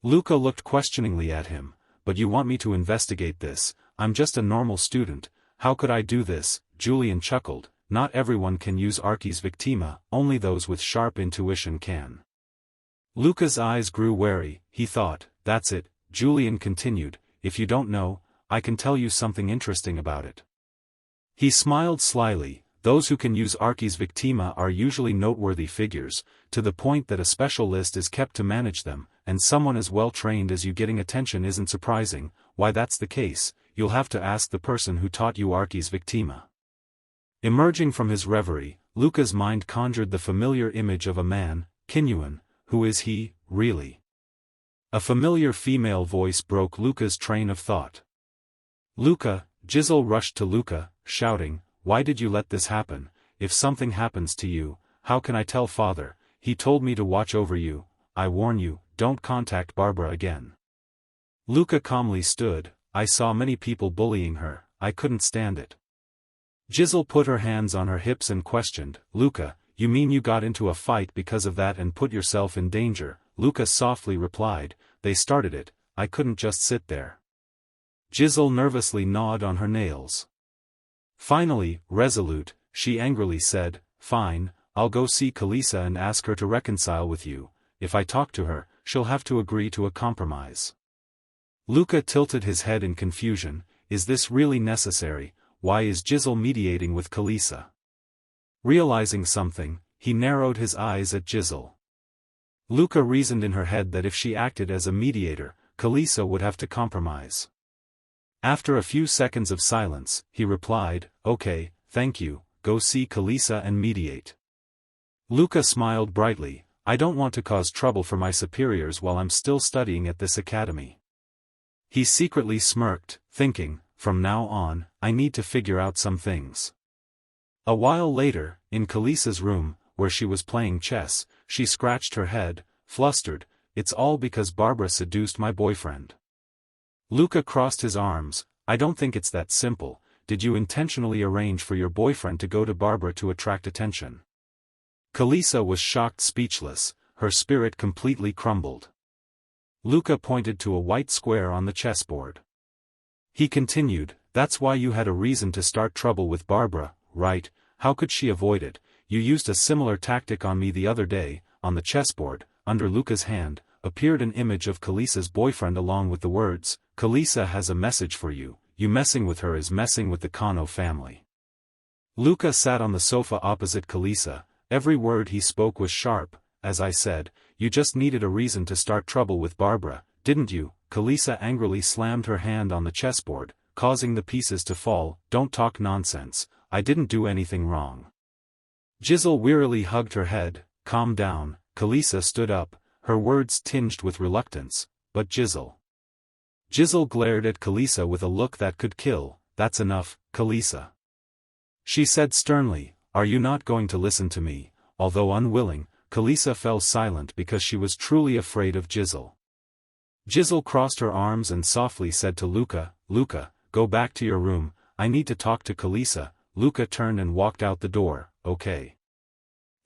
Luca looked questioningly at him. "But you want me to investigate this? I'm just a normal student. How could I do this?" Julian chuckled. "Not everyone can use Archi's Victima, only those with sharp intuition can." Luca's eyes grew wary. He thought, "That's it." Julian continued, "If you don't know, I can tell you something interesting about it." He smiled slyly. "Those who can use Archi's Victima are usually noteworthy figures, to the point that a special list is kept to manage them, and someone as well trained as you getting attention isn't surprising. Why that's the case, you'll have to ask the person who taught you Archi's Victima." Emerging from his reverie, Luca's mind conjured the familiar image of a man, Kinyuan. Who is he, really? A familiar female voice broke Luca's train of thought. "Luca!" Jizzle rushed to Luca, shouting, "Why did you let this happen? If something happens to you, how can I tell father? He told me to watch over you. I warn you, don't contact Barbara again." Luca calmly stood. "I saw many people bullying her, I couldn't stand it." Jizzle put her hands on her hips and questioned, "Luca, you mean you got into a fight because of that and put yourself in danger?" Luca softly replied, "They started it, I couldn't just sit there." Jizzle nervously gnawed on her nails. Finally, resolute, she angrily said, "Fine, I'll go see Kalisa and ask her to reconcile with you. If I talk to her, she'll have to agree to a compromise." Luca tilted his head in confusion. Is this really necessary? Why is Jizzle mediating with Kalisa? Realizing something, he narrowed his eyes at Jizzle. Luca reasoned in her head that if she acted as a mediator, Kalisa would have to compromise. After a few seconds of silence, he replied, "Okay, thank you, go see Kalisa and mediate." Luca smiled brightly. "I don't want to cause trouble for my superiors while I'm still studying at this academy." He secretly smirked, thinking, from now on, I need to figure out some things. A while later, in Kalisa's room, where she was playing chess, she scratched her head, flustered, "It's all because Barbara seduced my boyfriend." Luca crossed his arms. "I don't think it's that simple. Did you intentionally arrange for your boyfriend to go to Barbara to attract attention?" Kalisa was shocked, speechless, her spirit completely crumbled. Luca pointed to a white square on the chessboard. He continued, "That's why you had a reason to start trouble with Barbara, right? How could she avoid it? You used a similar tactic on me the other day." On the chessboard, under Luca's hand, appeared an image of Kalisa's boyfriend along with the words, "Kalisa has a message for you. You messing with her is messing with the Kano family." Luca sat on the sofa opposite Kalisa. Every word he spoke was sharp. "As I said, you just needed a reason to start trouble with Barbara, didn't you?" Kalisa angrily slammed her hand on the chessboard, causing the pieces to fall. "Don't talk nonsense. I didn't do anything wrong." Jizzle wearily hugged her head. "Calm down." Kalisa stood up, her words tinged with reluctance. "But Jizzle." Jizzle glared at Kalisa with a look that could kill. "That's enough, Kalisa," she said sternly. "Are you not going to listen to me?" Although unwilling, Kalisa fell silent because she was truly afraid of Jizzle. Jizzle crossed her arms and softly said to Luca, "Luca, go back to your room, I need to talk to Kalisa." Luca turned and walked out the door. "Okay."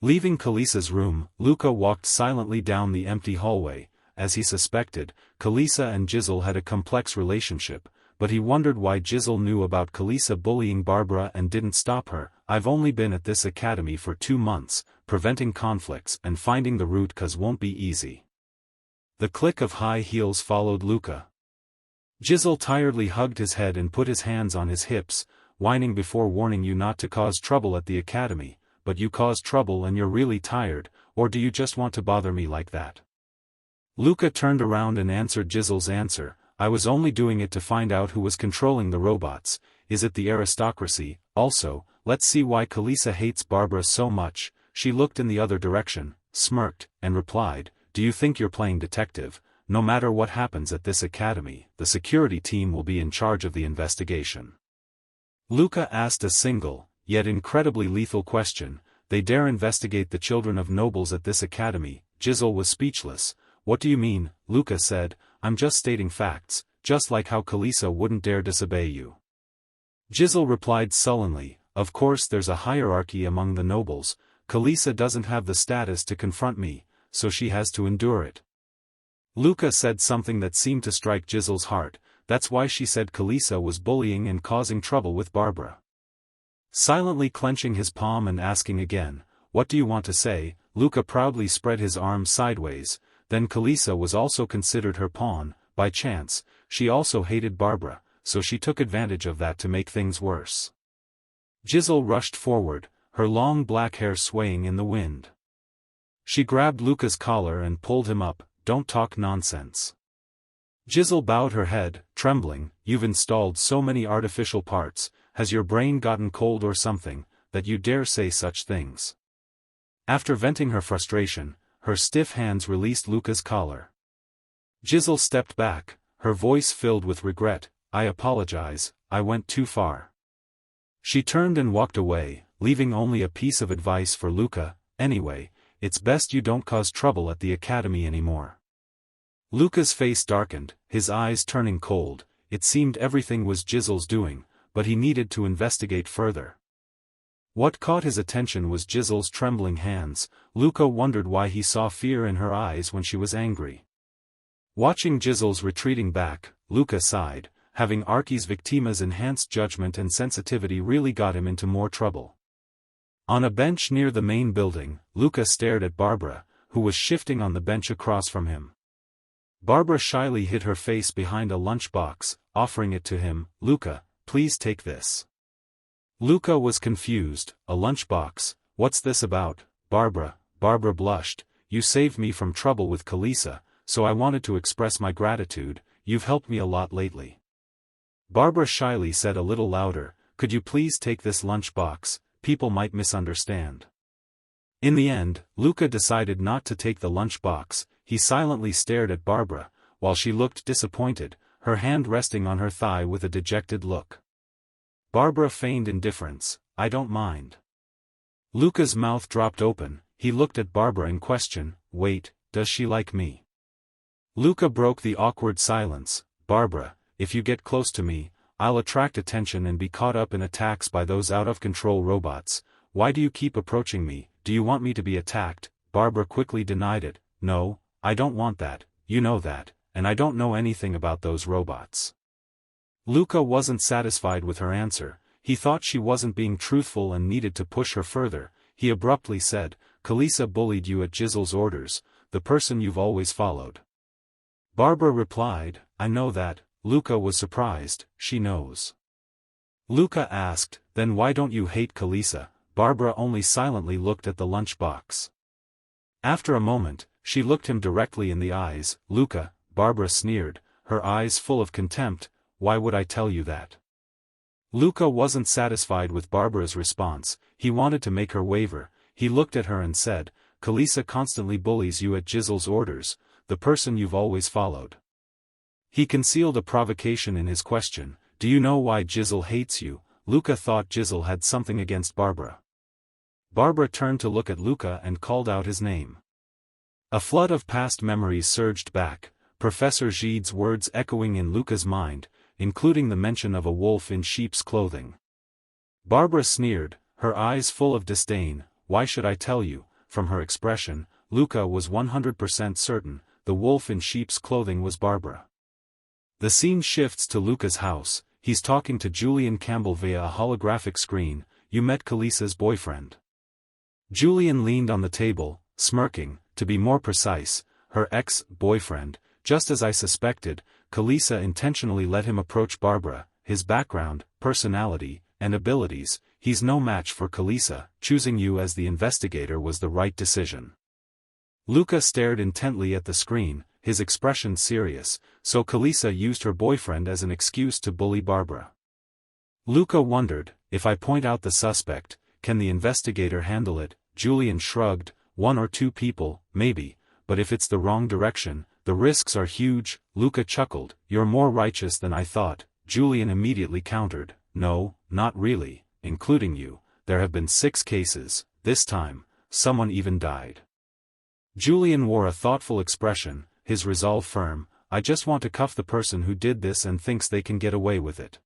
Leaving Kalisa's room, Luca walked silently down the empty hallway. As he suspected, Kalisa and Jizzle had a complex relationship, but he wondered why Jizzle knew about Kalisa bullying Barbara and didn't stop her. "I've only been at this academy for 2 months, preventing conflicts and finding the root cause won't be easy." The click of high heels followed Luca. Jizzle tiredly hugged his head and put his hands on his hips, whining before warning you not to cause trouble at the academy. "But you caused trouble and you're really tired, or do you just want to bother me like that?" Luca turned around and answered Jizzle's answer, "I was only doing it to find out who was controlling the robots. Is it the aristocracy? Also, let's see why Kalisa hates Barbara so much." She looked in the other direction, smirked, and replied, "Do you think you're playing detective? No matter what happens at this academy, the security team will be in charge of the investigation." Luca asked a single, yet incredibly lethal question: "They dare investigate the children of nobles at this academy?" Jizzle was speechless. "What do you mean?" Luca said, "I'm just stating facts, just like how Kalisa wouldn't dare disobey you." Jizzle replied sullenly, "Of course there's a hierarchy among the nobles. Kalisa doesn't have the status to confront me, so she has to endure it." Luca said something that seemed to strike Jizzle's heart: "That's why she said Kalisa was bullying and causing trouble with Barbara." Silently clenching his palm and asking again, "What do you want to say?" Luca proudly spread his arms sideways. Then Kalisa was also considered her pawn. By chance, she also hated Barbara, so she took advantage of that to make things worse. Jizzle rushed forward, her long black hair swaying in the wind. She grabbed Luca's collar and pulled him up. "Don't talk nonsense." Jizzle bowed her head, trembling. "You've installed so many artificial parts, has your brain gotten cold or something, that you dare say such things?" After venting her frustration, her stiff hands released Luca's collar. Jizzle stepped back, her voice filled with regret. "I apologize, I went too far." She turned and walked away, leaving only a piece of advice for Luca: "Anyway, it's best you don't cause trouble at the academy anymore." Luca's face darkened, his eyes turning cold. It seemed everything was Jizzle's doing, but he needed to investigate further. What caught his attention was Jizzle's trembling hands. Luca wondered why he saw fear in her eyes when she was angry. Watching Jizzle's retreating back, Luca sighed. Having Archie's Victima's enhanced judgment and sensitivity really got him into more trouble. On a bench near the main building, Luca stared at Barbara, who was shifting on the bench across from him. Barbara shyly hid her face behind a lunchbox, offering it to him. "Luca, please take this." Luca was confused. "A lunchbox? What's this about, Barbara?" Barbara blushed. "You saved me from trouble with Kalisa, so I wanted to express my gratitude. You've helped me a lot lately." Barbara shyly said a little louder, "Could you please take this lunchbox? People might misunderstand." In the end, Luca decided not to take the lunchbox. He silently stared at Barbara, while she looked disappointed, her hand resting on her thigh with a dejected look. Barbara feigned indifference. "I don't mind." Luca's mouth dropped open. He looked at Barbara in question. "Wait, does she like me?" Luca broke the awkward silence. "Barbara, if you get close to me, I'll attract attention and be caught up in attacks by those out-of-control robots. Why do you keep approaching me? Do you want me to be attacked?" Barbara quickly denied it. "No, I don't want that, you know that, and I don't know anything about those robots." Luca wasn't satisfied with her answer. He thought she wasn't being truthful and needed to push her further. He abruptly said, "Kalisa bullied you at Jizzle's orders, the person you've always followed." Barbara replied, "I know that." Luca was surprised. "She knows." Luca asked, "Then why don't you hate Kalisa?" Barbara only silently looked at the lunchbox. After a moment, she looked him directly in the eyes. "Luca," Barbara sneered, her eyes full of contempt, "why would I tell you that?" Luca wasn't satisfied with Barbara's response. He wanted to make her waver. He looked at her and said, "Kalisa constantly bullies you at Jizzle's orders, the person you've always followed." He concealed a provocation in his question. "Do you know why Jizzle hates you?" Luca thought Jizzle had something against Barbara. Barbara turned to look at Luca and called out his name. A flood of past memories surged back, Professor Gide's words echoing in Luca's mind, including the mention of a wolf in sheep's clothing. Barbara sneered, her eyes full of disdain. Why should I tell you? From her expression, Luca was 100% certain, the wolf in sheep's clothing was Barbara. The scene shifts to Luca's house. He's talking to Julian Campbell via a holographic screen. You met Kalisa's boyfriend. Julian leaned on the table, smirking. To be more precise, her ex-boyfriend. Just as I suspected, Kalisa intentionally let him approach Barbara. His background, personality, and abilities, he's no match for Kalisa. Choosing you as the investigator was the right decision. Luca stared intently at the screen, his expression serious. So Kalisa used her boyfriend as an excuse to bully Barbara. Luca wondered, if I point out the suspect, can the investigator handle it? Julian shrugged, 1 or 2 people, maybe, but if it's the wrong direction, the risks are huge. Luca chuckled, you're more righteous than I thought. Julian immediately countered, no, not really, including you, there have been 6 cases, this time, someone even died. Julian wore a thoughtful expression, his resolve firm. I just want to cuff the person who did this and thinks they can get away with it.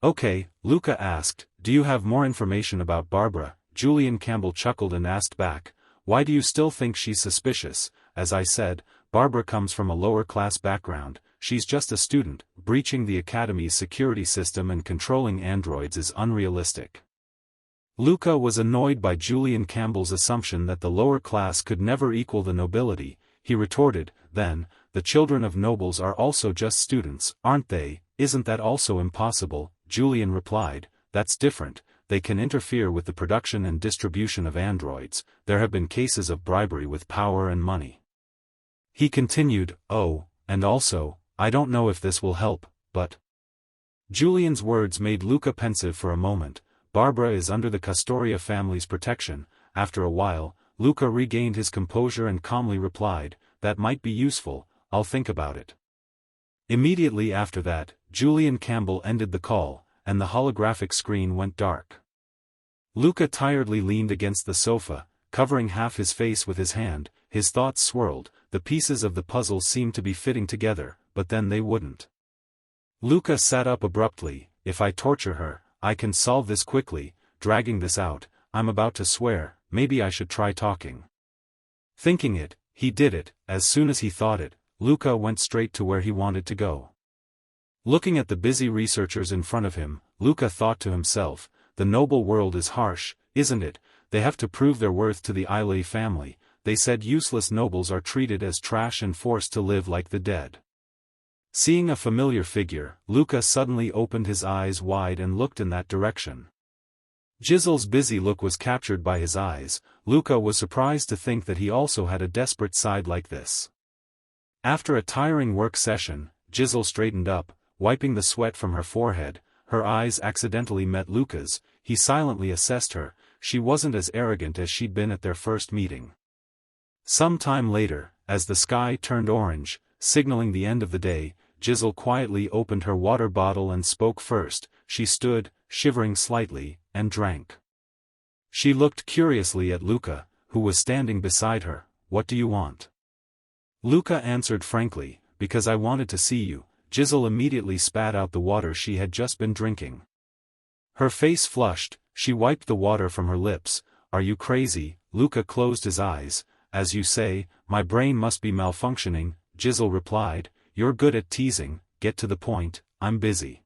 Okay, Luca asked, do you have more information about Barbara? Julian Campbell chuckled and asked back, why do you still think she's suspicious? As I said, Barbara comes from a lower-class background, she's just a student. Breaching the academy's security system and controlling androids is unrealistic. Luca was annoyed by Julian Campbell's assumption that the lower class could never equal the nobility. He retorted, then, the children of nobles are also just students, aren't they? Isn't that also impossible? Julian replied, that's different. They can interfere with the production and distribution of androids. There have been cases of bribery with power and money. He continued, oh, and also, I don't know if this will help, but... Julian's words made Luca pensive for a moment. Barbara is under the Castoria family's protection. After a while, Luca regained his composure and calmly replied, that might be useful, I'll think about it. Immediately after that, Julian Campbell ended the call, and the holographic screen went dark. Luca tiredly leaned against the sofa, covering half his face with his hand. His thoughts swirled, the pieces of the puzzle seemed to be fitting together, but then they wouldn't. Luca sat up abruptly, if I torture her, I can solve this quickly. Dragging this out, I'm about to swear, maybe I should try talking. Thinking it, he did it. As soon as he thought it, Luca went straight to where he wanted to go. Looking at the busy researchers in front of him, Luca thought to himself, the noble world is harsh, isn't it? They have to prove their worth to the Ailey family. They said useless nobles are treated as trash and forced to live like the dead. Seeing a familiar figure, Luca suddenly opened his eyes wide and looked in that direction. Jizzle's busy look was captured by his eyes. Luca was surprised to think that he also had a desperate side like this. After a tiring work session, Jizzle straightened up, wiping the sweat from her forehead. Her eyes accidentally met Luca's. He silently assessed her. She wasn't as arrogant as she'd been at their first meeting. Some time later, as the sky turned orange, signaling the end of the day, Jizzle quietly opened her water bottle and spoke first. She stood, shivering slightly, and drank. She looked curiously at Luca, who was standing beside her. What do you want? Luca answered frankly, because I wanted to see you. Jizzle immediately spat out the water she had just been drinking. Her face flushed, she wiped the water from her lips. Are you crazy? Luca closed his eyes. As you say, my brain must be malfunctioning, Jizzle replied. You're good at teasing, get to the point, I'm busy.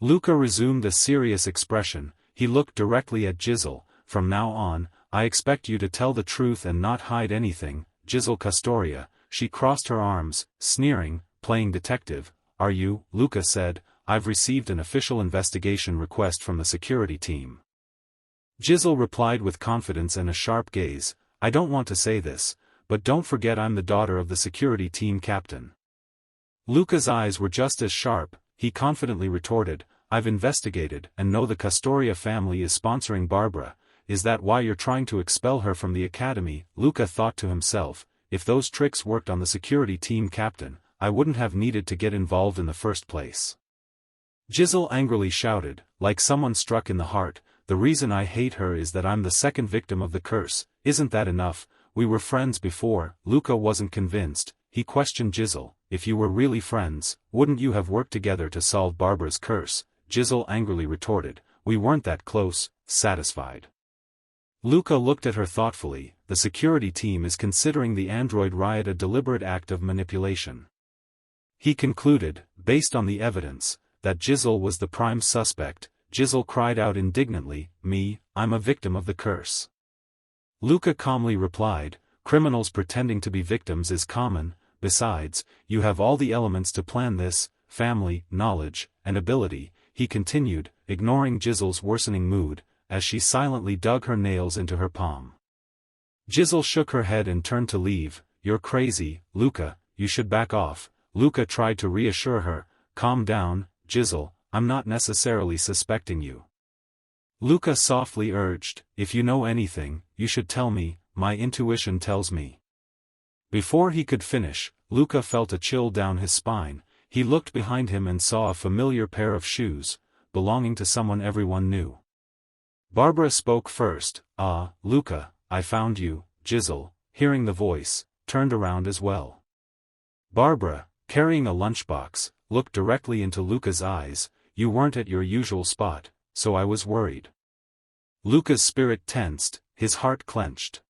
Luca resumed a serious expression. He looked directly at Jizzle. From now on, I expect you to tell the truth and not hide anything. Jizzle Castoria. She crossed her arms, sneering, playing detective. Are you? Luca said, I've received an official investigation request from the security team. Jizzle replied with confidence and a sharp gaze. I don't want to say this, but don't forget I'm the daughter of the security team captain. Luca's eyes were just as sharp. He confidently retorted, I've investigated and know the Castoria family is sponsoring Barbara. Is that why you're trying to expel her from the academy? Luca thought to himself, if those tricks worked on the security team captain, I wouldn't have needed to get involved in the first place. Jizzle angrily shouted, like someone struck in the heart, the reason I hate her is that I'm the second victim of the curse. Isn't that enough? We were friends before." Luca wasn't convinced. He questioned Jizzle. "If you were really friends, wouldn't you have worked together to solve Barbara's curse?" Jizzle angrily retorted. "We weren't that close." Satisfied, Luca looked at her thoughtfully. "The security team is considering the android riot a deliberate act of manipulation." He concluded, based on the evidence, that Jizzle was the prime suspect. Jizzle cried out indignantly, "Me, I'm a victim of the curse." Luca calmly replied, "Criminals pretending to be victims is common. Besides, you have all the elements to plan this: family, knowledge, and ability." He continued, ignoring Jizzle's worsening mood, as she silently dug her nails into her palm. Jizzle shook her head and turned to leave. "You're crazy, Luca, you should back off." Luca tried to reassure her. "Calm down, Jizzle, I'm not necessarily suspecting you." Luca softly urged, "If you know anything, you should tell me. My intuition tells me." Before he could finish, Luca felt a chill down his spine. He looked behind him and saw a familiar pair of shoes, belonging to someone everyone knew. Barbara spoke first. "Ah, Luca, I found you." Jizzle, hearing the voice, turned around as well. Barbara, carrying a lunchbox, looked directly into Luca's eyes. "You weren't at your usual spot, so I was worried." Luca's spirit tensed, his heart clenched.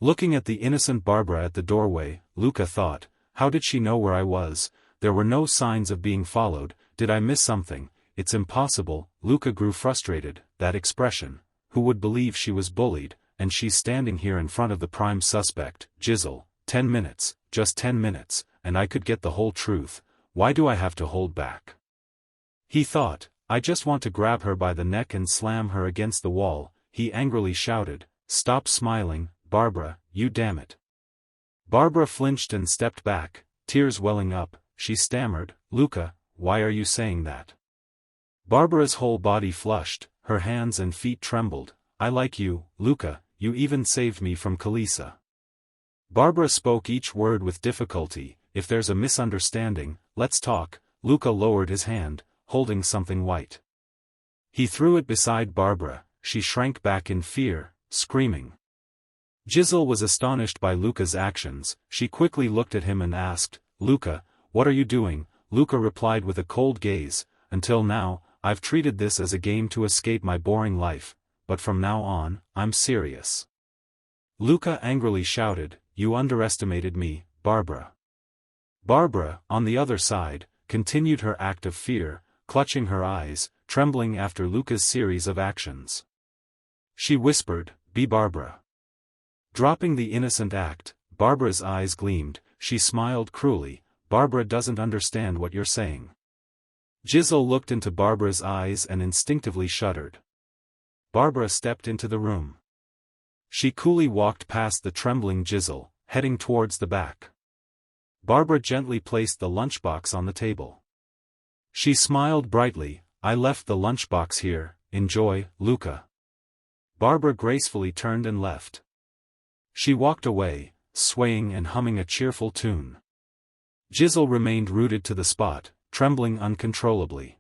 Looking at the innocent Barbara at the doorway, Luca thought, "How did she know where I was? There were no signs of being followed. Did I miss something? It's impossible." Luca grew frustrated. That expression. Who would believe she was bullied, and she's standing here in front of the prime suspect, Jizzle. 10 minutes, just 10 minutes, and I could get the whole truth. Why do I have to hold back? He thought, "I just want to grab her by the neck and slam her against the wall." He angrily shouted, "Stop smiling, Barbara, you damn it." Barbara flinched and stepped back, tears welling up. She stammered, "Luca, why are you saying that?" Barbara's whole body flushed, her hands and feet trembled. "I like you, Luca, you even saved me from Kalisa." Barbara spoke each word with difficulty. "If there's a misunderstanding, let's talk." Luca lowered his hand, holding something white. He threw it beside Barbara. She shrank back in fear, screaming. Jizzle was astonished by Luca's actions. She quickly looked at him and asked, "Luca, what are you doing?" Luca replied with a cold gaze, "Until now, I've treated this as a game to escape my boring life, but from now on, I'm serious." Luca angrily shouted, "You underestimated me, Barbara." Barbara, on the other side, continued her act of fear, clutching her eyes, trembling after Luca's series of actions. She whispered, "Be Barbara." Dropping the innocent act, Barbara's eyes gleamed. She smiled cruelly. "Barbara doesn't understand what you're saying." Jizzle looked into Barbara's eyes and instinctively shuddered. Barbara stepped into the room. She coolly walked past the trembling Jizzle, heading towards the back. Barbara gently placed the lunchbox on the table. She smiled brightly. "I left the lunchbox here, enjoy, Luca." Barbara gracefully turned and left. She walked away, swaying and humming a cheerful tune. Jizzle remained rooted to the spot, trembling uncontrollably.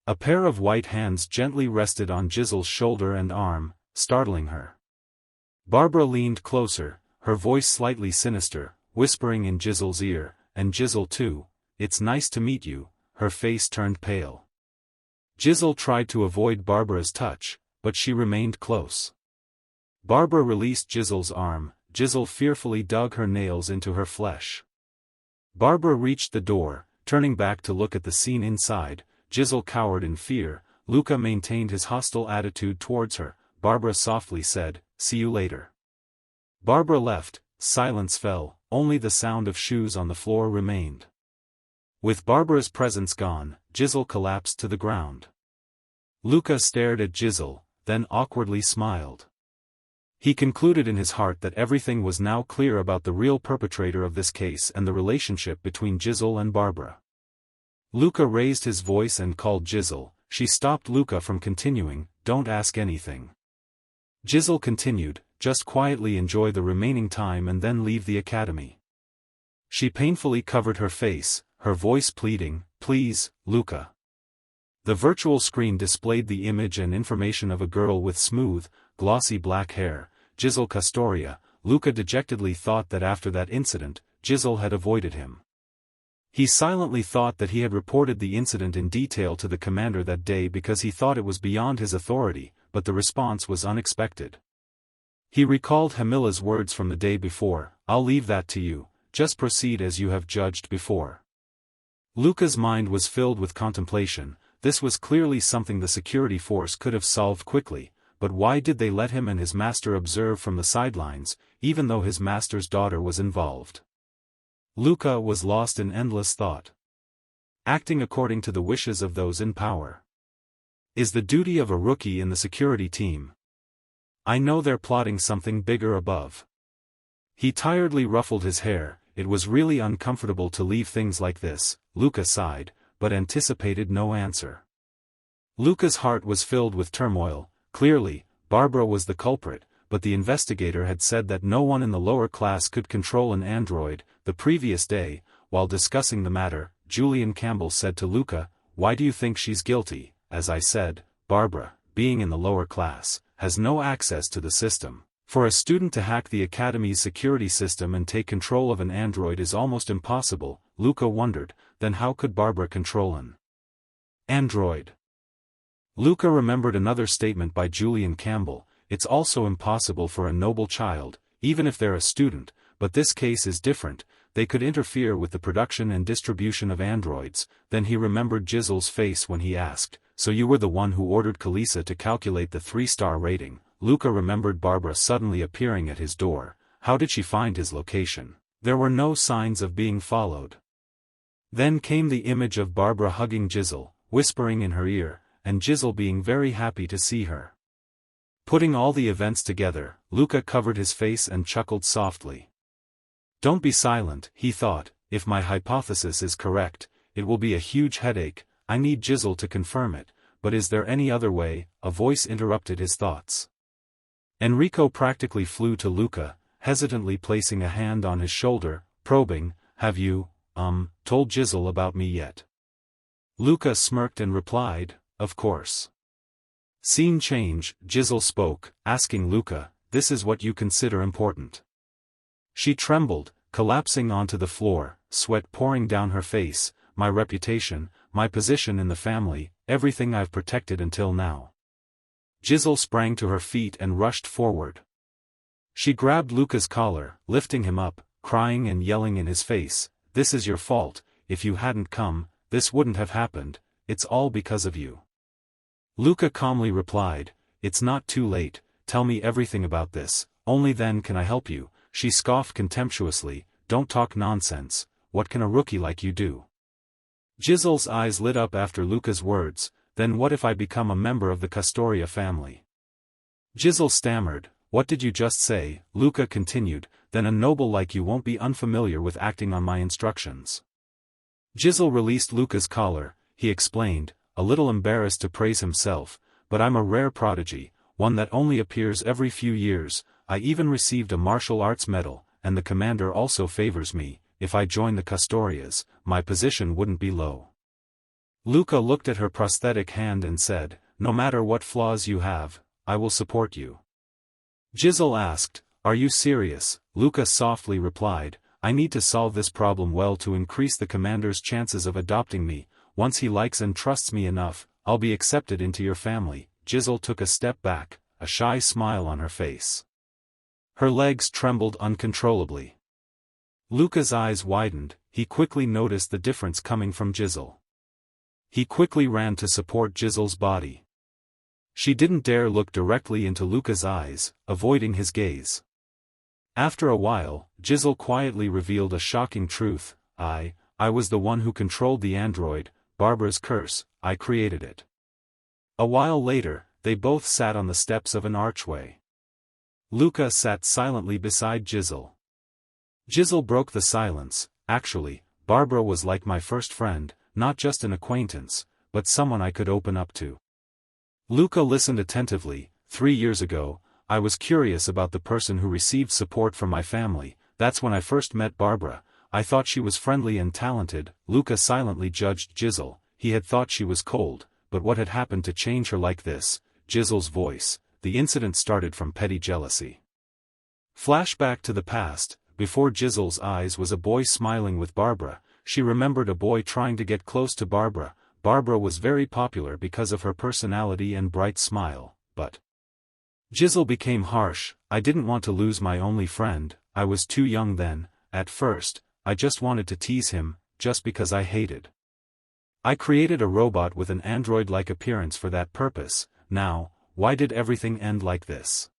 A pair of white hands gently rested on Jizzle's shoulder and arm, startling her. Barbara leaned closer, her voice slightly sinister, whispering in Jizzle's ear, "And Jizzle too, it's nice to meet you." Her face turned pale. Jizzle tried to avoid Barbara's touch, but she remained close. Barbara released Jizzle's arm. Jizzle fearfully dug her nails into her flesh. Barbara reached the door, turning back to look at the scene inside. Jizzle cowered in fear. Luca maintained his hostile attitude towards her. Barbara softly said, "See you later." Barbara left. Silence fell, only the sound of shoes on the floor remained. With Barbara's presence gone, Jizzle collapsed to the ground. Luca stared at Jizzle, then awkwardly smiled. He concluded in his heart that everything was now clear about the real perpetrator of this case and the relationship between Jizzle and Barbara. Luca raised his voice and called Jizzle. She stopped Luca from continuing, "Don't ask anything." Jizzle continued, "Just quietly enjoy the remaining time and then leave the academy." She painfully covered her face, her voice pleading, "Please, Luca." The virtual screen displayed the image and information of a girl with smooth, glossy black hair, Giselle Castoria. Luca dejectedly thought that after that incident, Giselle had avoided him. He silently thought that he had reported the incident in detail to the commander that day because he thought it was beyond his authority, but the response was unexpected. He recalled Hamilla's words from the day before, "I'll leave that to you, just proceed as you have judged before." Luca's mind was filled with contemplation. This was clearly something the security force could have solved quickly, but why did they let him and his master observe from the sidelines, even though his master's daughter was involved? Luca was lost in endless thought. Acting according to the wishes of those in power is the duty of a rookie in the security team. I know they're plotting something bigger above. He tiredly ruffled his hair. It was really uncomfortable to leave things like this. Luca sighed, but anticipated no answer. Luca's heart was filled with turmoil. Clearly, Barbara was the culprit, but the investigator had said that no one in the lower class could control an android. The previous day, while discussing the matter, Julian Campbell said to Luca, "Why do you think she's guilty?" "As I said, Barbara, being in the lower class, has no access to the system. For a student to hack the Academy's security system and take control of an android is almost impossible." Luca wondered, then how could Barbara control an android? Luca remembered another statement by Julian Campbell, "It's also impossible for a noble child, even if they're a student, but this case is different, they could interfere with the production and distribution of androids." Then he remembered Giselle's face when he asked, "So you were the one who ordered Kalisa to calculate the 3-star rating?" Luca remembered Barbara suddenly appearing at his door. How did she find his location? There were no signs of being followed. Then came the image of Barbara hugging Giselle, whispering in her ear, and Giselle being very happy to see her. Putting all the events together, Luca covered his face and chuckled softly. "Don't be silent," he thought. "If my hypothesis is correct, it will be a huge headache. I need Giselle to confirm it, but is there any other way?" A voice interrupted his thoughts. Enrico practically flew to Luca, hesitantly placing a hand on his shoulder, probing, "Have you, told Giselle about me yet?" Luca smirked and replied, "Of course." Scene change. Giselle spoke, asking Luca, "This is what you consider important?" She trembled, collapsing onto the floor, sweat pouring down her face. "My reputation, my position in the family, everything I've protected until now." Giselle sprang to her feet and rushed forward. She grabbed Luca's collar, lifting him up, crying and yelling in his face, "This is your fault. If you hadn't come, this wouldn't have happened. It's all because of you." Luca calmly replied, "It's not too late, tell me everything about this, only then can I help you." She scoffed contemptuously, "Don't talk nonsense, what can a rookie like you do?" Giselle's eyes lit up after Luca's words, "Then what if I become a member of the Castoria family?" Giselle stammered, "What did you just say?" Luca continued, "Then a noble like you won't be unfamiliar with acting on my instructions." Giselle released Luca's collar. He explained, a little embarrassed to praise himself, "But I'm a rare prodigy, one that only appears every few years. I even received a martial arts medal, and the commander also favors me. If I join the Castorias, my position wouldn't be low." Luca looked at her prosthetic hand and said, "No matter what flaws you have, I will support you." Giselle asked, "Are you serious?" Luca softly replied, "I need to solve this problem well to increase the commander's chances of adopting me. Once he likes and trusts me enough, I'll be accepted into your family." Giselle took a step back, a shy smile on her face. Her legs trembled uncontrollably. Luca's eyes widened. He quickly noticed the difference coming from Giselle. He quickly ran to support Giselle's body. She didn't dare look directly into Luca's eyes, avoiding his gaze. After a while, Giselle quietly revealed a shocking truth. I was the one who controlled the android, Barbara's curse, I created it." A while later, they both sat on the steps of an archway. Luca sat silently beside Giselle. Giselle broke the silence. "Actually, Barbara was like my first friend, not just an acquaintance, but someone I could open up to." Luca listened attentively. 3 years ago, I was curious about the person who received support from my family. That's when I first met Barbara. I thought she was friendly and talented." Luca silently judged Giselle. He had thought she was cold, but what had happened to change her like this? Jizzle's voice. The incident started from petty jealousy. Flashback to the past. Before Jizzle's eyes was a boy smiling with Barbara. She remembered a boy trying to get close to Barbara. Barbara was very popular because of her personality and bright smile, but Jizzle became harsh. I didn't want to lose my only friend. I was too young then. At first, I just wanted to tease him, just because I hated. I created a robot with an android-like appearance for that purpose. Now, why did everything end like this?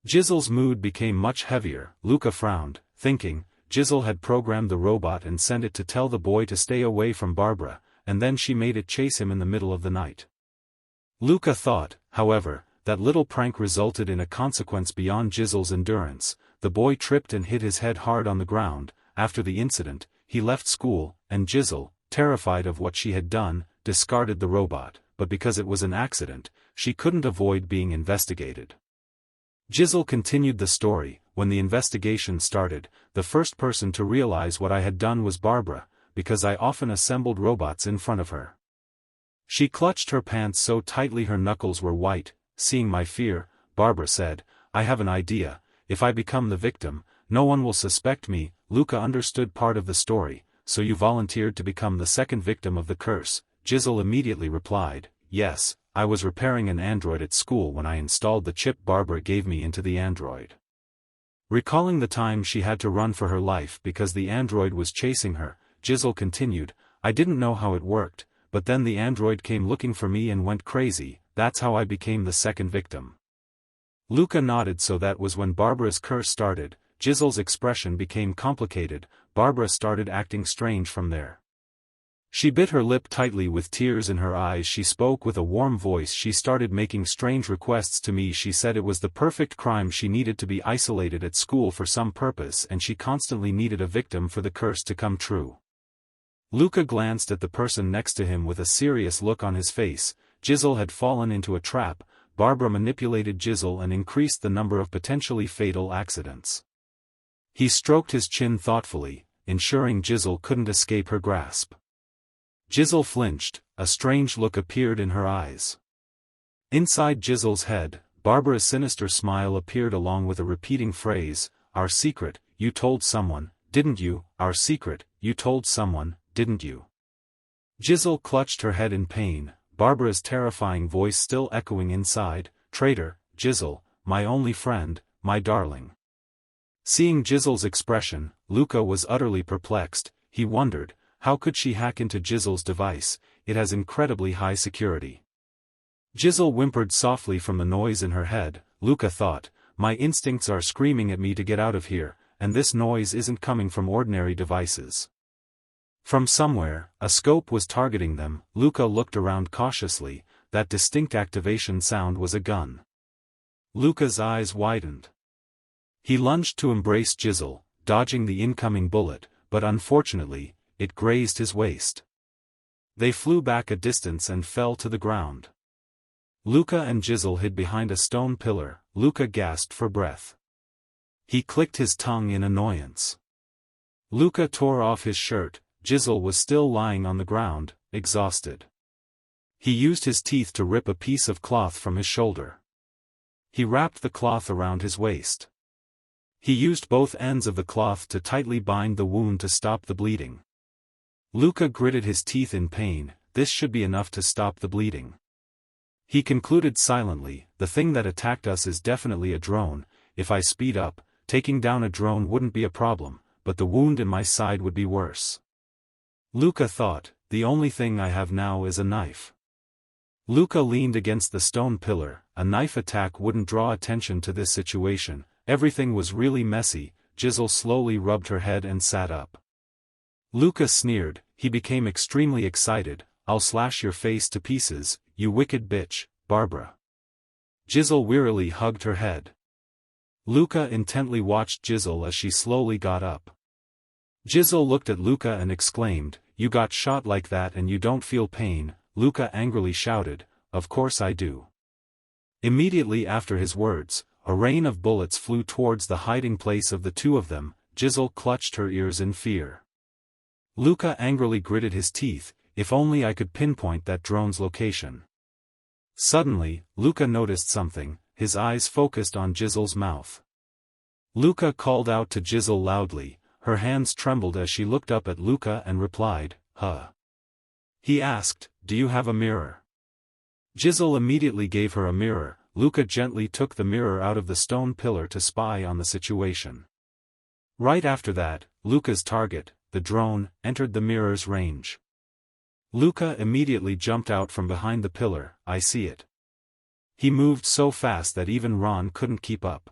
Jizzle's mood became much heavier. Luca frowned, thinking, Jizzle had programmed the robot and sent it to tell the boy to stay away from Barbara, and then she made it chase him in the middle of the night. Luca thought, however, that little prank resulted in a consequence beyond Jizzle's endurance. The boy tripped and hit his head hard on the ground. After the incident, he left school, and Jizzle, terrified of what she had done, discarded the robot, but because it was an accident, she couldn't avoid being investigated. Jizzle continued the story. When the investigation started, the first person to realize what I had done was Barbara, because I often assembled robots in front of her. She clutched her pants so tightly her knuckles were white. Seeing my fear, Barbara said, I have an idea. If I become the victim, no one will suspect me. Luca understood part of the story. So you volunteered to become the second victim of the curse? Jizzle immediately replied, yes, I was repairing an android at school when I installed the chip Barbara gave me into the android. Recalling the time she had to run for her life because the android was chasing her, Jizzle continued, I didn't know how it worked, but then the android came looking for me and went crazy. That's how I became the second victim. Luca nodded. So that was when Barbara's curse started. Jizzle's expression became complicated. Barbara started acting strange from there. She bit her lip tightly with tears in her eyes. She spoke with a warm voice. She started making strange requests to me. She said it was the perfect crime. She needed to be isolated at school for some purpose, and she constantly needed a victim for the curse to come true. Luca glanced at the person next to him with a serious look on his face. Jizzle had fallen into a trap. Barbara manipulated Jizzle and increased the number of potentially fatal accidents. He stroked his chin thoughtfully, ensuring Jizzle couldn't escape her grasp. Jizzle flinched. A strange look appeared in her eyes. Inside Jizzle's head, Barbara's sinister smile appeared along with a repeating phrase, our secret, you told someone, didn't you? Our secret, you told someone, didn't you? Jizzle clutched her head in pain. Barbara's terrifying voice still echoing inside, traitor, Jizzle, my only friend, my darling. Seeing Jizzle's expression, Luca was utterly perplexed. He wondered, how could she hack into Jizzle's device? It has incredibly high security. Jizzle whimpered softly from the noise in her head. Luca thought, my instincts are screaming at me to get out of here, and this noise isn't coming from ordinary devices. From somewhere, a scope was targeting them. Luca looked around cautiously. That distinct activation sound was a gun. Luca's eyes widened. He lunged to embrace Jizzle, dodging the incoming bullet, but unfortunately, it grazed his waist. They flew back a distance and fell to the ground. Luca and Jizzle hid behind a stone pillar. Luca gasped for breath. He clicked his tongue in annoyance. Luca tore off his shirt. Jizzle was still lying on the ground, exhausted. He used his teeth to rip a piece of cloth from his shoulder. He wrapped the cloth around his waist. He used both ends of the cloth to tightly bind the wound to stop the bleeding. Luca gritted his teeth in pain. This should be enough to stop the bleeding. He concluded silently, the thing that attacked us is definitely a drone. If I speed up, taking down a drone wouldn't be a problem, but the wound in my side would be worse. Luca thought, the only thing I have now is a knife. Luca leaned against the stone pillar. A knife attack wouldn't draw attention to this situation. Everything was really messy. Jizzle slowly rubbed her head and sat up. Luca sneered. He became extremely excited. I'll slash your face to pieces, you wicked bitch, Barbara. Jizzle wearily hugged her head. Luca intently watched Jizzle as she slowly got up. Jizzle looked at Luca and exclaimed, you got shot like that and you don't feel pain? Luca angrily shouted, of course I do. Immediately after his words, a rain of bullets flew towards the hiding place of the two of them. Jizzle clutched her ears in fear. Luca angrily gritted his teeth. if only I could pinpoint that drone's location. Suddenly, Luca noticed something, his eyes focused on Jizzle's mouth. Luca called out to Jizzle loudly, her hands trembled as she looked up at Luca and replied, "Huh." He asked, "Do you have a mirror?" Jizzle immediately gave her a mirror. Luca gently took the mirror out of the stone pillar to spy on the situation. Right after that, Luca's target, the drone, entered the mirror's range. Luca immediately jumped out from behind the pillar. "I see it." He moved so fast that even Ron couldn't keep up.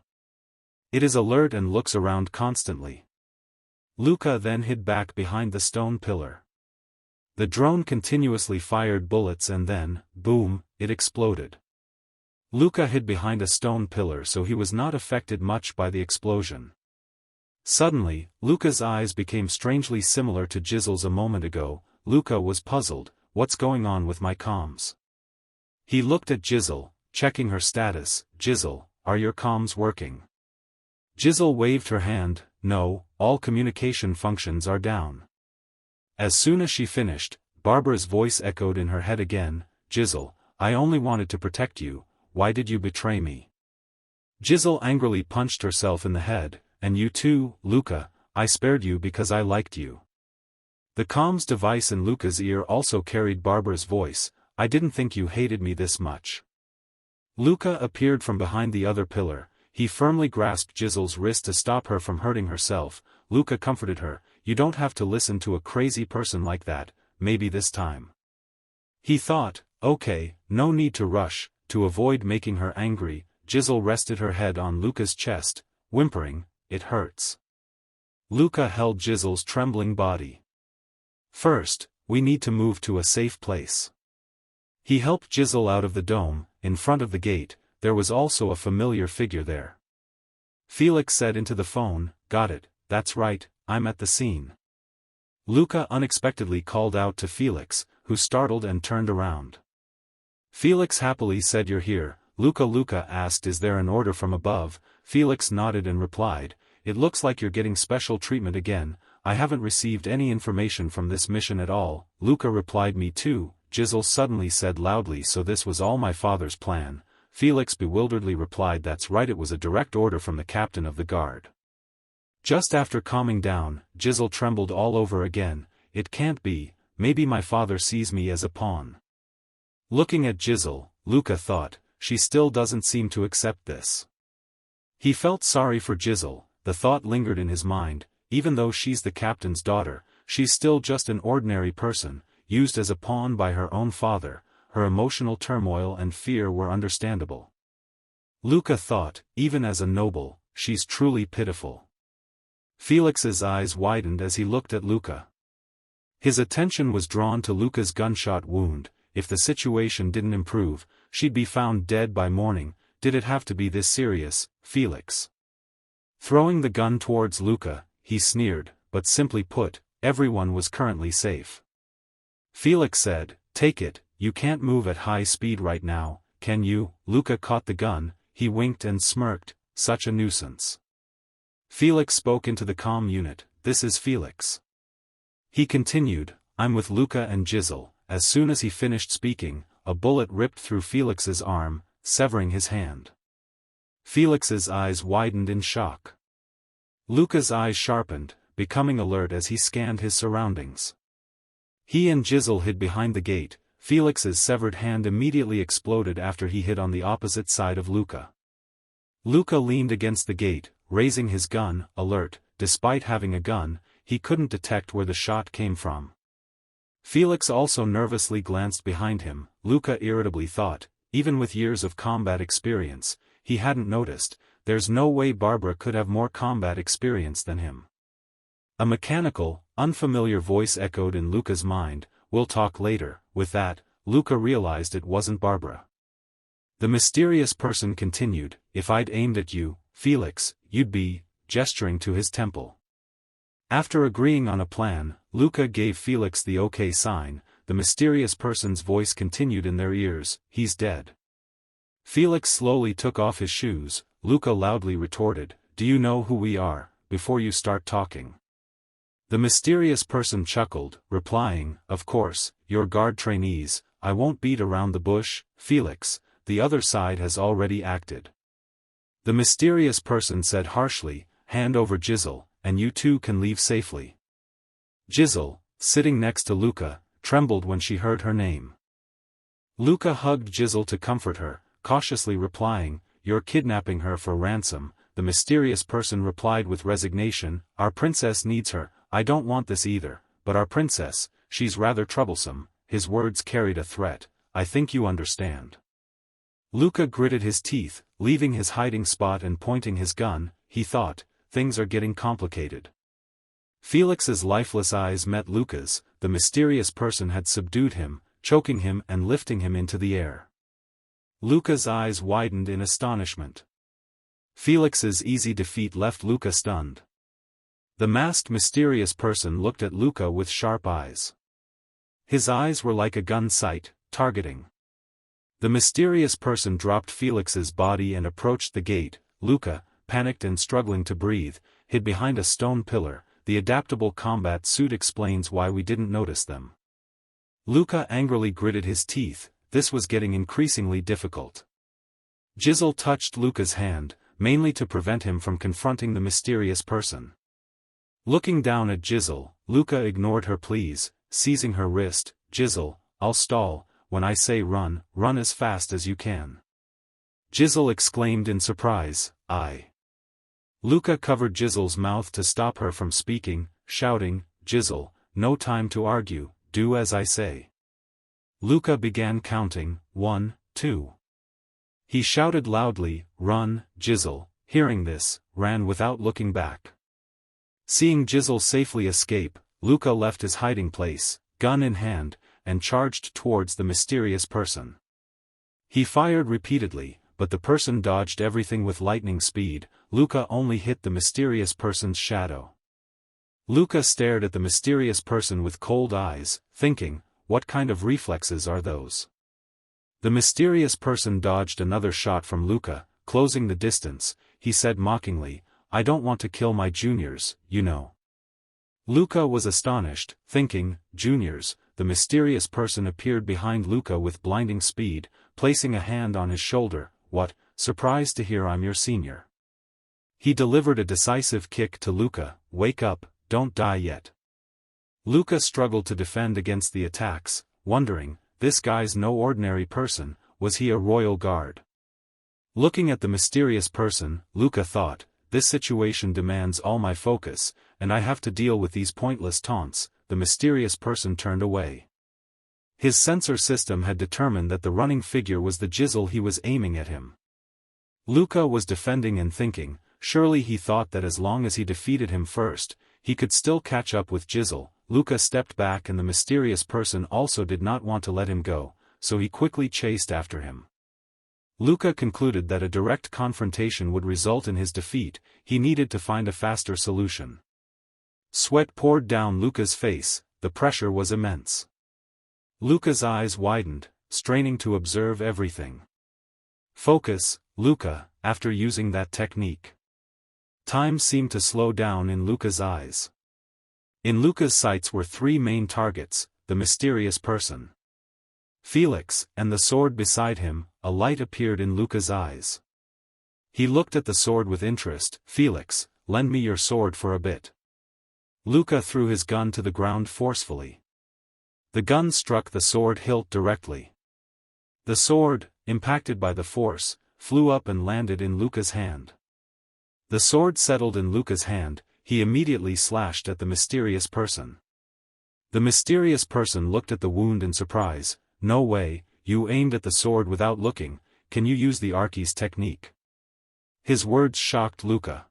It is alert and looks around constantly. Luca then hid back behind the stone pillar. The drone continuously fired bullets and then, boom, it exploded. Luca hid behind a stone pillar so he was not affected much by the explosion. Suddenly, Luca's eyes became strangely similar to Jizzle's a moment ago. Luca was puzzled, "What's going on with my comms?" He looked at Jizzle, checking her status. "Jizzle, are your comms working?" Jizzle waved her hand. "No, all communication functions are down." As soon as she finished, Barbara's voice echoed in her head again, "Jizzle, I only wanted to protect you, why did you betray me?" Jizzle angrily punched herself in the head, "And you too, Luca, I spared you because I liked you." The comms device in Luca's ear also carried Barbara's voice, "I didn't think you hated me this much." Luca appeared from behind the other pillar. He firmly grasped Jizzle's wrist to stop her from hurting herself. Luca comforted her, "You don't have to listen to a crazy person like that, maybe this time." He thought, "Okay, no need to rush." To avoid making her angry, Jizzle rested her head on Luca's chest, whimpering, "It hurts." Luca held Jizzle's trembling body. "First, we need to move to a safe place." He helped Jizzle out of the dome. In front of the gate, there was also a familiar figure there. Felix said into the phone, "Got it, that's right, I'm at the scene." Luca unexpectedly called out to Felix, who startled and turned around. Felix happily said, "You're here." Luca asked, "Is there an order from above?" Felix nodded and replied, "It looks like you're getting special treatment again. I haven't received any information from this mission at all." Luca replied, "Me too." Jizzle suddenly said loudly, "So this was all my father's plan?" Felix bewilderedly replied, "That's right, it was a direct order from the captain of the guard." Just after calming down, Jizzle trembled all over again. "It can't be, maybe my father sees me as a pawn." Looking at Jizzle, Luca thought, "She still doesn't seem to accept this." He felt sorry for Jizzle. The thought lingered in his mind, even though she's the captain's daughter, she's still just an ordinary person, used as a pawn by her own father. Her emotional turmoil and fear were understandable. Luca thought, even as a noble, she's truly pitiful. Felix's eyes widened as he looked at Luca. His attention was drawn to Luca's gunshot wound. If the situation didn't improve, she'd be found dead by morning. Did it have to be this serious, Felix? Throwing the gun towards Luca, he sneered, "But simply put, everyone was currently safe." Felix said, "Take it, you can't move at high speed right now, can you?" Luca caught the gun, he winked and smirked, "Such a nuisance." Felix spoke into the comm unit, "This is Felix." He continued, "I'm with Luca and Jizzle." As soon as he finished speaking, a bullet ripped through Felix's arm, severing his hand. Felix's eyes widened in shock. Luca's eyes sharpened, becoming alert as he scanned his surroundings. He and Jizzle hid behind the gate. Felix's severed hand immediately exploded after he hit on the opposite side of Luca. Luca leaned against the gate, raising his gun, alert. Despite having a gun, he couldn't detect where the shot came from. Felix also nervously glanced behind him. Luca irritably thought, even with years of combat experience, he hadn't noticed. There's no way Barbara could have more combat experience than him. A mechanical, unfamiliar voice echoed in Luca's mind, "We'll talk later." With that, Luca realized it wasn't Barbara. The mysterious person continued, "If I'd aimed at you, Felix, you'd be," gesturing to his temple. After agreeing on a plan, Luca gave Felix the OK sign. The mysterious person's voice continued in their ears, "He's dead." Felix slowly took off his shoes. Luca loudly retorted, "Do you know who we are, before you start talking?" The mysterious person chuckled, replying, "Of course, your guard trainees, I won't beat around the bush, Felix, the other side has already acted." The mysterious person said harshly, "Hand over Jizzle, and you two can leave safely." Jizzle, sitting next to Luca, trembled when she heard her name. Luca hugged Jizzle to comfort her, cautiously replying, "You're kidnapping her for ransom." The mysterious person replied with resignation, "Our princess needs her. I don't want this either, but our princess, she's rather troublesome." His words carried a threat. "I think you understand." Luca gritted his teeth, leaving his hiding spot and pointing his gun. He thought, things are getting complicated. Felix's lifeless eyes met Luca's. The mysterious person had subdued him, choking him and lifting him into the air. Luca's eyes widened in astonishment. Felix's easy defeat left Luca stunned. The masked mysterious person looked at Luca with sharp eyes. His eyes were like a gun sight, targeting. The mysterious person dropped Felix's body and approached the gate. Luca, panicked and struggling to breathe, hid behind a stone pillar. The adaptable combat suit explains why we didn't notice them. Luca angrily gritted his teeth. This was getting increasingly difficult. Jizzle touched Luca's hand, mainly to prevent him from confronting the mysterious person. Looking down at Jizzle, Luca ignored her pleas, seizing her wrist. "Jizzle, I'll stall. When I say run, run as fast as you can." Jizzle exclaimed in surprise, "I." Luca covered Jizzle's mouth to stop her from speaking, shouting, "Jizzle, no time to argue, do as I say." Luca began counting, 1, 2. He shouted loudly, "Run!" Jizzle, hearing this, ran without looking back. Seeing Jizzle safely escape, Luca left his hiding place, gun in hand, and charged towards the mysterious person. He fired repeatedly, but the person dodged everything with lightning speed. Luca only hit the mysterious person's shadow. Luca stared at the mysterious person with cold eyes, thinking, what kind of reflexes are those? The mysterious person dodged another shot from Luca, closing the distance. He said mockingly, "I don't want to kill my juniors, you know." Luca was astonished, thinking, juniors. The mysterious person appeared behind Luca with blinding speed, placing a hand on his shoulder. "What, surprised to hear I'm your senior." He delivered a decisive kick to Luca. "Wake up, don't die yet." Luca struggled to defend against the attacks, wondering, this guy's no ordinary person, was he a royal guard? Looking at the mysterious person, Luca thought, this situation demands all my focus, and I have to deal with these pointless taunts. The mysterious person turned away. His sensor system had determined that the running figure was the Jizzle he was aiming at him. Luca was defending and thinking, surely he thought that as long as he defeated him first, he could still catch up with Jizzle. Luca stepped back and the mysterious person also did not want to let him go, so he quickly chased after him. Luca concluded that a direct confrontation would result in his defeat. He needed to find a faster solution. Sweat poured down Luca's face, the pressure was immense. Luca's eyes widened, straining to observe everything. Focus, Luca, after using that technique. Time seemed to slow down in Luca's eyes. In Luca's sights were three main targets: the mysterious person, Felix, and the sword beside him. A light appeared in Luca's eyes. He looked at the sword with interest. "Felix, lend me your sword for a bit." Luca threw his gun to the ground forcefully. The gun struck the sword hilt directly. The sword, impacted by the force, flew up and landed in Luca's hand. The sword settled in Luca's hand. He immediately slashed at the mysterious person. The mysterious person looked at the wound in surprise. "No way, you aimed at the sword without looking. Can you use the Archi's technique?" His words shocked Luca.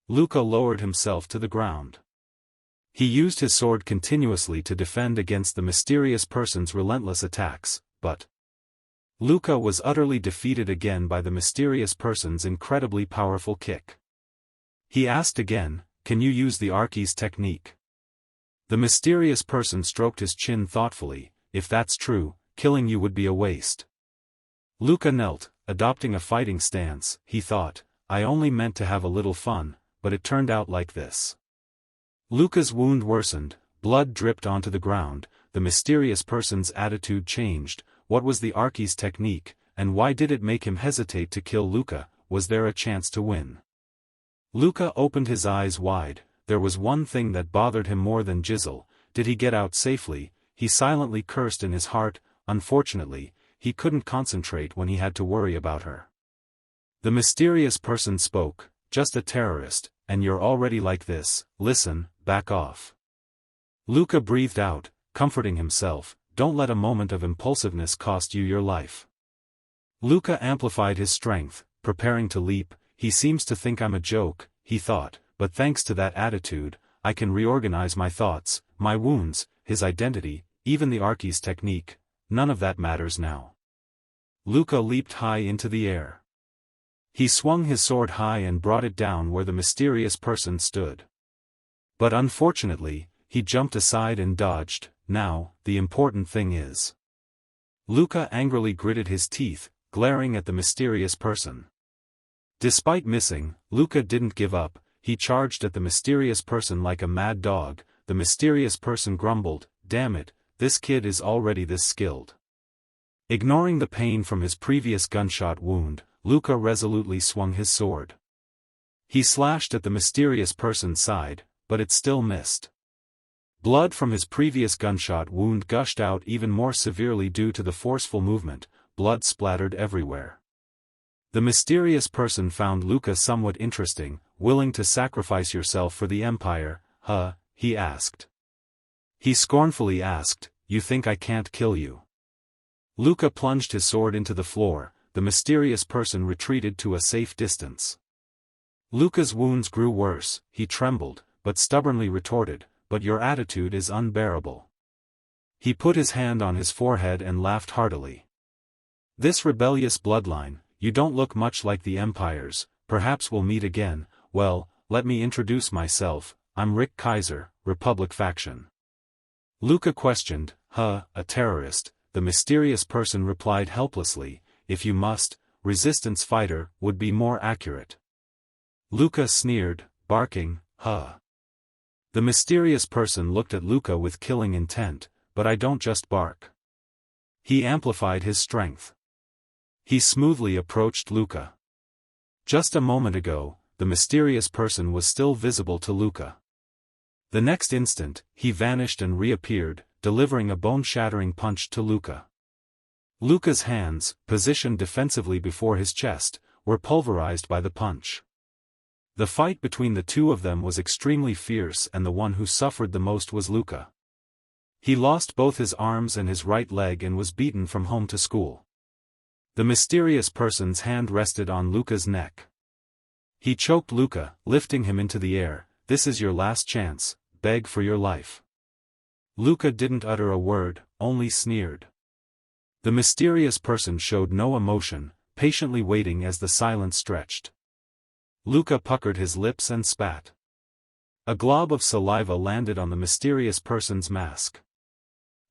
Luca lowered himself to the ground. He used his sword continuously to defend against the mysterious person's relentless attacks, but Luca was utterly defeated again by the mysterious person's incredibly powerful kick. He asked again, "Can you use the Archi's technique?" The mysterious person stroked his chin thoughtfully. "If that's true, killing you would be a waste." Luca knelt, adopting a fighting stance. He thought, I only meant to have a little fun, but it turned out like this. Luca's wound worsened, blood dripped onto the ground, the mysterious person's attitude changed. What was the Archie's technique, and why did it make him hesitate to kill Luca? Was there a chance to win? Luca opened his eyes wide. There was one thing that bothered him more than Jizzle. Did he get out safely? He silently cursed in his heart. Unfortunately, he couldn't concentrate when he had to worry about her. The mysterious person spoke. Just a terrorist, and you're already like this. Listen, back off. Luca breathed out, comforting himself. Don't let a moment of impulsiveness cost you your life. Luca amplified his strength, preparing to leap. He seems to think I'm a joke, he thought, but thanks to that attitude, I can reorganize my thoughts, my wounds, his identity, even the Archie's technique. None of that matters now. Luca leaped high into the air. He swung his sword high and brought it down where the mysterious person stood. But unfortunately, he jumped aside and dodged. Now, the important thing is. Luca angrily gritted his teeth, glaring at the mysterious person. Despite missing, Luca didn't give up. He charged at the mysterious person like a mad dog. The mysterious person grumbled, "Damn it, this kid is already this skilled." Ignoring the pain from his previous gunshot wound, Luca resolutely swung his sword. He slashed at the mysterious person's side, but it still missed. Blood from his previous gunshot wound gushed out even more severely due to the forceful movement. Blood splattered everywhere. The mysterious person found Luca somewhat interesting. "Willing to sacrifice yourself for the Empire, huh?" he asked. He scornfully asked, "You think I can't kill you?" Luca plunged his sword into the floor. The mysterious person retreated to a safe distance. Luca's wounds grew worse. He trembled, but stubbornly retorted, "But your attitude is unbearable." He put his hand on his forehead and laughed heartily. "This rebellious bloodline, you don't look much like the Empire's. Perhaps we'll meet again. Well, let me introduce myself. I'm Rick Kaiser, Republic faction." Luca questioned, "Huh, a terrorist?" The mysterious person replied helplessly, "If you must, resistance fighter would be more accurate." Luca sneered, barking, "Huh." The mysterious person looked at Luca with killing intent, "But I don't just bark." He amplified his strength. He smoothly approached Luca. Just a moment ago, the mysterious person was still visible to Luca. The next instant, he vanished and reappeared, delivering a bone-shattering punch to Luca. Luca's hands, positioned defensively before his chest, were pulverized by the punch. The fight between the two of them was extremely fierce, and the one who suffered the most was Luca. He lost both his arms and his right leg and was beaten from home to school. The mysterious person's hand rested on Luca's neck. He choked Luca, lifting him into the air. "This is your last chance, beg for your life." Luca didn't utter a word, only sneered. The mysterious person showed no emotion, patiently waiting as the silence stretched. Luca puckered his lips and spat. A glob of saliva landed on the mysterious person's mask.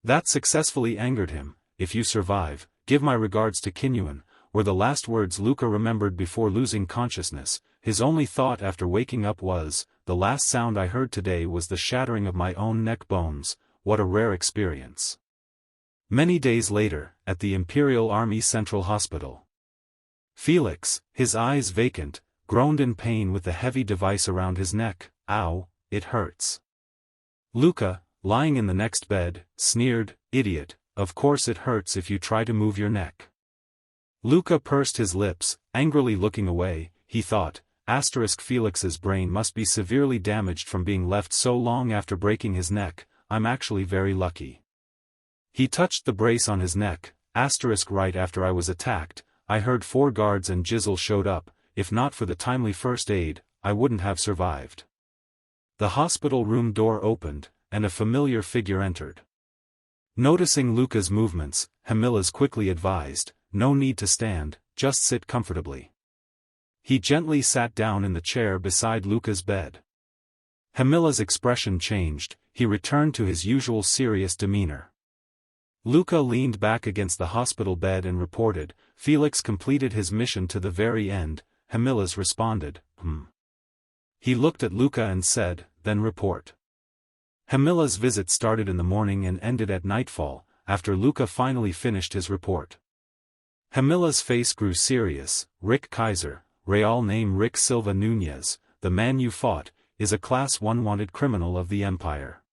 That successfully angered him. "If you survive, give my regards to Kinyuan," were the last words Luca remembered before losing consciousness. His only thought after waking up was, "The last sound I heard today was the shattering of my own neck bones. What a rare experience." Many days later, at the Imperial Army Central Hospital. Felix, his eyes vacant, groaned in pain with the heavy device around his neck. "Ow, it hurts." Luca, lying in the next bed, sneered, "Idiot, of course it hurts if you try to move your neck." Luca pursed his lips, angrily looking away. He thought, Felix's brain must be severely damaged from being left so long after breaking his neck. I'm actually very lucky. He touched the brace on his neck. Right after I was attacked, I heard 4 guards and Jizzle showed up. If not for the timely first aid, I wouldn't have survived. The hospital room door opened, and a familiar figure entered. Noticing Luca's movements, Hamilas quickly advised, "No need to stand, just sit comfortably." He gently sat down in the chair beside Luca's bed. Hamila's expression changed. He returned to his usual serious demeanor. Luca leaned back against the hospital bed and reported, "Felix completed his mission to the very end." Hamilas responded, He looked at Luca and said, "Then report." Hamilla's visit started in the morning and ended at nightfall, after Luca finally finished his report. Hamilla's face grew serious. Rick Kaiser, real name Rick Silva Nunez, the man you fought, is a Class 1 wanted criminal of the Empire.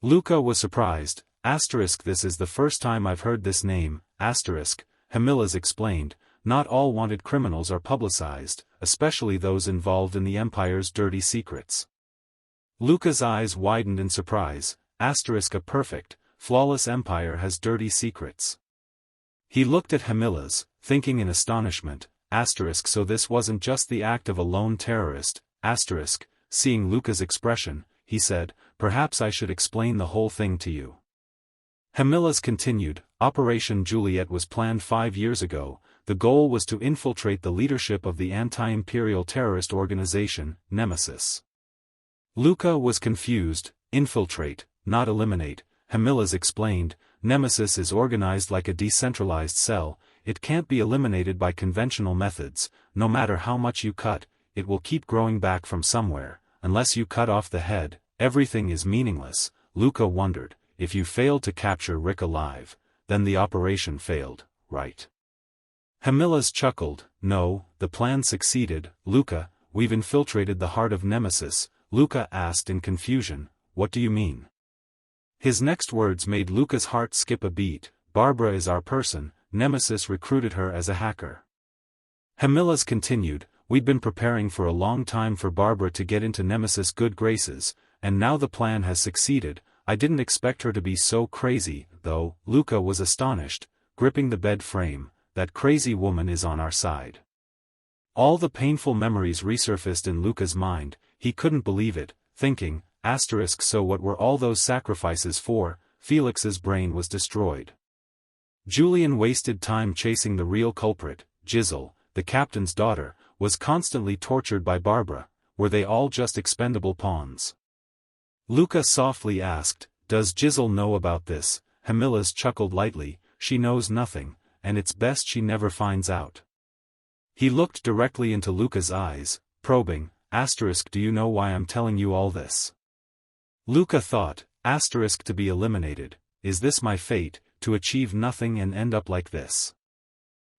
Luca was surprised. This is the first time I've heard this name. Hamilla's explained, not all wanted criminals are publicized, especially those involved in the Empire's dirty secrets. Luca's eyes widened in surprise. A perfect, flawless empire has dirty secrets. He looked at Hamilla's, thinking in astonishment. So this wasn't just the act of a lone terrorist. Seeing Luca's expression, he said, perhaps I should explain the whole thing to you. Hamilla's continued, Operation Juliet was planned 5 years ago. The goal was to infiltrate the leadership of the anti-imperial terrorist organization, Nemesis. Luca was confused. Infiltrate, not eliminate, Hamilla's explained. Nemesis is organized like a decentralized cell. It can't be eliminated by conventional methods. No matter how much you cut, it will keep growing back from somewhere. Unless you cut off the head, everything is meaningless. Luca wondered, if you failed to capture Rick alive, then the operation failed, right? Hamilla's chuckled. No, the plan succeeded. Luca, we've infiltrated the heart of Nemesis. Luca asked in confusion, what do you mean? His next words made Luca's heart skip a beat. Barbara is our person. Nemesis recruited her as a hacker. Hamilla's continued, we'd been preparing for a long time for Barbara to get into Nemesis' good graces, and now the plan has succeeded. I didn't expect her to be so crazy, though. Luca was astonished, gripping the bed frame. That crazy woman is on our side. All the painful memories resurfaced in Luca's mind. He couldn't believe it, thinking, so what were all those sacrifices for? Felix's brain was destroyed. Julian wasted time chasing the real culprit. Giselle, the captain's daughter, was constantly tortured by Barbara. Were they all just expendable pawns? Luca softly asked, does Giselle know about this? Hamilla's chuckled lightly, she knows nothing, and it's best she never finds out. He looked directly into Luca's eyes, probing, do you know why I'm telling you all this? Luca thought, to be eliminated, is this my fate, to achieve nothing and end up like this?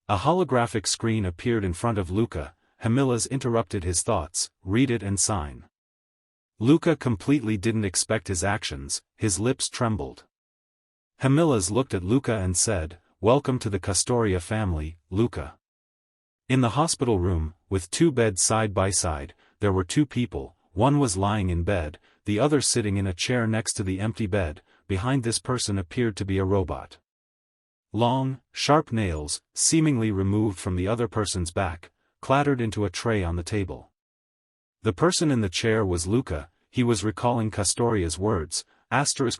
A holographic screen appeared in front of Luca. Hamilla's interrupted his thoughts, read it and sign. Luca completely didn't expect his actions, his lips trembled. Hamilla's looked at Luca and said, welcome to the Castoria family, Luca. In the hospital room, with 2 beds side by side, there were 2 people. One was lying in bed, the other sitting in a chair next to the empty bed. Behind this person appeared to be a robot. Long, sharp nails, seemingly removed from the other person's back, clattered into a tray on the table. The person in the chair was Luca. He was recalling Castoria's words.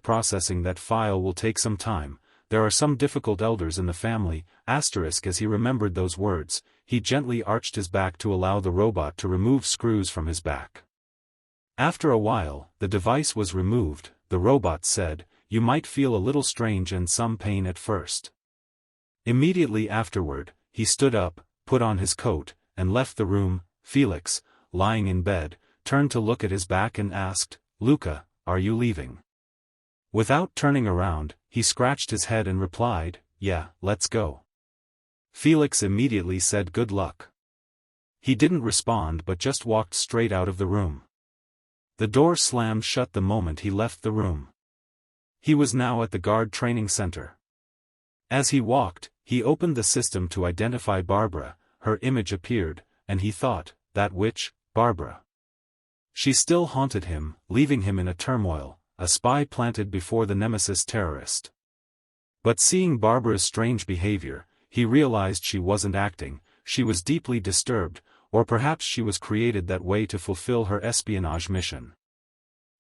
Processing that file will take some time. There are some difficult elders in the family. As he remembered those words, he gently arched his back to allow the robot to remove screws from his back. After a while, the device was removed. The robot said, you might feel a little strange and some pain at first. Immediately afterward, he stood up, put on his coat, and left the room. Felix, lying in bed, turned to look at his back and asked, Luca, are you leaving? Without turning around, he scratched his head and replied, yeah, let's go. Felix immediately said good luck. He didn't respond but just walked straight out of the room. The door slammed shut the moment he left the room. He was now at the guard training center. As he walked, he opened the system to identify Barbara. Her image appeared, and he thought, that witch, Barbara. She still haunted him, leaving him in a turmoil, a spy planted before the Nemesis terrorist. But seeing Barbara's strange behavior, he realized she wasn't acting. She was deeply disturbed, or perhaps she was created that way to fulfill her espionage mission.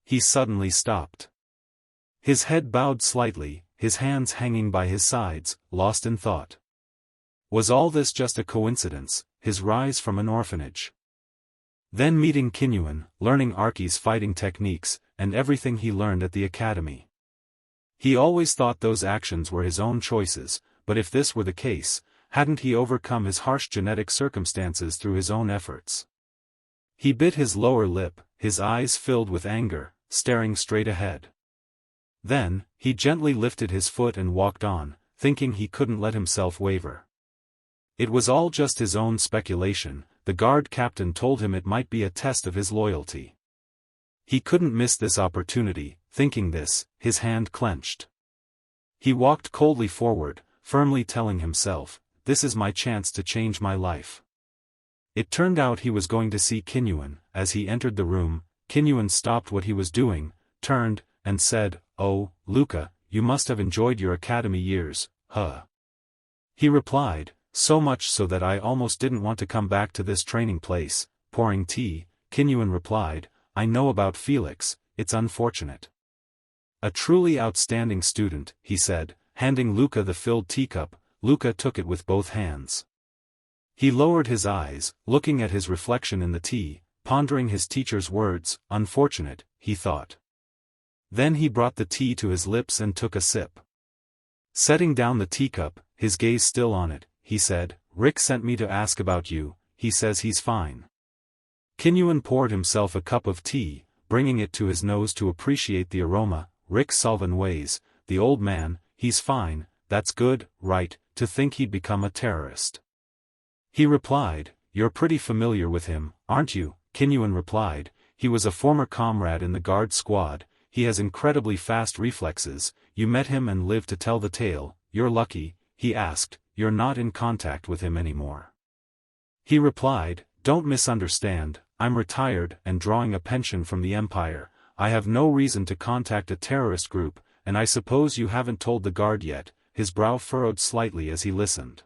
He suddenly stopped. His head bowed slightly, his hands hanging by his sides, lost in thought. Was all this just a coincidence, his rise from an orphanage? Then meeting Kinyuan, learning Arki's fighting techniques, and everything he learned at the academy. He always thought those actions were his own choices, but if this were the case, hadn't he overcome his harsh genetic circumstances through his own efforts? He bit his lower lip, his eyes filled with anger. staring straight ahead. Then, he gently lifted his foot and walked on, thinking he couldn't let himself waver. It was all just his own speculation. The guard captain told him it might be a test of his loyalty. He couldn't miss this opportunity. Thinking this, his hand clenched. He walked coldly forward, firmly telling himself, "This is my chance to change my life." It turned out he was going to see Kinyuan. As he entered the room, Kinyuan stopped what he was doing, turned, and said, "Oh, Luca, you must have enjoyed your academy years, huh?" He replied, "So much so that I almost didn't want to come back to this training place." Pouring tea, Kinyuan replied, "I know about Felix, it's unfortunate." "A truly outstanding student," he said, handing Luca the filled teacup. Luca took it with both hands. He lowered his eyes, looking at his reflection in the tea, pondering his teacher's words. "Unfortunate," he thought. Then he brought the tea to his lips and took a sip. Setting down the teacup, his gaze still on it, he said, "Rick sent me to ask about you. He says he's fine." Kinyuan poured himself a cup of tea, bringing it to his nose to appreciate the aroma. "Rick Sullivan Ways, the old man, he's fine, that's good, right, to think he'd become a terrorist." He replied, "You're pretty familiar with him, aren't you?" Kinyuan replied, "He was a former comrade in the guard squad, he has incredibly fast reflexes, you met him and lived to tell the tale." "You're lucky," he asked, "you're not in contact with him anymore." He replied, "Don't misunderstand, I'm retired and drawing a pension from the Empire. I have no reason to contact a terrorist group, and I suppose you haven't told the guard yet." His brow furrowed slightly as he listened.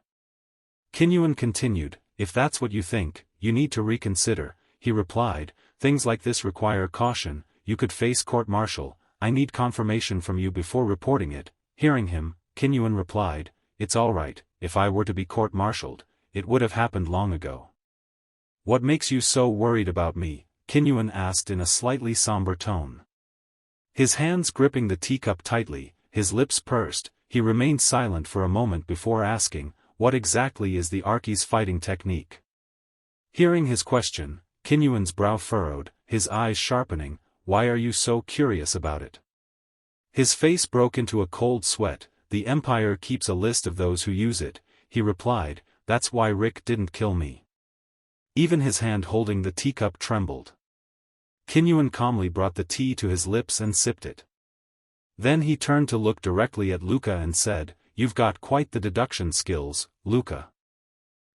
Kinyuan continued, "If that's what you think, you need to reconsider." He replied, "Things like this require caution, you could face court-martial, I need confirmation from you before reporting it." Hearing him, Kinyuan replied, "It's alright, if I were to be court-martialed, it would have happened long ago." "What makes you so worried about me?" Kinyuan asked in a slightly somber tone. His hands gripping the teacup tightly, his lips pursed, he remained silent for a moment before asking, "What exactly is the Archi's fighting technique?" Hearing his question, Kinyuan's brow furrowed, his eyes sharpening. "Why are you so curious about it?" His face broke into a cold sweat. "The Empire keeps a list of those who use it," he replied, "that's why Rick didn't kill me." Even his hand holding the teacup trembled. Kinyuan calmly brought the tea to his lips and sipped it. Then he turned to look directly at Luca and said, "You've got quite the deduction skills, Luca.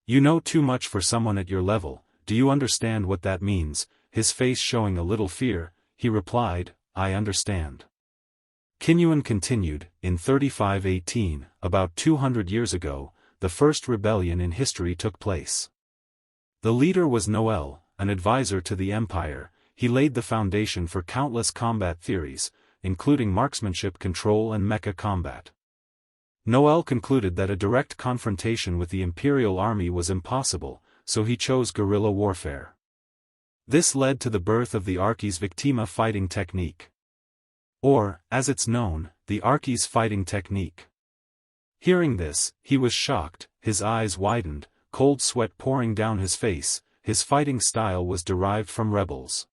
You know too much for someone at your level. Do you understand what that means?" His face showing a little fear, he replied, "I understand." Kinyuan continued, "In 3518, about 200 years ago, the first rebellion in history took place. The leader was Noel, an advisor to the Empire. He laid the foundation for countless combat theories, including marksmanship control and mecha combat. Noel concluded that a direct confrontation with the Imperial Army was impossible, so he chose guerrilla warfare. This led to the birth of the Archi's Victima fighting technique. Or, as it's known, the Archi's fighting technique. Hearing this, he was shocked, his eyes widened, cold sweat pouring down his face. His fighting style was derived from rebels.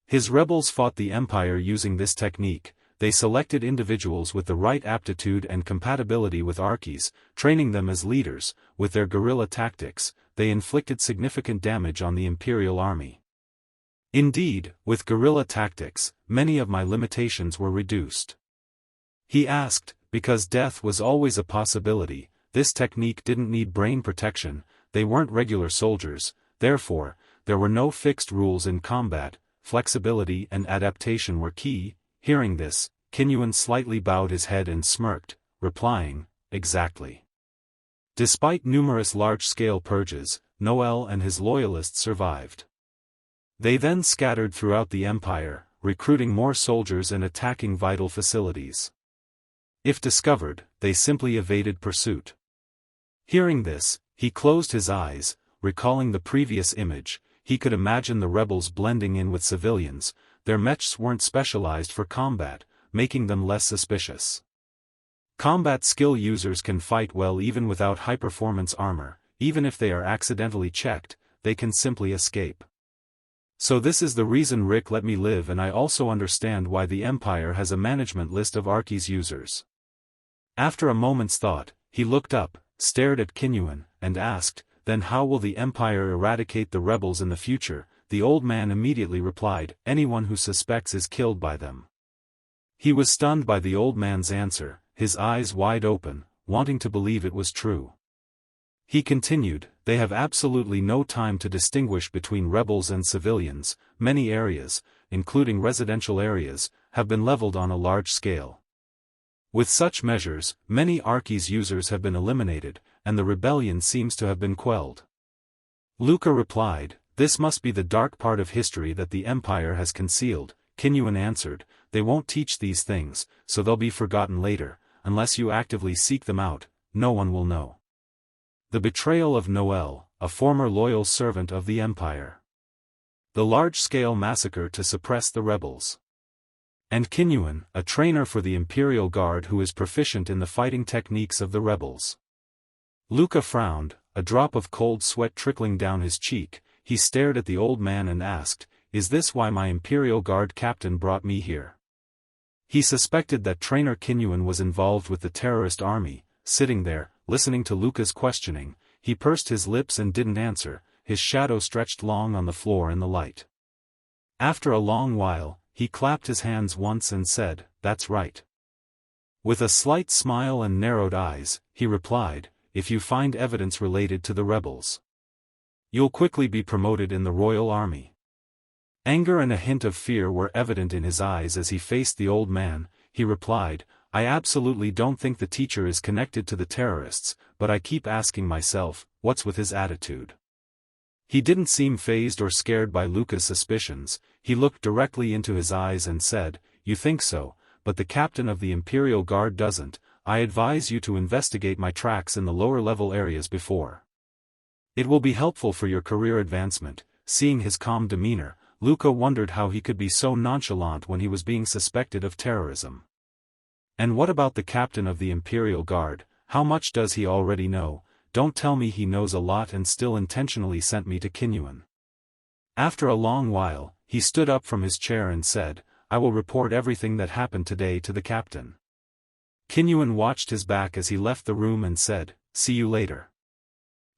His rebels fought the Empire using this technique. They selected individuals with the right aptitude and compatibility with Archis, training them as leaders. With their guerrilla tactics, they inflicted significant damage on the Imperial Army. Indeed, with guerrilla tactics, many of my limitations were reduced." He asked, "Because death was always a possibility, this technique didn't need brain protection, they weren't regular soldiers, therefore, there were no fixed rules in combat, flexibility and adaptation were key." Hearing this, Kinyuan slightly bowed his head and smirked, replying, "Exactly." Despite numerous large-scale purges, Noel and his loyalists survived. They then scattered throughout the Empire, recruiting more soldiers and attacking vital facilities. If discovered, they simply evaded pursuit. Hearing this, he closed his eyes, recalling the previous image. He could imagine the rebels blending in with civilians. Their mechs weren't specialized for combat, making them less suspicious. Combat skill users can fight well even without high-performance armor. Even if they are accidentally checked, they can simply escape. So this is the reason Rick let me live, and I also understand why the Empire has a management list of Archie's users. After a moment's thought, he looked up, stared at Kinyuan, and asked, "Then how will the Empire eradicate the rebels in the future?" The old man immediately replied, "Anyone who suspects is killed by them." He was stunned by the old man's answer, his eyes wide open, wanting to believe it was true. He continued, "They have absolutely no time to distinguish between rebels and civilians. Many areas, including residential areas, have been leveled on a large scale. With such measures, many Archie's users have been eliminated, and the rebellion seems to have been quelled." Luca replied, "This must be the dark part of history that the Empire has concealed." Kinyuan answered, "They won't teach these things, so they'll be forgotten later. Unless you actively seek them out, no one will know." The betrayal of Noel, a former loyal servant of the Empire. The large-scale massacre to suppress the rebels. And Kinyuan, a trainer for the Imperial Guard who is proficient in the fighting techniques of the rebels. Luca frowned, a drop of cold sweat trickling down his cheek. He stared at the old man and asked, "Is this why my Imperial Guard captain brought me here?" He suspected that trainer Kinyuan was involved with the terrorist army. Sitting there, listening to Luca's questioning, he pursed his lips and didn't answer, his shadow stretched long on the floor in the light. After a long while, he clapped his hands once and said, "That's right." With a slight smile and narrowed eyes, he replied, "If you find evidence related to the rebels, you'll quickly be promoted in the royal army." Anger and a hint of fear were evident in his eyes as he faced the old man. He replied, "I absolutely don't think the teacher is connected to the terrorists, but I keep asking myself, what's with his attitude?" He didn't seem fazed or scared by Luca's suspicions. He looked directly into his eyes and said, "You think so, but the captain of the Imperial Guard doesn't. I advise you to investigate my tracks in the lower-level areas before. It will be helpful for your career advancement." Seeing his calm demeanor, Luca wondered how he could be so nonchalant when he was being suspected of terrorism. "And what about the captain of the Imperial Guard? How much does he already know? Don't tell me he knows a lot and still intentionally sent me to Kinyuan." After a long while, he stood up from his chair and said, "I will report everything that happened today to the captain." Kinyuan watched his back as he left the room and said, "See you later."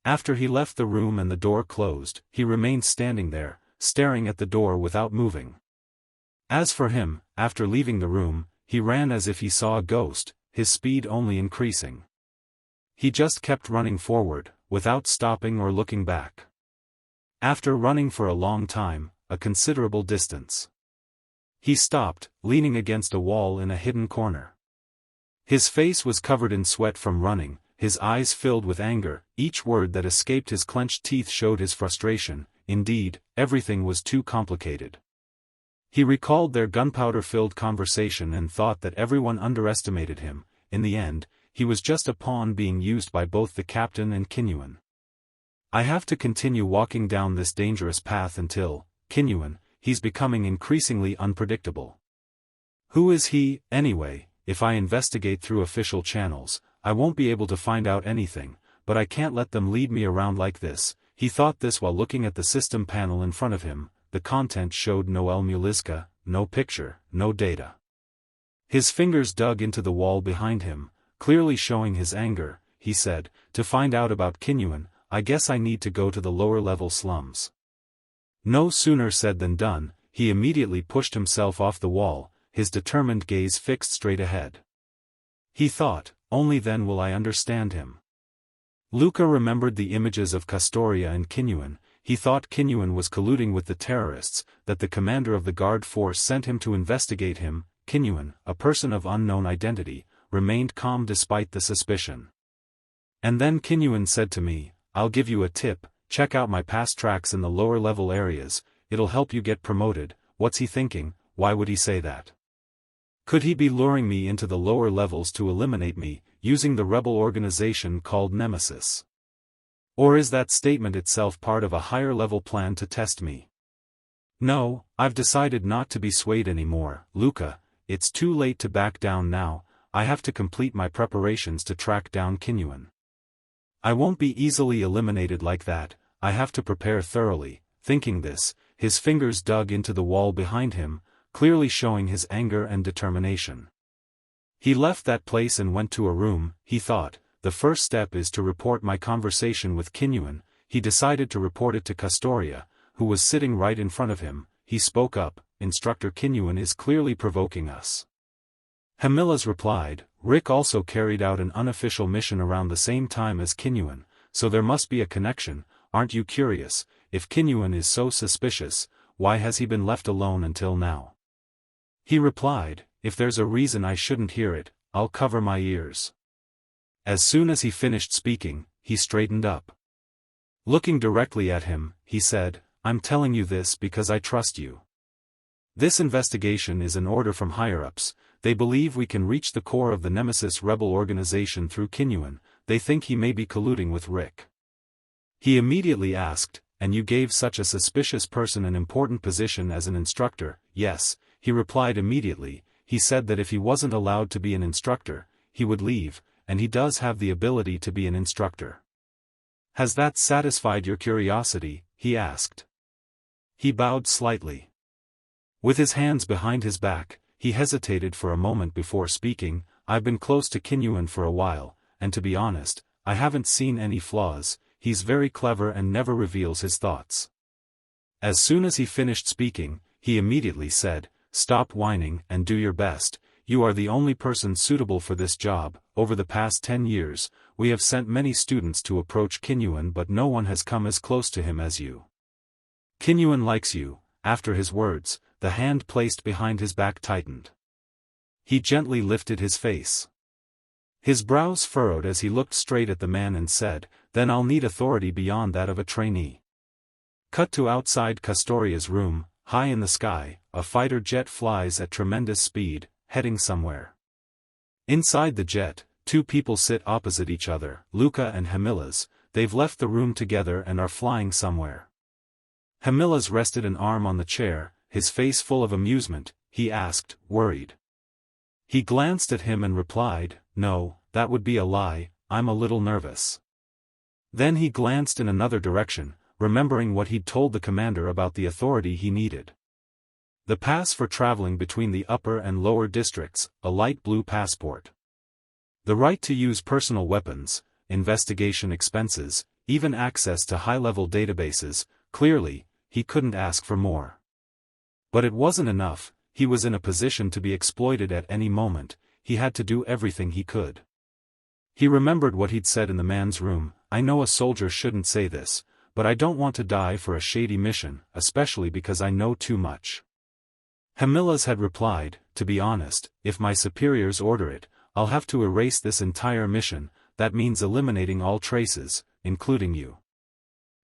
After he left the room and the door closed, he remained standing there, staring at the door without moving. As for him, after leaving the room, he ran as if he saw a ghost, his speed only increasing. He just kept running forward, without stopping or looking back. After running for a long time, a considerable distance, he stopped, leaning against a wall in a hidden corner. His face was covered in sweat from running, his eyes filled with anger. Each word that escaped his clenched teeth showed his frustration. Indeed, everything was too complicated. He recalled their gunpowder-filled conversation and thought that everyone underestimated him. In the end, he was just a pawn being used by both the captain and Kinyuan. "I have to continue walking down this dangerous path until, Kinyuan, he's becoming increasingly unpredictable. Who is he, anyway? If I investigate through official channels, I won't be able to find out anything, but I can't let them lead me around like this." He thought this while looking at the system panel in front of him. The content showed Noel Muliska, no picture, no data. His fingers dug into the wall behind him, clearly showing his anger. He said, "To find out about Kinyuan, I guess I need to go to the lower-level slums." No sooner said than done. He immediately pushed himself off the wall, his determined gaze fixed straight ahead. He thought, "Only then will I understand him." Luca remembered the images of Castoria and Kinyuan. He thought Kinyuan was colluding with the terrorists, that the commander of the guard force sent him to investigate him. Kinyuan, a person of unknown identity, remained calm despite the suspicion. "And then Kinyuan said to me, 'I'll give you a tip, check out my past tracks in the lower-level areas, it'll help you get promoted.' What's he thinking? Why would he say that? Could he be luring me into the lower levels to eliminate me, using the rebel organization called Nemesis? Or is that statement itself part of a higher-level plan to test me? No, I've decided not to be swayed anymore, Luca. It's too late to back down now. I have to complete my preparations to track down Kinyuan. I won't be easily eliminated like that. I have to prepare thoroughly." Thinking this, his fingers dug into the wall behind him, clearly showing his anger and determination. He left that place and went to a room. He thought, the first step is to report my conversation with Kinyuan. He decided to report it to Castoria, who was sitting right in front of him. He spoke up, "Instructor Kinyuan is clearly provoking us." Hamilas replied, "Rick also carried out an unofficial mission around the same time as Kinyuan, so there must be a connection. Aren't you curious? If Kinyuan is so suspicious, why has he been left alone until now?" He replied, "If there's a reason I shouldn't hear it, I'll cover my ears." As soon as he finished speaking, he straightened up. Looking directly at him, he said, "I'm telling you this because I trust you. This investigation is an order from higher-ups. They believe we can reach the core of the Nemesis rebel organization through Kinyuan. They think he may be colluding with Rick." He immediately asked, "And you gave such a suspicious person an important position as an instructor?" "Yes," he replied immediately. He said that if he wasn't allowed to be an instructor, he would leave, and he does have the ability to be an instructor. "Has that satisfied your curiosity?" he asked. He bowed slightly. With his hands behind his back, he hesitated for a moment before speaking. "I've been close to Kinyuan for a while, and to be honest, I haven't seen any flaws. He's very clever and never reveals his thoughts." As soon as he finished speaking, he immediately said, "Stop whining and do your best. You are the only person suitable for this job. Over the past 10 years, we have sent many students to approach Kinyuan, but no one has come as close to him as you. Kinyuan likes you." After his words, the hand placed behind his back tightened. He gently lifted his face. His brows furrowed as he looked straight at the man and said, "Then I'll need authority beyond that of a trainee." Cut to outside Castoria's room. High in the sky, a fighter jet flies at tremendous speed, heading somewhere. Inside the jet, two people sit opposite each other, Luca and Hamilas. They've left the room together and are flying somewhere. Hamilas rested an arm on the chair, his face full of amusement. He asked, worried. He glanced at him and replied, "No, that would be a lie, I'm a little nervous." Then he glanced in another direction, remembering what he'd told the commander about the authority he needed. The pass for traveling between the upper and lower districts, a light blue passport. The right to use personal weapons, investigation expenses, even access to high-level databases. Clearly, he couldn't ask for more. But it wasn't enough. He was in a position to be exploited at any moment. He had to do everything he could. He remembered what he'd said in the man's room, "I know a soldier shouldn't say this, but I don't want to die for a shady mission, especially because I know too much." Hamilas had replied, "To be honest, if my superiors order it, I'll have to erase this entire mission. That means eliminating all traces, including you.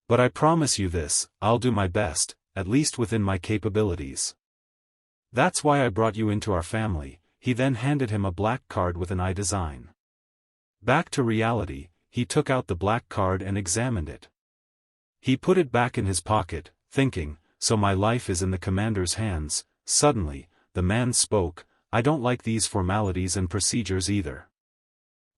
But I promise you this, I'll do my best, at least within my capabilities. That's why I brought you into our family." He then handed him a black card with an eye design. Back to reality, he took out the black card and examined it. He put it back in his pocket, thinking, "So my life is in the commander's hands." Suddenly, the man spoke, "I don't like these formalities and procedures either.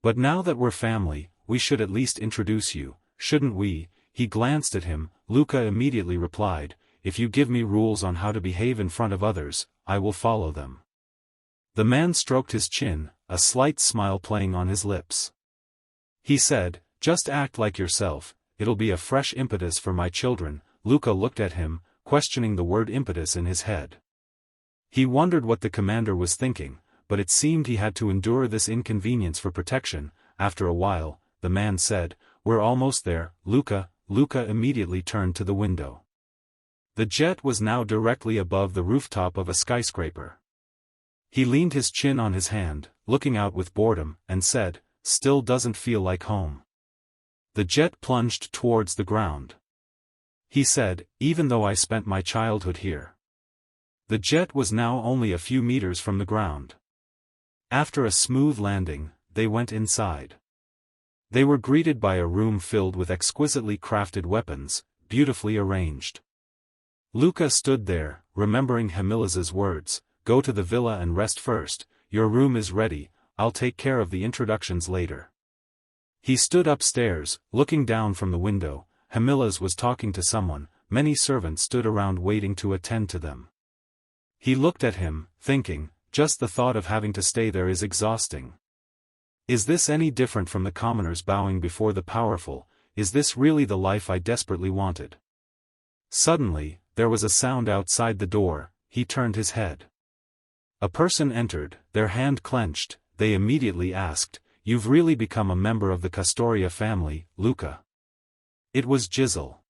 But now that we're family, we should at least introduce you, shouldn't we?" He glanced at him. Luca immediately replied, "If you give me rules on how to behave in front of others, I will follow them." The man stroked his chin, a slight smile playing on his lips. He said, "Just act like yourself, it'll be a fresh impetus for my children." Luca looked at him, questioning the word impetus in his head. He wondered what the commander was thinking, but it seemed he had to endure this inconvenience for protection. After a while, the man said, "We're almost there, Luca." Luca immediately turned to the window. The jet was now directly above the rooftop of a skyscraper. He leaned his chin on his hand, looking out with boredom, and said, "Still doesn't feel like home." The jet plunged towards the ground. He said, "Even though I spent my childhood here." The jet was now only a few meters from the ground. After a smooth landing, they went inside. They were greeted by a room filled with exquisitely crafted weapons, beautifully arranged. Luca stood there, remembering Hamilas's words, "Go to the villa and rest first. Your room is ready, I'll take care of the introductions later." He stood upstairs, looking down from the window. Hamilas was talking to someone, many servants stood around waiting to attend to them. He looked at him, thinking, just the thought of having to stay there is exhausting. Is this any different from the commoners bowing before the powerful? Is this really the life I desperately wanted? Suddenly, there was a sound outside the door. He turned his head. A person entered, their hand clenched. They immediately asked, "You've really become a member of the Castoria family, Luca?" It was Giselle.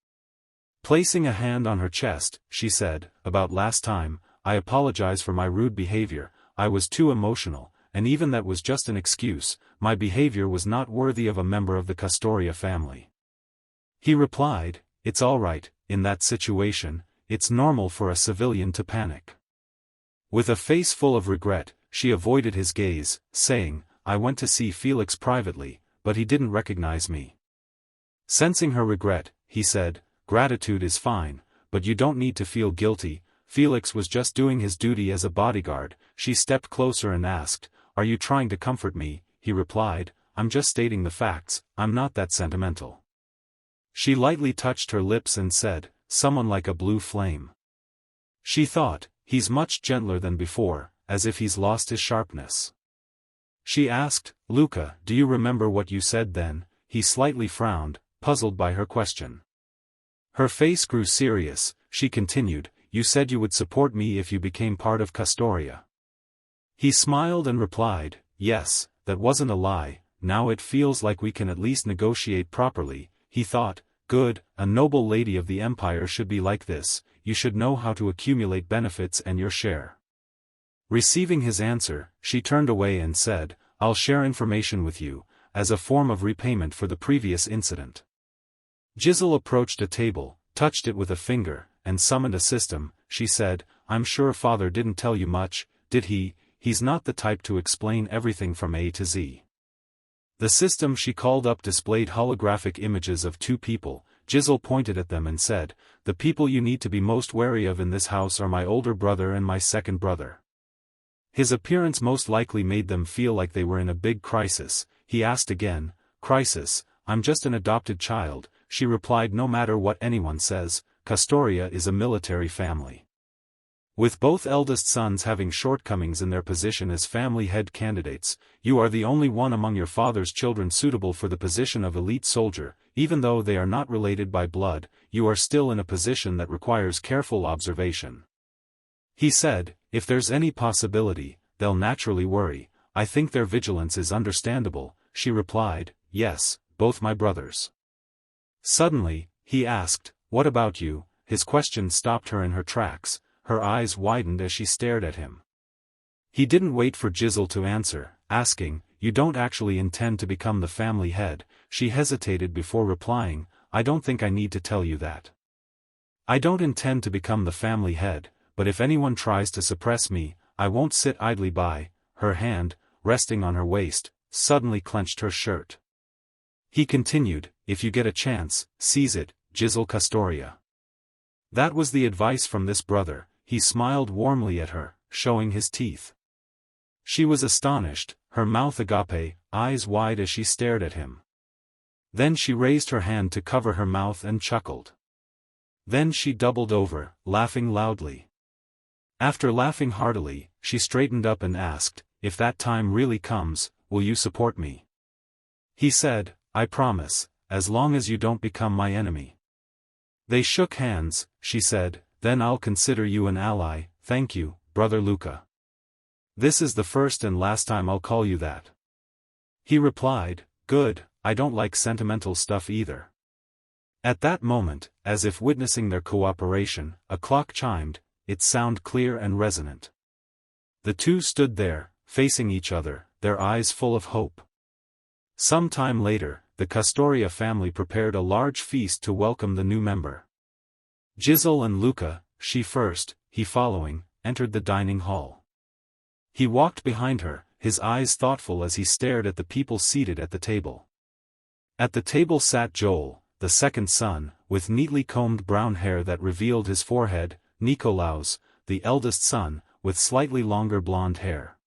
Placing a hand on her chest, she said, "About last time, I apologize for my rude behavior. I was too emotional, and even that was just an excuse. My behavior was not worthy of a member of the Castoria family." He replied, "It's all right, in that situation, it's normal for a civilian to panic." With a face full of regret, she avoided his gaze, saying, "I went to see Felix privately, but he didn't recognize me." Sensing her regret, he said, "Gratitude is fine, but you don't need to feel guilty. Felix was just doing his duty as a bodyguard." She stepped closer and asked, "Are you trying to comfort me?" He replied, "I'm just stating the facts, I'm not that sentimental." She lightly touched her lips and said, "Someone like a blue flame." She thought, "He's much gentler than before, as if he's lost his sharpness." She asked, "Luca, do you remember what you said then?" He slightly frowned, puzzled by her question. Her face grew serious. She continued, "You said you would support me if you became part of Castoria." He smiled and replied, "Yes, that wasn't a lie. Now it feels like we can at least negotiate properly." He thought, "Good, a noble lady of the empire should be like this. You should know how to accumulate benefits and your share." Receiving his answer, she turned away and said, "I'll share information with you, as a form of repayment for the previous incident." Giselle approached a table, touched it with a finger, and summoned a system. She said, "I'm sure father didn't tell you much, did he? He's not the type to explain everything from A to Z." The system she called up displayed holographic images of two people. Giselle pointed at them and said, "The people you need to be most wary of in this house are my older brother and my second brother." His appearance most likely made them feel like they were in a big crisis. He asked again, "Crisis? I'm just an adopted child." She replied, "No matter what anyone says, Castoria is a military family. With both eldest sons having shortcomings in their position as family head candidates, you are the only one among your father's children suitable for the position of elite soldier. Even though they are not related by blood, you are still in a position that requires careful observation." He said, "If there's any possibility, they'll naturally worry. I think their vigilance is understandable." She replied, "Yes, both my brothers." Suddenly, he asked, "What about you?" His question stopped her in her tracks. Her eyes widened as she stared at him. He didn't wait for Giselle to answer, asking, "You don't actually intend to become the family head?" She hesitated before replying, "I don't think I need to tell you that. I don't intend to become the family head, but if anyone tries to suppress me, I won't sit idly by." Her hand, resting on her waist, suddenly clenched her shirt. He continued, "If you get a chance, seize it, Giselle Castoria." That was the advice from this brother. He smiled warmly at her, showing his teeth. She was astonished, her mouth agape, eyes wide as she stared at him. Then she raised her hand to cover her mouth and chuckled. Then she doubled over, laughing loudly. After laughing heartily, she straightened up and asked, "If that time really comes, will you support me?" He said, "I promise, as long as you don't become my enemy." They shook hands. She said, "Then I'll consider you an ally." "Thank you, brother Luca. This is the first and last time I'll call you that." He replied, "Good, I don't like sentimental stuff either." At that moment, as if witnessing their cooperation, a clock chimed, its sound clear and resonant. The two stood there, facing each other, their eyes full of hope. Some time later, the Castoria family prepared a large feast to welcome the new member. Giselle and Luca, she first, he following, entered the dining hall. He walked behind her, his eyes thoughtful as he stared at the people seated at the table. At the table sat Joel, the second son, with neatly combed brown hair that revealed his forehead, Nikolaus, the eldest son, with slightly longer blonde hair.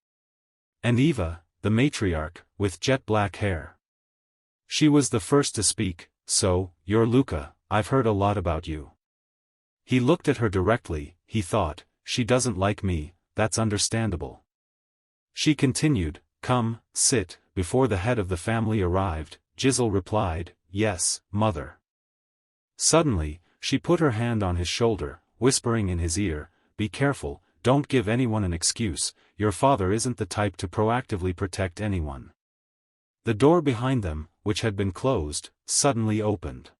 And Eva, the matriarch, with jet black hair. She was the first to speak. "So, you're Luca, I've heard a lot about you." He looked at her directly. He thought, she doesn't like me, that's understandable. She continued, come, sit. Before the head of the family arrived, Jizzle replied, yes, mother. Suddenly, she put her hand on his shoulder, whispering in his ear, be careful, don't give anyone an excuse, your father isn't the type to proactively protect anyone. The door behind them, which had been closed, suddenly opened.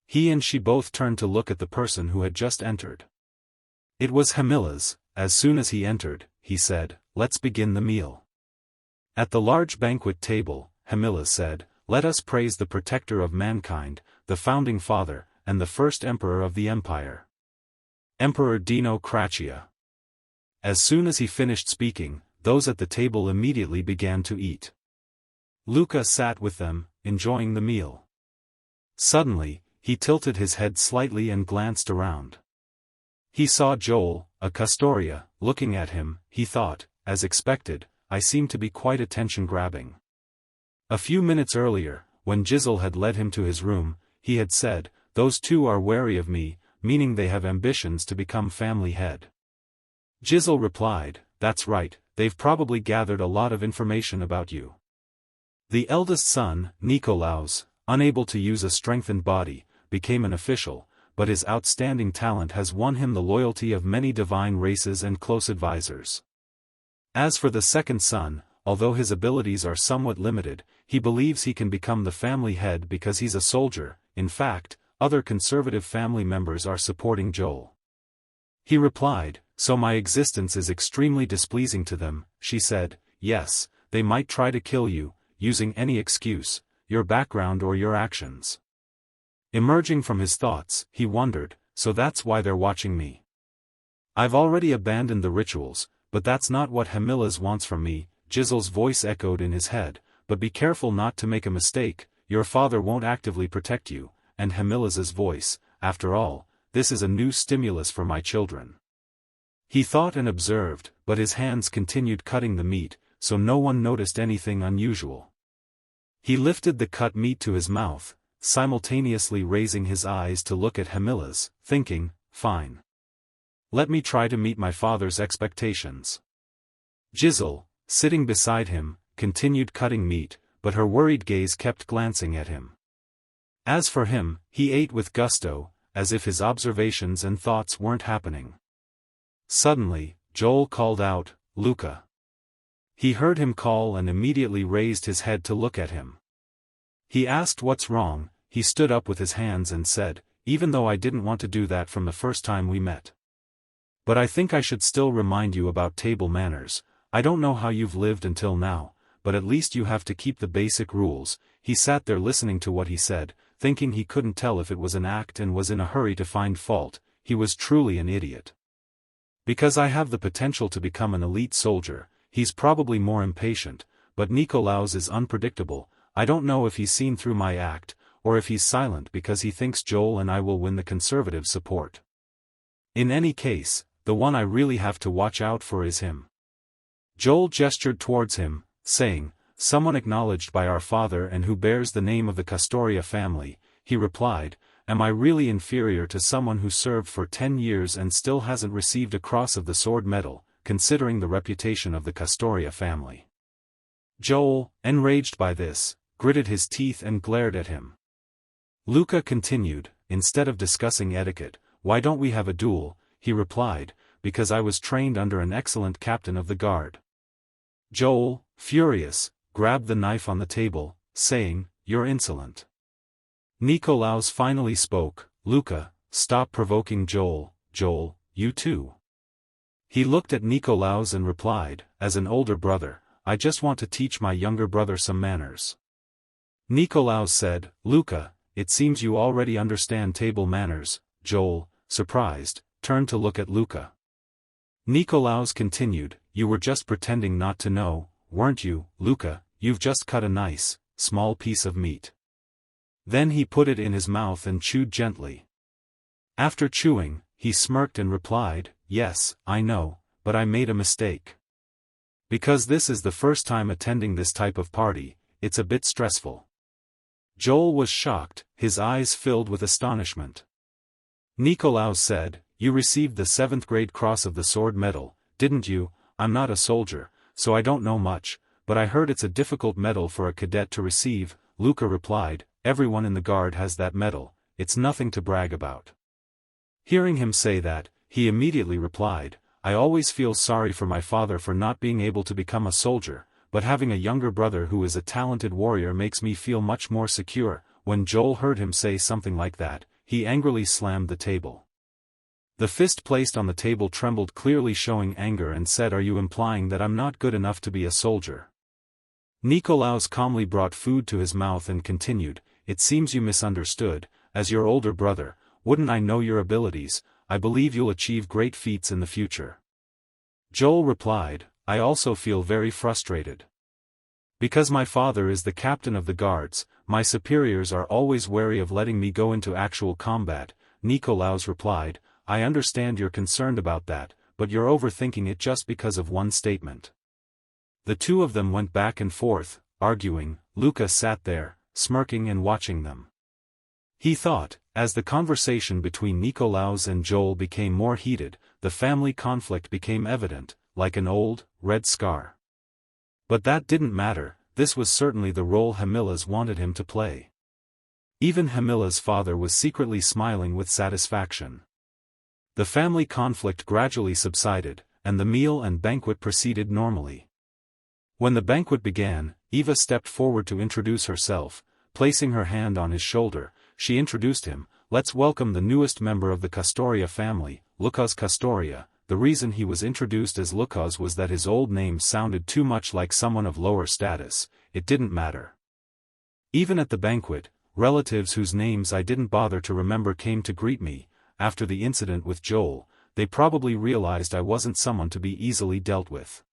He and she both turned to look at the person who had just entered. It was Hamilla's. As soon as he entered, he said, let's begin the meal. At the large banquet table, Hamilla said, let us praise the protector of mankind, the founding father, and the first emperor of the empire. Emperor Dino Crachia. As soon as he finished speaking, those at the table immediately began to eat. Luca sat with them, enjoying the meal. Suddenly, he tilted his head slightly and glanced around. He saw Joel, a Castoria, looking at him. He thought, as expected, I seem to be quite attention-grabbing. A few minutes earlier, when Jizzle had led him to his room, he had said, those two are wary of me, meaning they have ambitions to become family head. Jizzle replied, that's right, they've probably gathered a lot of information about you. The eldest son, Nikolaus, unable to use a strengthened body, became an official, but his outstanding talent has won him the loyalty of many divine races and close advisors. As for the second son, although his abilities are somewhat limited, he believes he can become the family head because he's a soldier. In fact, other conservative family members are supporting Joel. He replied, so my existence is extremely displeasing to them. She said, yes, they might try to kill you, using any excuse, your background or your actions. Emerging from his thoughts, he wondered, so that's why they're watching me. I've already abandoned the rituals, but that's not what Hamilla's wants from me. Jizzle's voice echoed in his head, but be careful not to make a mistake, your father won't actively protect you, and Hamilla's voice, after all, this is a new stimulus for my children. He thought and observed, but his hands continued cutting the meat, so no one noticed anything unusual. He lifted the cut meat to his mouth, simultaneously raising his eyes to look at Hamilla's, thinking, fine. Let me try to meet my father's expectations. Jizzle, sitting beside him, continued cutting meat, but her worried gaze kept glancing at him. As for him, he ate with gusto, as if his observations and thoughts weren't happening. Suddenly, Joel called out, Luca. He heard him call and immediately raised his head to look at him. He asked what's wrong. He stood up with his hands and said, even though I didn't want to do that from the first time we met. But I think I should still remind you about table manners. I don't know how you've lived until now, but at least you have to keep the basic rules. He sat there listening to what he said, thinking he couldn't tell if it was an act and was in a hurry to find fault. He was truly an idiot. Because I have the potential to become an elite soldier, he's probably more impatient, but Nikolaus is unpredictable. I don't know if he's seen through my act, or if he's silent because he thinks Joel and I will win the conservative support. In any case, the one I really have to watch out for is him. Joel gestured towards him, saying, someone acknowledged by our father and who bears the name of the Castoria family. He replied, am I really inferior to someone who served for 10 years and still hasn't received a Cross of the Sword medal, considering the reputation of the Castoria family? Joel, enraged by this, gritted his teeth and glared at him. Luca continued, instead of discussing etiquette, why don't we have a duel? He replied, because I was trained under an excellent captain of the guard. Joel, furious, grabbed the knife on the table, saying, you're insolent. Nikolaus finally spoke, Luca, stop provoking Joel. Joel, you too. He looked at Nikolaus and replied, as an older brother, I just want to teach my younger brother some manners. Nikolaus said, Luca, it seems you already understand table manners. Joel, surprised, turned to look at Luca. Nikolaus continued, you were just pretending not to know, weren't you, Luca? You've just cut a nice, small piece of meat. Then he put it in his mouth and chewed gently. After chewing, he smirked and replied, yes, I know, but I made a mistake. Because this is the first time attending this type of party, it's a bit stressful. Joel was shocked, his eyes filled with astonishment. Nikolaus said, "You received the 7th grade Cross of the Sword medal, didn't you?" "I'm not a soldier, so I don't know much, but I heard it's a difficult medal for a cadet to receive," Luca replied. "Everyone in the guard has that medal, it's nothing to brag about." Hearing him say that, he immediately replied, "I always feel sorry for my father for not being able to become a soldier, but having a younger brother who is a talented warrior makes me feel much more secure." When Joel heard him say something like that, he angrily slammed the table. The fist placed on the table trembled, clearly showing anger, and said, "Are you implying that I'm not good enough to be a soldier?" Nikolaus calmly brought food to his mouth and continued, "It seems you misunderstood. As your older brother, wouldn't I know your abilities? I believe you'll achieve great feats in the future." Joel replied, "I also feel very frustrated. Because my father is the captain of the guards, my superiors are always wary of letting me go into actual combat." Nikolaus replied, "I understand you're concerned about that, but you're overthinking it just because of one statement." The two of them went back and forth, arguing. Luca sat there, smirking and watching them. He thought, as the conversation between Nikolaus and Joel became more heated, the family conflict became evident, like an old, red scar. But that didn't matter, this was certainly the role Hamilas wanted him to play. Even Hamila's father was secretly smiling with satisfaction. The family conflict gradually subsided, and the meal and banquet proceeded normally. When the banquet began, Eva stepped forward to introduce herself. Placing her hand on his shoulder, she introduced him. "Let's welcome the newest member of the Castoria family, Lukas Castoria." The reason he was introduced as Lukas was that his old name sounded too much like someone of lower status. It didn't matter. Even at the banquet, relatives whose names I didn't bother to remember came to greet me. After the incident with Joel, they probably realized I wasn't someone to be easily dealt with.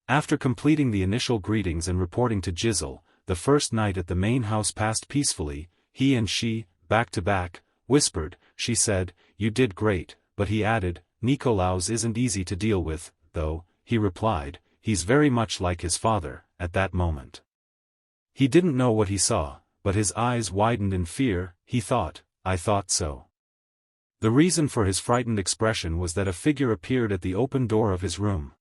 After completing the initial greetings and reporting to Giselle, the first night at the main house passed peacefully. He and she, back to back, whispered. She said, "You did great," but he added, "Nikolaus isn't easy to deal with, though," he replied. "He's very much like his father." At that moment, he didn't know what he saw, but his eyes widened in fear. He thought, "I thought so." The reason for his frightened expression was that a figure appeared at the open door of his room.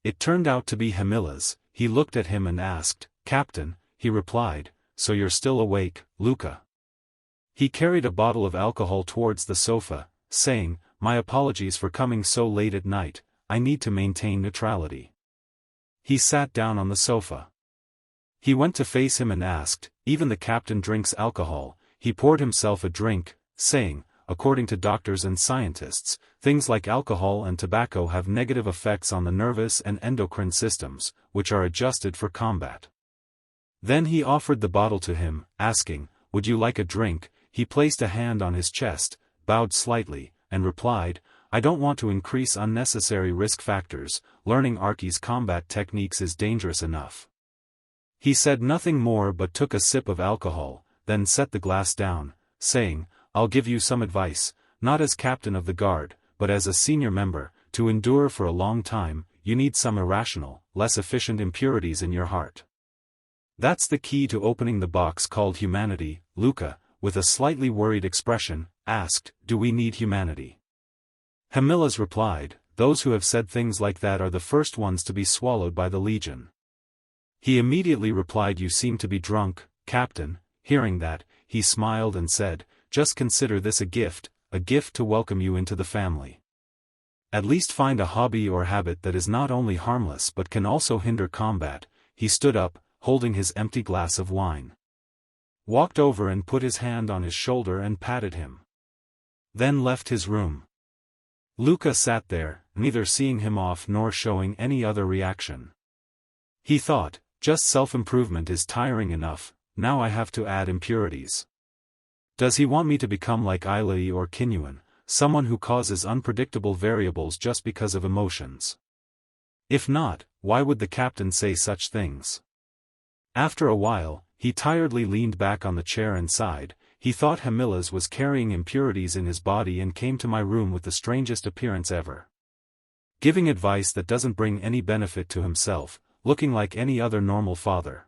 It turned out to be Hamilas. He looked at him and asked, "Captain," he replied, "so you're still awake, Luca?" He carried a bottle of alcohol towards the sofa, saying, "My apologies for coming so late at night, I need to maintain neutrality." He sat down on the sofa. He went to face him and asked, "Even the captain drinks alcohol?" He poured himself a drink, saying, "According to doctors and scientists, things like alcohol and tobacco have negative effects on the nervous and endocrine systems, which are adjusted for combat." Then he offered the bottle to him, asking, "Would you like a drink?" He placed a hand on his chest, bowed slightly, and replied, "I don't want to increase unnecessary risk factors. Learning Arky's combat techniques is dangerous enough." He said nothing more but took a sip of alcohol, then set the glass down, saying, "I'll give you some advice, not as captain of the guard, but as a senior member. To endure for a long time, you need some irrational, less efficient impurities in your heart. That's the key to opening the box called humanity." Luca, with a slightly worried expression, asked, "Do we need humanity?" Hamilas replied, "Those who have said things like that are the first ones to be swallowed by the Legion." He immediately replied, "You seem to be drunk, Captain." Hearing that, he smiled and said, "Just consider this a gift to welcome you into the family. At least find a hobby or habit that is not only harmless but can also hinder combat." He stood up, holding his empty glass of wine. Walked over and put his hand on his shoulder and patted him. Then left his room. Luca sat there, neither seeing him off nor showing any other reaction. He thought, just self-improvement is tiring enough, now I have to add impurities. Does he want me to become like Ilai or Kinyuan, someone who causes unpredictable variables just because of emotions? If not, why would the captain say such things? After a while, he tiredly leaned back on the chair and sighed. He thought Hamilas was carrying impurities in his body and came to my room with the strangest appearance ever. Giving advice that doesn't bring any benefit to himself, looking like any other normal father.